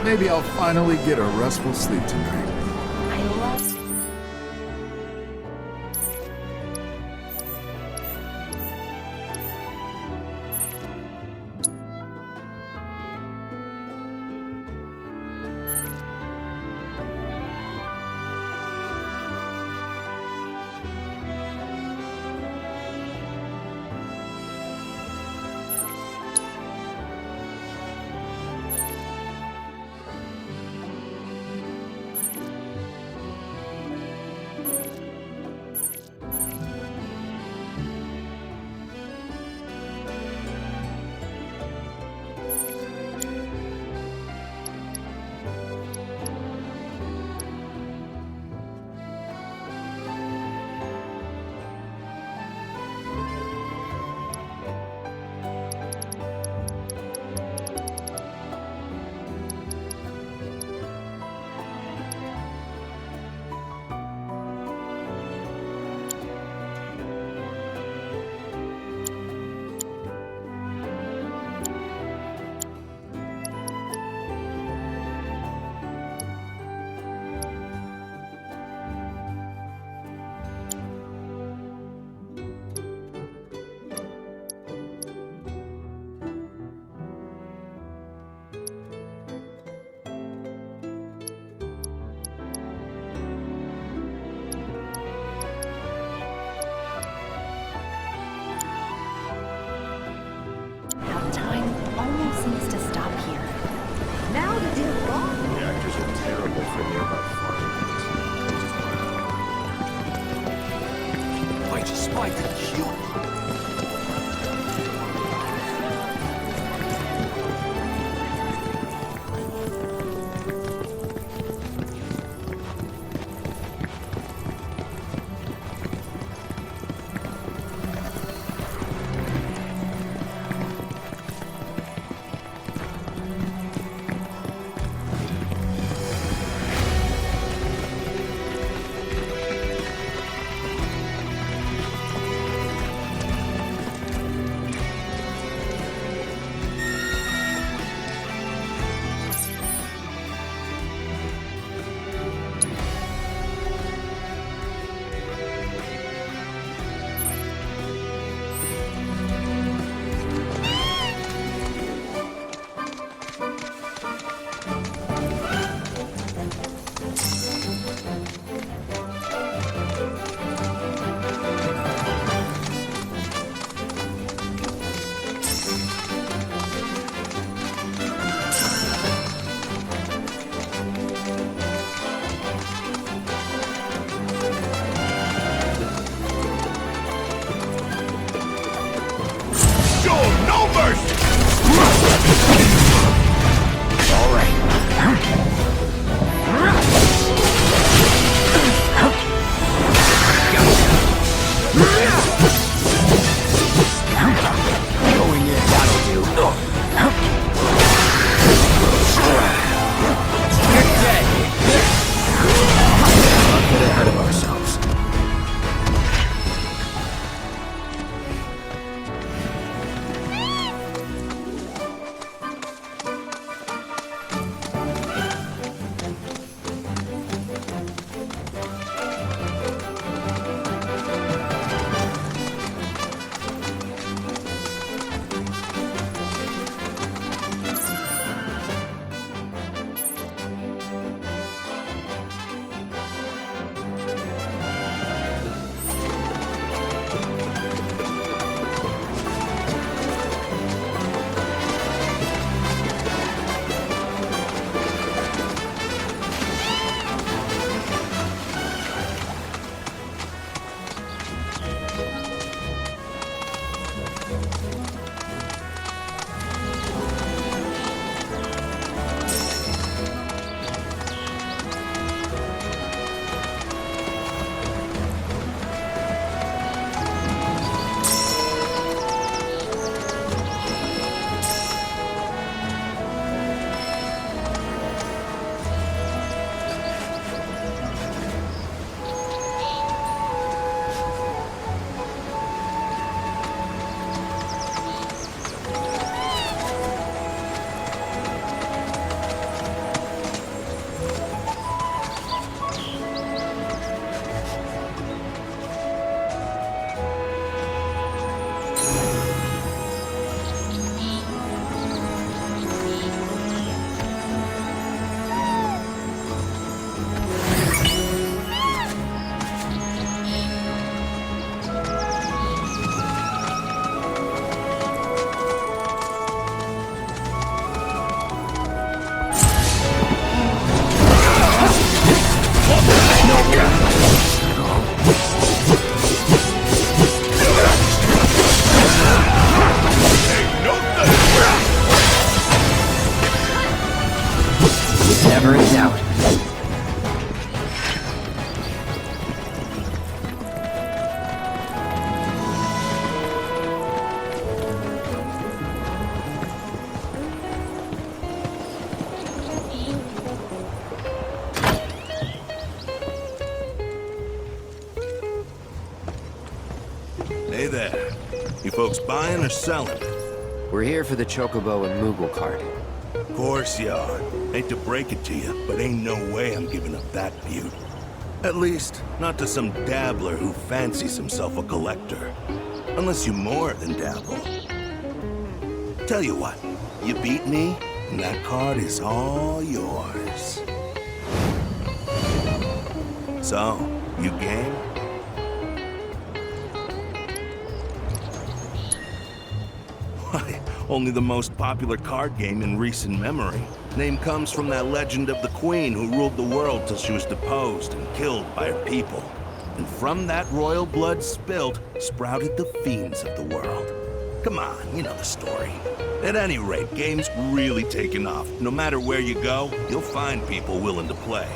Maybe I'll finally get a restful sleep tonight. Why didn't you? Never in doubt. Hey there. You folks buying or selling? We're here for the chocobo and Moogle cart. Of course you are. Hate to break it to you, but ain't no way I'm giving up that beaut. At least, not to some dabbler who fancies himself a collector. Unless you more than dabble. Tell you what, you beat me, and that card is all yours. So, you game? Why, only the most popular card game in recent memory. Name comes from that legend of the queen who ruled the world till she was deposed and killed by her people. And from that royal blood spilled, sprouted the fiends of the world. Come on, you know the story. At any rate, game's really taken off. No matter where you go, you'll find people willing to play.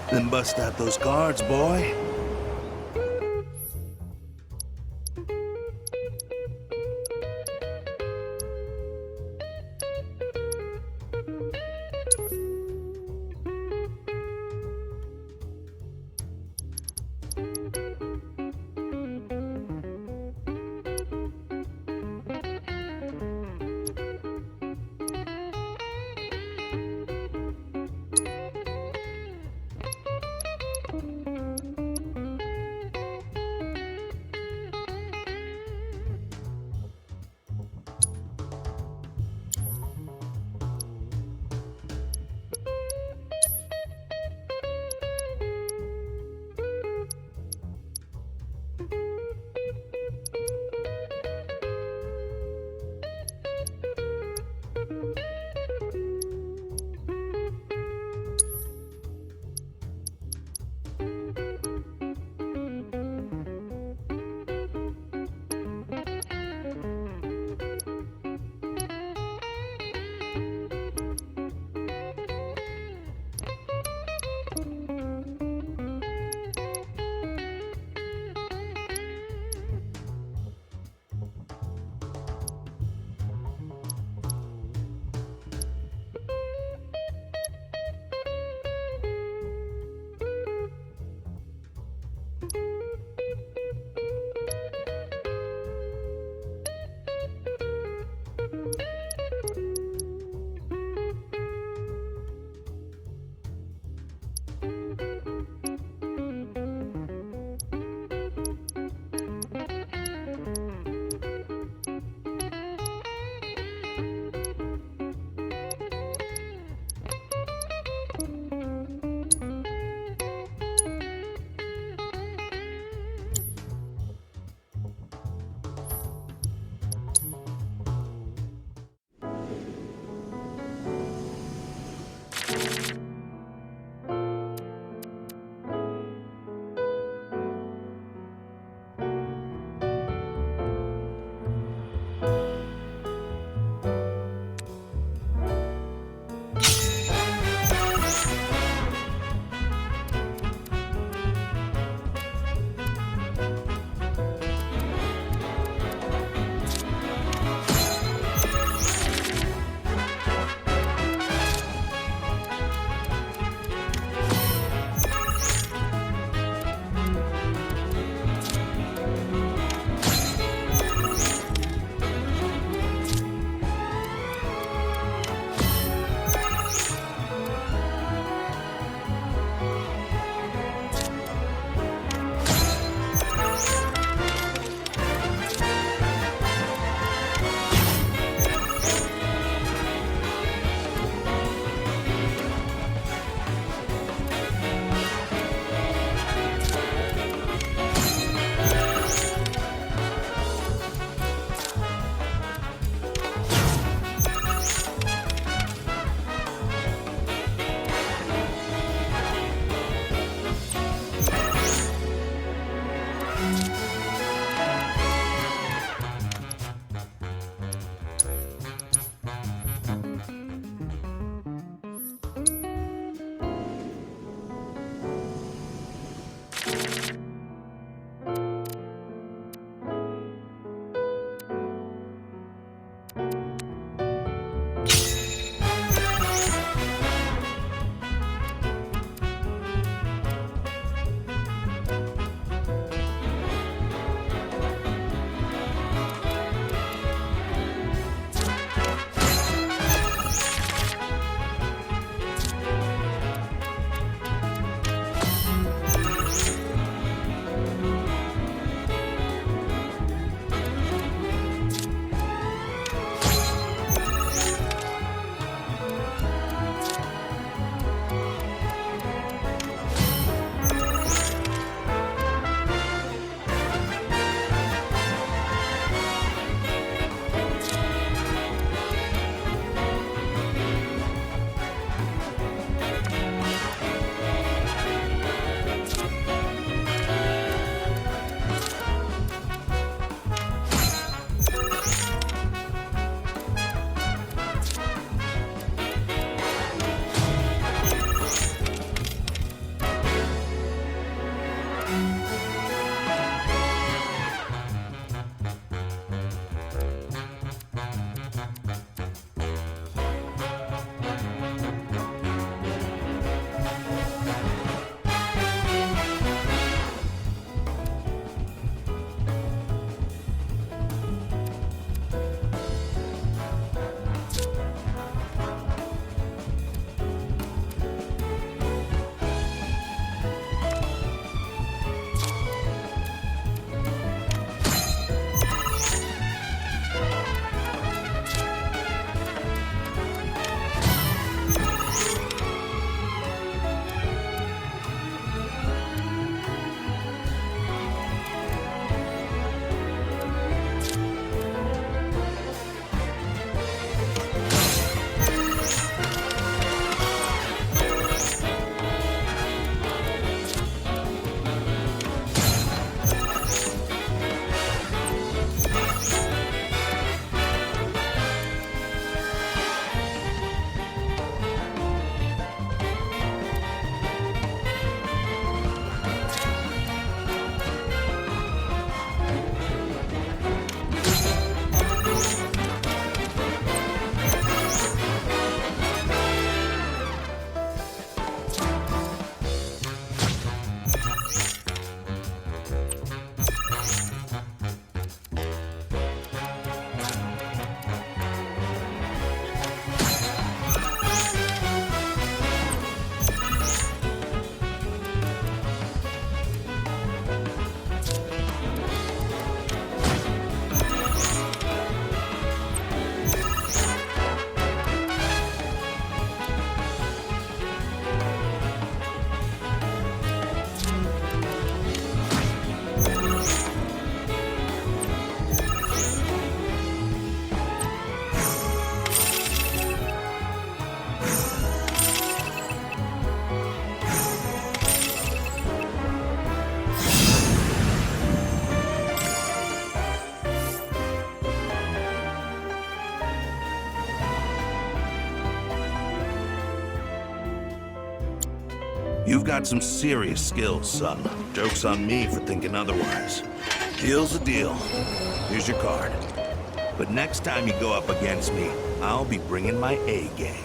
Then bust out those cards, boy. You've got some serious skills, son. Joke's on me for thinking otherwise. Deal's a deal. Here's your card. But next time you go up against me, I'll be bringing my A game.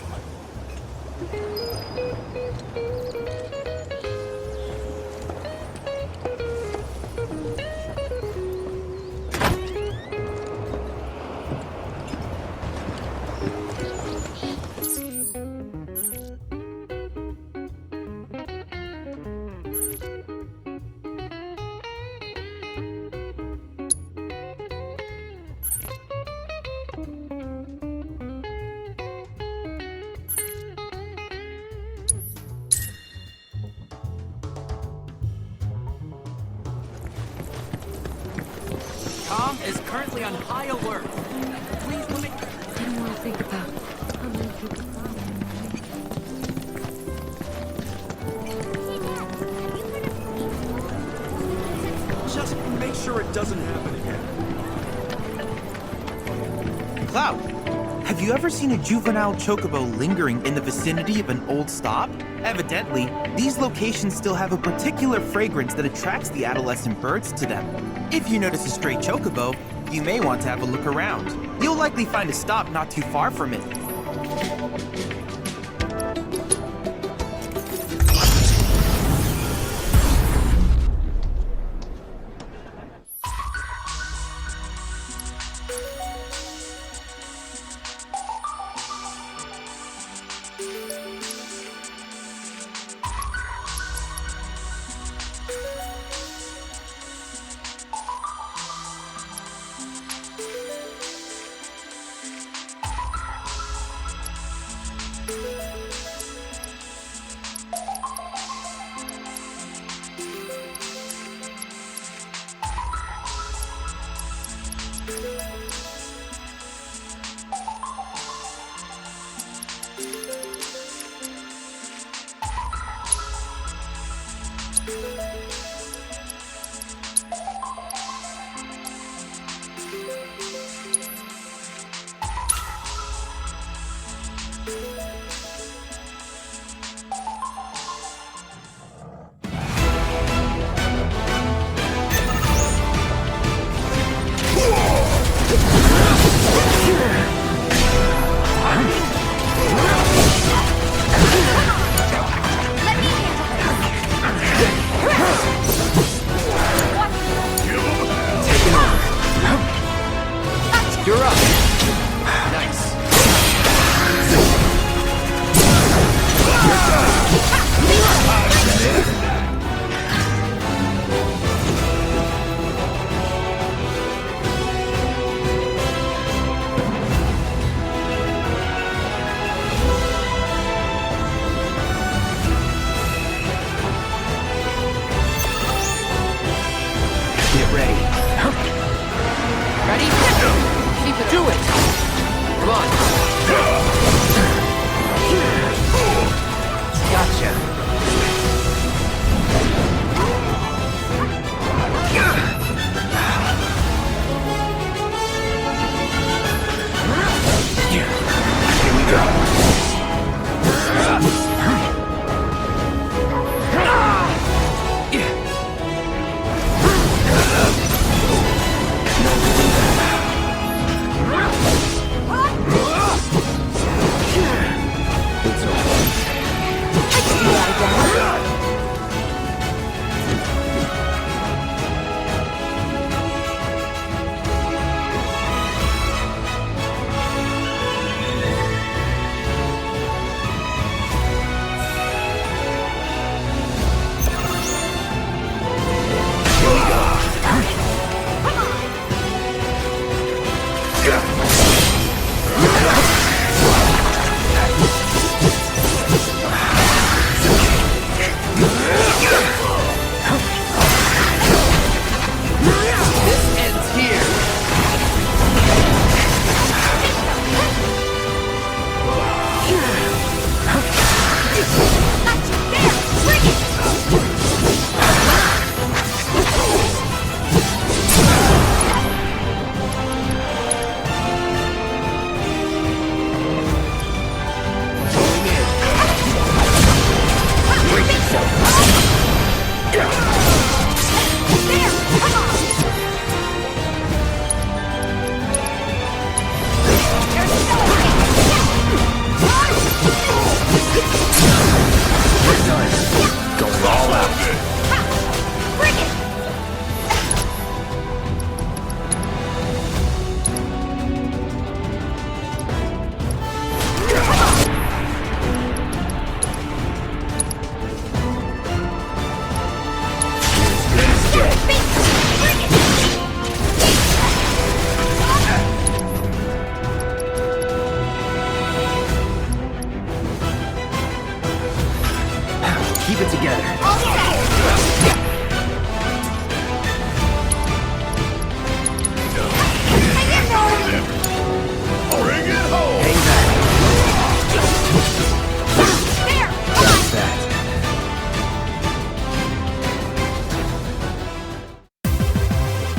Tom is currently on high alert. Please limit. I don't want to think about how many people Just make sure it doesn't happen again. Cloud, have you ever seen a juvenile chocobo lingering in the vicinity of an old stop? Evidently, these locations still have a particular fragrance that attracts the adolescent birds to them. If you notice a stray chocobo, you may want to have a look around. You'll likely find a stop not too far from it.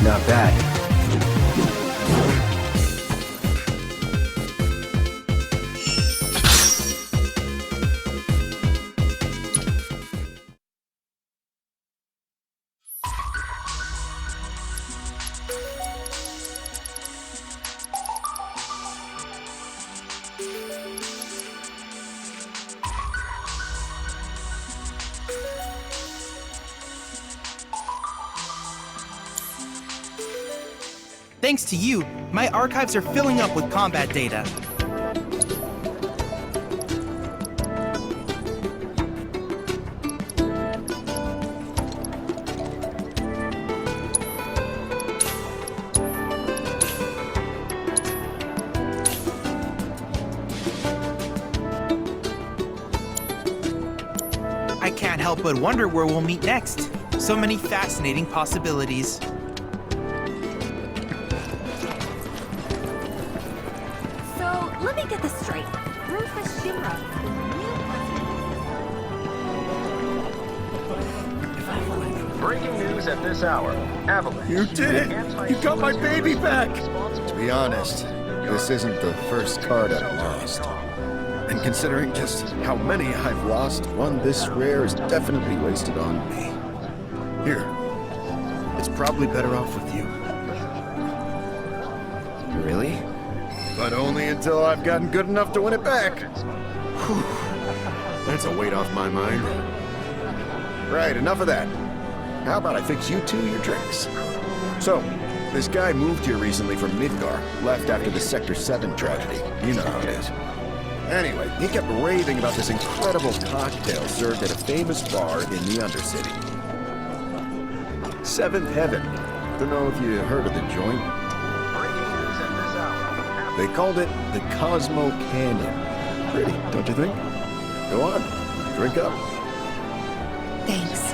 Not bad. Thanks to you, my archives are filling up with combat data. I can't help but wonder where we'll meet next. So many fascinating possibilities. Let me get this straight. Rufus Shimra, the new Breaking news at this hour. Avalanche. You did it! You got my baby back! To be honest, this isn't the first card I've lost. And considering just how many I've lost, one this rare is definitely wasted on me. Here. It's probably better off with you. Really? But only until I've gotten good enough to win it back. Whew. That's a weight off my mind. Right, enough of that. How about I fix you two your drinks? So, this guy moved here recently from Midgar, left after the Sector 7 tragedy. You know how it is. Anyway, he kept raving about this incredible cocktail served at a famous bar in the Undercity. Seventh Heaven. Don't know if you heard of the joint. They called it the Cosmo Canyon. Pretty, don't you think? Go on, drink up. Thanks.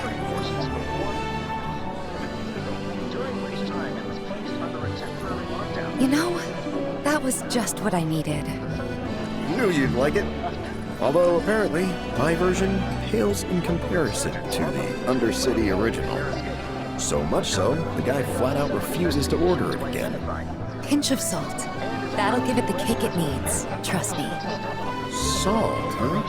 You know, that was just what I needed. Knew you'd like it. Although apparently, my version pales in comparison to the Undercity original. So much so, the guy flat out refuses to order it again. Pinch of salt. That'll give it the kick it needs. Trust me. Salt, huh?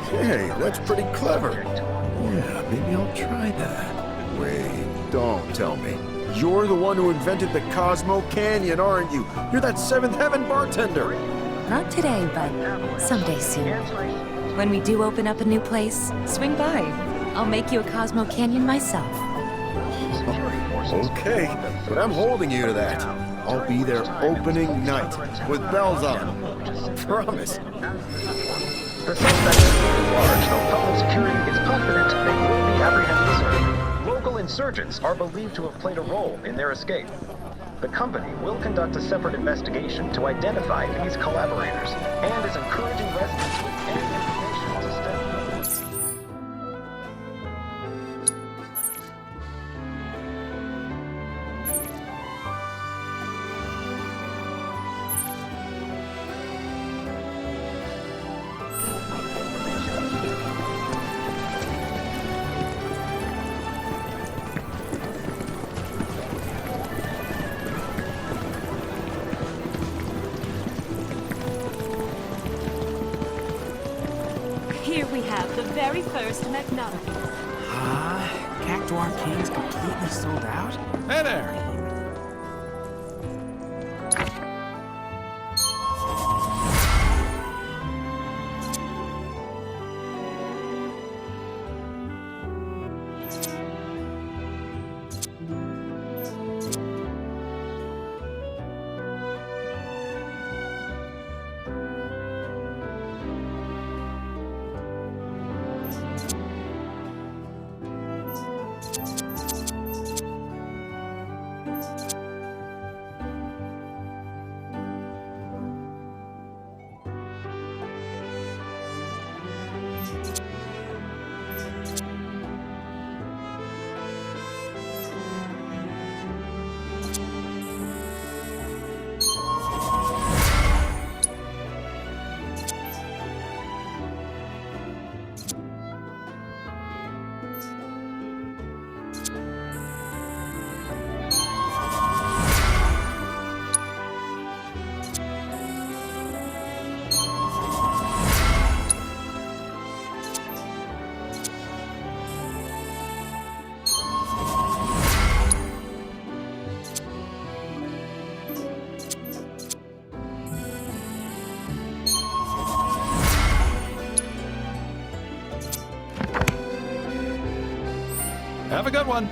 Hey, that's pretty clever. Yeah, maybe I'll try that. Wait, don't tell me. You're the one who invented the Cosmo Canyon, aren't you? You're that Seventh Heaven bartender. Not today, but someday soon. When we do open up a new place, swing by. I'll make you a Cosmo Canyon myself. Okay, but I'm holding you to that. I'll be there opening night, with bells on. Promise. The suspects are large, though public security is confident they will be apprehended soon. Local insurgents are believed to have played a role in their escape. The company will conduct a separate investigation to identify these collaborators, and is encouraging residents with any information to step forward. Here we have the very first McNugget. Cactuar King's completely sold out? Hey there! Have a good one.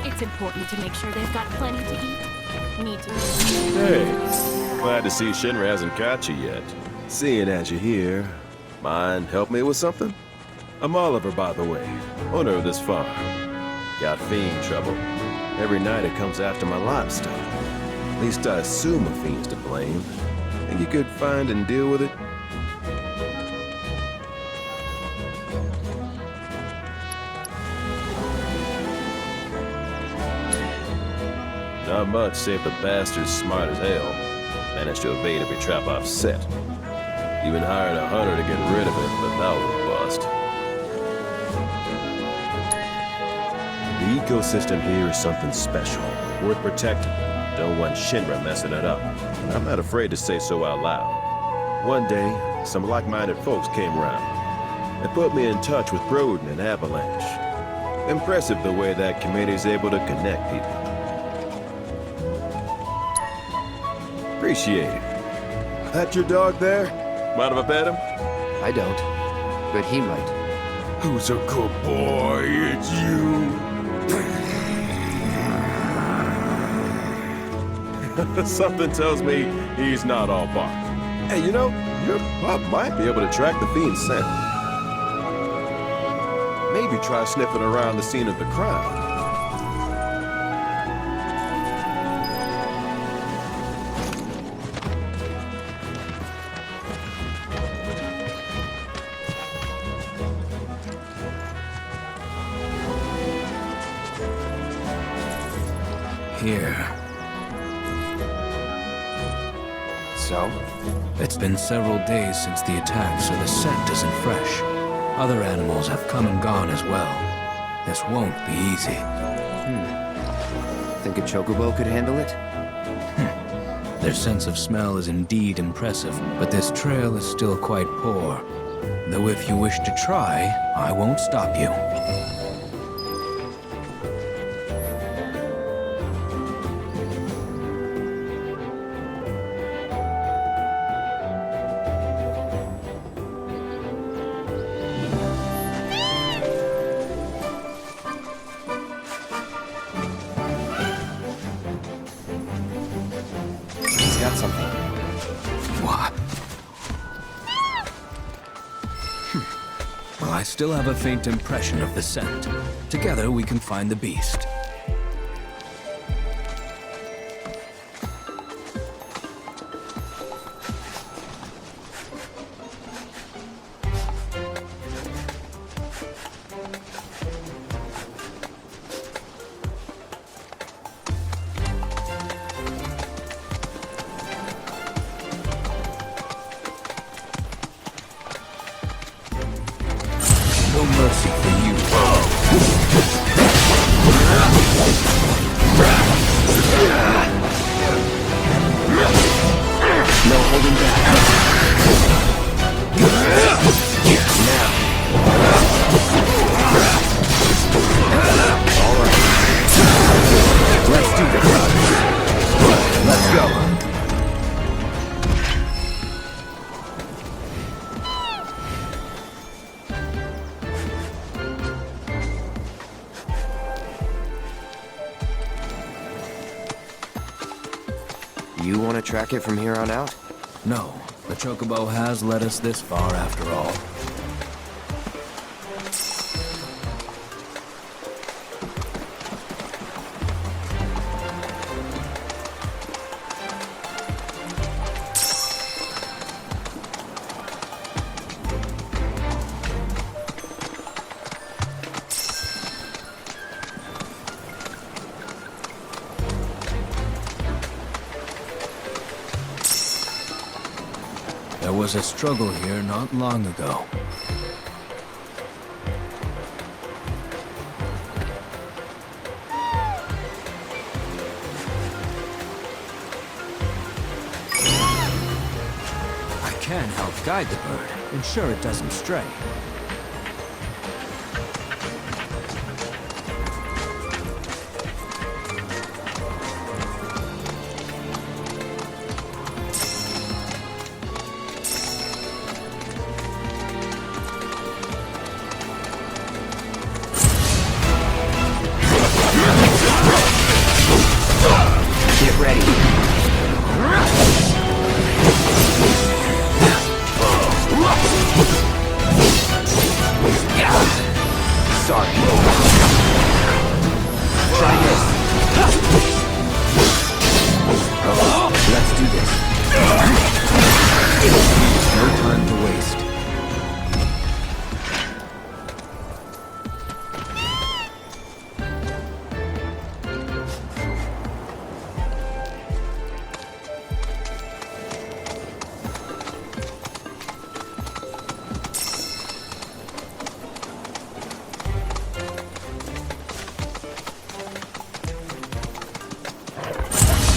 It's important to make sure they've got plenty to eat. Need to. Hey, glad to see Shinra hasn't got you yet. Seeing as you're here, mind help me with something? I'm Oliver, by the way, owner of this farm. Got fiend trouble. Every night it comes after my livestock. At least I assume a fiend's to blame. Think you could find and deal with it? Not much, save the bastard's smart as hell. Managed to evade every trap I've set. Even hired a hunter to get rid of it, but that was a bust. The ecosystem here is something special, worth protecting. Don't want Shinra messing it up. I'm not afraid to say so out loud. One day, some like-minded folks came around. They put me in touch with Broden and Avalanche. Impressive the way that community's able to connect people. Appreciate it. That your dog there? Mind if I pet him? I don't, but he might. Who's a good boy? It's you. Something tells me he's not all bark. Hey, you know, your pup might be able to track the fiend's scent. Maybe try sniffing around the scene of the crime. Here. So? It's been several days since the attack, so the scent isn't fresh. Other animals have come and gone as well. This won't be easy. Think a chocobo could handle it? Their sense of smell is indeed impressive, but this trail is still quite poor. Though if you wish to try, I won't stop you. I still have a faint impression of the scent. Together we can find the beast. No mercy for you. No holding back. Now. All right. Let's do this. Let's go. You want to track it from here on out? No, the chocobo has led us this far after all. There was a struggle here not long ago. can help guide the bird, ensure it doesn't stray. Get ready. Sorry. Try this. Let's do this. No time to waste.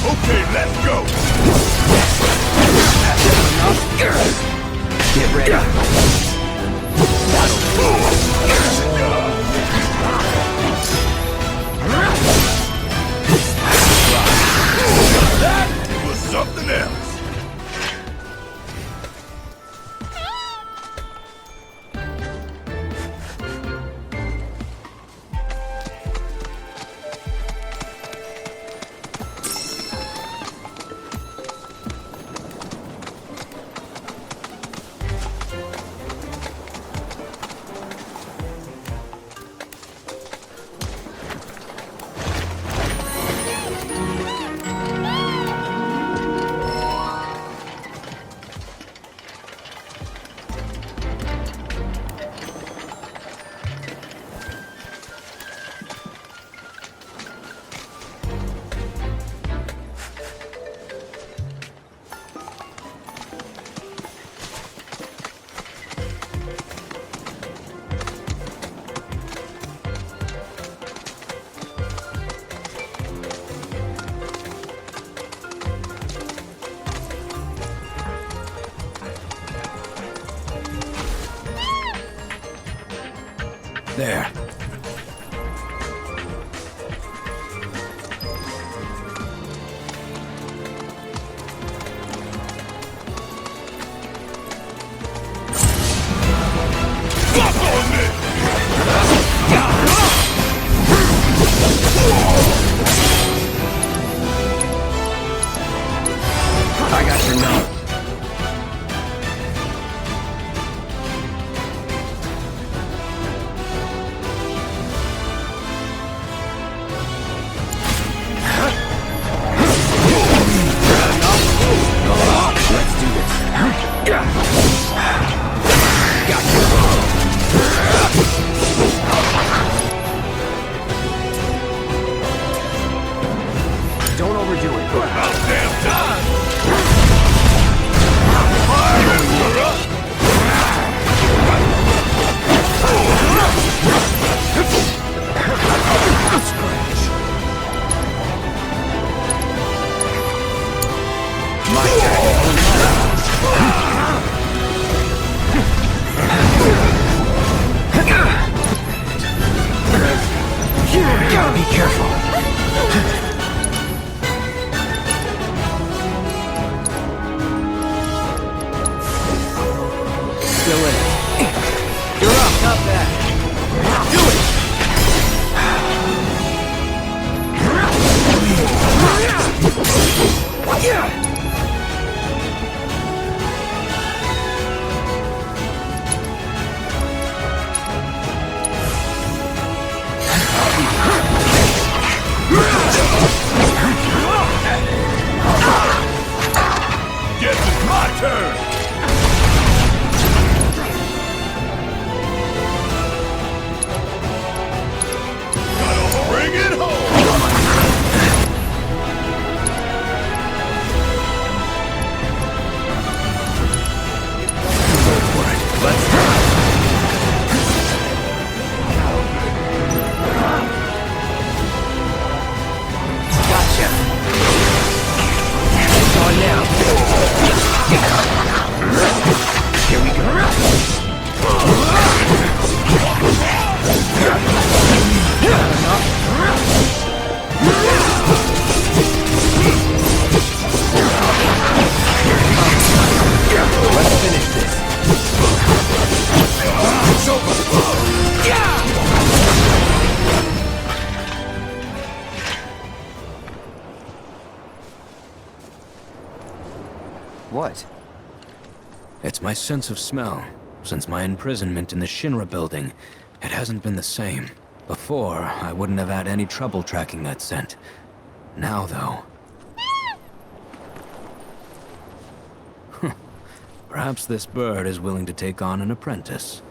Okay, let's go! Get ready. That was something else! There. I got your note. Let's do this. Don't overdo it. About damn time! Gotta be careful. Still in it. You're up, not bad. Do it! What? It's my sense of smell. Since my imprisonment in the Shinra building, it hasn't been the same. Before, I wouldn't have had any trouble tracking that scent. Now, though... Perhaps this bird is willing to take on an apprentice.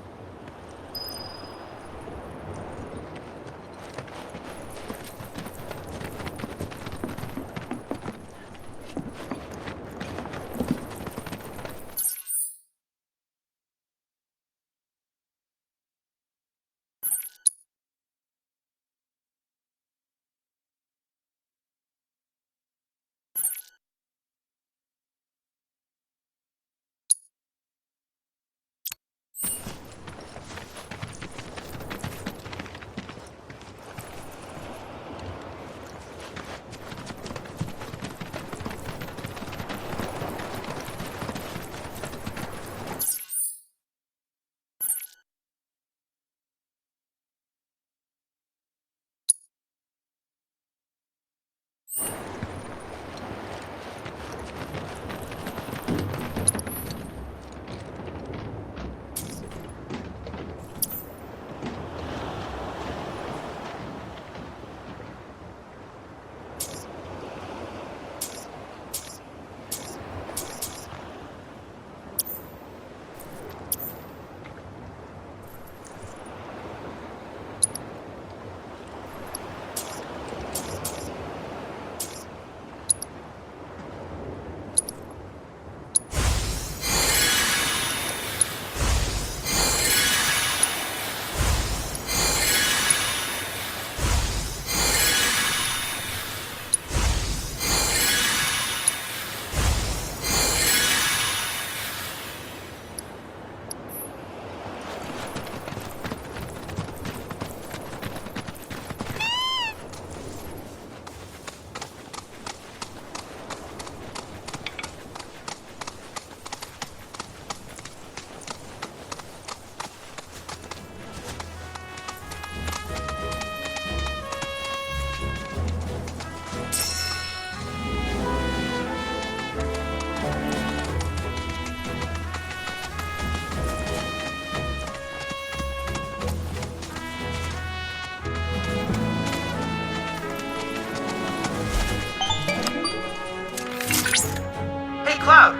Cloud,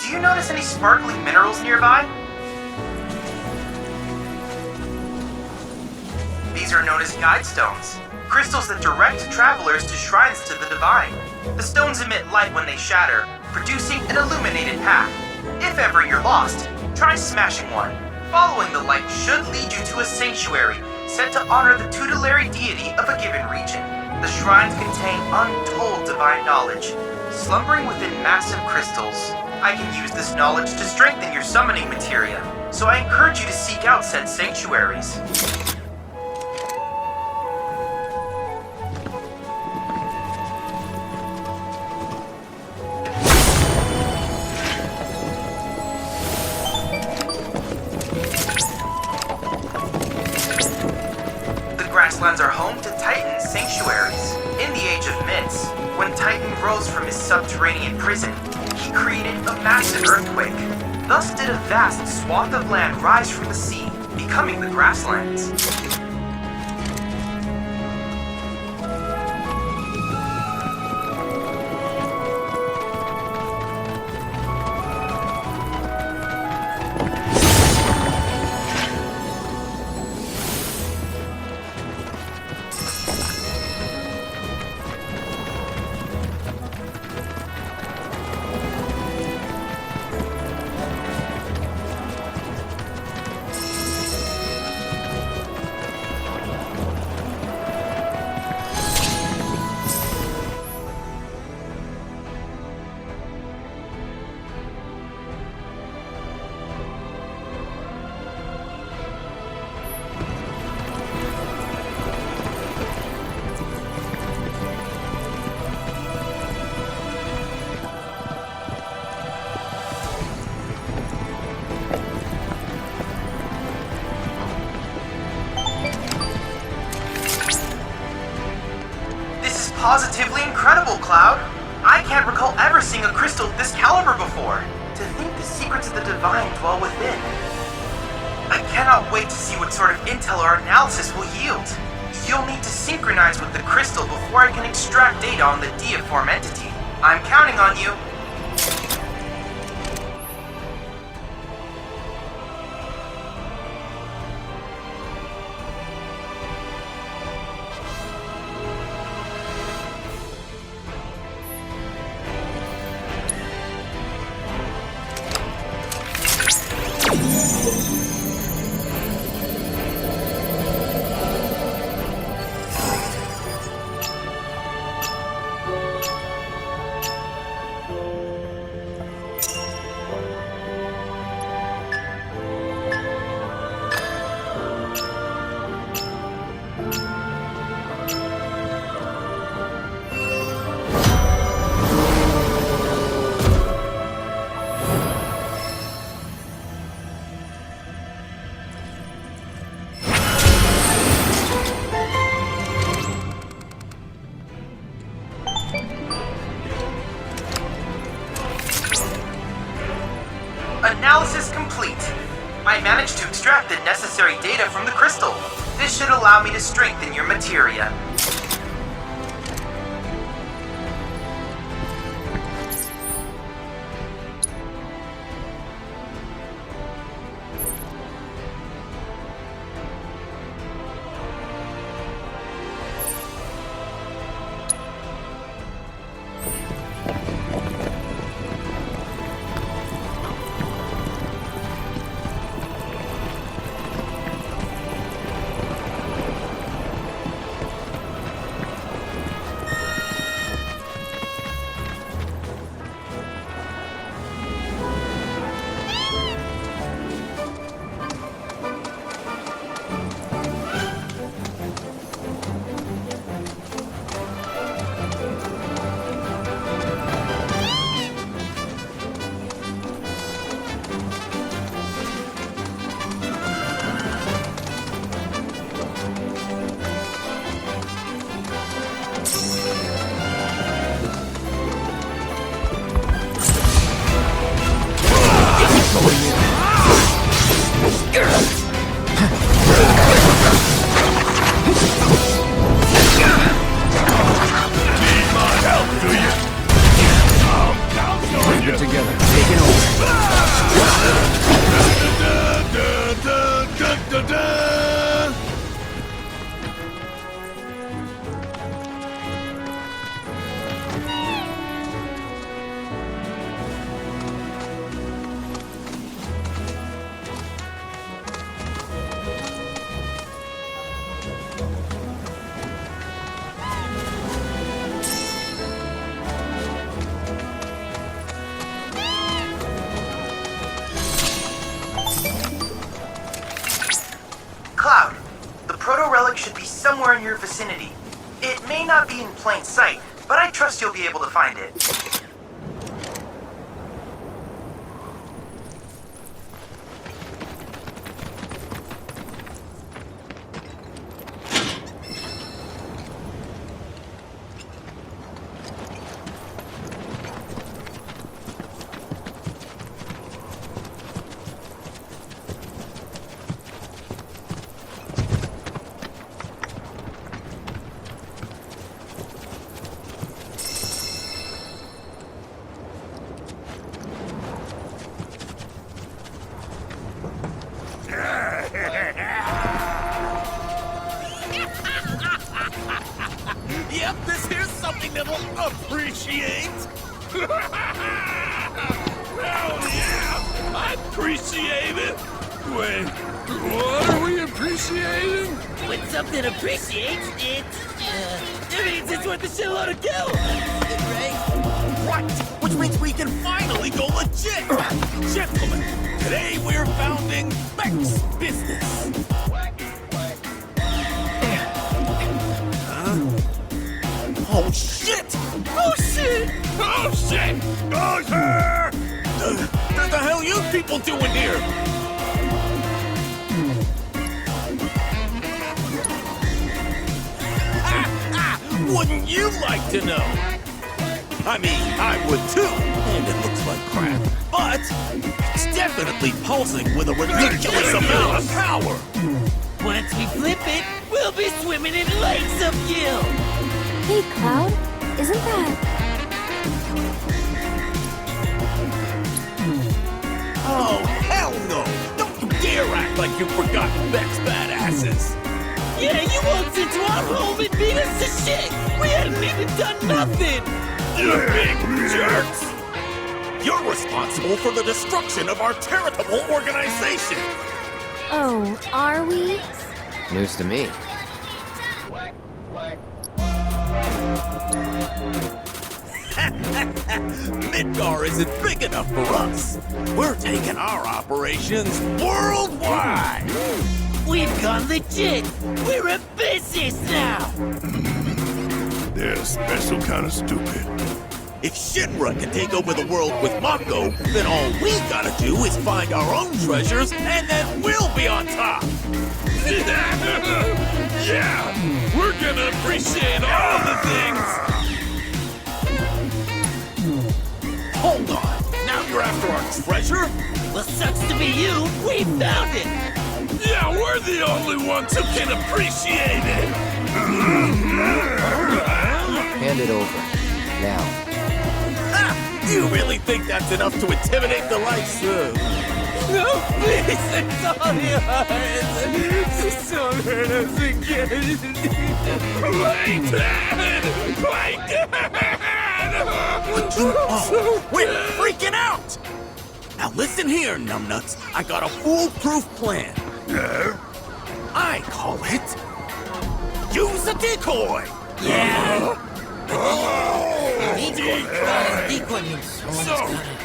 do you notice any sparkling minerals nearby? These are known as guide stones, crystals that direct travelers to shrines to the divine. The stones emit light when they shatter, producing an illuminated path. If ever you're lost, try smashing one. Following the light should lead you to a sanctuary set to honor the tutelary deity of a given region. The shrines contain untold divine knowledge, slumbering within massive crystals. I can use this knowledge to strengthen your summoning materia, so I encourage you to seek out said sanctuaries. The Grasslands are home to Titan sanctuaries. In the Age of Myths, when Titan rose from his subterranean prison, he created a massive earthquake. Thus did a vast swath of land rise from the sea, becoming the Grasslands. Positively incredible, Cloud! I can't recall ever seeing a crystal of this caliber before. To think the secrets of the divine dwell within. I cannot wait to see what sort of intel our analysis will yield. You'll need to synchronize with the crystal before I can extract data on the deiform entity. I'm counting on you. Analysis complete. I managed to extract the necessary data from the crystal. This should allow me to strengthen your materia. Cloud, the proto-relic should be somewhere in your vicinity. It may not be in plain sight, but I trust you'll be able to find it. Yep, this here's something that'll appreciate. Hell yeah! I appreciate it. Wait, what are we appreciating? When something appreciates, it means it's worth a shitload of gil. Right? What? Which means we can finally go legit. Gentlemen, today we're founding Beck's Business. Oh shit! Oh shit! Oh shit! Oh shit! What the hell are you people doing here? Wouldn't you like to know? I mean, I would too, and it looks like crap. But it's definitely pulsing with a ridiculous amount of power. Once we flip it, we'll be swimming in lakes of gil. Hey, Cloud, isn't that... Oh, hell no! Don't you dare act like you've forgotten Beck's badasses! Yeah, you walked into our home and beat us to shit! We hadn't even done nothing! You big jerks! You're responsible for the destruction of our charitable organization! Oh, are we? News to me. Midgar isn't big enough for us. We're taking our operations worldwide. We've gone legit. We're a business now. They're a special kind of stupid. If Shinra can take over the world with Mako, then all we gotta do is find our own treasures, and then we'll be on top. Yeah, we're gonna appreciate all the things. Hold on, now you're after our treasure? Well, sucks to be you. We found it. Yeah, we're the only ones who can appreciate it. Hand it over. Now. Ah, you really think that's enough to intimidate the likes of... No, please, it's all yours. Just don't hurt us again. Play dead! Play dead! Oh, quit freaking out! Now listen here, numbnuts. I got a foolproof plan. I call it... Use a decoy! Yeah! Decoy means so,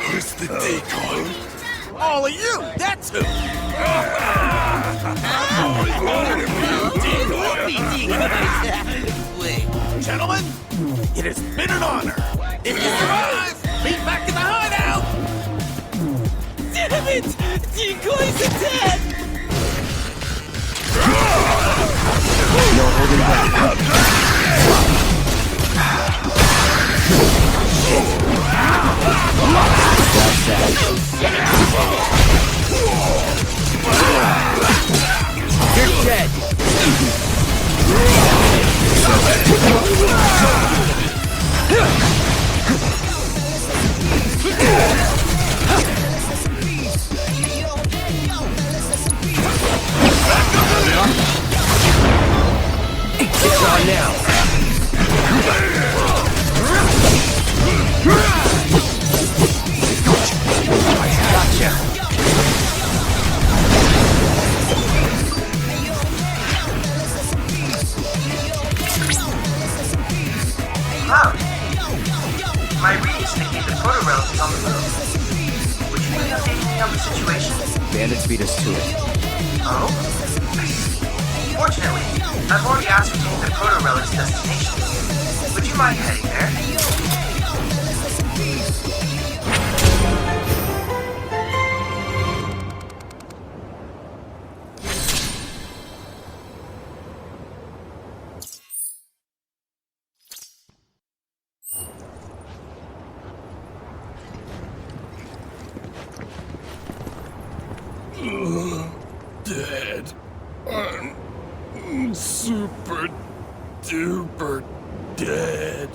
who's the decoy? All of you, that's who! Gentlemen, it has been an honor. If you survive, meet back in the hideout! Damn it! Decoy's attack! No holding back. You're dead! It's on now. Gotcha. Cloud. My readings indicate the proto-relic is on the move. Would you mind updating me on the situation? Bandits beat us to it. Oh? I see. Fortunately, I've already ascertained the proto-relic's destination. Would you mind heading there? Dead. I'm super duper dead.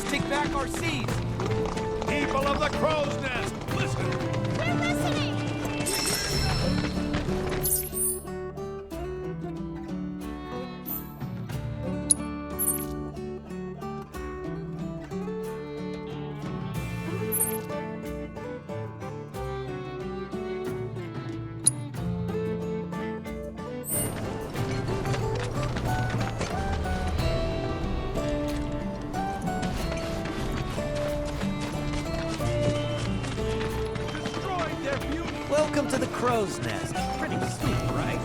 us take back our seas. People of the Crow's Nest, listen! We're listening! Welcome to the Crow's Nest. Pretty sweet, right?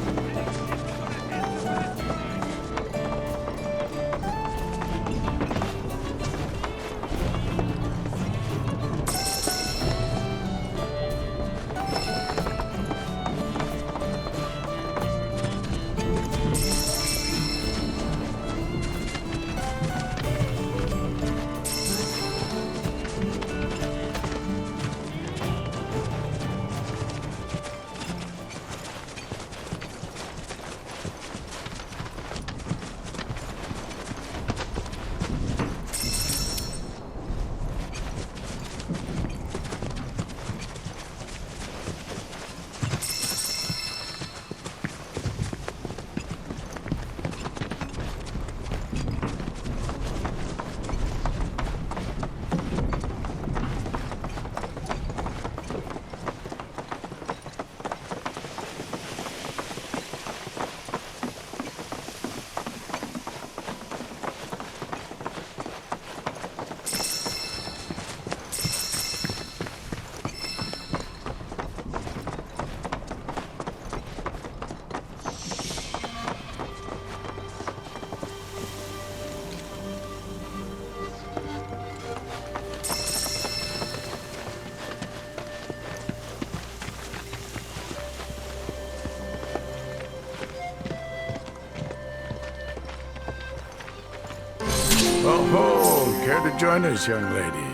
Oh, care to join us, young lady?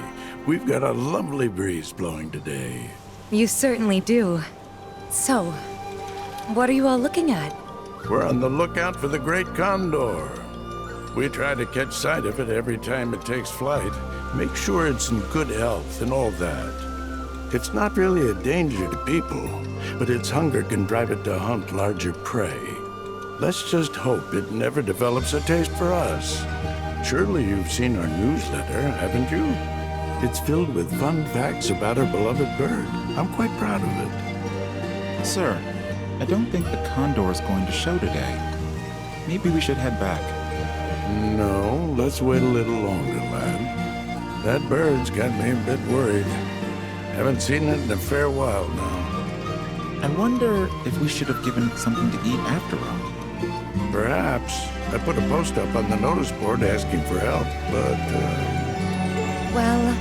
We've got a lovely breeze blowing today. You certainly do. So, what are you all looking at? We're on the lookout for the Great Condor. We try to catch sight of it every time it takes flight. Make sure it's in good health and all that. It's not really a danger to people, but its hunger can drive it to hunt larger prey. Let's just hope it never develops a taste for us. Surely you've seen our newsletter, haven't you? It's filled with fun facts about our beloved bird. I'm quite proud of it. Sir, I don't think the condor is going to show today. Maybe we should head back. No, let's wait a little longer, lad. That bird's got me a bit worried. Haven't seen it in a fair while now. I wonder if we should have given it something to eat after all. Perhaps. I put a post up on the notice board asking for help, but, Well,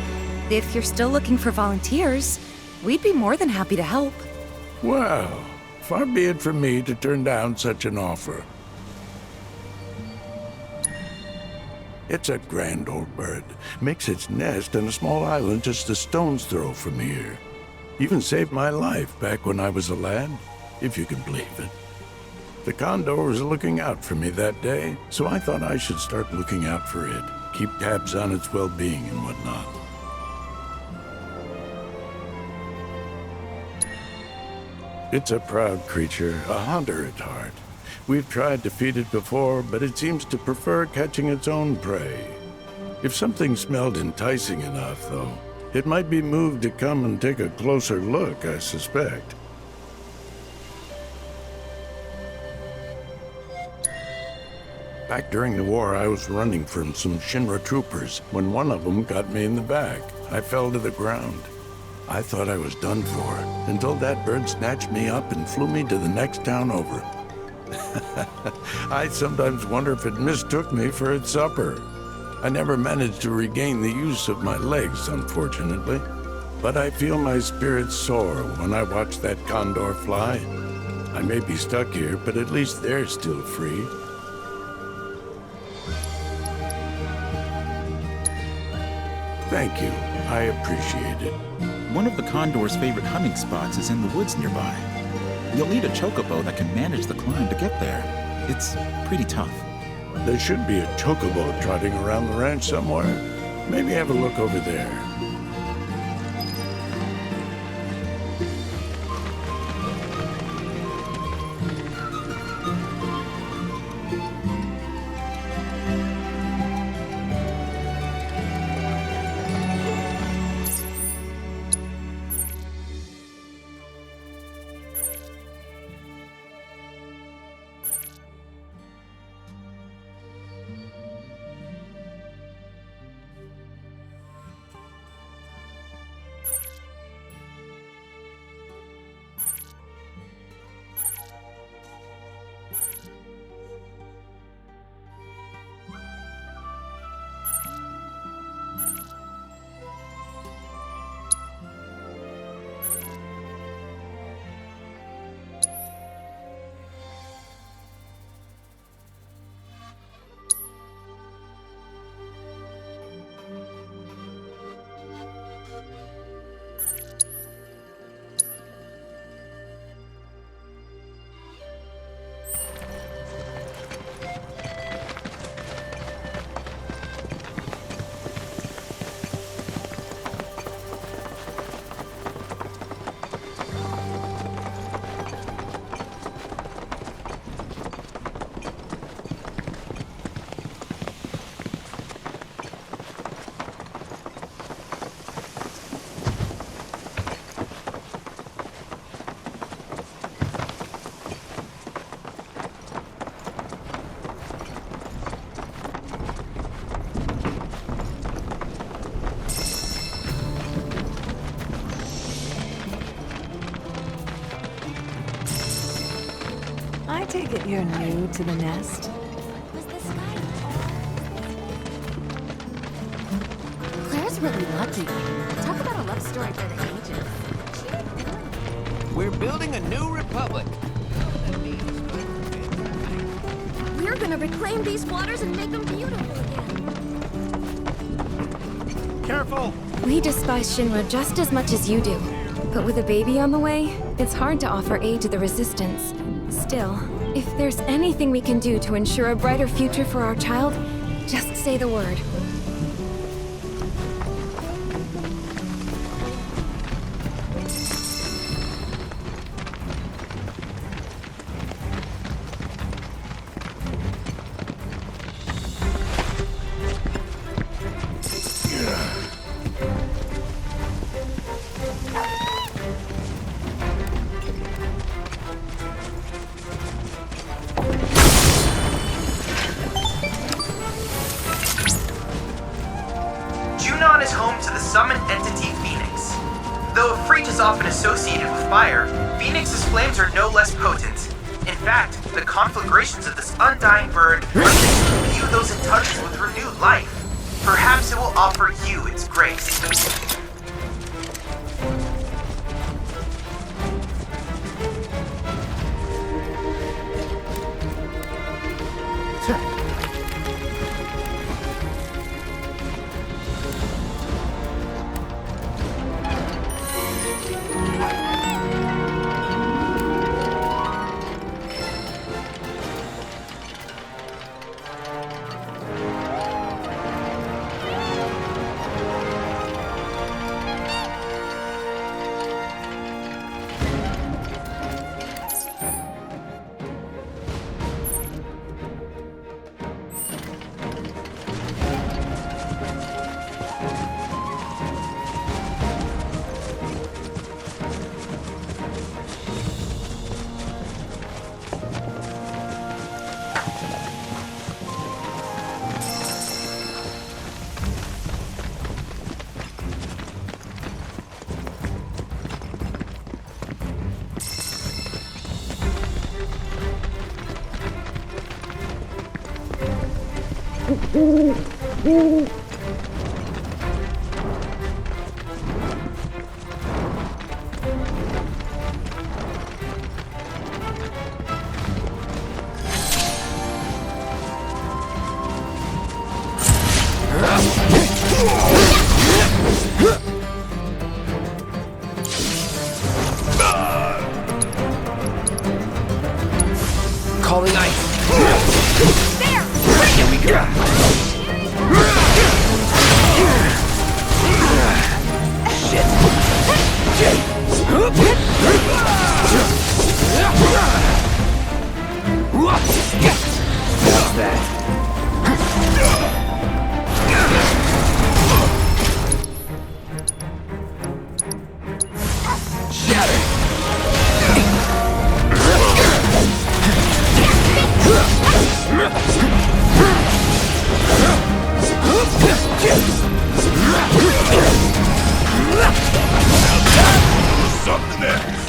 if you're still looking for volunteers, we'd be more than happy to help. Well, far be it from me to turn down such an offer. It's a grand old bird. Makes its nest on a small island just a stone's throw from here. Even saved my life back when I was a lad, if you can believe it. The condor was looking out for me that day, so I thought I should start looking out for it. Keep tabs on its well-being and whatnot. It's a proud creature, a hunter at heart. We've tried to feed it before, but it seems to prefer catching its own prey. If something smelled enticing enough, though, it might be moved to come and take a closer look, I suspect. Back during the war, I was running from some Shinra troopers when one of them got me in the back. I fell to the ground. I thought I was done for, until that bird snatched me up and flew me to the next town over. I sometimes wonder if it mistook me for its supper. I never managed to regain the use of my legs, unfortunately. But I feel my spirits soar when I watch that condor fly. I may be stuck here, but at least they're still free. Thank you. I appreciate it. One of the condor's favorite hunting spots is in the woods nearby. You'll need a chocobo that can manage the climb to get there. It's pretty tough. There should be a chocobo trotting around the ranch somewhere. Maybe have a look over there. I take it you're new to the nest. Claire's really lucky. Talk about a love story for the ages. We're building a new republic. We're gonna reclaim these waters and make them beautiful again. Careful! We despise Shinra just as much as you do. But with a baby on the way, it's hard to offer aid to the Resistance. Still, if there's anything we can do to ensure a brighter future for our child, just say the word. Junon is home to the summoned entity Phoenix. Though Freak is often associated with fire, Phoenix's flames are no less potent. In fact, the conflagrations of this undying bird are meant to imbue those it touches with renewed life. Perhaps it will offer you its grace. Calling ice. There! Here we go. That's that. Something else.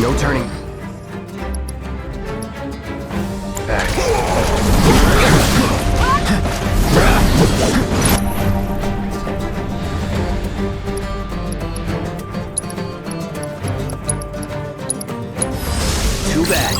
No turning. Back. Too bad.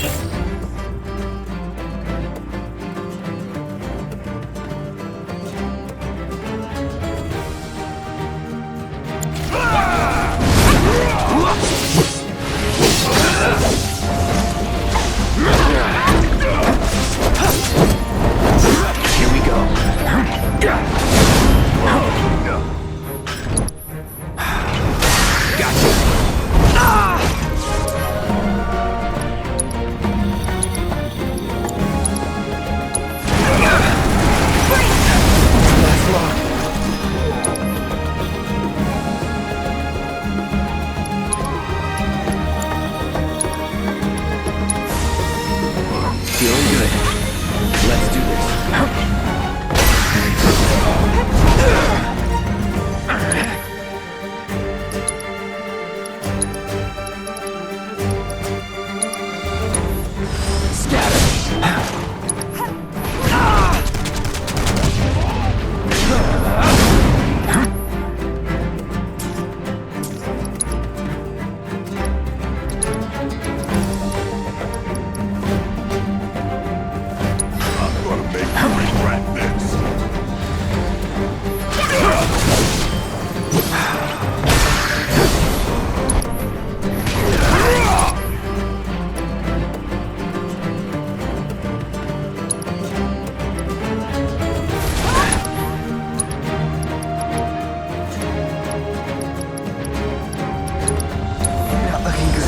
Feeling good. Let's do this.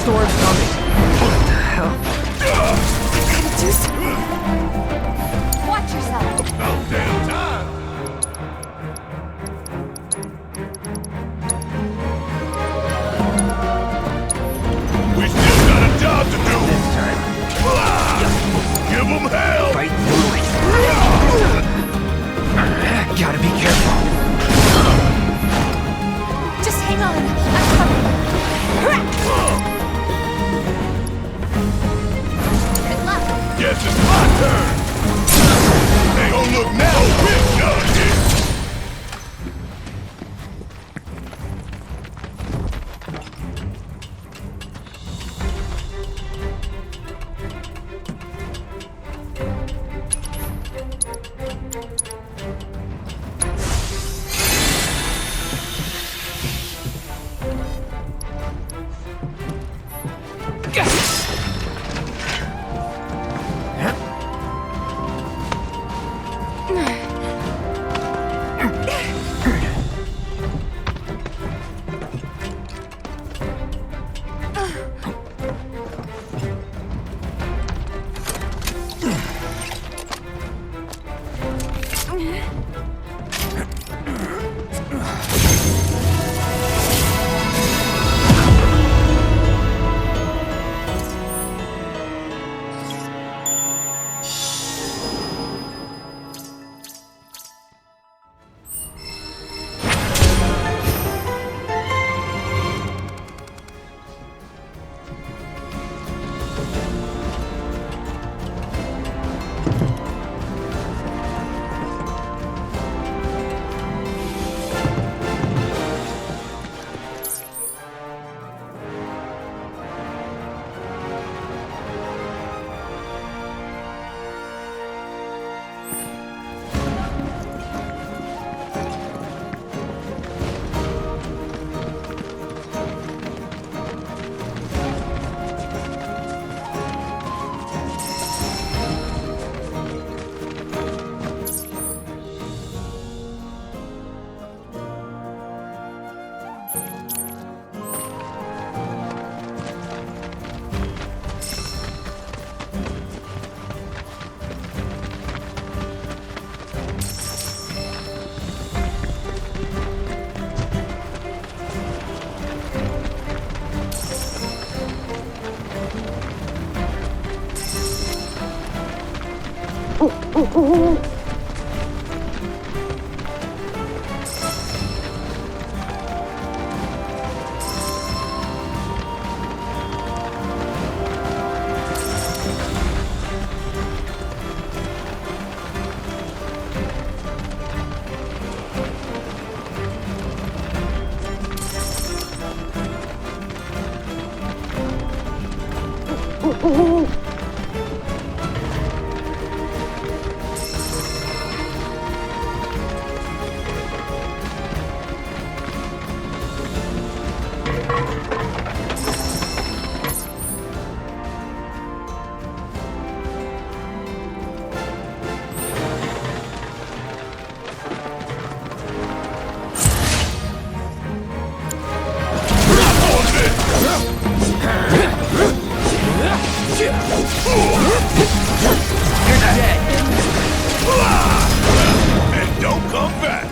Storm's coming. What the hell? Gotta do something. Watch yourself. About damn time. We still got a job to do. This time. Give them hell. Fight through it. Gotta be careful. Just hang on. I'm coming. Good luck. Guess it's my turn. They gon' look now. We're done here. And don't come back!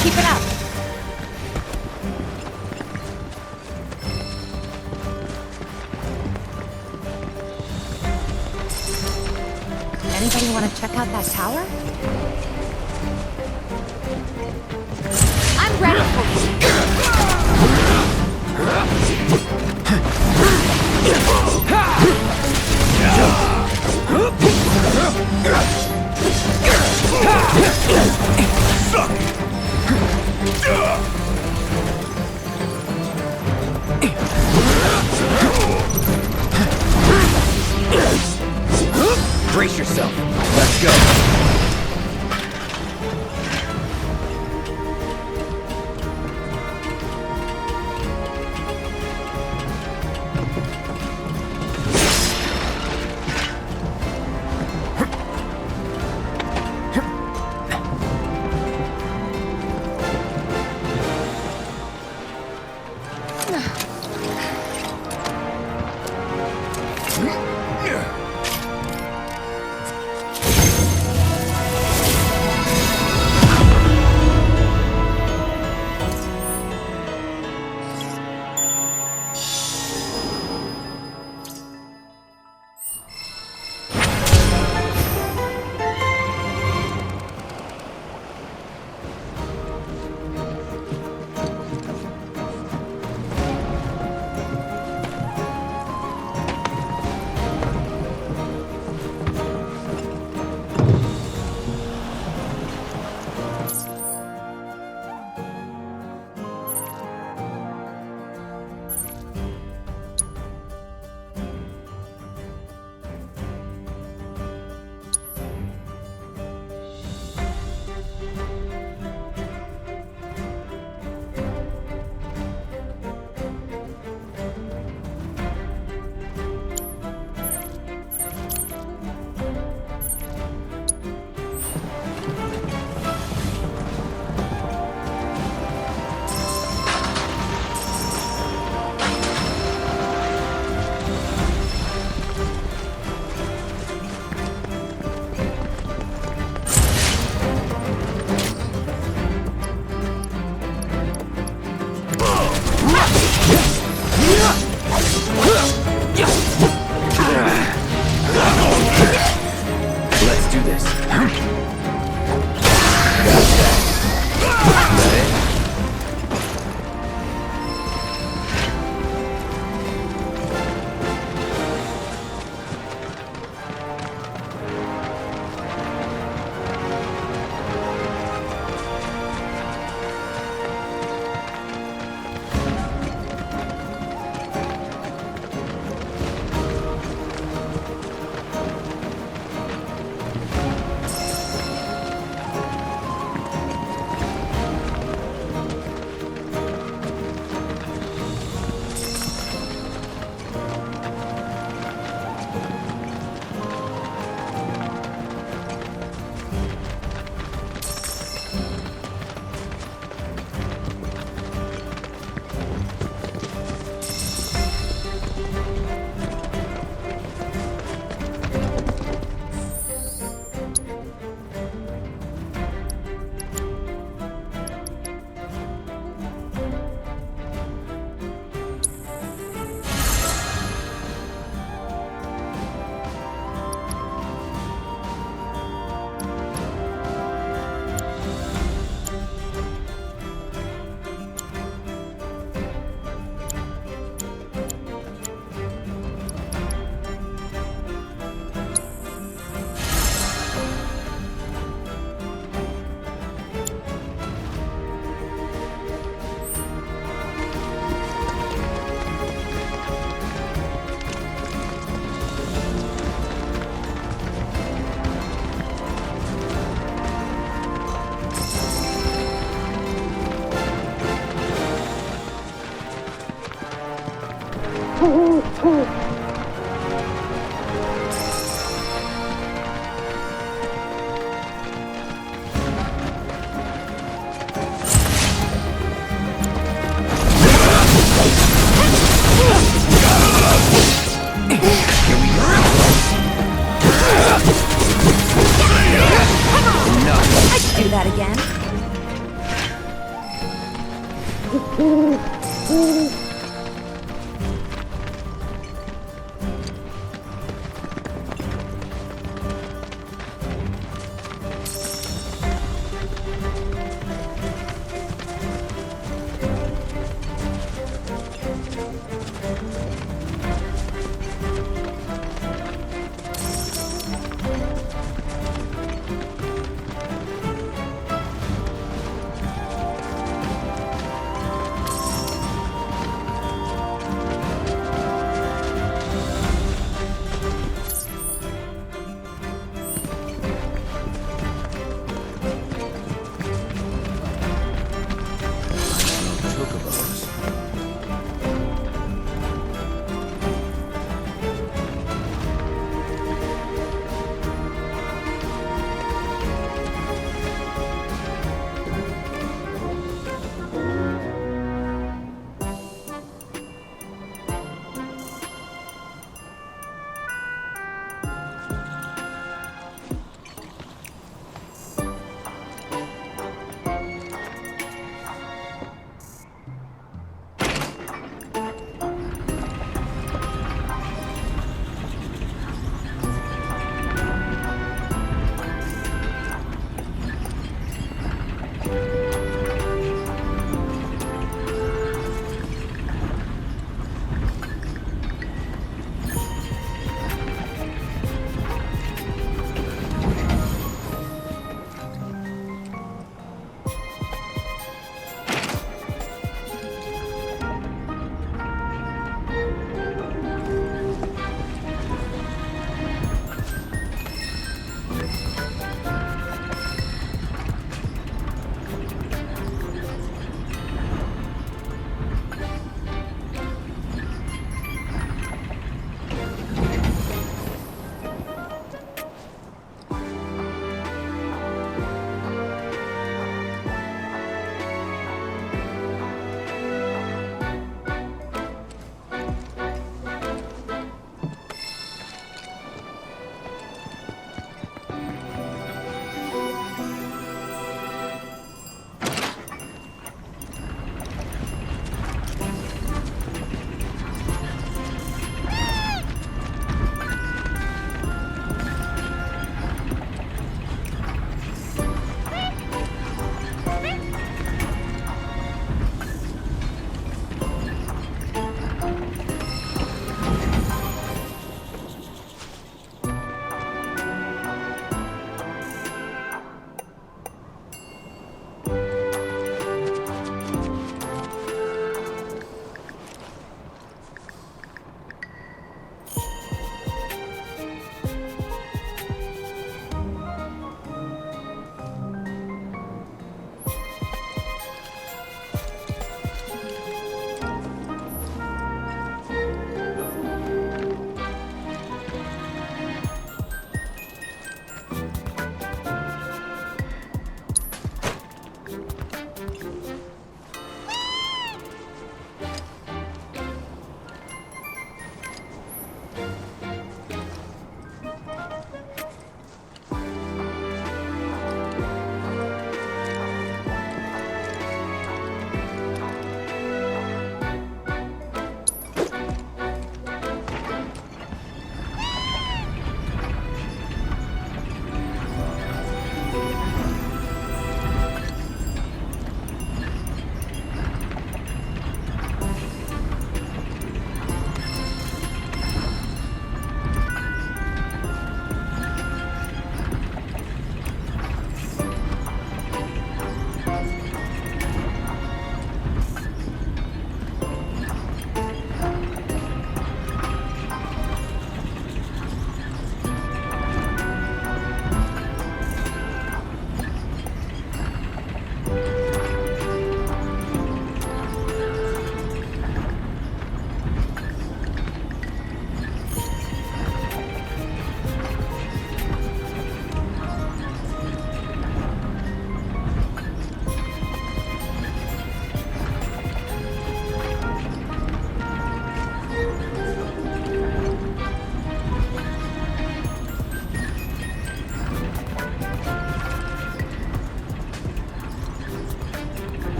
Keep it up. Anybody want to check out that tower? I'm ready for Suck it! Brace yourself. Let's go.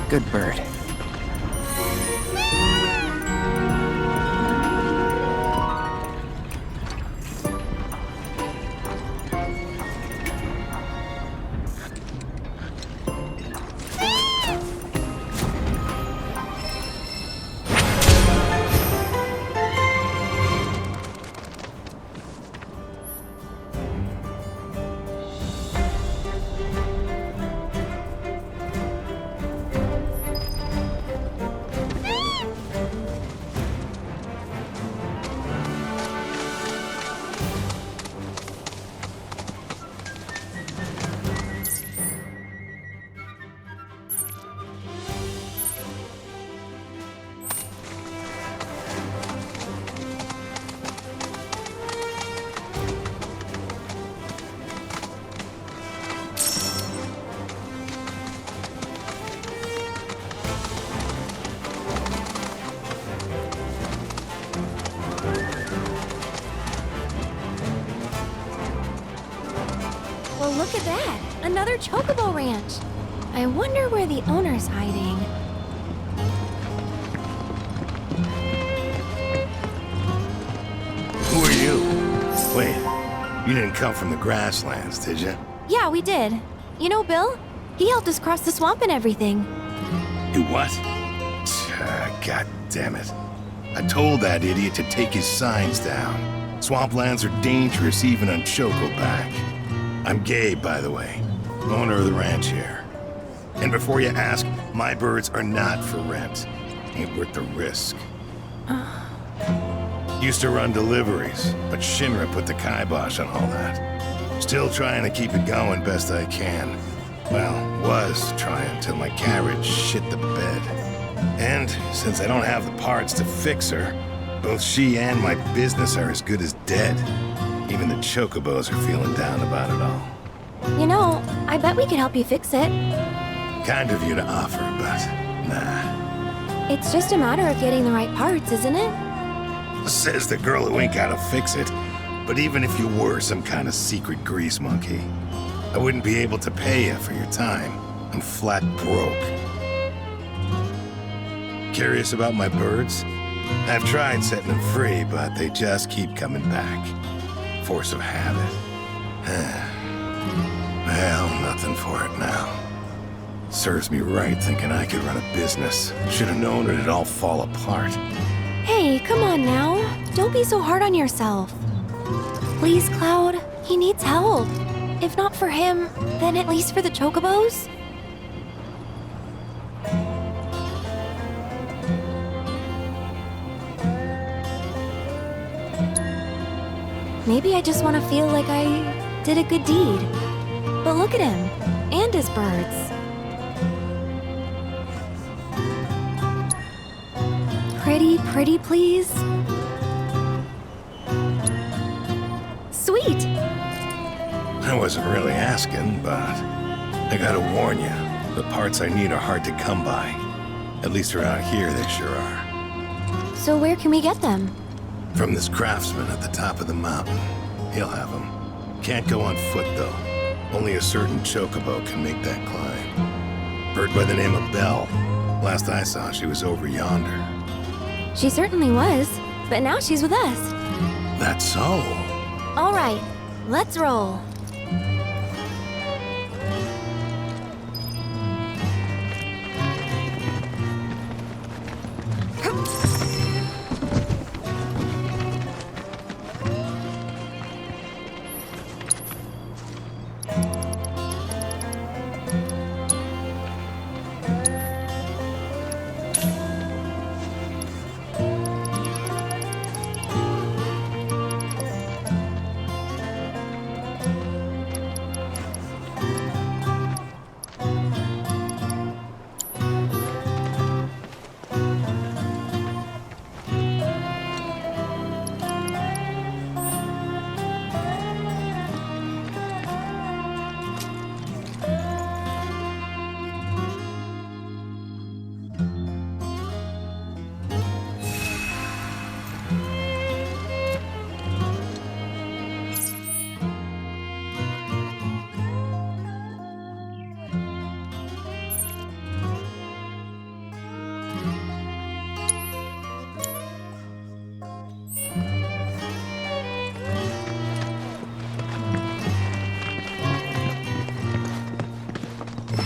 Good bird. Well, look at that! Another chocobo ranch! I wonder where the owner's hiding. Who are you? Wait, you didn't come from the Grasslands, did you? Yeah, we did. You know Bill? He helped us cross the swamp and everything. You what? God damn it. I told that idiot to take his signs down. Swamplands are dangerous even on Chocoback. I'm Gabe, by the way, owner of the ranch here. And before you ask, my birds are not for rent. Ain't worth the risk. Used to run deliveries, but Shinra put the kibosh on all that. Still trying to keep it going best I can. Well, was trying till my carriage shit the bed. And since I don't have the parts to fix her, both she and my business are as good as dead. Even the chocobos are feeling down about it all. You know, I bet we could help you fix it. Kind of you to offer, but nah. It's just a matter of getting the right parts, isn't it? Says the girl who ain't gotta fix it. But even if you were some kind of secret grease monkey, I wouldn't be able to pay you for your time. I'm flat broke. Curious about my birds? I've tried setting them free, but they just keep coming back. Force of habit. Well, nothing for it now. Serves me right thinking I could run a business. Should have known it'd all fall apart. Hey, come on now. Don't be so hard on yourself. Please, Cloud. He needs help. If not for him, then at least for the chocobos. Maybe I just want to feel like I did a good deed. But look at him, and his birds. Pretty, pretty, please. Sweet! I wasn't really asking, but I gotta warn you, the parts I need are hard to come by. At least around here, they sure are. So where can we get them? From this craftsman at the top of the mountain. He'll have them. Can't go on foot, though. Only a certain chocobo can make that climb. Bird by the name of Belle. Last I saw, she was over yonder. She certainly was, but now she's with us. That's so. All right, let's roll.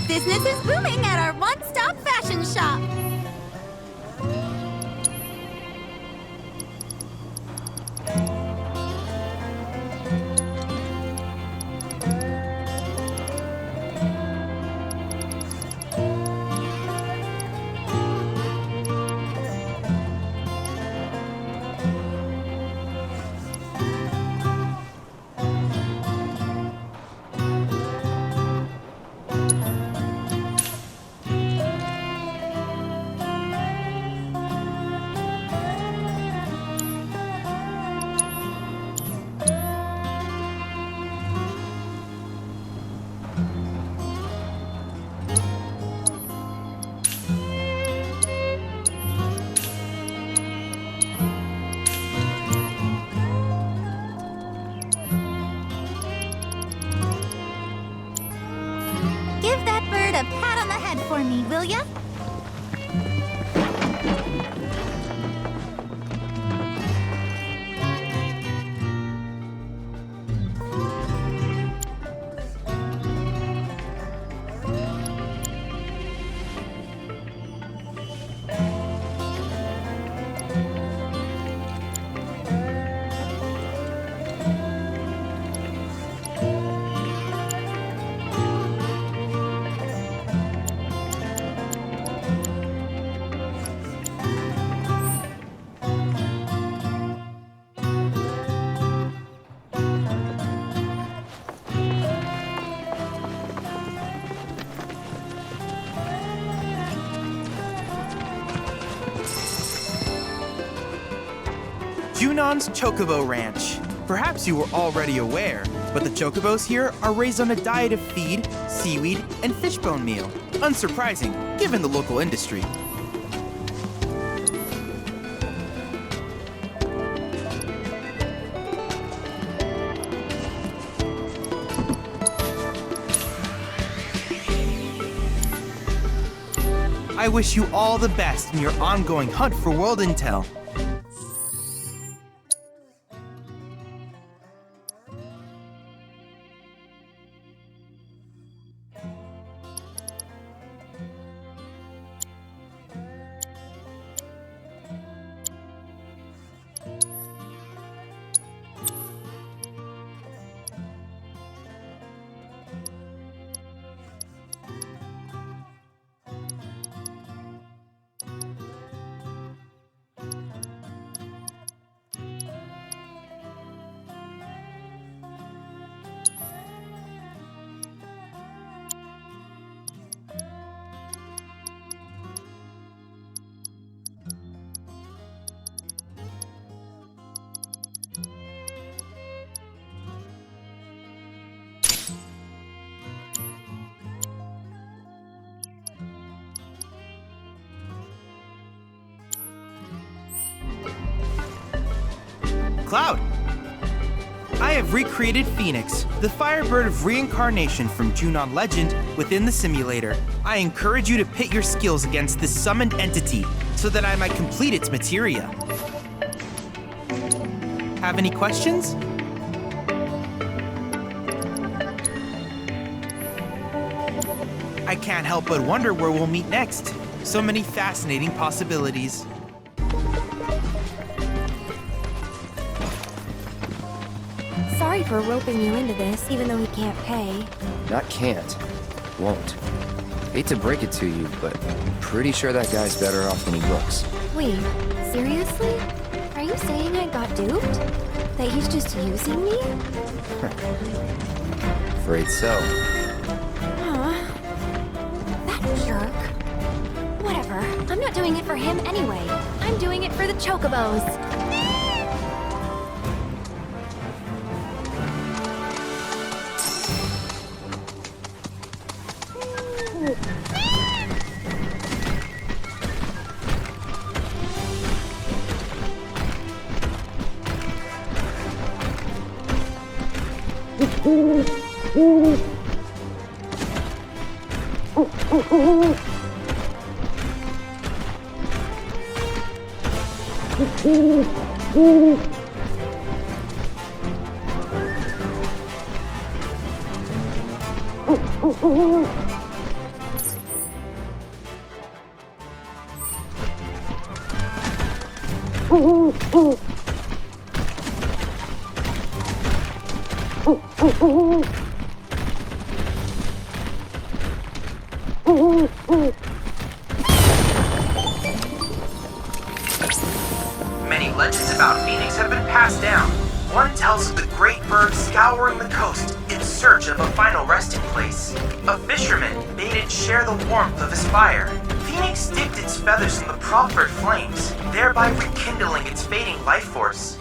Business is booming at our one-stop fashion shop. Give that bird a pat on the head for me, will ya? Junon's Chocobo Ranch. Perhaps you were already aware, but the chocobos here are raised on a diet of feed, seaweed, and fishbone meal. Unsurprising, given the local industry. I wish you all the best in your ongoing hunt for world intel. Cloud. I have recreated Phoenix, the Firebird of reincarnation from Junon Legend, within the simulator. I encourage you to pit your skills against this summoned entity so that I might complete its materia. Have any questions? I can't help but wonder where we'll meet next. So many fascinating possibilities. Sorry for roping you into this, even though he can't pay. Not can't. Won't. Hate to break it to you, but I'm pretty sure that guy's better off than he looks. Wait, seriously? Are you saying I got duped? That he's just using me? Afraid so. Huh. That jerk. Whatever. I'm not doing it for him anyway. I'm doing it for the chocobos. Many legends about Phoenix have been passed down. One tells of the great bird scouring the coast in search of a final resting place. A fisherman bade it share the warmth of his fire. Phoenix dipped its feathers in the proffered flames, thereby rekindling its fading life force.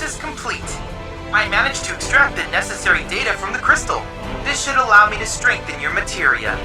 is complete. I managed to extract the necessary data from the crystal. This should allow me to strengthen your materia.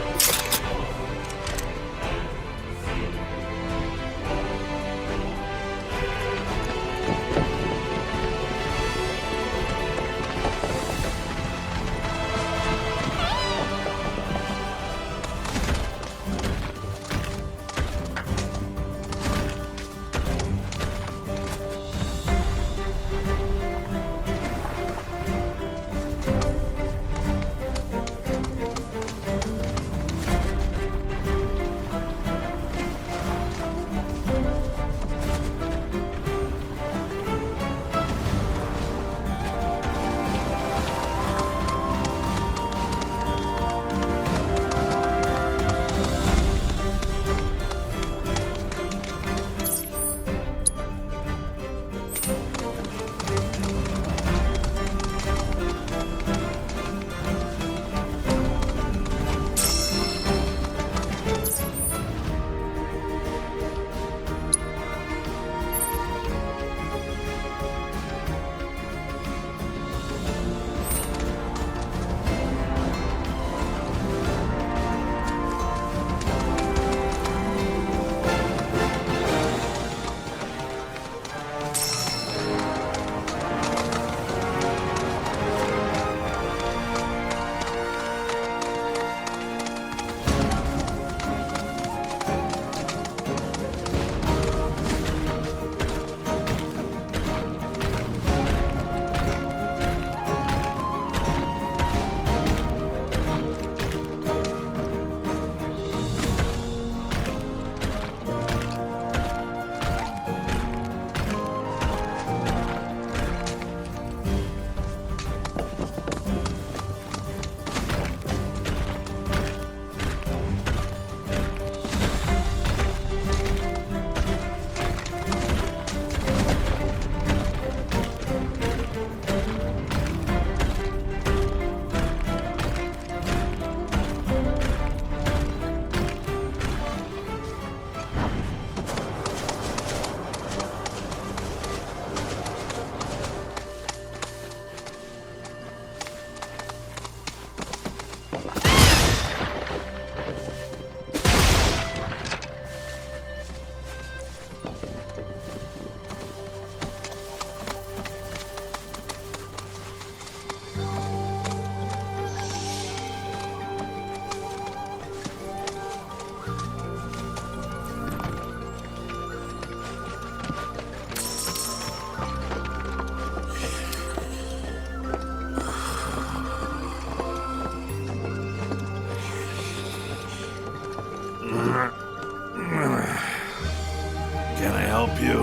Can I help you?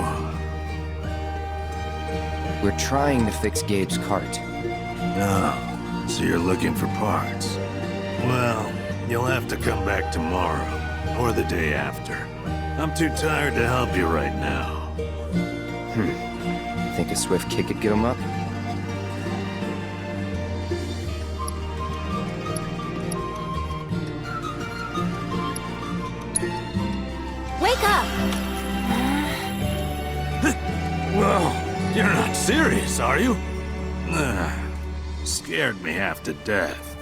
We're trying to fix Gabe's cart. Oh, so you're looking for parts. Well, you'll have to come back tomorrow, or the day after. I'm too tired to help you right now. Think a swift kick could get him up? Wake up! Well, you're not serious, are you? Scared me half to death.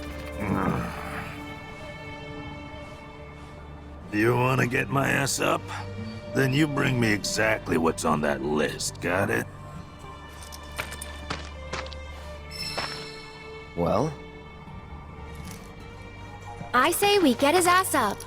You want to get my ass up? Then you bring me exactly what's on that list, got it? Well? I say we get his ass up.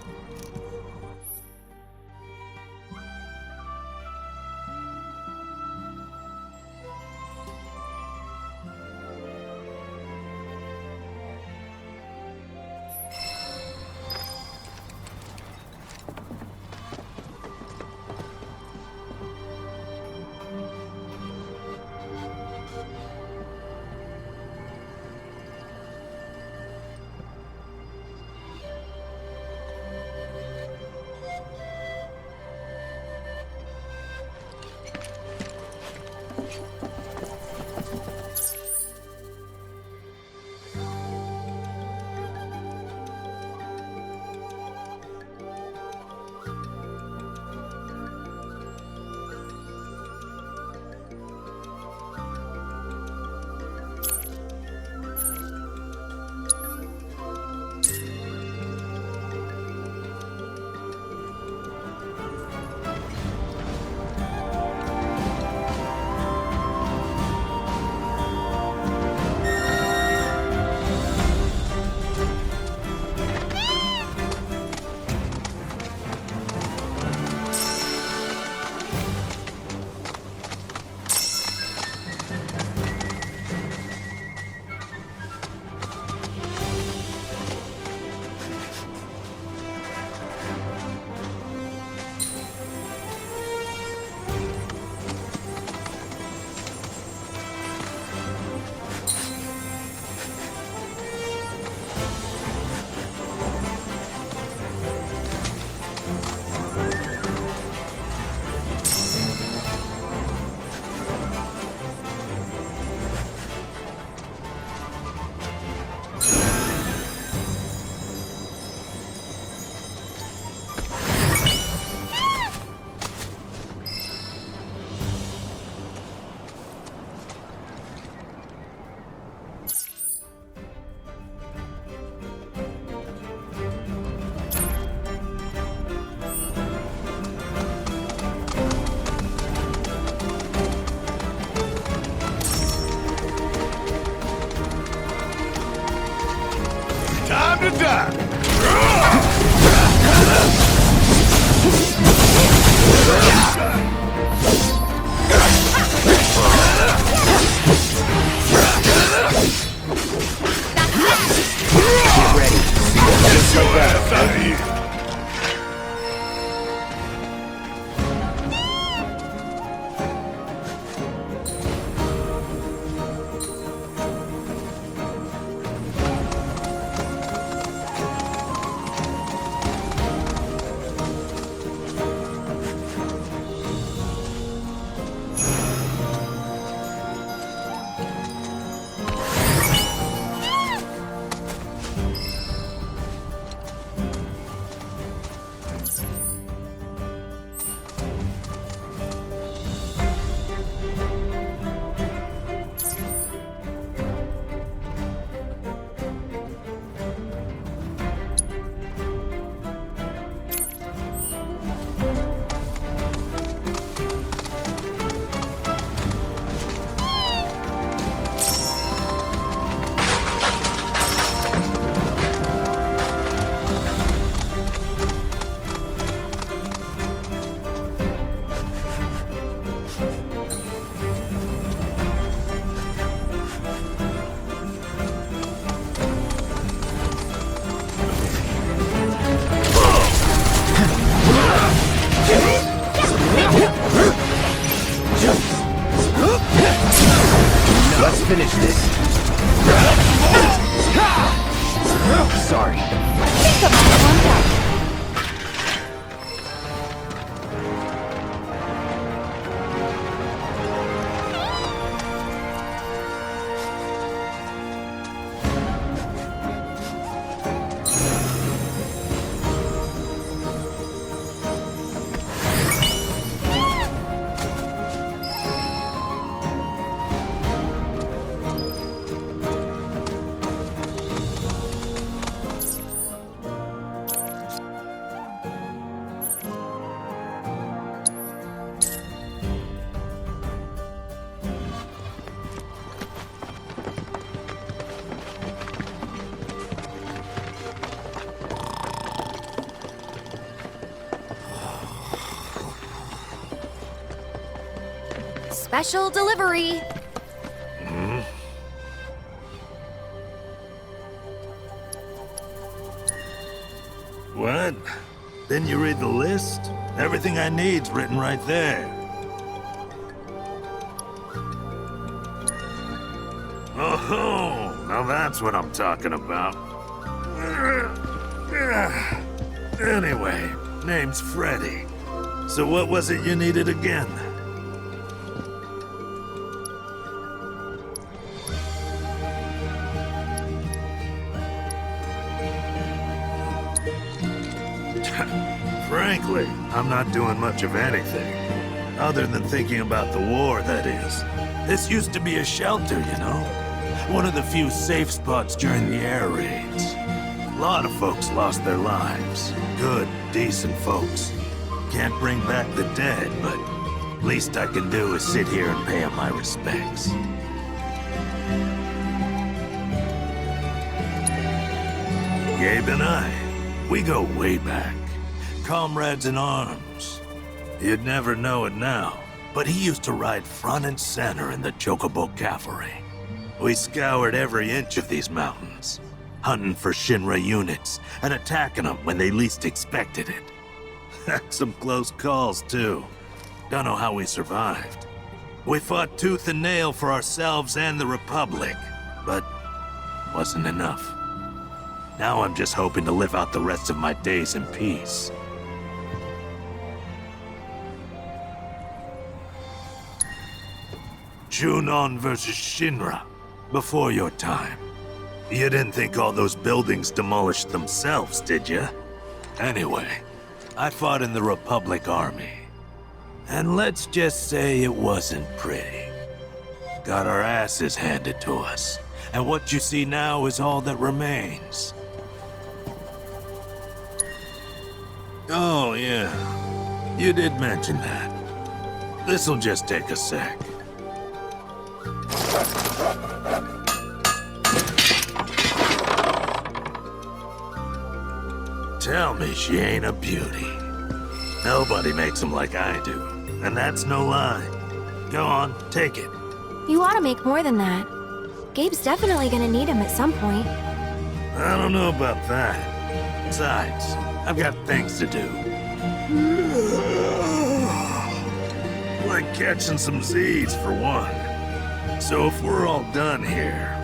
special delivery. What? Didn't you read the list? Everything I need's written right there. Oh, now that's what I'm talking about. Anyway, name's Freddy. So what was it you needed again? Frankly, I'm not doing much of anything. Other than thinking about the war, that is. This used to be a shelter, you know? One of the few safe spots during the air raids. A lot of folks lost their lives. Good, decent folks. Can't bring back the dead, but least I can do is sit here and pay them my respects. Gabe and I, we go way back. Comrades in arms. You'd never know it now, but he used to ride front and center in the chocobo cavalry. We scoured every inch of these mountains, hunting for Shinra units and attacking them when they least expected it. Some close calls, too. Don't know how we survived. We fought tooth and nail for ourselves and the Republic, but wasn't enough. Now I'm just hoping to live out the rest of my days in peace. Junon versus Shinra, before your time. You didn't think all those buildings demolished themselves, did you? Anyway, I fought in the Republic Army. And let's just say it wasn't pretty. Got our asses handed to us, and what you see now is all that remains. Oh, yeah. You did mention that. This'll just take a sec. Tell me she ain't a beauty. Nobody makes them like I do, and that's no lie. Go on, take it. You ought to make more than that. Gabe's definitely gonna need him at some point. I don't know about that. Besides, I've got things to do. Like catching some Z's, for one. So if we're all done here...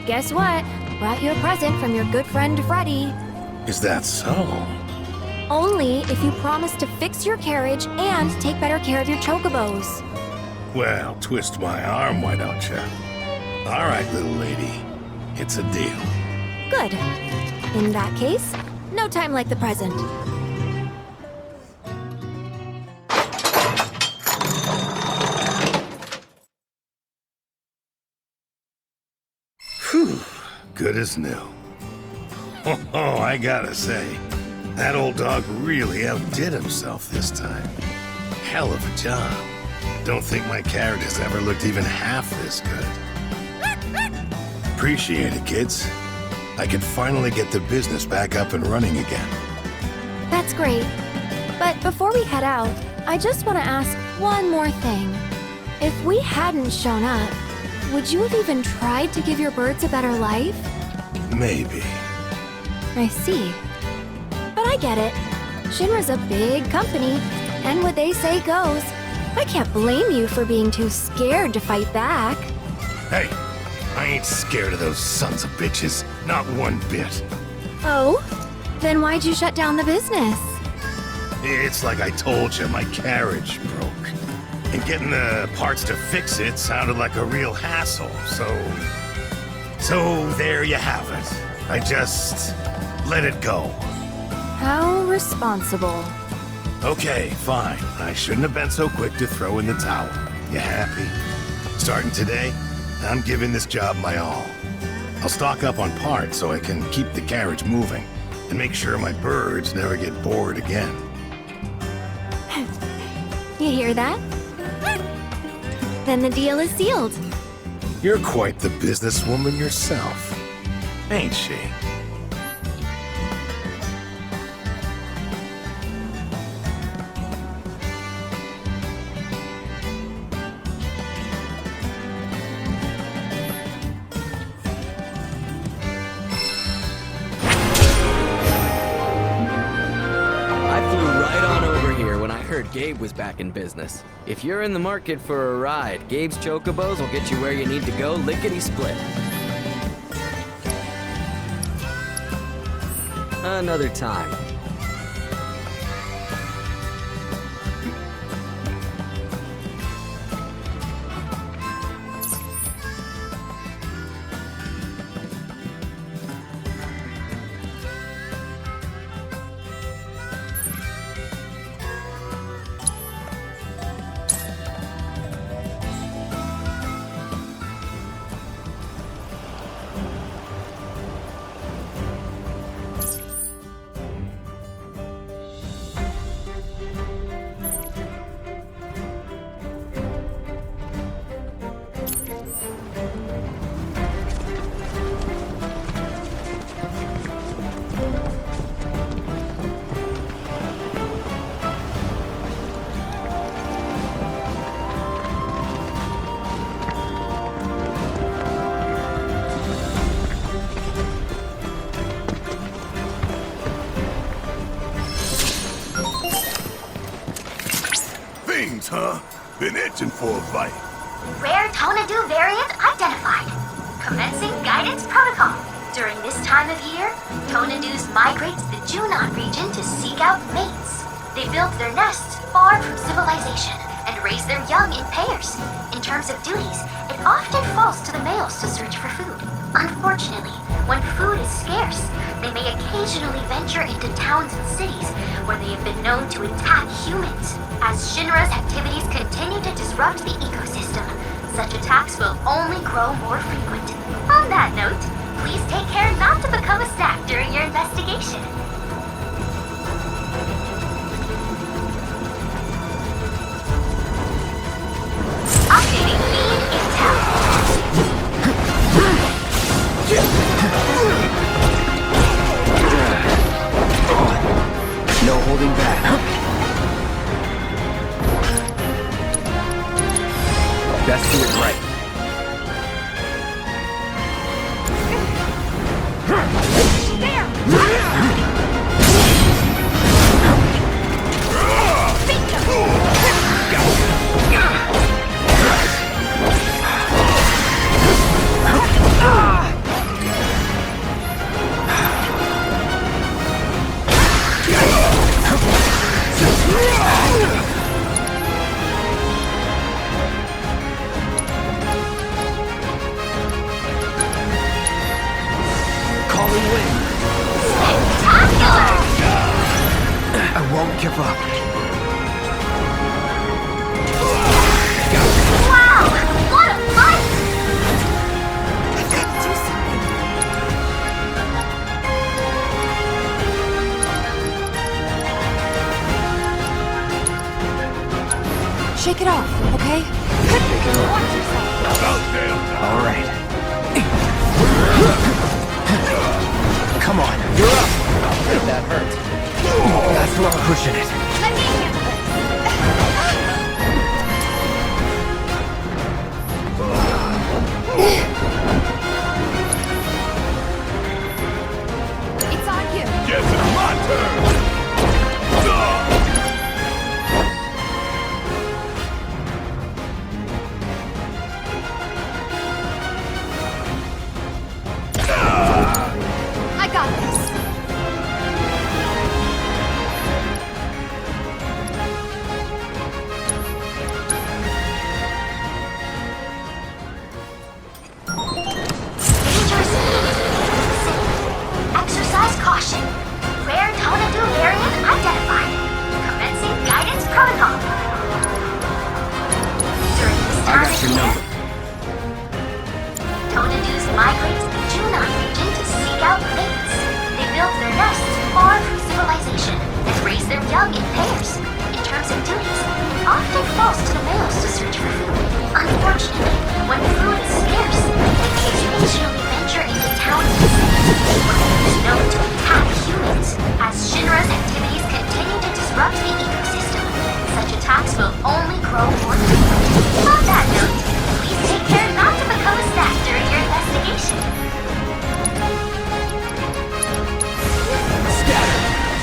Guess what? Brought you a present from your good friend Freddy. Is that so? Only if you promise to fix your carriage and take better care of your chocobos. Well, twist my arm, why don't you? All right, little lady. It's a deal. Good. In that case, no time like the present. Whew, good as new. Oh, I gotta say, that old dog really outdid himself this time. Hell of a job. Don't think my character's ever looked even half this good. Appreciate it, kids. I can finally get the business back up and running again. That's great. But before we head out, I just want to ask one more thing. If we hadn't shown up, would you have even tried to give your birds a better life? Maybe. I see. But I get it. Shinra's a big company, and what they say goes. I can't blame you for being too scared to fight back. Hey, I ain't scared of those sons of bitches. Not one bit. Oh? Then why'd you shut down the business? It's like I told you, my carriage broke. And getting the parts to fix it sounded like a real hassle, So there you have it. I just let it go. How responsible. Okay, fine. I shouldn't have been so quick to throw in the towel. You happy? Starting today, I'm giving this job my all. I'll stock up on parts so I can keep the carriage moving, and make sure my birds never get bored again. You hear that? Then the deal is sealed. You're quite the businesswoman yourself, ain't she? Gabe was back in business. If you're in the market for a ride, Gabe's chocobos will get you where you need to go lickety-split. Another time. Huh? Been itching for a bite. Rare Tonadu variant identified. Commencing guidance protocol. During this time of year, Tonadus migrate to the Junon region to seek out mates. They build their nests far from civilization and raise their young in pairs. In terms of duties, it often falls to the males to search for food. Unfortunately, when food is scarce, they may occasionally venture into towns and cities where they have been known to attack humans. As Shinra's activities continue to disrupt the ecosystem, such attacks will only grow more frequent. On that note, please take care not to become a snack during your investigation. Updating feed intel. No holding back. Best do it right. I won't give up. Wow! What a fight! I gotta do something. Shake it off, okay? Shake it off. Watch yourself. All right. Come on, you're up. That hurt. That's not pushing it. Let me handle it. It's on you. Guess it's my turn. I got this. Exercise caution. Rare Tonadu variant identified. Commencing guidance protocol. During this time I got your number. Tonadus migrate to the Junon without mates. They build their nests far from civilization and raise their young in pairs. In terms of duties, often falls to the males to search for food. Unfortunately, when food is scarce, they occasionally venture into town where it is known to attack humans, as Shinra's activities continue to disrupt the ecosystem. Such attacks will only grow more frequent. On that note, please take care not to become a snack during your investigation.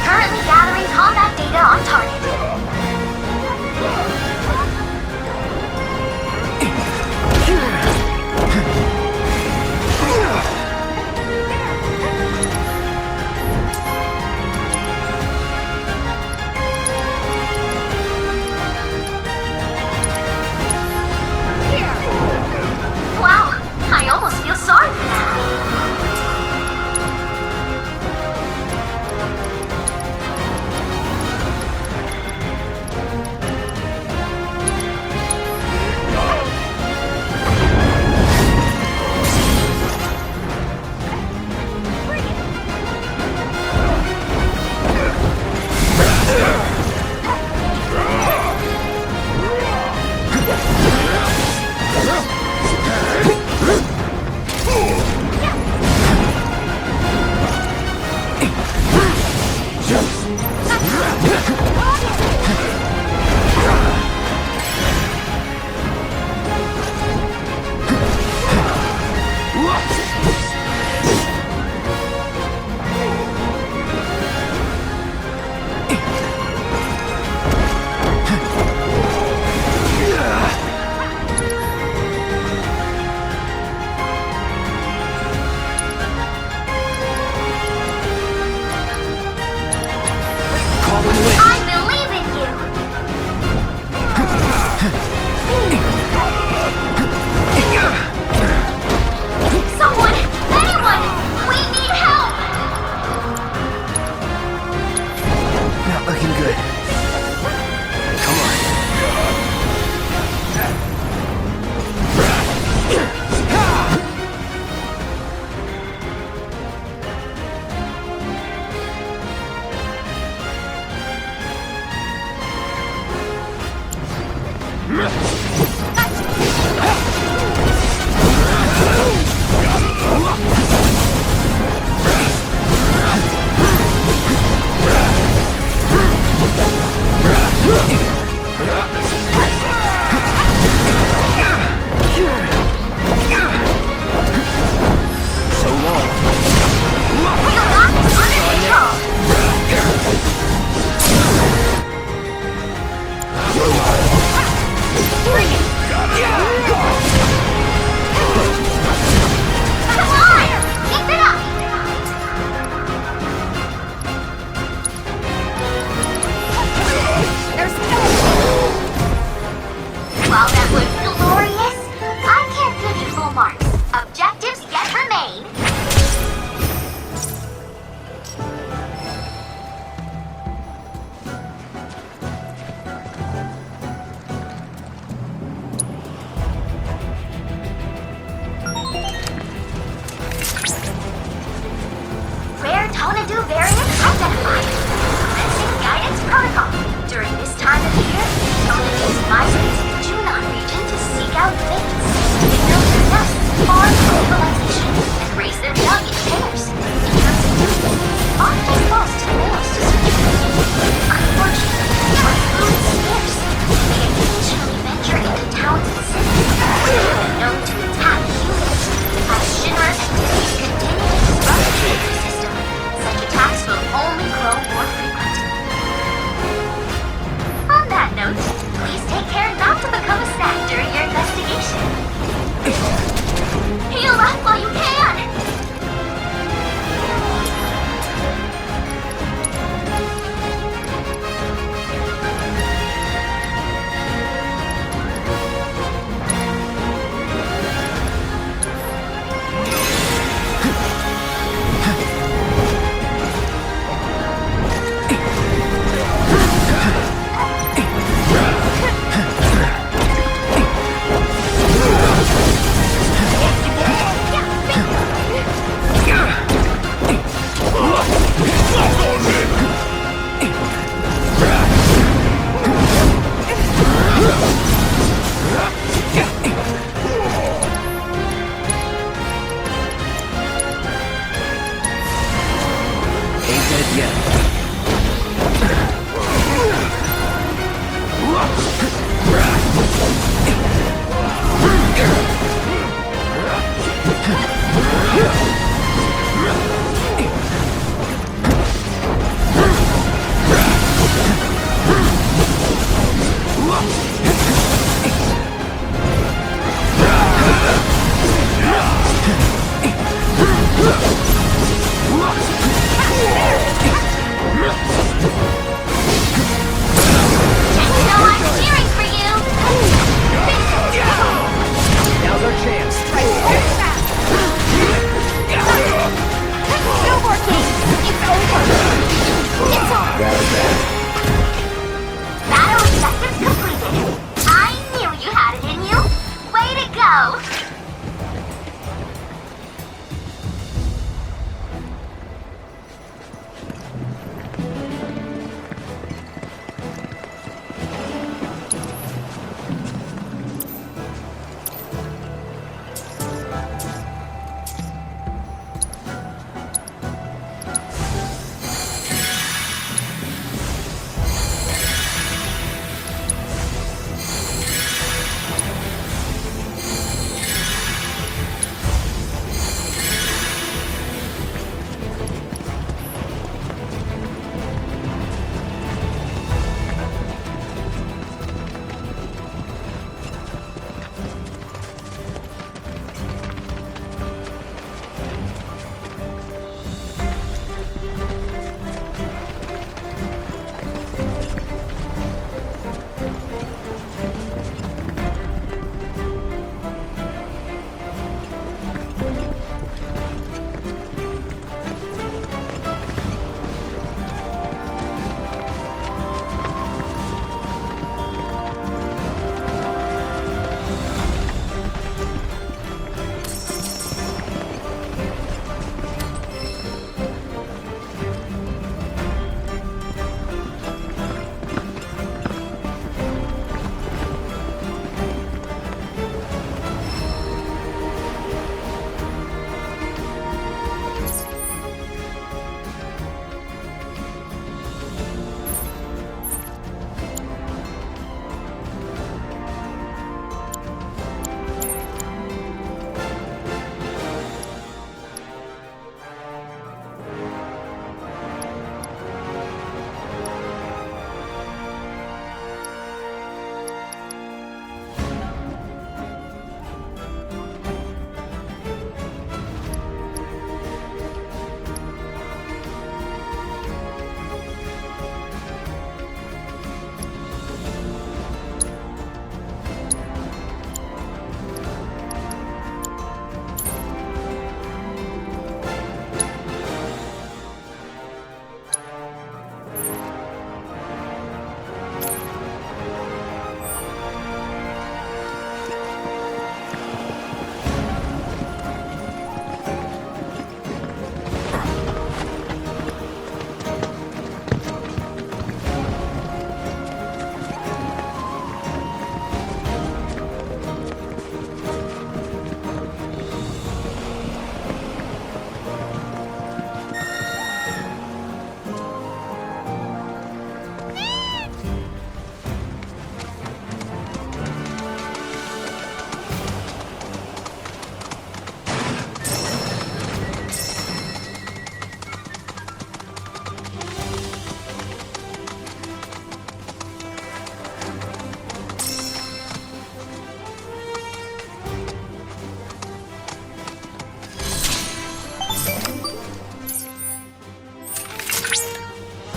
Currently gathering combat data on target.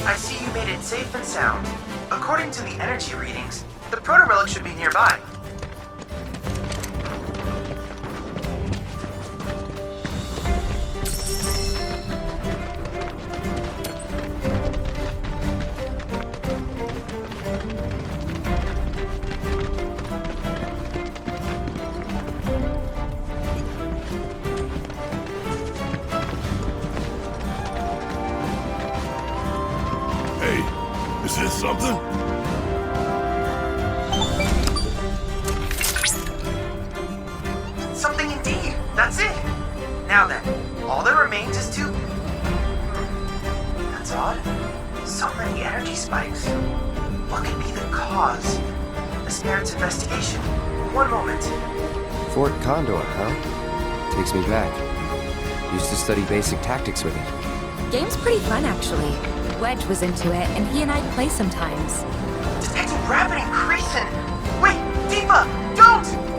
I see you made it safe and sound. According to the energy readings, the proto-relic should be nearby. Is this something? Something indeed. That's it. Now then, all that remains is to... That's That's odd. So many energy spikes. What could be the cause? This merits investigation. One moment. Fort Condor, huh? Takes me back. Used to study basic tactics with it. Game's pretty fun, actually. Wedge was into it, and he and I play sometimes. Detecting rapid increasing. Wait, Tifa, don't!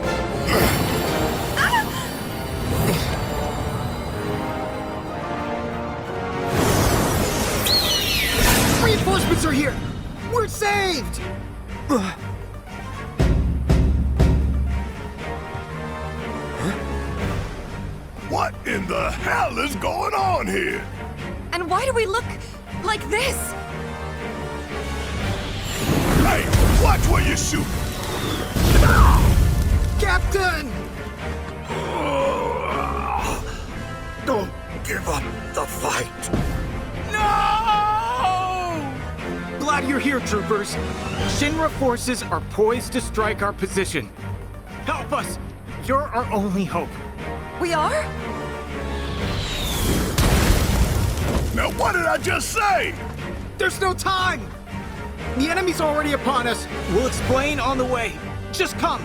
Reinforcements are here! We're saved! What in the hell is going on here? And why do we look like this? Hey, watch where you shoot! Captain! Don't give up the fight. Glad you're here, troopers. Shinra forces are poised to strike our position. Help us! You're our only hope. We are? Now what did I just say? There's no time! The enemy's already upon us. We'll explain on the way. Just come.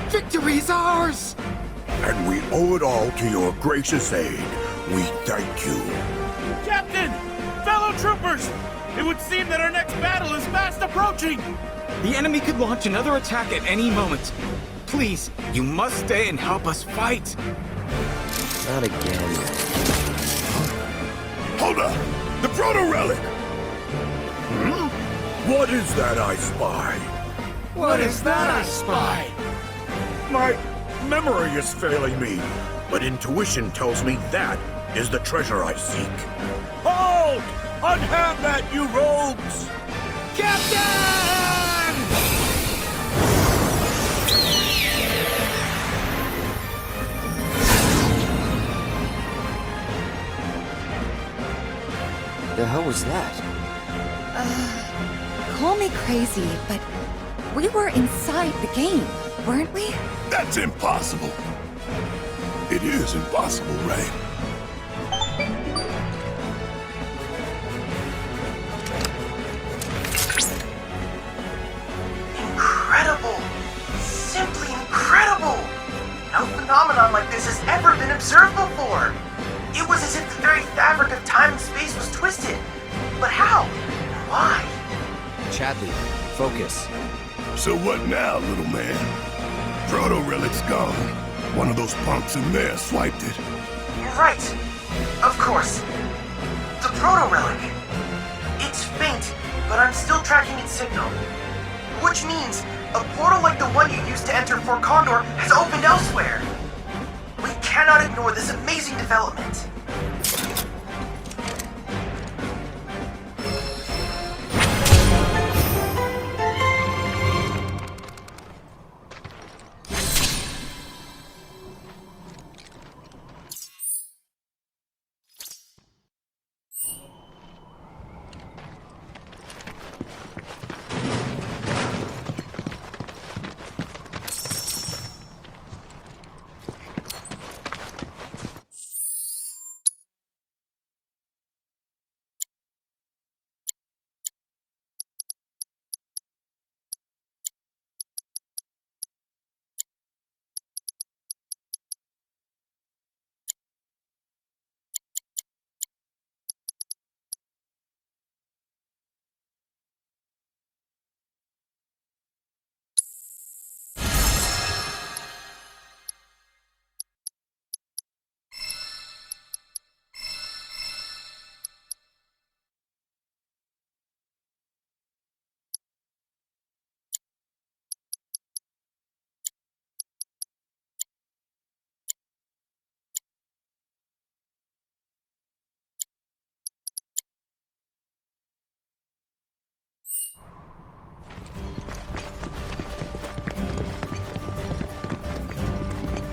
Victory is ours! And we owe it all to your gracious aid. We thank you. Captain! Fellow troopers! It would seem that our next battle is fast approaching! The enemy could launch another attack at any moment. Please, you must stay and help us fight. Not again. Hold up! The proto-relic! What is that I spy? What is that I spy? My memory is failing me, but intuition tells me that is the treasure I seek. Hold! Unhand that, you rogues! Captain! The hell was that? Call me crazy, but we were inside the game, weren't we? That's impossible. It is impossible, right? Incredible! Simply incredible! No phenomenon like this has ever been observed before! It was as if the very fabric of time and space was twisted. But how? Why? Chadley, focus. So what now, little man? Proto-relic's gone. One of those punks in there swiped it. You're right. Of course. The proto-relic. It's faint, but I'm still tracking its signal. Which means a portal like the one you used to enter Fort Condor has opened elsewhere. We cannot ignore this amazing development.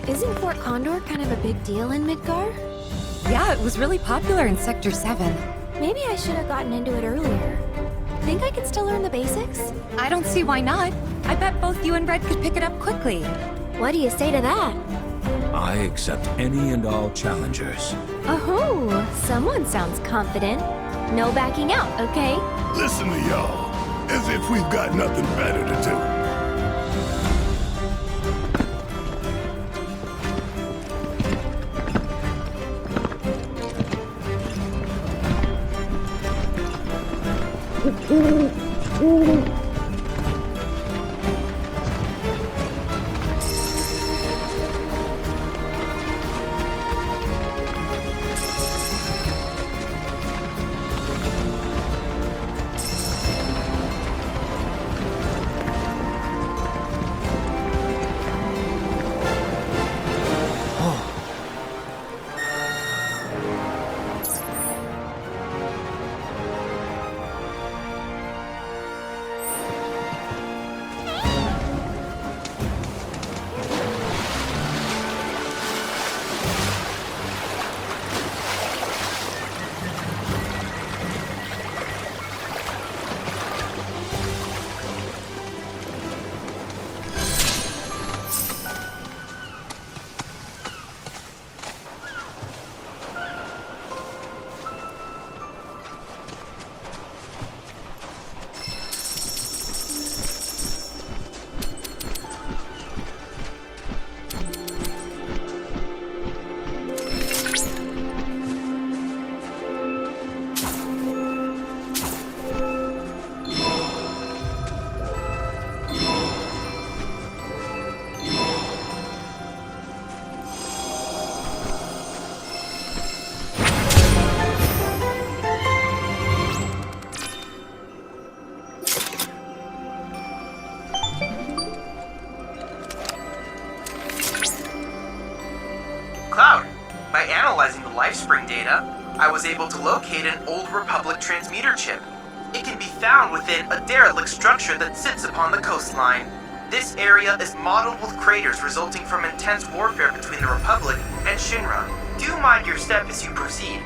Isn't Fort Condor kind of a big deal in Midgar? Yeah, it was really popular in Sector 7. Maybe I should have gotten into it earlier. Think I can still learn the basics? I don't see why not. I bet both you and Red could pick it up quickly. What do you say to that? I accept any and all challengers. Oh, someone sounds confident. No backing out, okay? Listen to y'all, as if we've got nothing better to do. LifeSpring data, I was able to locate an old Republic transmitter chip. It can be found within a derelict structure that sits upon the coastline. This area is modeled with craters resulting from intense warfare between the Republic and Shinra. Do mind your step as you proceed.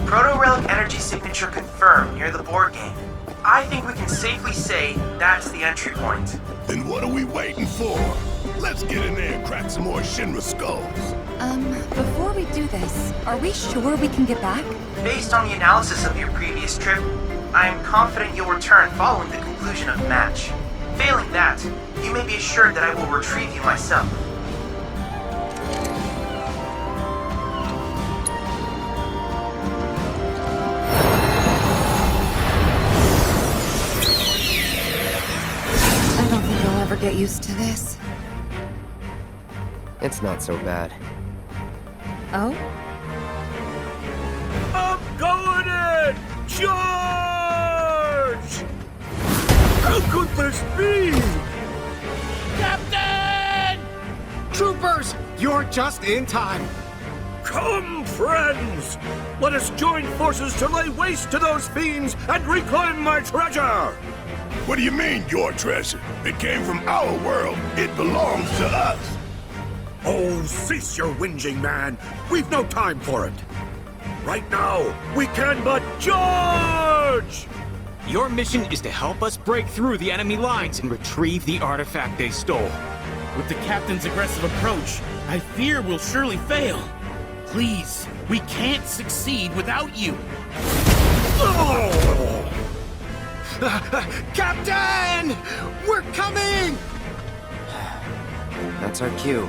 Proto-relic energy signature confirmed near the board game. I think we can safely say that's the entry point. Then what are we waiting for? Let's get in there and crack some more Shinra skulls. Before we do this, are we sure we can get back? Based on the analysis of your previous trip, I am confident you'll return following the conclusion of the match. Failing that, you may be assured that I will retrieve you myself. I don't think I'll ever get used to this. It's not so bad. Oh? I'm going in! Charge! How could this be? Captain! Troopers, you're just in time. Come, friends! Let us join forces to lay waste to those fiends and reclaim my treasure! What do you mean, your treasure? It came from our world. It belongs to us. Oh, cease your whinging, man. We've no time for it. Right now, we can but charge! Your mission is to help us break through the enemy lines and retrieve the artifact they stole. With the captain's aggressive approach, I fear we'll surely fail. Please, we can't succeed without you. Oh! Captain! We're coming! That's our cue.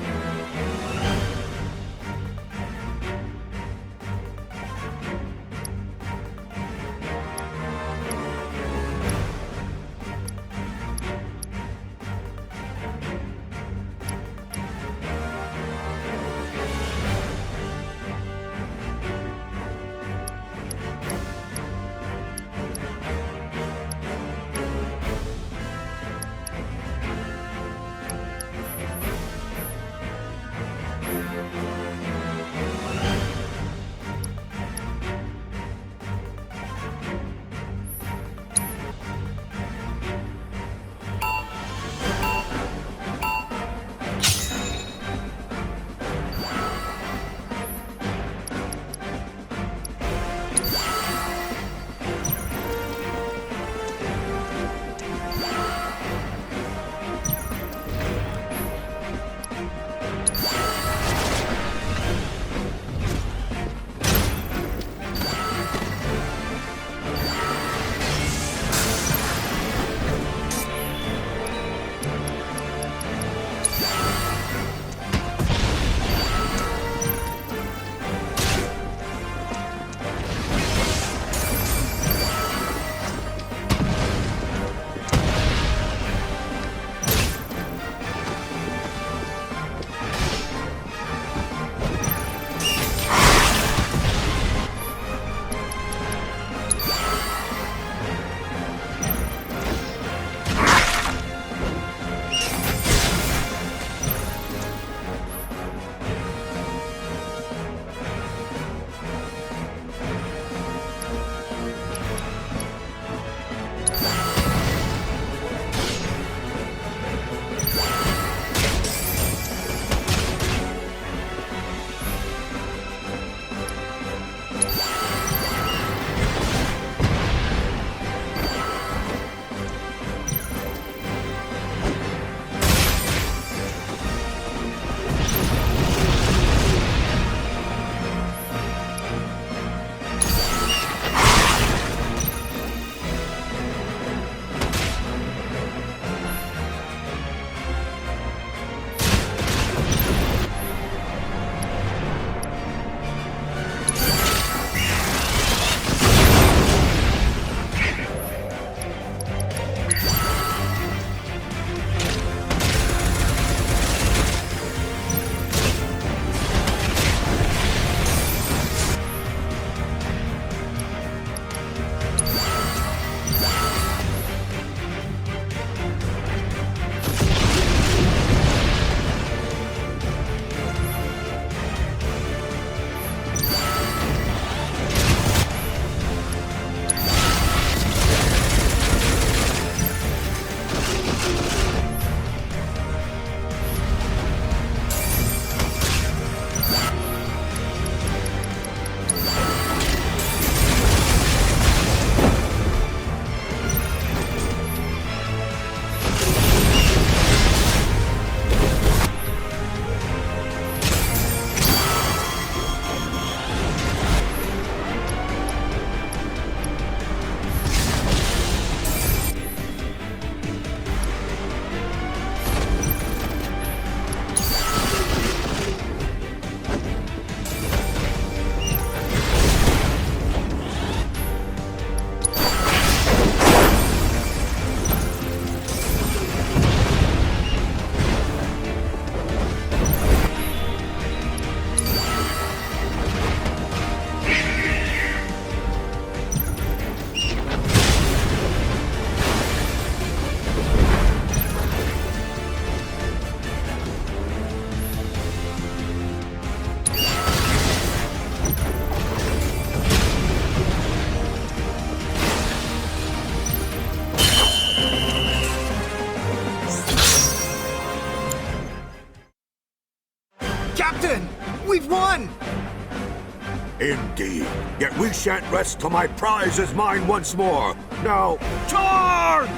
Indeed. Yet we shan't rest till my prize is mine once more. Now, charge!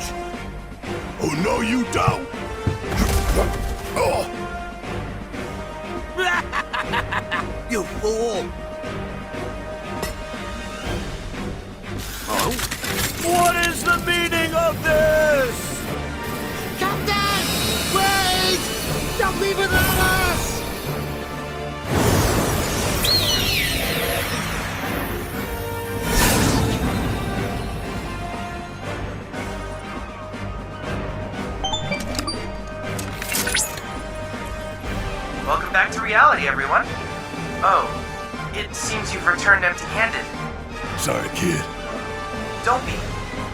Oh, no, you don't! Oh. You fool! Huh? What is the meaning of this? Captain! Wait! Don't leave without us! Welcome back to reality, everyone. Oh, it seems you've returned empty-handed. Sorry, kid. Don't be.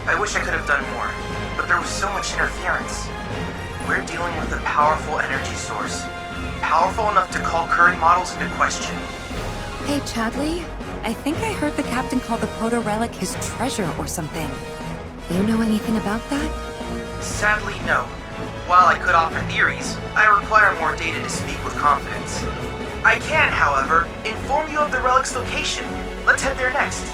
I wish I could have done more, but there was so much interference. We're dealing with a powerful energy source. Powerful enough to call current models into question. Hey, Chadley. I think I heard the captain call the proto-relic his treasure or something. You know anything about that? Sadly, no. While I could offer theories, I require more data to speak with confidence. I can, however, inform you of the relic's location. Let's head there next.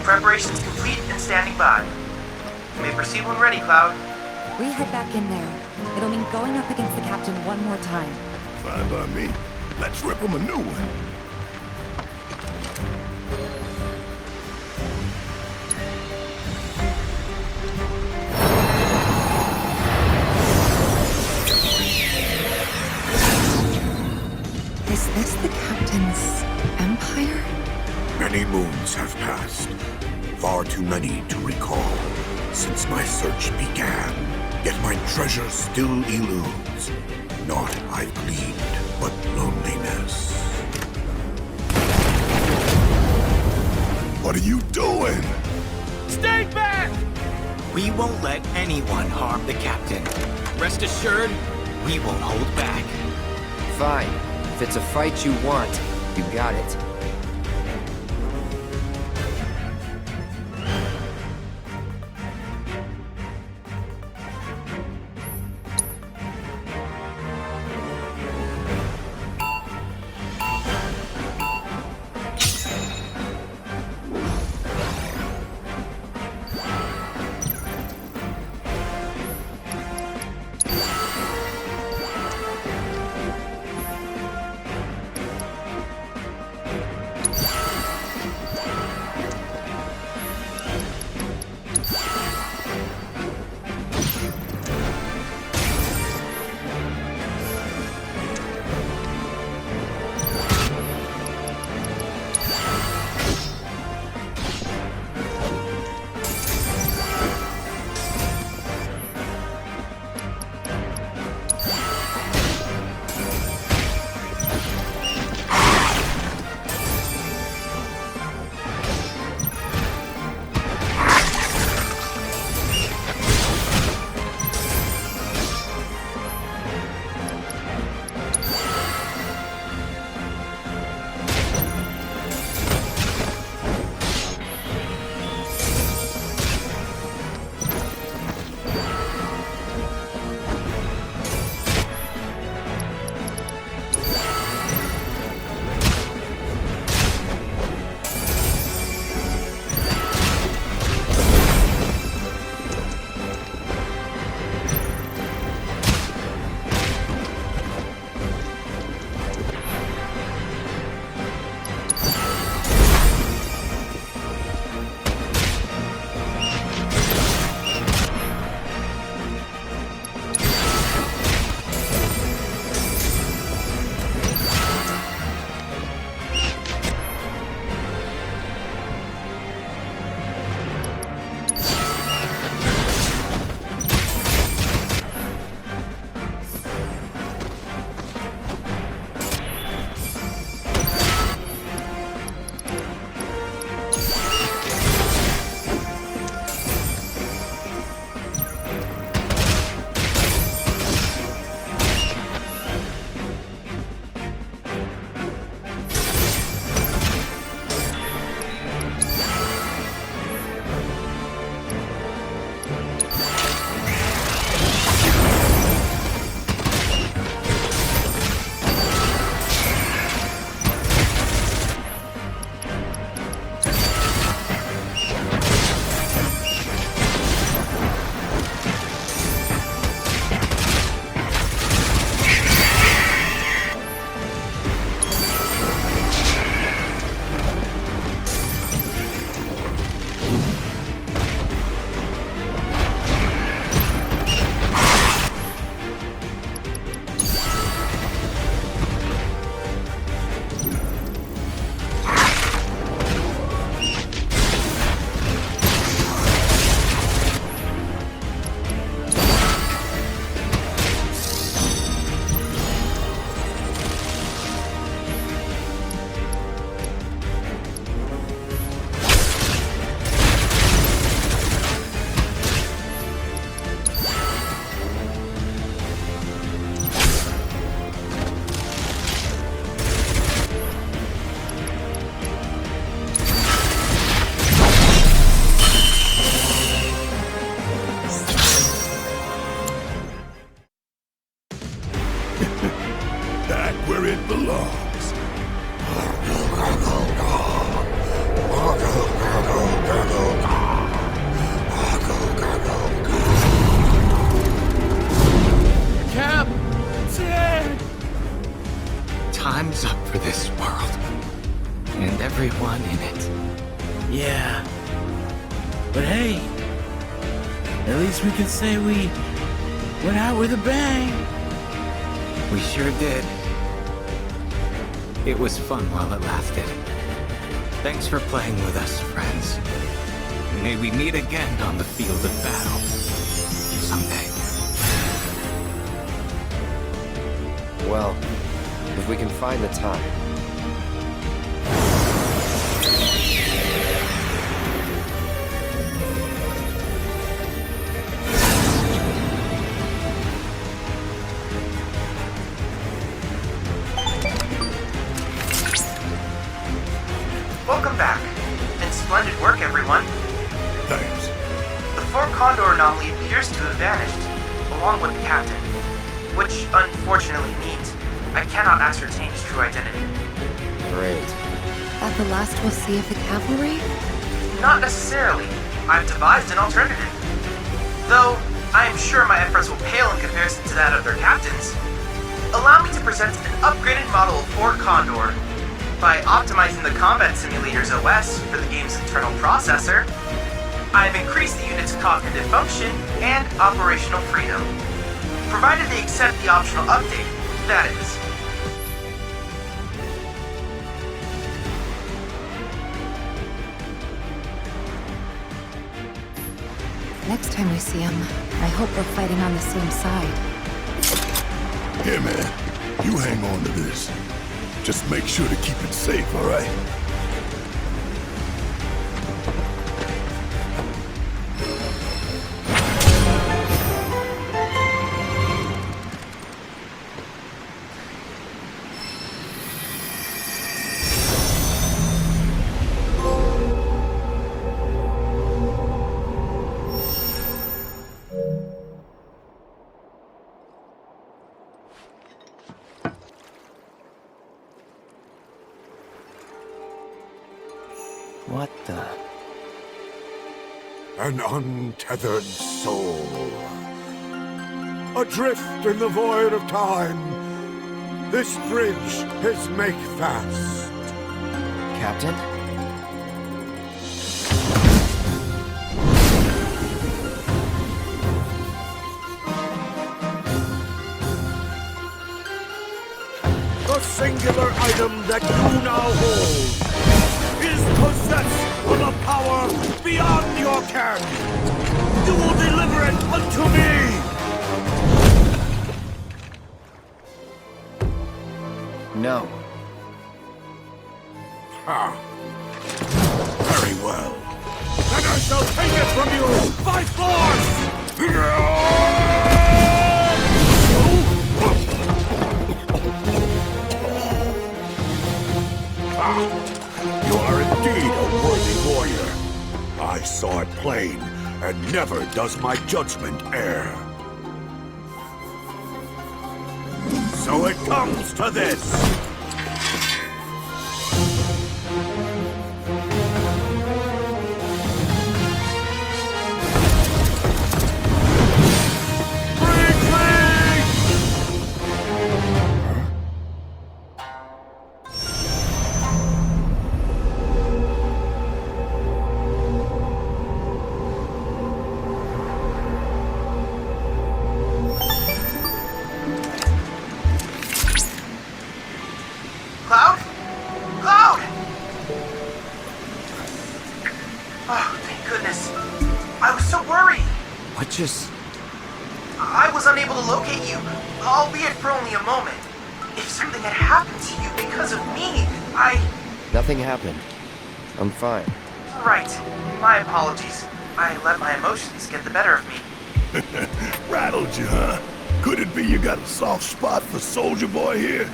Preparations complete and standing by. You may proceed when ready, Cloud. We head back in there. It'll mean going up against the captain one more time. Fine by me. Let's rip him a new one. Is this the captain's empire? Many moons have passed. Far too many to recall since my search began. Yet my treasure still eludes. Naught I've gleaned but loneliness. What are you doing? Stay back! We won't let anyone harm the captain. Rest assured, we won't hold back. Fine. If it's a fight you want, you got it. and everyone in it. Yeah. But hey, at least we can say we went out with a bang. We sure did. It was fun while it lasted. Thanks for playing with us, friends. May we meet again on the field of battle. Someday. Well, if we can find the time. Welcome back. And splendid work, everyone. Thanks. The 4 Condor anomaly appears to have vanished, along with the captain. Which, unfortunately, means I cannot ascertain his true identity. Great. At the last we'll see of the cavalry? Not necessarily. I've devised an alternative. Though, I am sure my efforts will pale in comparison to that of their captains. Allow me to present an upgraded model of 4 Condor. By optimizing the combat simulator's OS for the game's internal processor, I have increased the unit's cognitive function and operational freedom. Provided they accept the optional update, that is. Next time we see him, I hope we're fighting on the same side. Here, man. You hang on to this. Just make sure to keep it safe, all right? What the? An untethered soul. Adrift in the void of time. This bridge is make fast. Captain? The singular item that you now hold is possessed with a power beyond your ken. You will deliver it unto me. No. Ha. Very well. Then I shall take it from you by force! You are indeed a worthy warrior. I saw it plain, and never does my judgment err. So it comes to this. I was unable to locate you, albeit for only a moment. If something had happened to you because of me, Nothing happened. I'm fine. Right. My apologies. I let my emotions get the better of me. Rattled you, huh? Could it be you got a soft spot for Soldier Boy here?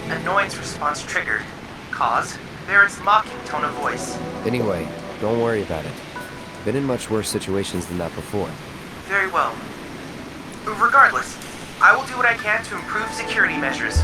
Annoyance response triggered. Cause? Barret's mocking tone of voice. Anyway, don't worry about it. Been in much worse situations than that before. Very well. Regardless, I will do what I can to improve security measures.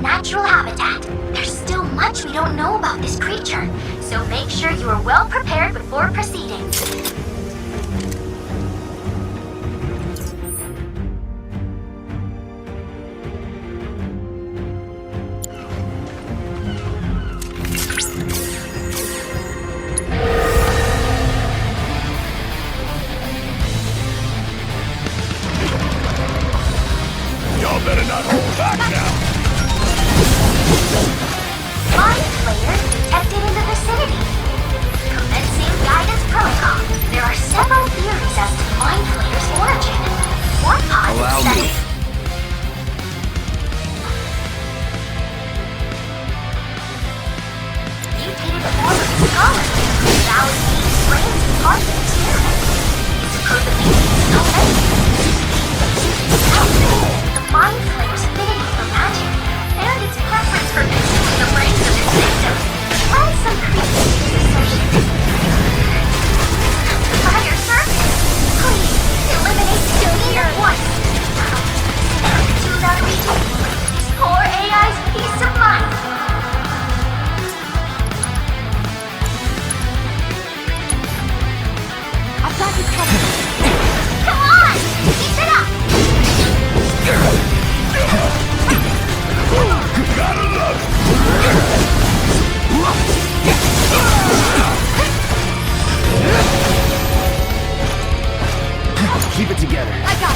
natural habitat. There's still much we don't know about this creature, so make sure you are well prepared before proceeding. Y'all better not hold back now. Mind flayers detected in the vicinity. Commencing guidance protocol. There are several theories as to mind flayers' origin. One posits Allow that me. it- mutated form of the scholar, valley deep brains as part of the experiment. It's supposedly needs no medicine. The mind flayer's affinity for magic, and its preference for consuming the brains of its victims, lends some credence to this assertion. Fire surface! Please, eliminate Stony at once! Do not region. Poor AI's peace of mind! I've got you covered. Come on! Keep it up! Gotta love Keep it together. I got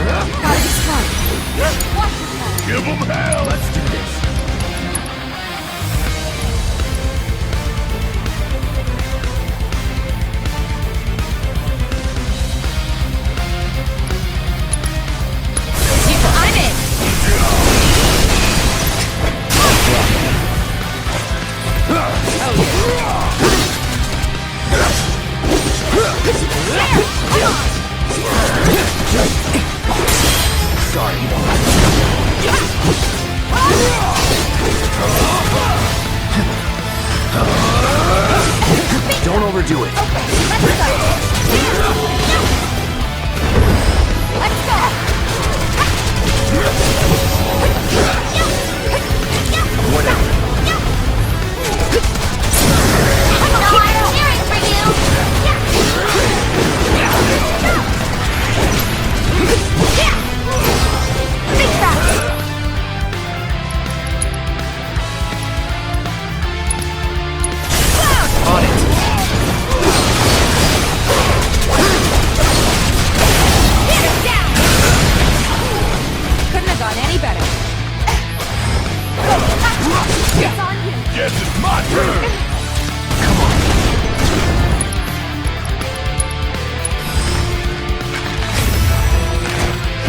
Gotta be smart. Watch yourself. Give them hell! Let's do this. Tifa, I'm in. Don't overdo it. Let's go. Whatever. No, I'm cheering for you! Big fast. On it. Get down. Couldn't have gone any better. It's on you. Guess it's my turn!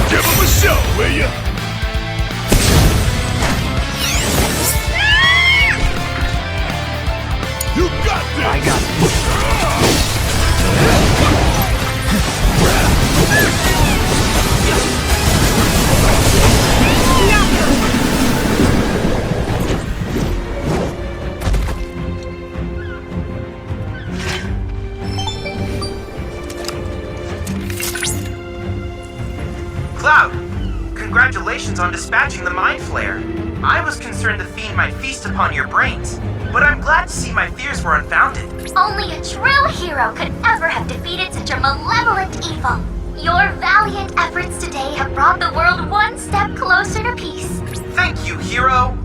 Give them a show, will ya? You got this! I got this. Cloud, congratulations on dispatching the Mind Flayer. I was concerned the fiend might feast upon your brains, but I'm glad to see my fears were unfounded. Only a true hero could ever have defeated such a malevolent evil. Your valiant efforts today have brought the world one step closer to peace. Thank you, hero.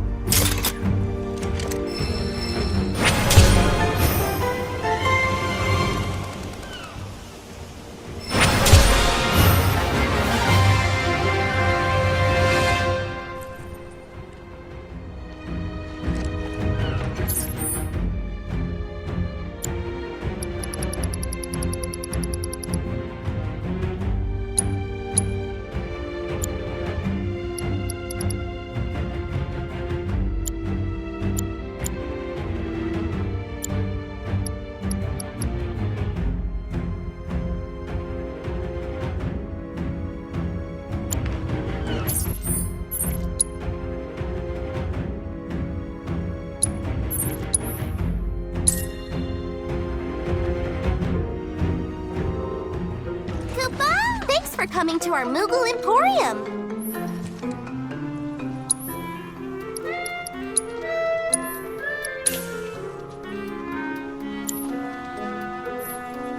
coming to our Moogle Emporium.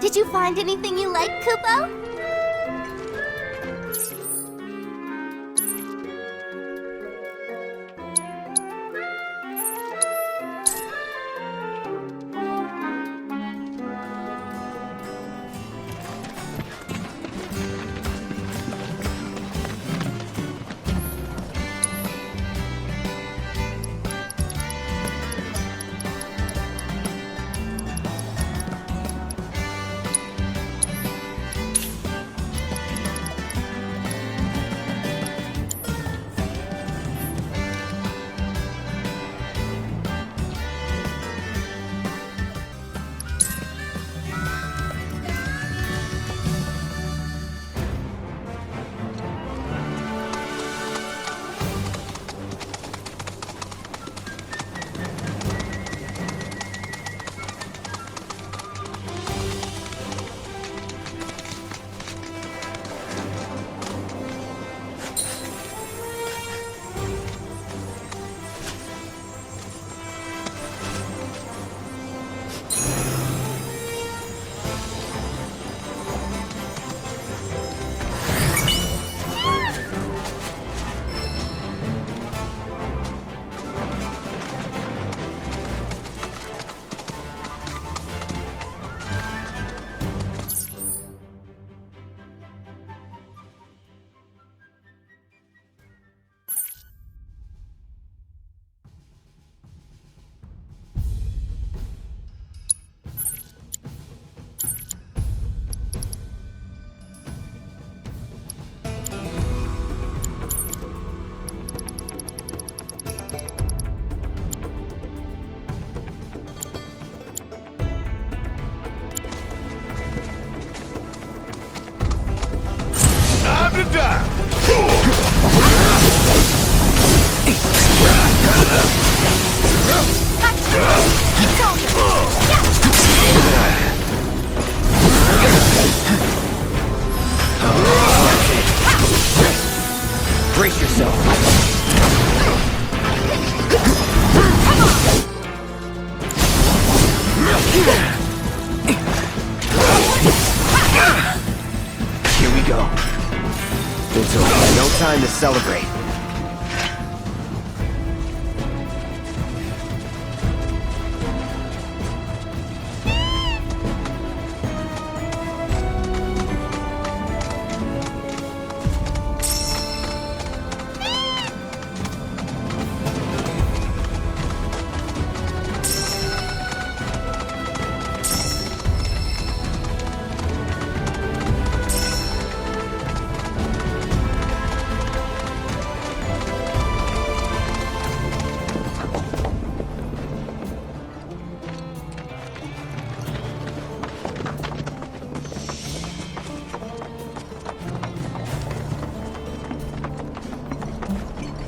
Did you find anything you like, Kupo? Brace yourself. Here we go. It's over. No time to celebrate.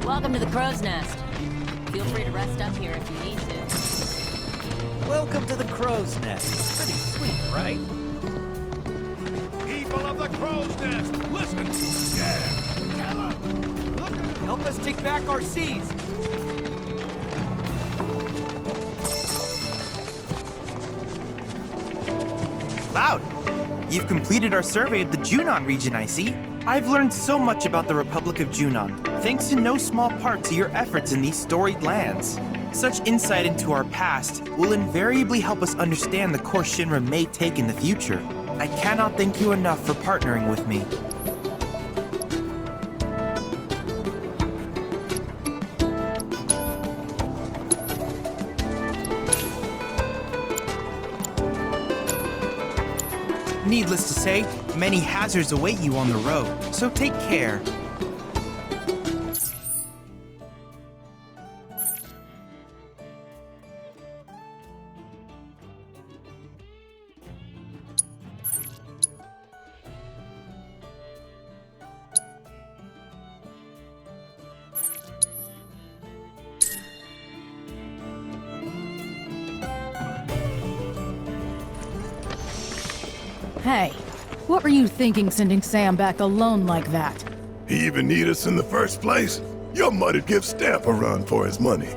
Welcome to the Crow's Nest. Feel free to rest up here if you need to. Welcome to the Crow's Nest. It's pretty sweet, right? People of the Crow's Nest, listen! Yeah! Come on! Look! Help us take back our seas! Cloud, you've completed our survey of the Junon region, I see. I've learned so much about the Republic of Junon, thanks in no small part to your efforts in these storied lands. Such insight into our past will invariably help us understand the course Shinra may take in the future. I cannot thank you enough for partnering with me. Needless to say, many hazards await you on the road, so take care. Hey, What were you thinking sending Sam back alone like that? He even need us in the first place? Your mother'd give Stamp a run for his money.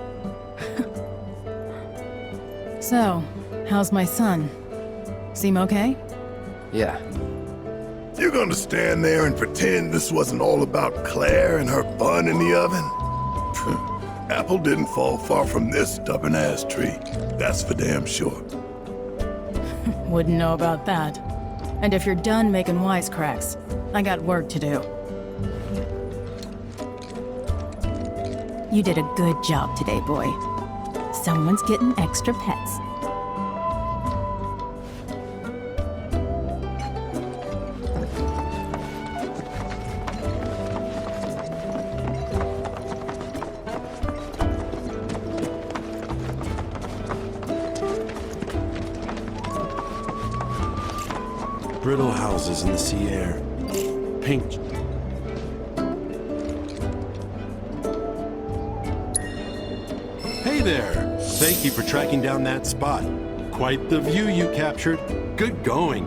So, how's my son? Seem okay? Yeah. You gonna stand there and pretend this wasn't all about Claire and her bun in the oven? Apple didn't fall far from this stubborn-ass tree. That's for damn sure. Wouldn't know about that. And if you're done making wisecracks, I got work to do. You did a good job today, boy. Someone's getting extra pets. Brittle houses in the sea air. Pink. Hey there! Thank you for tracking down that spot. Quite the view you captured. Good going.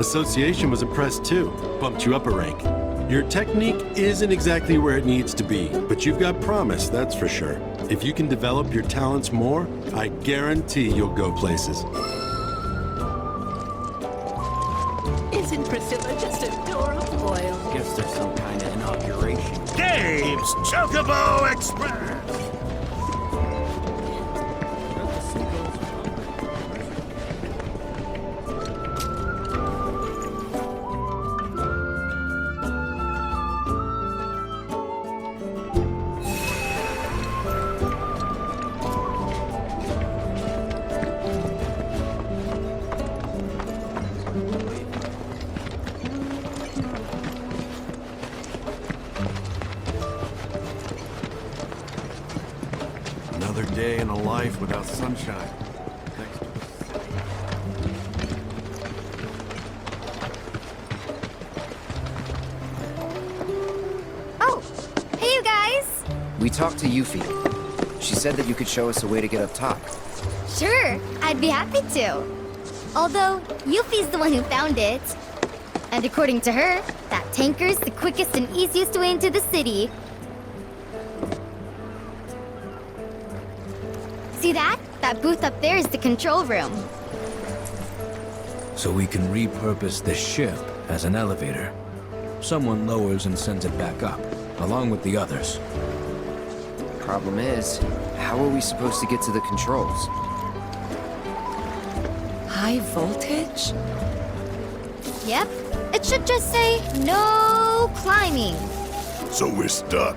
Association was impressed too. Bumped you up a rank. Your technique isn't exactly where it needs to be, but you've got promise, that's for sure. If you can develop your talents more, I guarantee you'll go places. Isn't Priscilla just adorable? Boy, Guess there's some kind of inauguration. Games Chocobo Express! Another day in a life without sunshine. Oh, hey you guys! We talked to Yuffie. She said that you could show us a way to get up top. Sure, I'd be happy to. Although, Yuffie's the one who found it. And according to her, that tanker's the quickest and easiest way into the city. See that? That booth up there is the control room. So we can repurpose this ship as an elevator. Someone lowers and sends it back up, along with the others. Problem is, how are we supposed to get to the controls? High voltage? Yep, it should just say, no climbing. So we're stuck.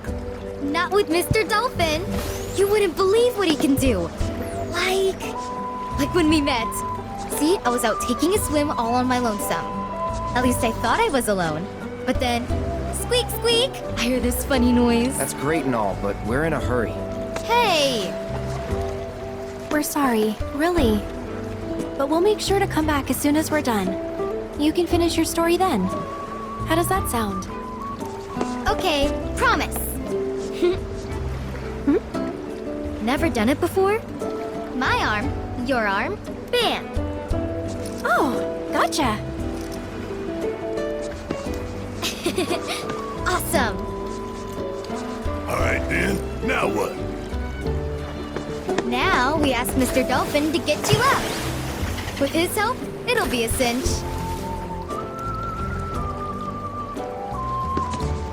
Not with Mr. Dolphin. You wouldn't believe what he can do. Like when we met. See, I was out taking a swim all on my lonesome. At least I thought I was alone. But then, squeak, squeak, I hear this funny noise. That's great and all, but we're in a hurry. Hey! We're sorry, really. But we'll make sure to come back as soon as we're done. You can finish your story then. How does that sound? Okay, promise. Never done it before? My arm, your arm, bam! Oh, gotcha. Awesome! Alright then, now what? Now we ask Mr. Dolphin to get you up. With his help, it'll be a cinch.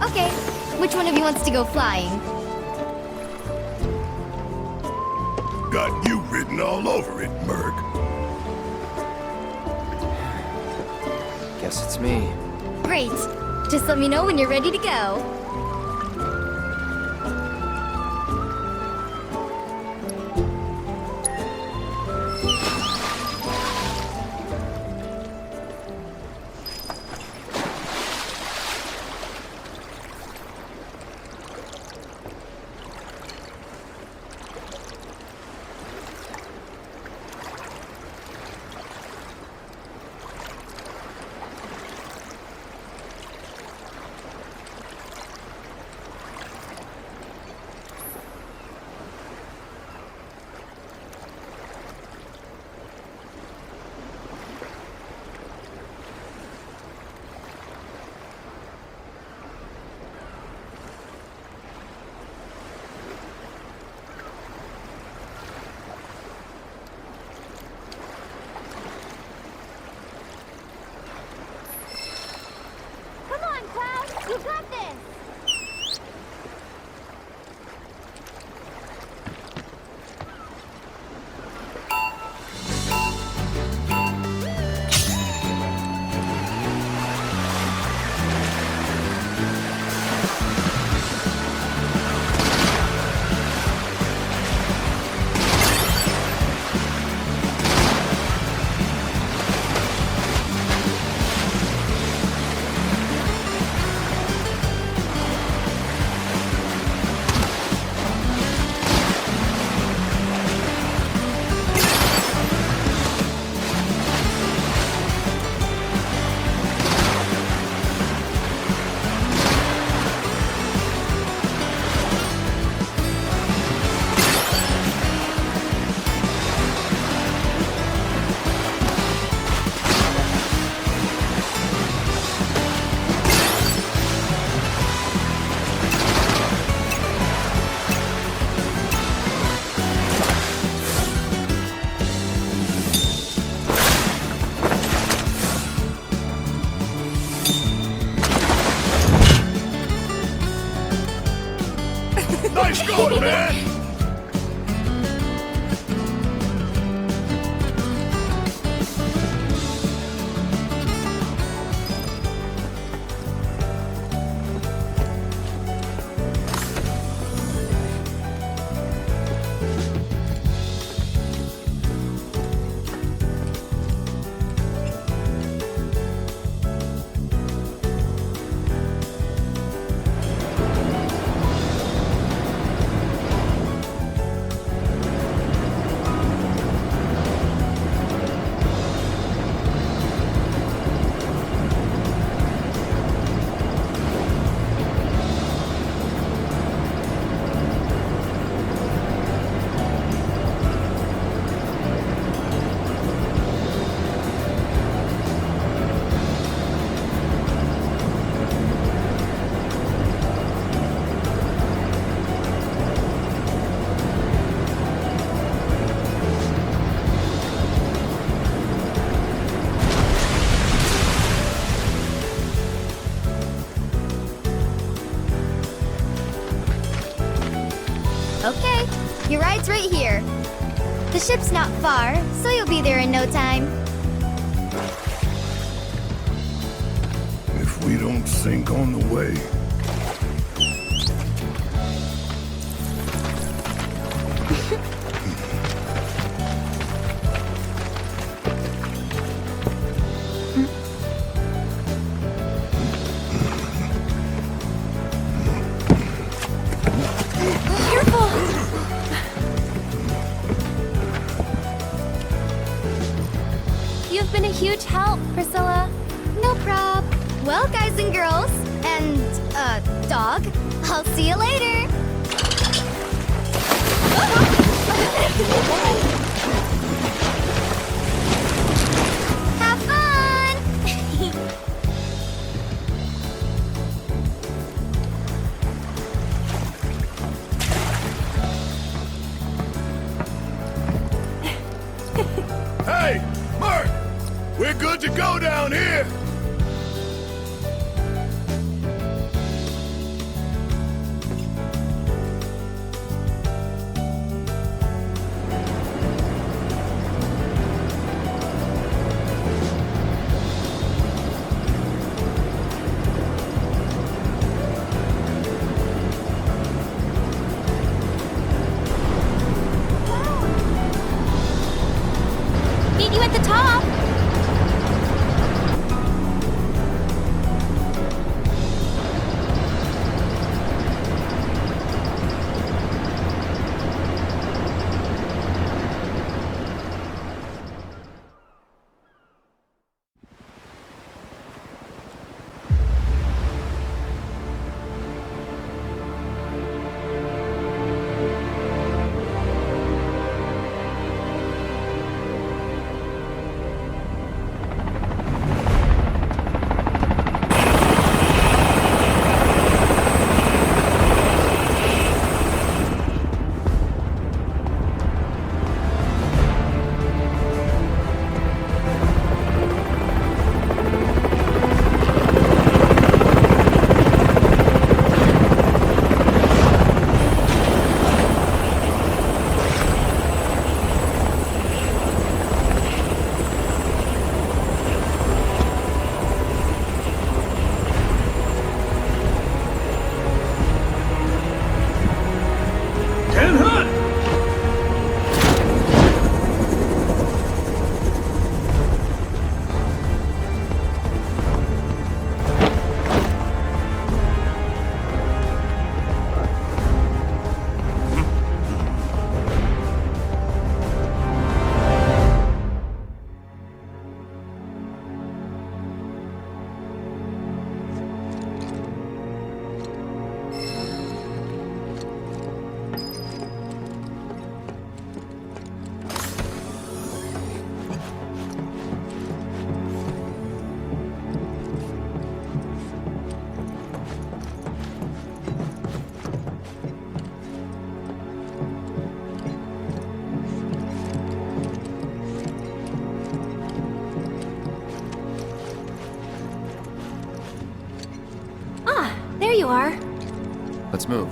Okay, which one of you wants to go flying? Got you written all over it, Merc. Guess it's me. Great. Just let me know when you're ready to go. going, man? Okay, your ride's right here. The ship's not far, so you'll be there in no time. If we don't sink on the way. You've been a huge help, Priscilla. No prob. Well, guys and girls, and, dog, I'll see you later. Have fun! Hey, Mark! We're good to go down here! Meet you at the top. There you are. Let's move.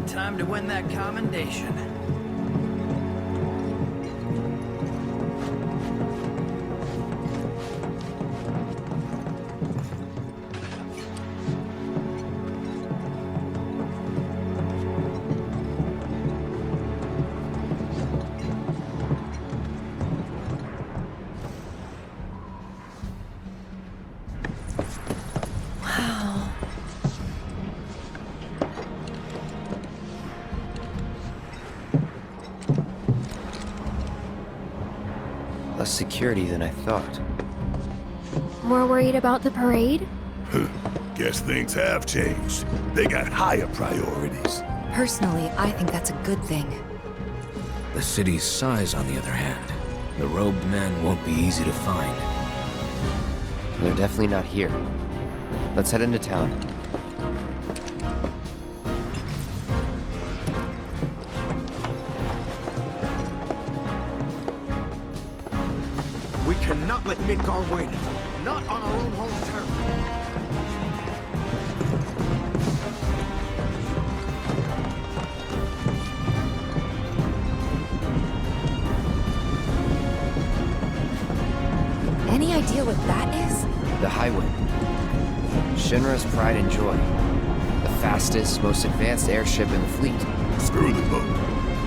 Time to win that commendation. Less security than I thought. More worried about the parade? Guess things have changed. They got higher priorities. Personally, I think that's a good thing. The city's size, on the other hand, the robed men won't be easy to find. They're definitely not here. Let's head into town. We cannot let Midgar win. Not on our own home turf. Any idea what that is? The Highwind. Shinra's pride and joy. The fastest, most advanced airship in the fleet. Screw the boat.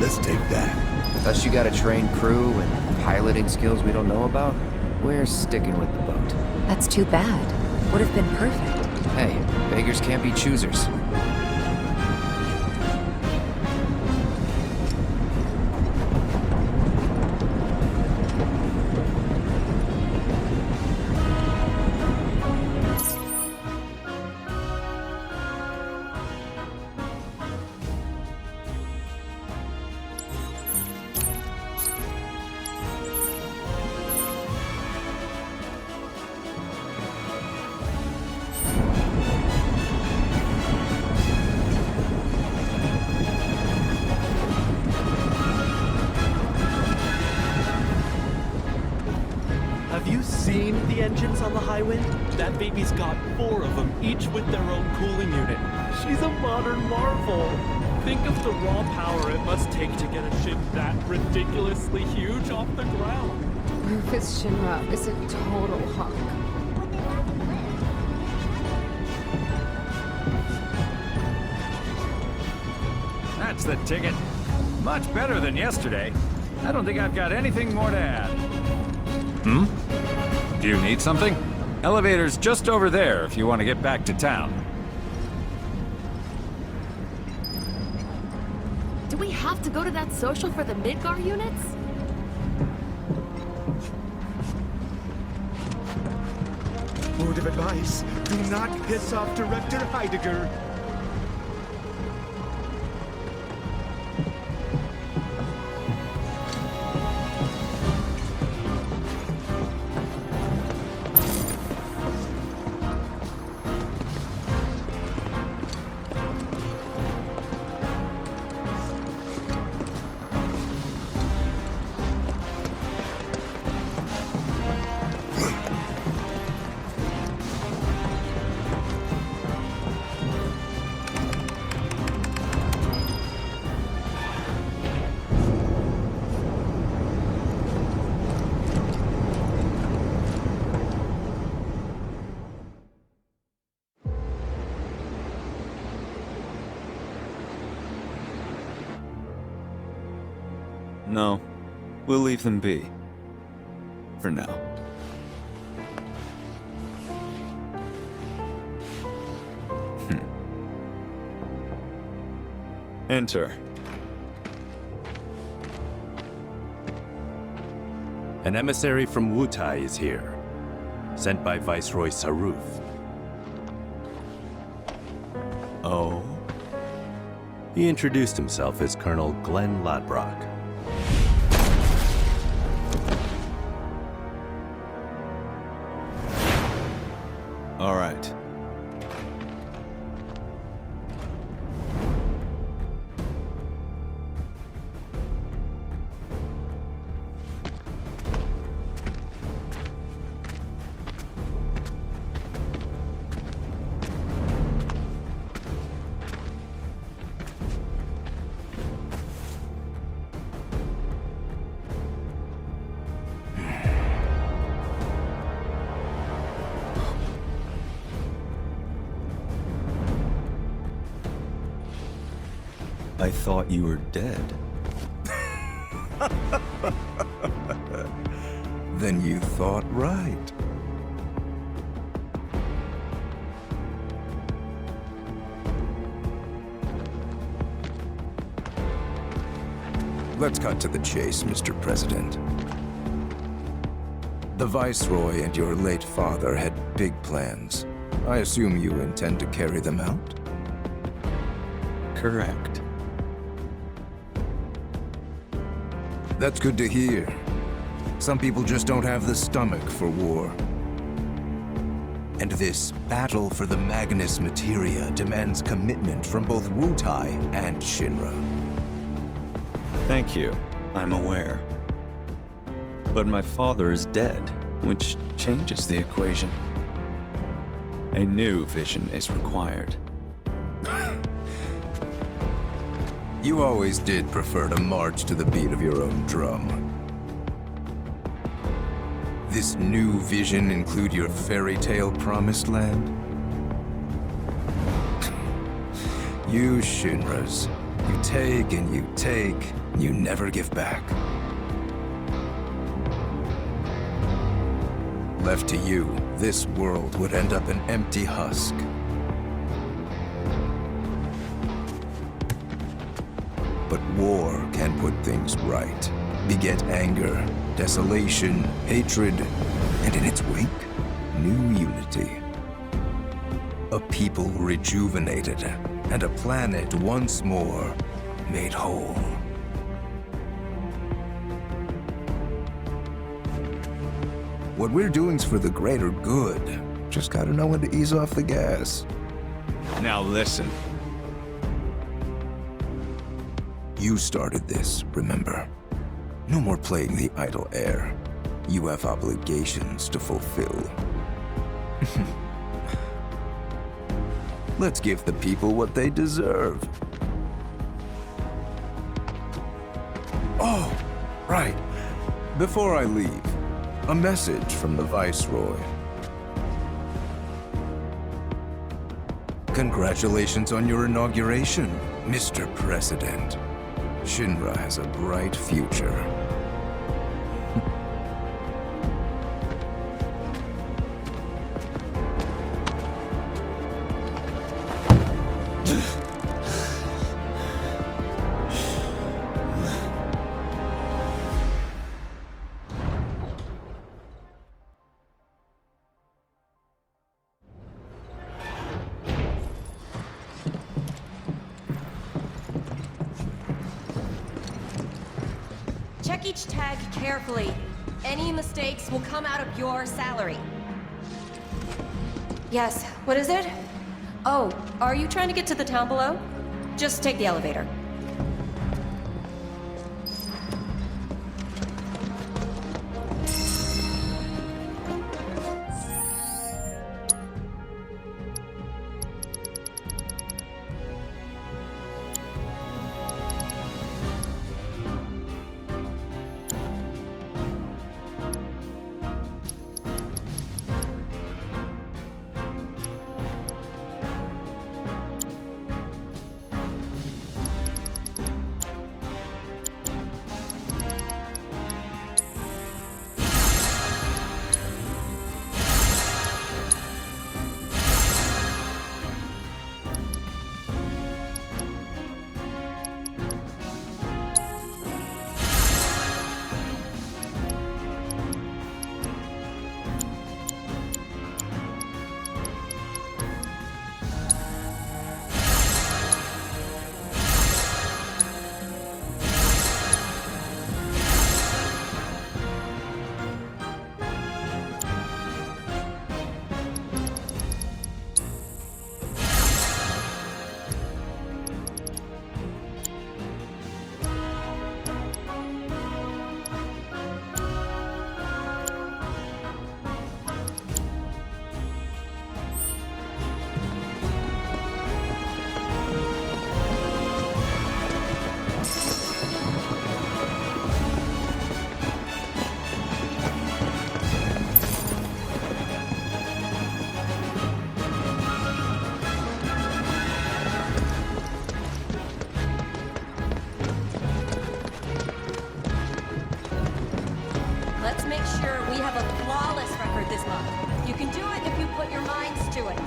Let's take that. Unless you got a trained crew and piloting skills we don't know about, we're sticking with the boat. That's too bad. Would have been perfect. Hey, beggars can't be choosers. Have you seen the engines on the Highwind? That baby's got 4 of them, each with their own cooling unit. She's a modern marvel. Think of the raw power it must take to get a ship that ridiculously huge off the ground. Rufus Shinra is a total hunk. That's the ticket. Much better than yesterday. I don't think I've got anything more to add. Hmm? Do you need something? Elevator's just over there if you want to get back to town. Do we have to go to that social for the Midgar units? Word of advice, do not piss off Director Heidegger. No, we'll leave them be. For now. Enter. An emissary from Wutai is here, sent by Viceroy Saruf. Oh? He introduced himself as Colonel Glenn Ladbrock. All right. I thought you were dead. Then you thought right. Let's cut to the chase, Mr. President. The Viceroy and your late father had big plans. I assume you intend to carry them out? Correct. That's good to hear. Some people just don't have the stomach for war. And this battle for the Magnus Materia demands commitment from both Wutai and Shinra. Thank you. I'm aware. But my father is dead, which changes the equation. A new vision is required. You always did prefer to march to the beat of your own drum. This new vision include your fairy tale promised land? You Shinras, you take and you never give back. Left to you, this world would end up an empty husk. But war can put things right. Beget anger, desolation, hatred, and in its wake, new unity. A people rejuvenated, and a planet once more made whole. What we're doing's for the greater good. Just gotta know when to ease off the gas. Now listen. You started this, remember? No more playing the idle heir. You have obligations to fulfill. Let's give the people what they deserve. Oh, right. Before I leave, a message from the Viceroy. Congratulations on your inauguration, Mr. President. Shinra has a bright future. Check each tag carefully. Any mistakes will come out of your salary. Yes, what is it? Oh, are you trying to get to the town below? Just take the elevator. sure we have a flawless record this month. You can do it if you put your minds to it.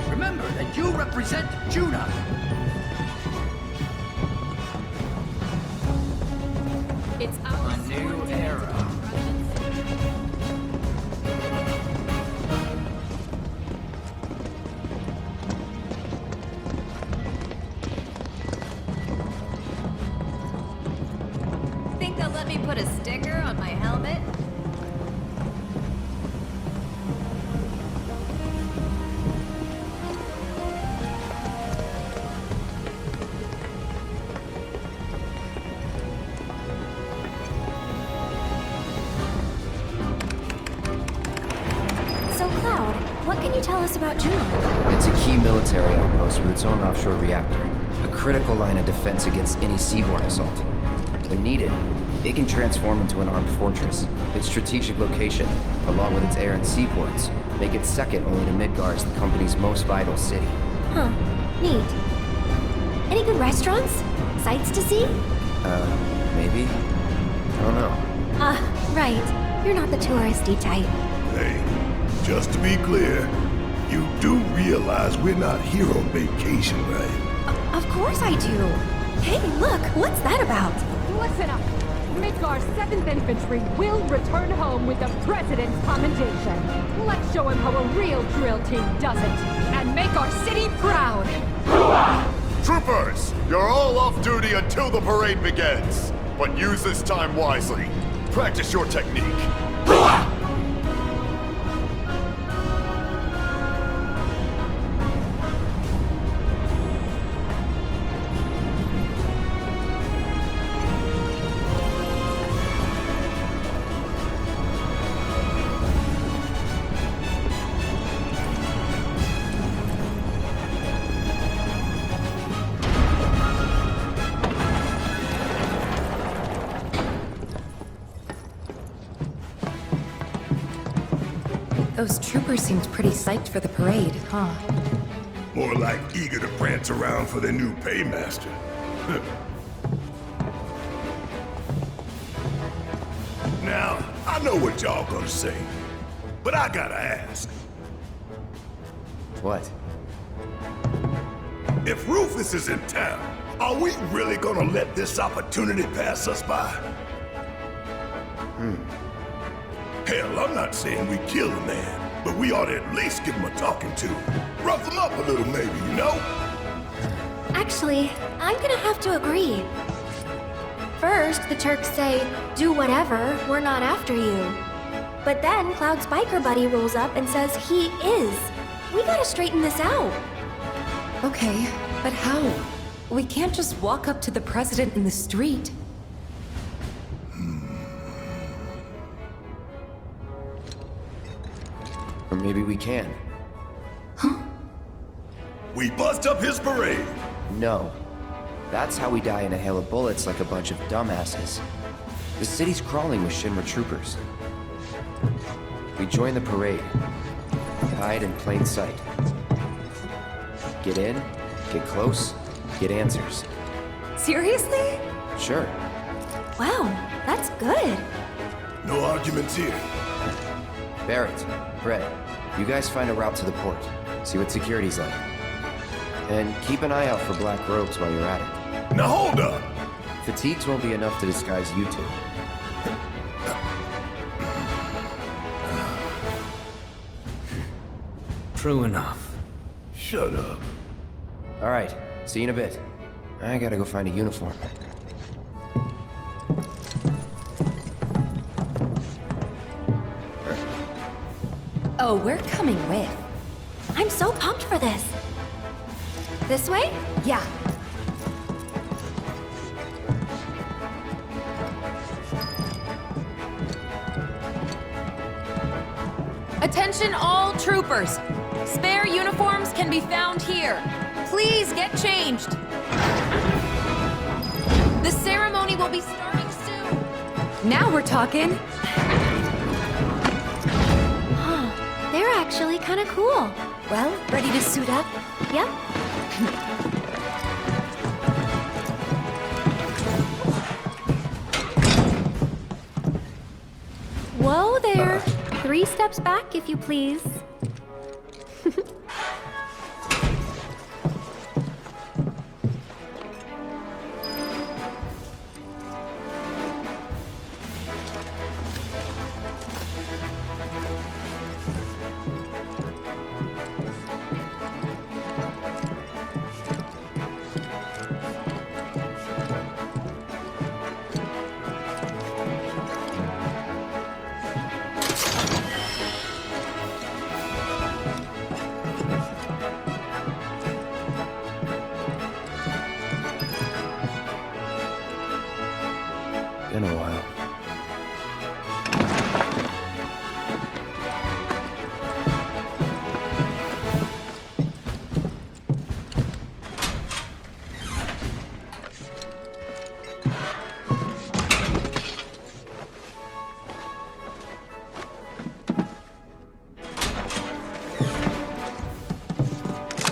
Remember that you represent Judah. It's our A new era. Think they'll let me put a sticker on my helmet? So, Cloud, what can you tell us about Juno? It's a key military outpost with its own offshore reactor. A critical line of defense against any seaborne assault. When needed, it can transform into an armed fortress. Its strategic location, along with its air and seaports, make it second only to Midgar as the company's most vital city. Huh. Neat. Any good restaurants? Sights to see? Maybe? I don't know. Right. You're not the touristy type. Hey, just to be clear, you do realize we're not here on vacation, right? Of course I do. Hey, look, what's that about? Listen up. Midgar's 7th Infantry will return home with the President's commendation. Let's show him how a real drill team does it, and make our city proud! Troopers, you're all off duty until the parade begins. But use this time wisely. Practice your technique. Those troopers seemed pretty psyched for the parade. Huh. More like eager to prance around for their new paymaster. Now, I know what y'all gonna say, but I gotta ask. What? If Rufus is in town, are we really gonna let this opportunity pass us by? Hell, I'm not saying we kill the man, but we ought to at least give him a talking to. Rough him up a little maybe, you know? Actually, I'm gonna have to agree. First, the Turks say, do whatever, we're not after you. But then Cloud's biker buddy rolls up and says he is. We gotta straighten this out. Okay, but how? We can't just walk up to the President in the street. Or maybe we can. We bust up his parade! No. That's how we die in a hail of bullets like a bunch of dumbasses. The city's crawling with Shinra troopers. We join the parade. Hide in plain sight. Get in, get close, get answers. Seriously? Sure. Wow, that's good. No arguments here. Barret, Brett, you guys find a route to the port. See what security's like. And keep an eye out for black robes while you're at it. Now hold up! Fatigues won't be enough to disguise you two. True enough. Shut up. Alright, see you in a bit. I gotta go find a uniform. Oh, we're coming with. I'm so pumped for this. This way? Yeah. Attention all troopers! Spare uniforms can be found here. Please get changed. The ceremony will be starting soon. Now we're talking. They're actually kind of cool. Well, ready to suit up? Yep. Whoa there. 3 steps back, if you please. Been a while.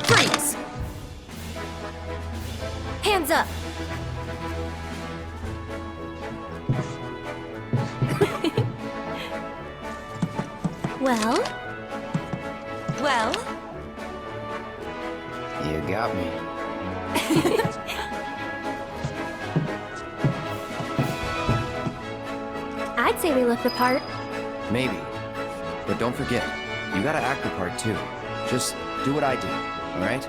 Freeze! Hands up! Well? Well? You got me. I'd say we look the part. Maybe. But don't forget, you gotta act the part too. Just do what I do, alright?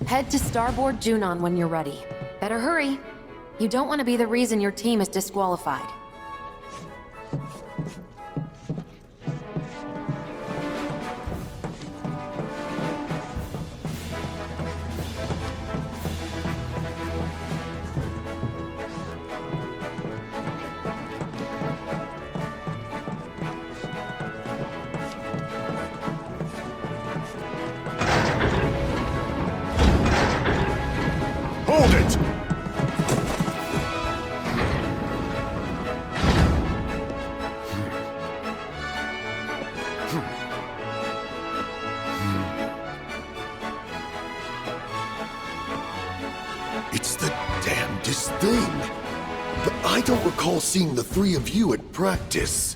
Head to Starboard Junon when you're ready. Better hurry. You don't want to be the reason your team is disqualified. Hold it! It's the damnedest thing. But I don't recall seeing the 3 of you at practice.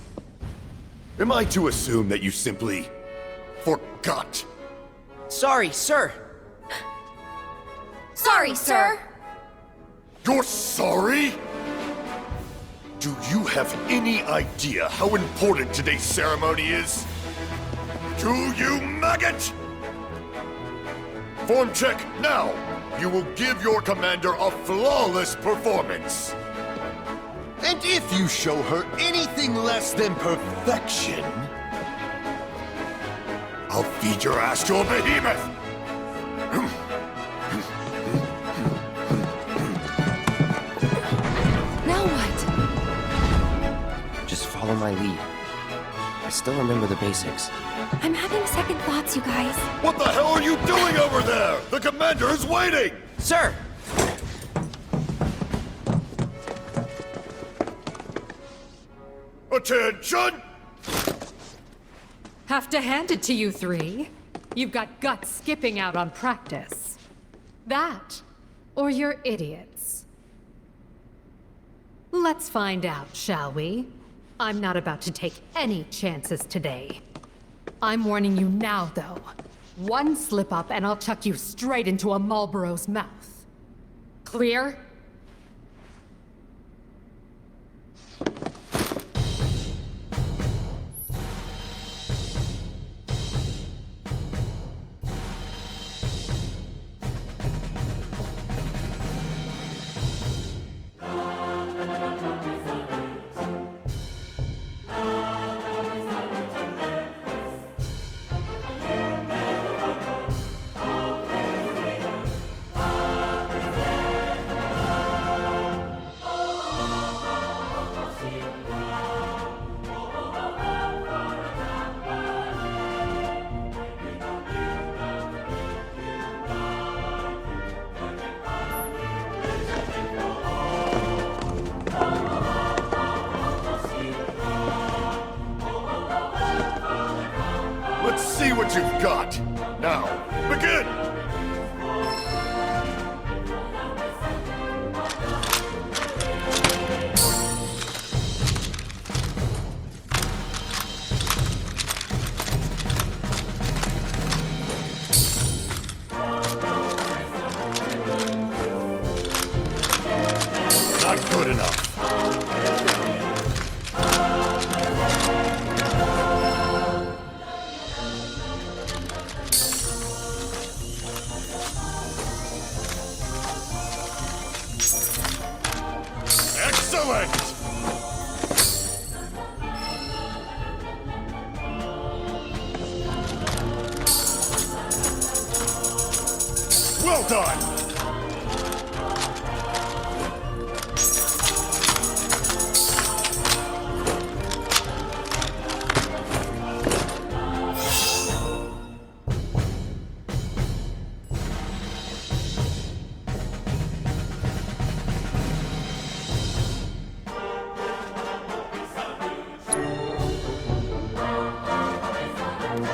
Am I to assume that you simply forgot? Sorry, sir. Sorry, sir. You're sorry? Do you have any idea how important today's ceremony is? Do you, maggot? Form check now! You will give your commander a flawless performance. And if you show her anything less than perfection, I'll feed your ass to a behemoth! Now what? Just follow my lead. I still remember the basics. I'm having second thoughts, you guys. What the hell are you doing over there? The commander is waiting! Sir! Attention! Have to hand it to you 3. You've got guts skipping out on practice. That, or you're idiots. Let's find out, shall we? I'm not about to take any chances today. I'm warning you now, though. One slip up and I'll chuck you straight into a Marlboro's mouth. Clear? got. Now, begin! Not good enough. Excellent! Well done!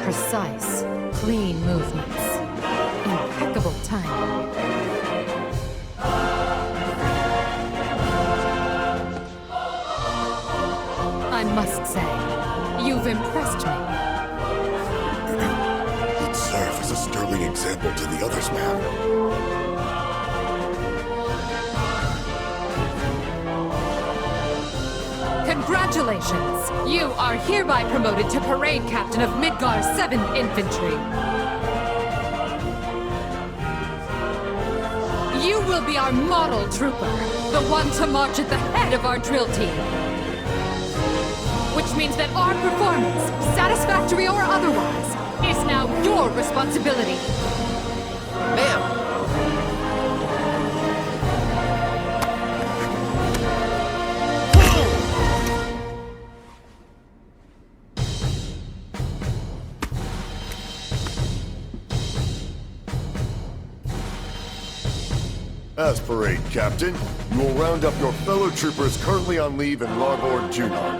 Precise, clean movements. Impeccable timing. I must say, you've impressed me. You'd serve as a sterling example to the others, ma'am. Congratulations! You are hereby promoted to Parade Captain of Midgar 7th Infantry. You will be our model trooper, the one to march at the head of our drill team. Which means that our performance, satisfactory or otherwise, is now your responsibility. Ma'am! As parade captain, you will round up your fellow troopers currently on leave in Larboard Junon.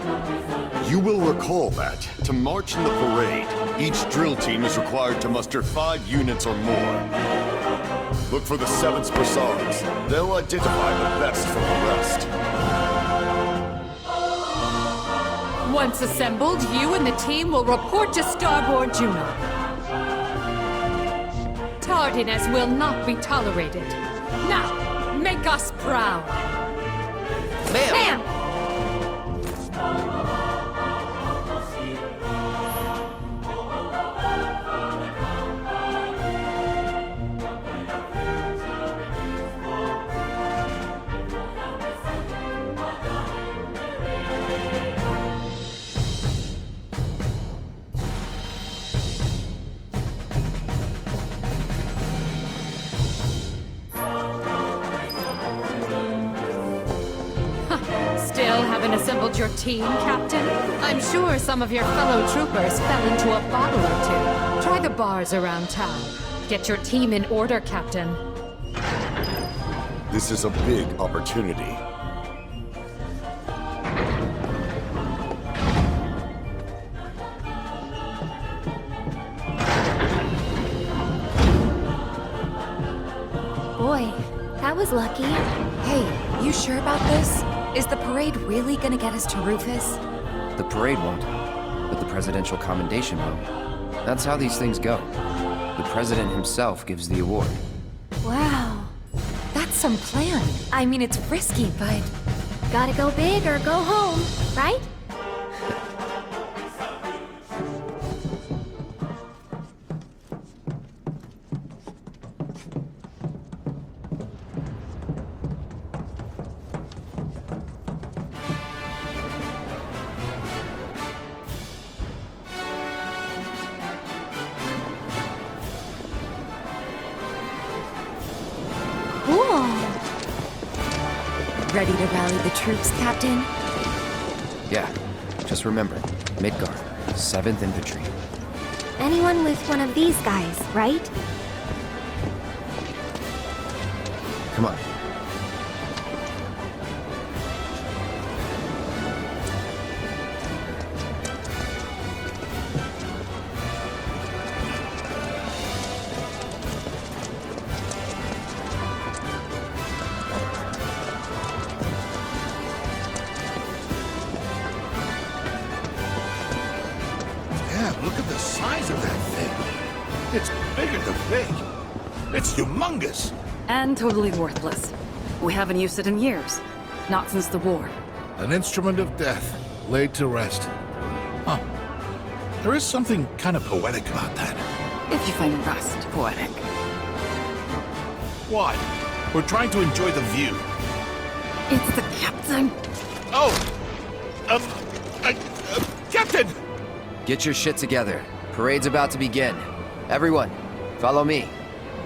You will recall that, to march in the parade, each drill team is required to muster 5 units or more. Look for the 7th Brassards. They'll identify the best from the rest. Once assembled, you and the team will report to Starboard Junon. Tardiness will not be tolerated. Now, make us proud. Ma'am! Still haven't assembled your team, Captain? I'm sure some of your fellow troopers fell into a bottle or two. Try the bars around town. Get your team in order, Captain. This is a big opportunity. Boy, that was lucky. Hey, you sure about this? Is the parade really gonna get us to Rufus? The parade won't, but the presidential commendation will. That's how these things go. The president himself gives the award. Wow. That's some plan. I mean, it's risky, but... Gotta go big or go home, right? Ready to rally the troops, Captain? Yeah, just remember, Midgar, 7th Infantry. Anyone with one of these guys, right? Come on. big. It's humongous. And totally worthless. We haven't used it in years. Not since the war. An instrument of death, laid to rest. Huh. There is something kind of poetic about that. If you find rust poetic. Why? We're trying to enjoy the view. It's the captain. Oh! Captain! Get your shit together. Parade's about to begin. Everyone, follow me.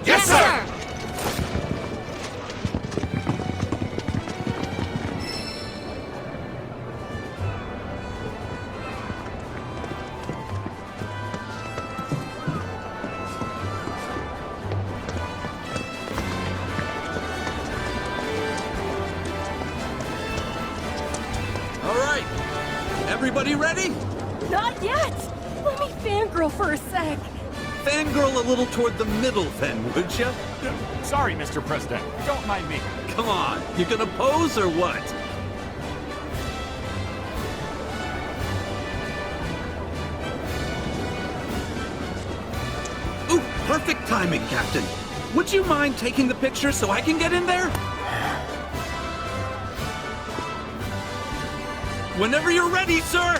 Yes, sir! Everybody ready? Not yet! Let me fangirl for a sec. Fangirl a little toward the middle then, would ya? Sorry, Mr. President. Don't mind me. Come on, you gonna pose or what? Ooh, perfect timing, Captain. Would you mind taking the picture so I can get in there? Whenever you're ready, sir!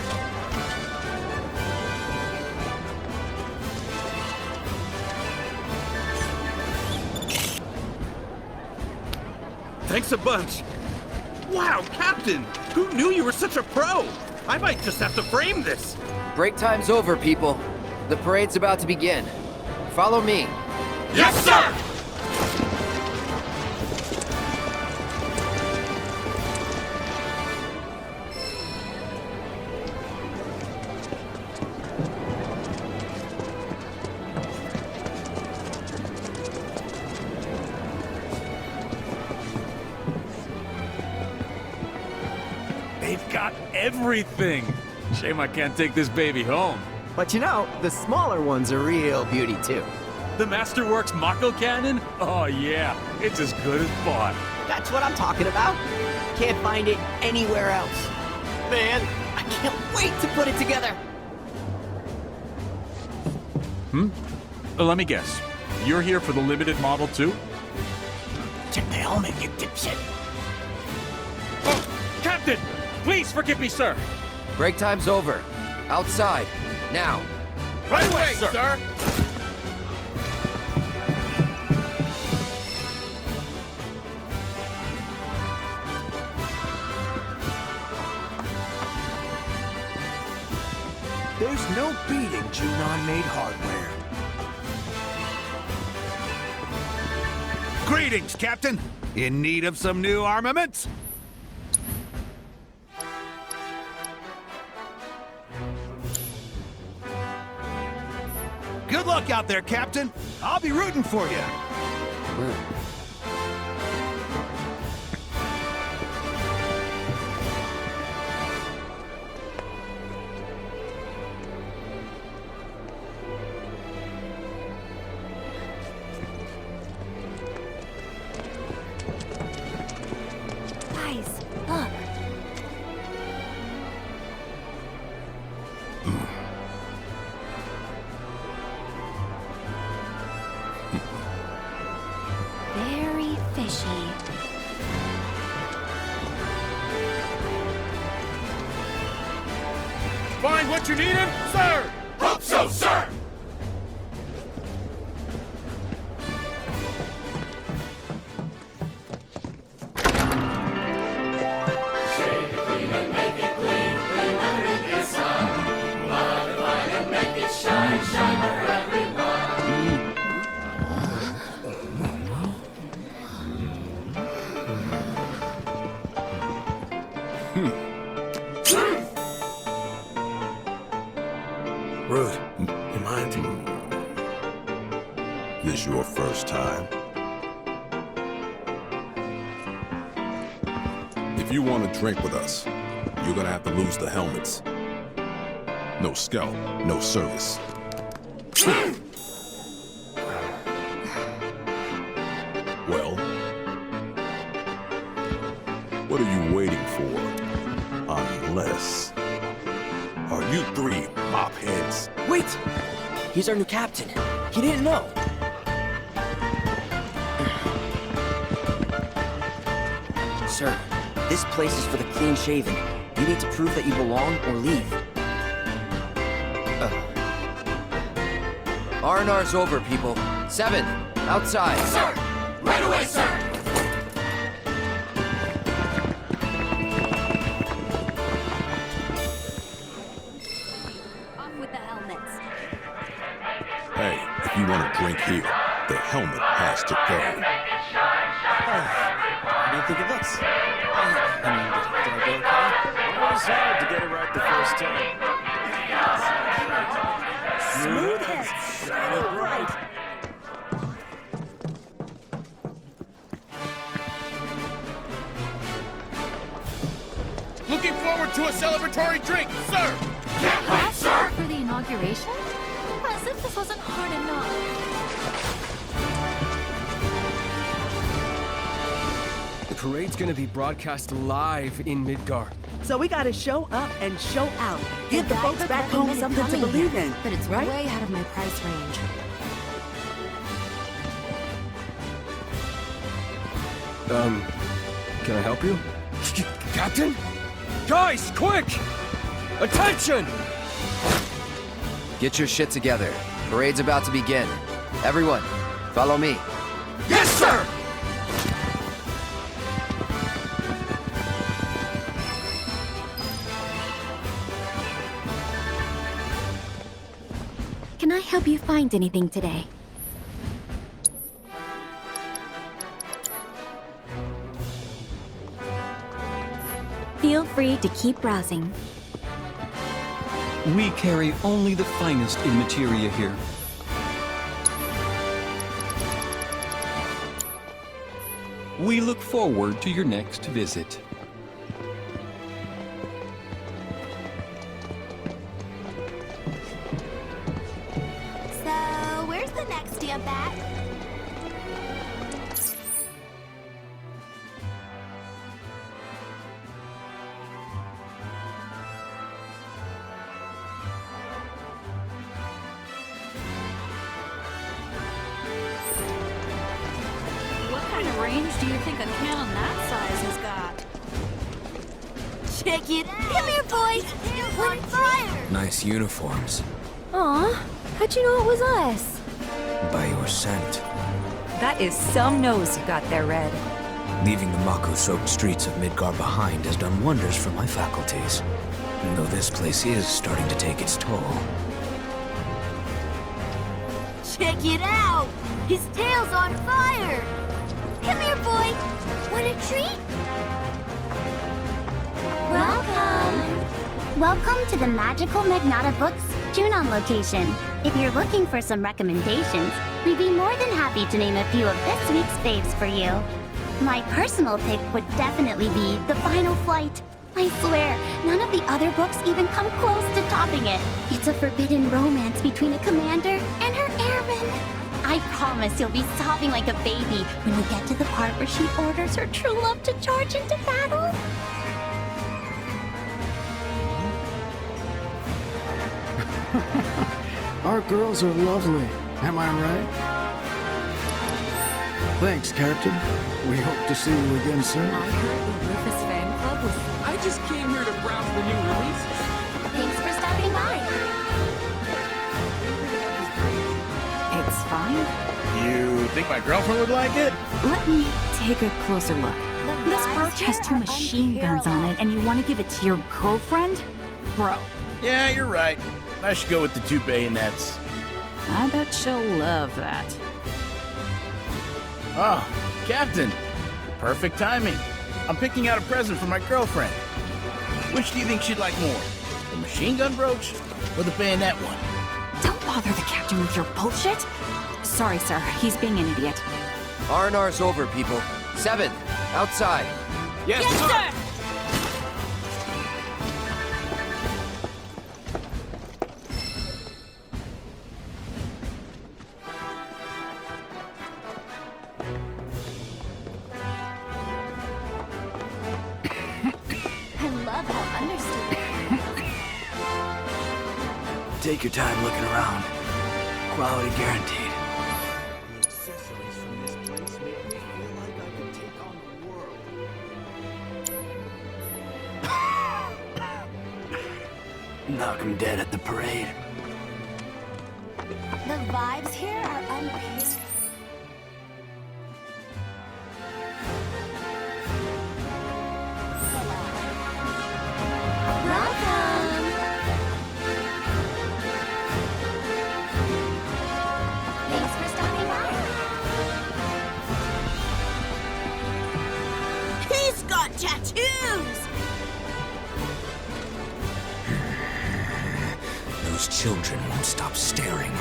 Thanks a bunch. Wow, Captain! Who knew you were such a pro? I might just have to frame this. Break time's over, people. The parade's about to begin. Follow me. Yes, sir! They've got everything. Shame I can't take this baby home. But you know, the smaller one's a real beauty too. The Masterworks Mako Cannon? Oh yeah, it's as good as bought. That's what I'm talking about. Can't find it anywhere else. Man, I can't wait to put it together. Let me guess. You're here for the limited model too? Check the helmet, you dipshit. Oh, Captain! Please forgive me, sir. Break time's over. Outside. Now. Right away, sir. There's no beating Junon-made hardware. Greetings, Captain. In need of some new armaments? Good luck out there, Captain. I'll be rooting for you. Guys, look. Very fishy. Find what you needed, sir! Hope so, sir! Rude, you mind? This your first time? If you want to drink with us, you're gonna have to lose the helmets. No scout, no service. Well, what are you waiting for? Unless... Are you three mop heads? Wait! He's our new captain. He didn't know. Sir, this place is for the clean-shaven. You need to prove that you belong or leave. R&R's over, people. 7, outside. Sir! Right away, sir! Off with the helmets. Hey, if you want to drink here, the helmet has to go. What do you think it looks? Did I go okay? Always hard to get it right the first time. Smooth head! So bright! Looking forward to a celebratory drink, sir! Can't wait, sir! For the inauguration? As if this wasn't hard enough. The parade's gonna be broadcast live in Midgar. So we gotta show up and show out. Give the folks back home something to believe in. But it's right? way out of my price range. Can I help you? Captain? Guys, quick! Attention! Get your shit together. Parade's about to begin. Everyone, follow me. Yes, sir! Can I help you find anything today? Feel free to keep browsing. We carry only the finest in materia here. We look forward to your next visit. So, where's the next stamp at? What kind of range do you think a cannon that size has got? Check it out! Come here, boys! We're on fire! Nice uniforms. Aw, how'd you know it was us? By your scent. That is some nose you got there, Red. Leaving the Mako-soaked streets of Midgar behind has done wonders for my faculties. Though this place is starting to take its toll. Check it out! His tail's on fire! Come here, boy! Want a treat? Welcome! Welcome to the Magical Magnata Books Junon location. If you're looking for some recommendations, we'd be more than happy to name a few of this week's faves for you. My personal pick would definitely be The Final Flight. I swear, none of the other books even come close to topping it. It's a forbidden romance between a commander and her airman. I promise you'll be sobbing like a baby when we get to the part where she orders her true love to charge into battle. Our girls are lovely, am I right? Thanks, Captain. We hope to see you again soon. I heard the Rufus fan club was... I just came here to browse the new releases. Thanks for stopping by. It's fine. You think my girlfriend would like it? Let me take a closer look. This brooch has 2 machine guns on it, and you want to give it to your girlfriend? Bro, Yeah, you're right. I should go with the 2 bayonets. I bet she'll love that. Oh, Captain. Perfect timing. I'm picking out a present for my girlfriend. Which do you think she'd like more? The machine gun brooch or the bayonet one? Don't bother the captain with your bullshit. Sorry, sir. He's being an idiot. R&R's over, people. 7, outside. Yes, sir! I love how understated. Take your time looking around. Quality guaranteed. knock 'em dead at the parade. The vibes here are unpeaceful. Welcome! Thanks for stopping by. He's got tattoos! Those children won't stop staring.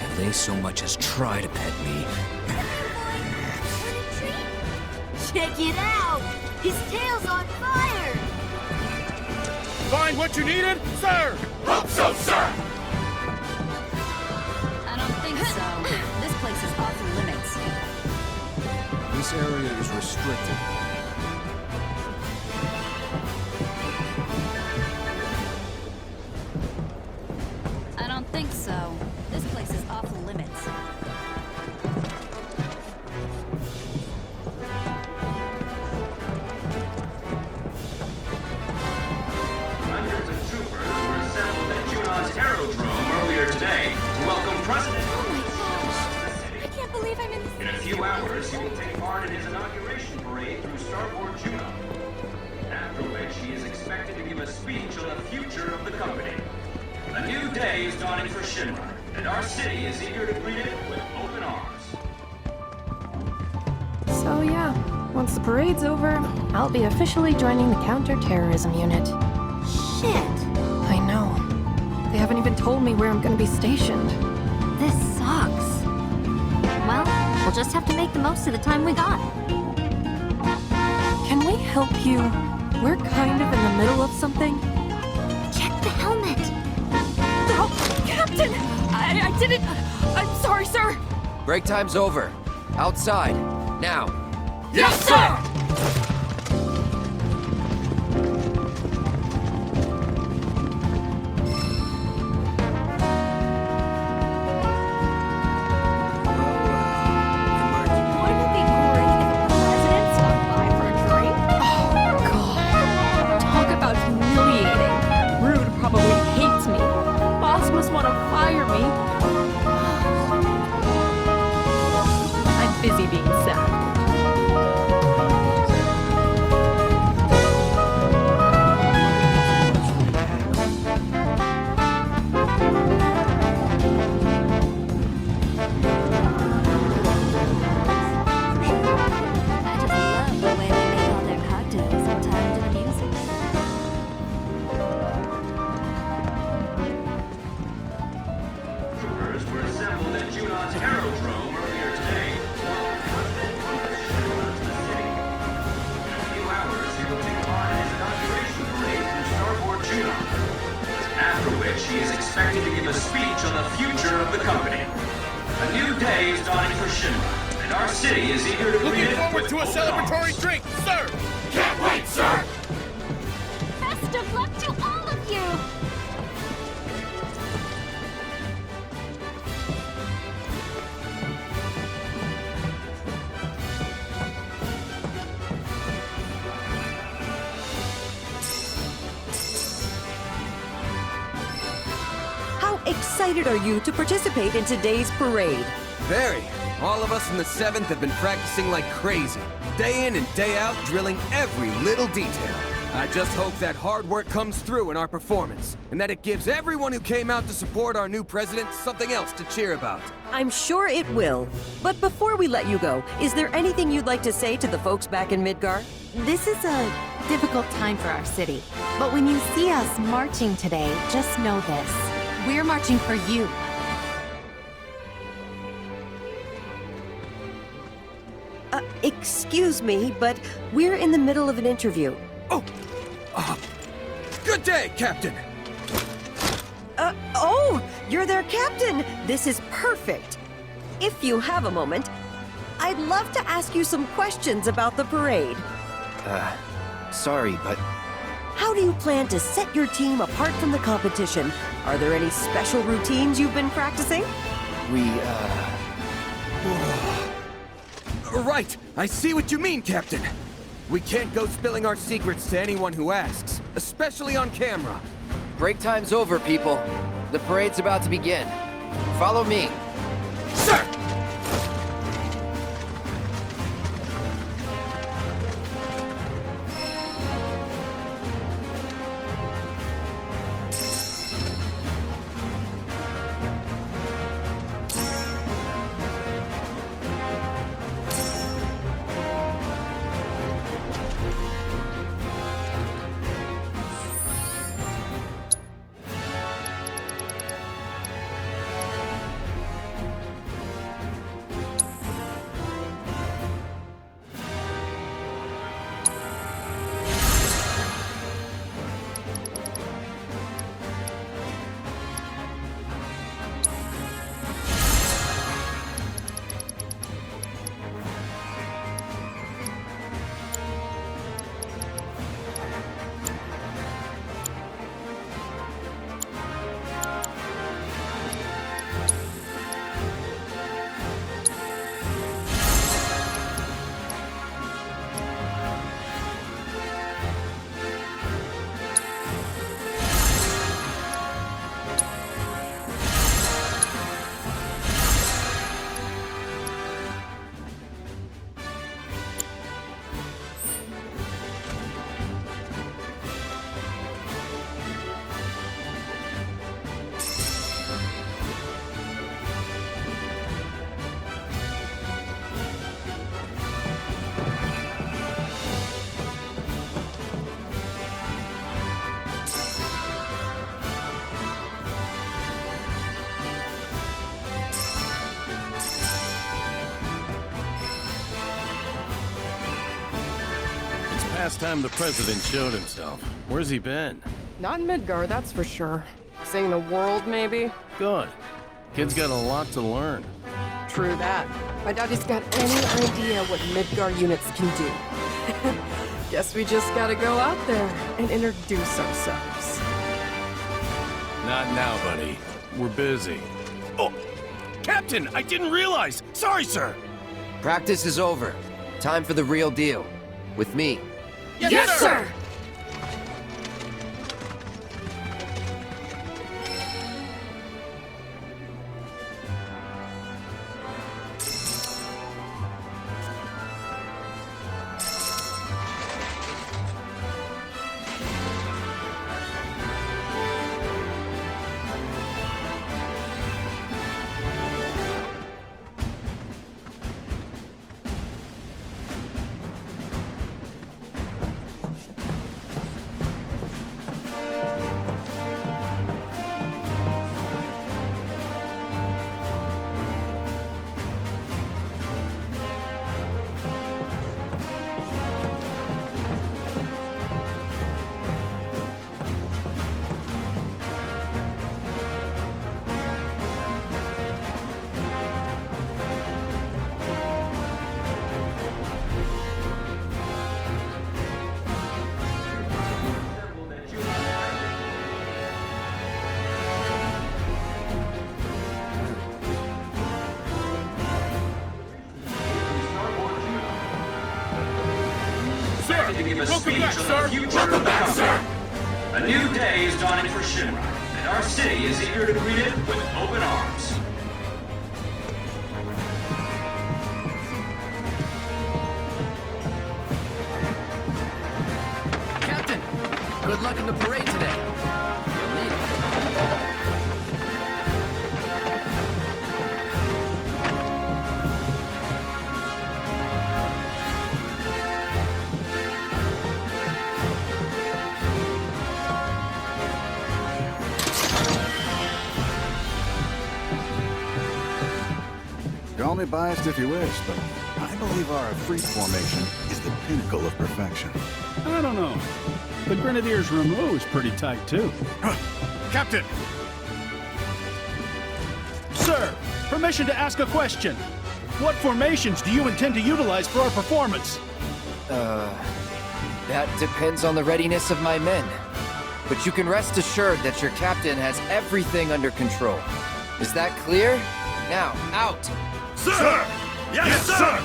Have they so much as tried to pet me? Check it out! His tail's on fire! Find what you needed, sir? Hope so, sir! I don't think so. This place is off limits. This area is restricted. I don't think so. This place is off limits. Hundreds of troopers were assembled at Junon's aerodrome earlier today to welcome President. I can't believe I'm in this. In a few hours, he will take part in his inauguration parade through Starport Junon. After which, he is expected to give a speech on the future of the company. A new day is dawning for Shinra, and our city is eager to greet it with open arms. So yeah, once the parade's over, I'll be officially joining the counter-terrorism unit. Shit. I know. They haven't even told me where I'm gonna be stationed. This sucks. Well, we'll just have to make the most of the time we got. Can we help you? We're kind of in the middle of something. Check the helmet. Oh, Captain! I didn't... I'm sorry, sir! Break time's over. Outside. Now. Yes, sir! Wouldn't it be great if the president stopped by for a drink? Oh, God. Talk about humiliating. Rude probably hates me. Boss must want to fire me. I'm busy being sad. I just love the way they make all their cocktails in time to the music. Troopers were assembled at Junon's aerodrome earlier today to welcome President Shinra to the city. In a few hours, he will take part in his inauguration parade through Starport Junon. After which, he is expected to give a speech on the future of the company. A new day is dawning for Shinra, and our city is eager to greet it Forward with to a open celebratory arms. drink, sir! Can't wait, sir! Best of luck to all of you! How excited are you to participate in today's parade? Very. All of us in the 7th have been practicing like crazy. Day in and day out, drilling every little detail. I just hope that hard work comes through in our performance, and that it gives everyone who came out to support our new president something else to cheer about. I'm sure it will. But before we let you go, is there anything you'd like to say to the folks back in Midgar? This is a difficult time for our city. But when you see us marching today, just know this. We're marching for you. Excuse me, but we're in the middle of an interview. Good day, Captain! Oh, you're their captain! This is perfect! If you have a moment, I'd love to ask you some questions about the parade. Sorry, but... How do you plan to set your team apart from the competition? Are there any special routines you've been practicing? Right! I see what you mean, Captain! We can't go spilling our secrets to anyone who asks, especially on camera. Break time's over, people. The parade's about to begin. Follow me. Sir! Last time the president showed himself. Where's he been? Not in Midgar, that's for sure. Seeing the world, maybe? Good. Kid's got a lot to learn. True that. I doubt he's got any idea what Midgar units can do. Guess we just gotta go out there and introduce ourselves. Not now, buddy. We're busy. Oh! Captain, I didn't realize! Sorry, sir! Practice is over. Time for the real deal. With me. Yes, sir! To give a speech on the future of the company. A new day is dawning for Shinra, and our city is eager to greet it with open arms. Captain, good luck in the parade today. You'll need it. Call me biased if you wish, but I believe our freeze formation is the pinnacle of perfection. I don't know. The Grenadier's Rameau is pretty tight, too. Captain! Sir, permission to ask a question. What formations do you intend to utilize for our performance? That depends on the readiness of my men. But you can rest assured that your captain has everything under control. Is that clear? Now, out! Sir! Yes, sir!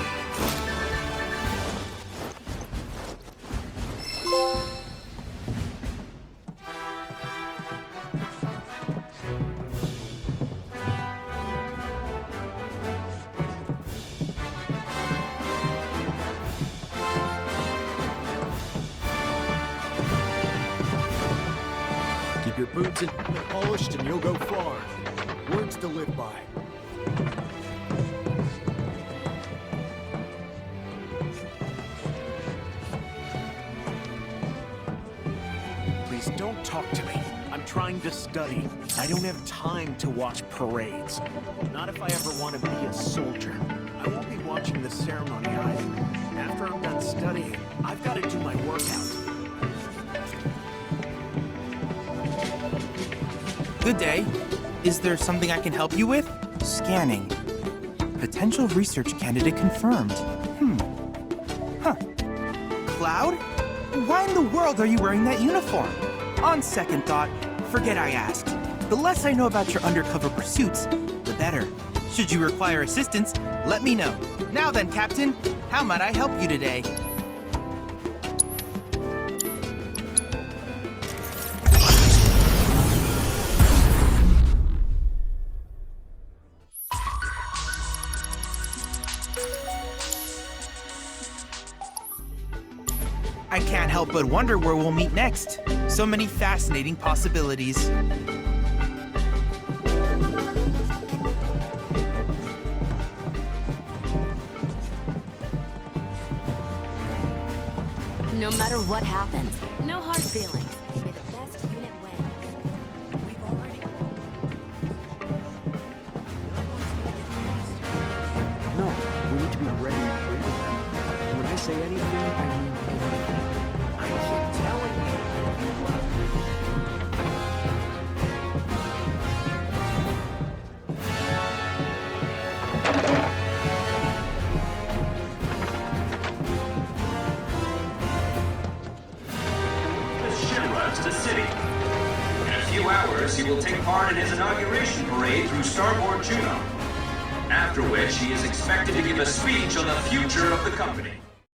boots and polished and you'll go far. Words to live by. Please don't talk to me. I'm trying to study. I don't have time to watch parades. Not if I ever want to be a soldier. I won't be watching the ceremony either. After I'm done studying, I've got to do my workout. Good day. Is there something I can help you with? Scanning. Potential research candidate confirmed. Huh. Cloud? Why in the world are you wearing that uniform? On second thought, forget I asked. The less I know about your undercover pursuits, the better. Should you require assistance, let me know. Now then, Captain, how might I help you today? I can't help but wonder where we'll meet next. So many fascinating possibilities. No matter what happens, no hard feelings. May the best unit win. We've already... No, we need to be ready and prepared. When I say anything, I mean anything. I keep telling you. The city. In a few hours, he will take part in his inauguration parade through Starboard Juno, after which he is expected to give a speech on the future of the company.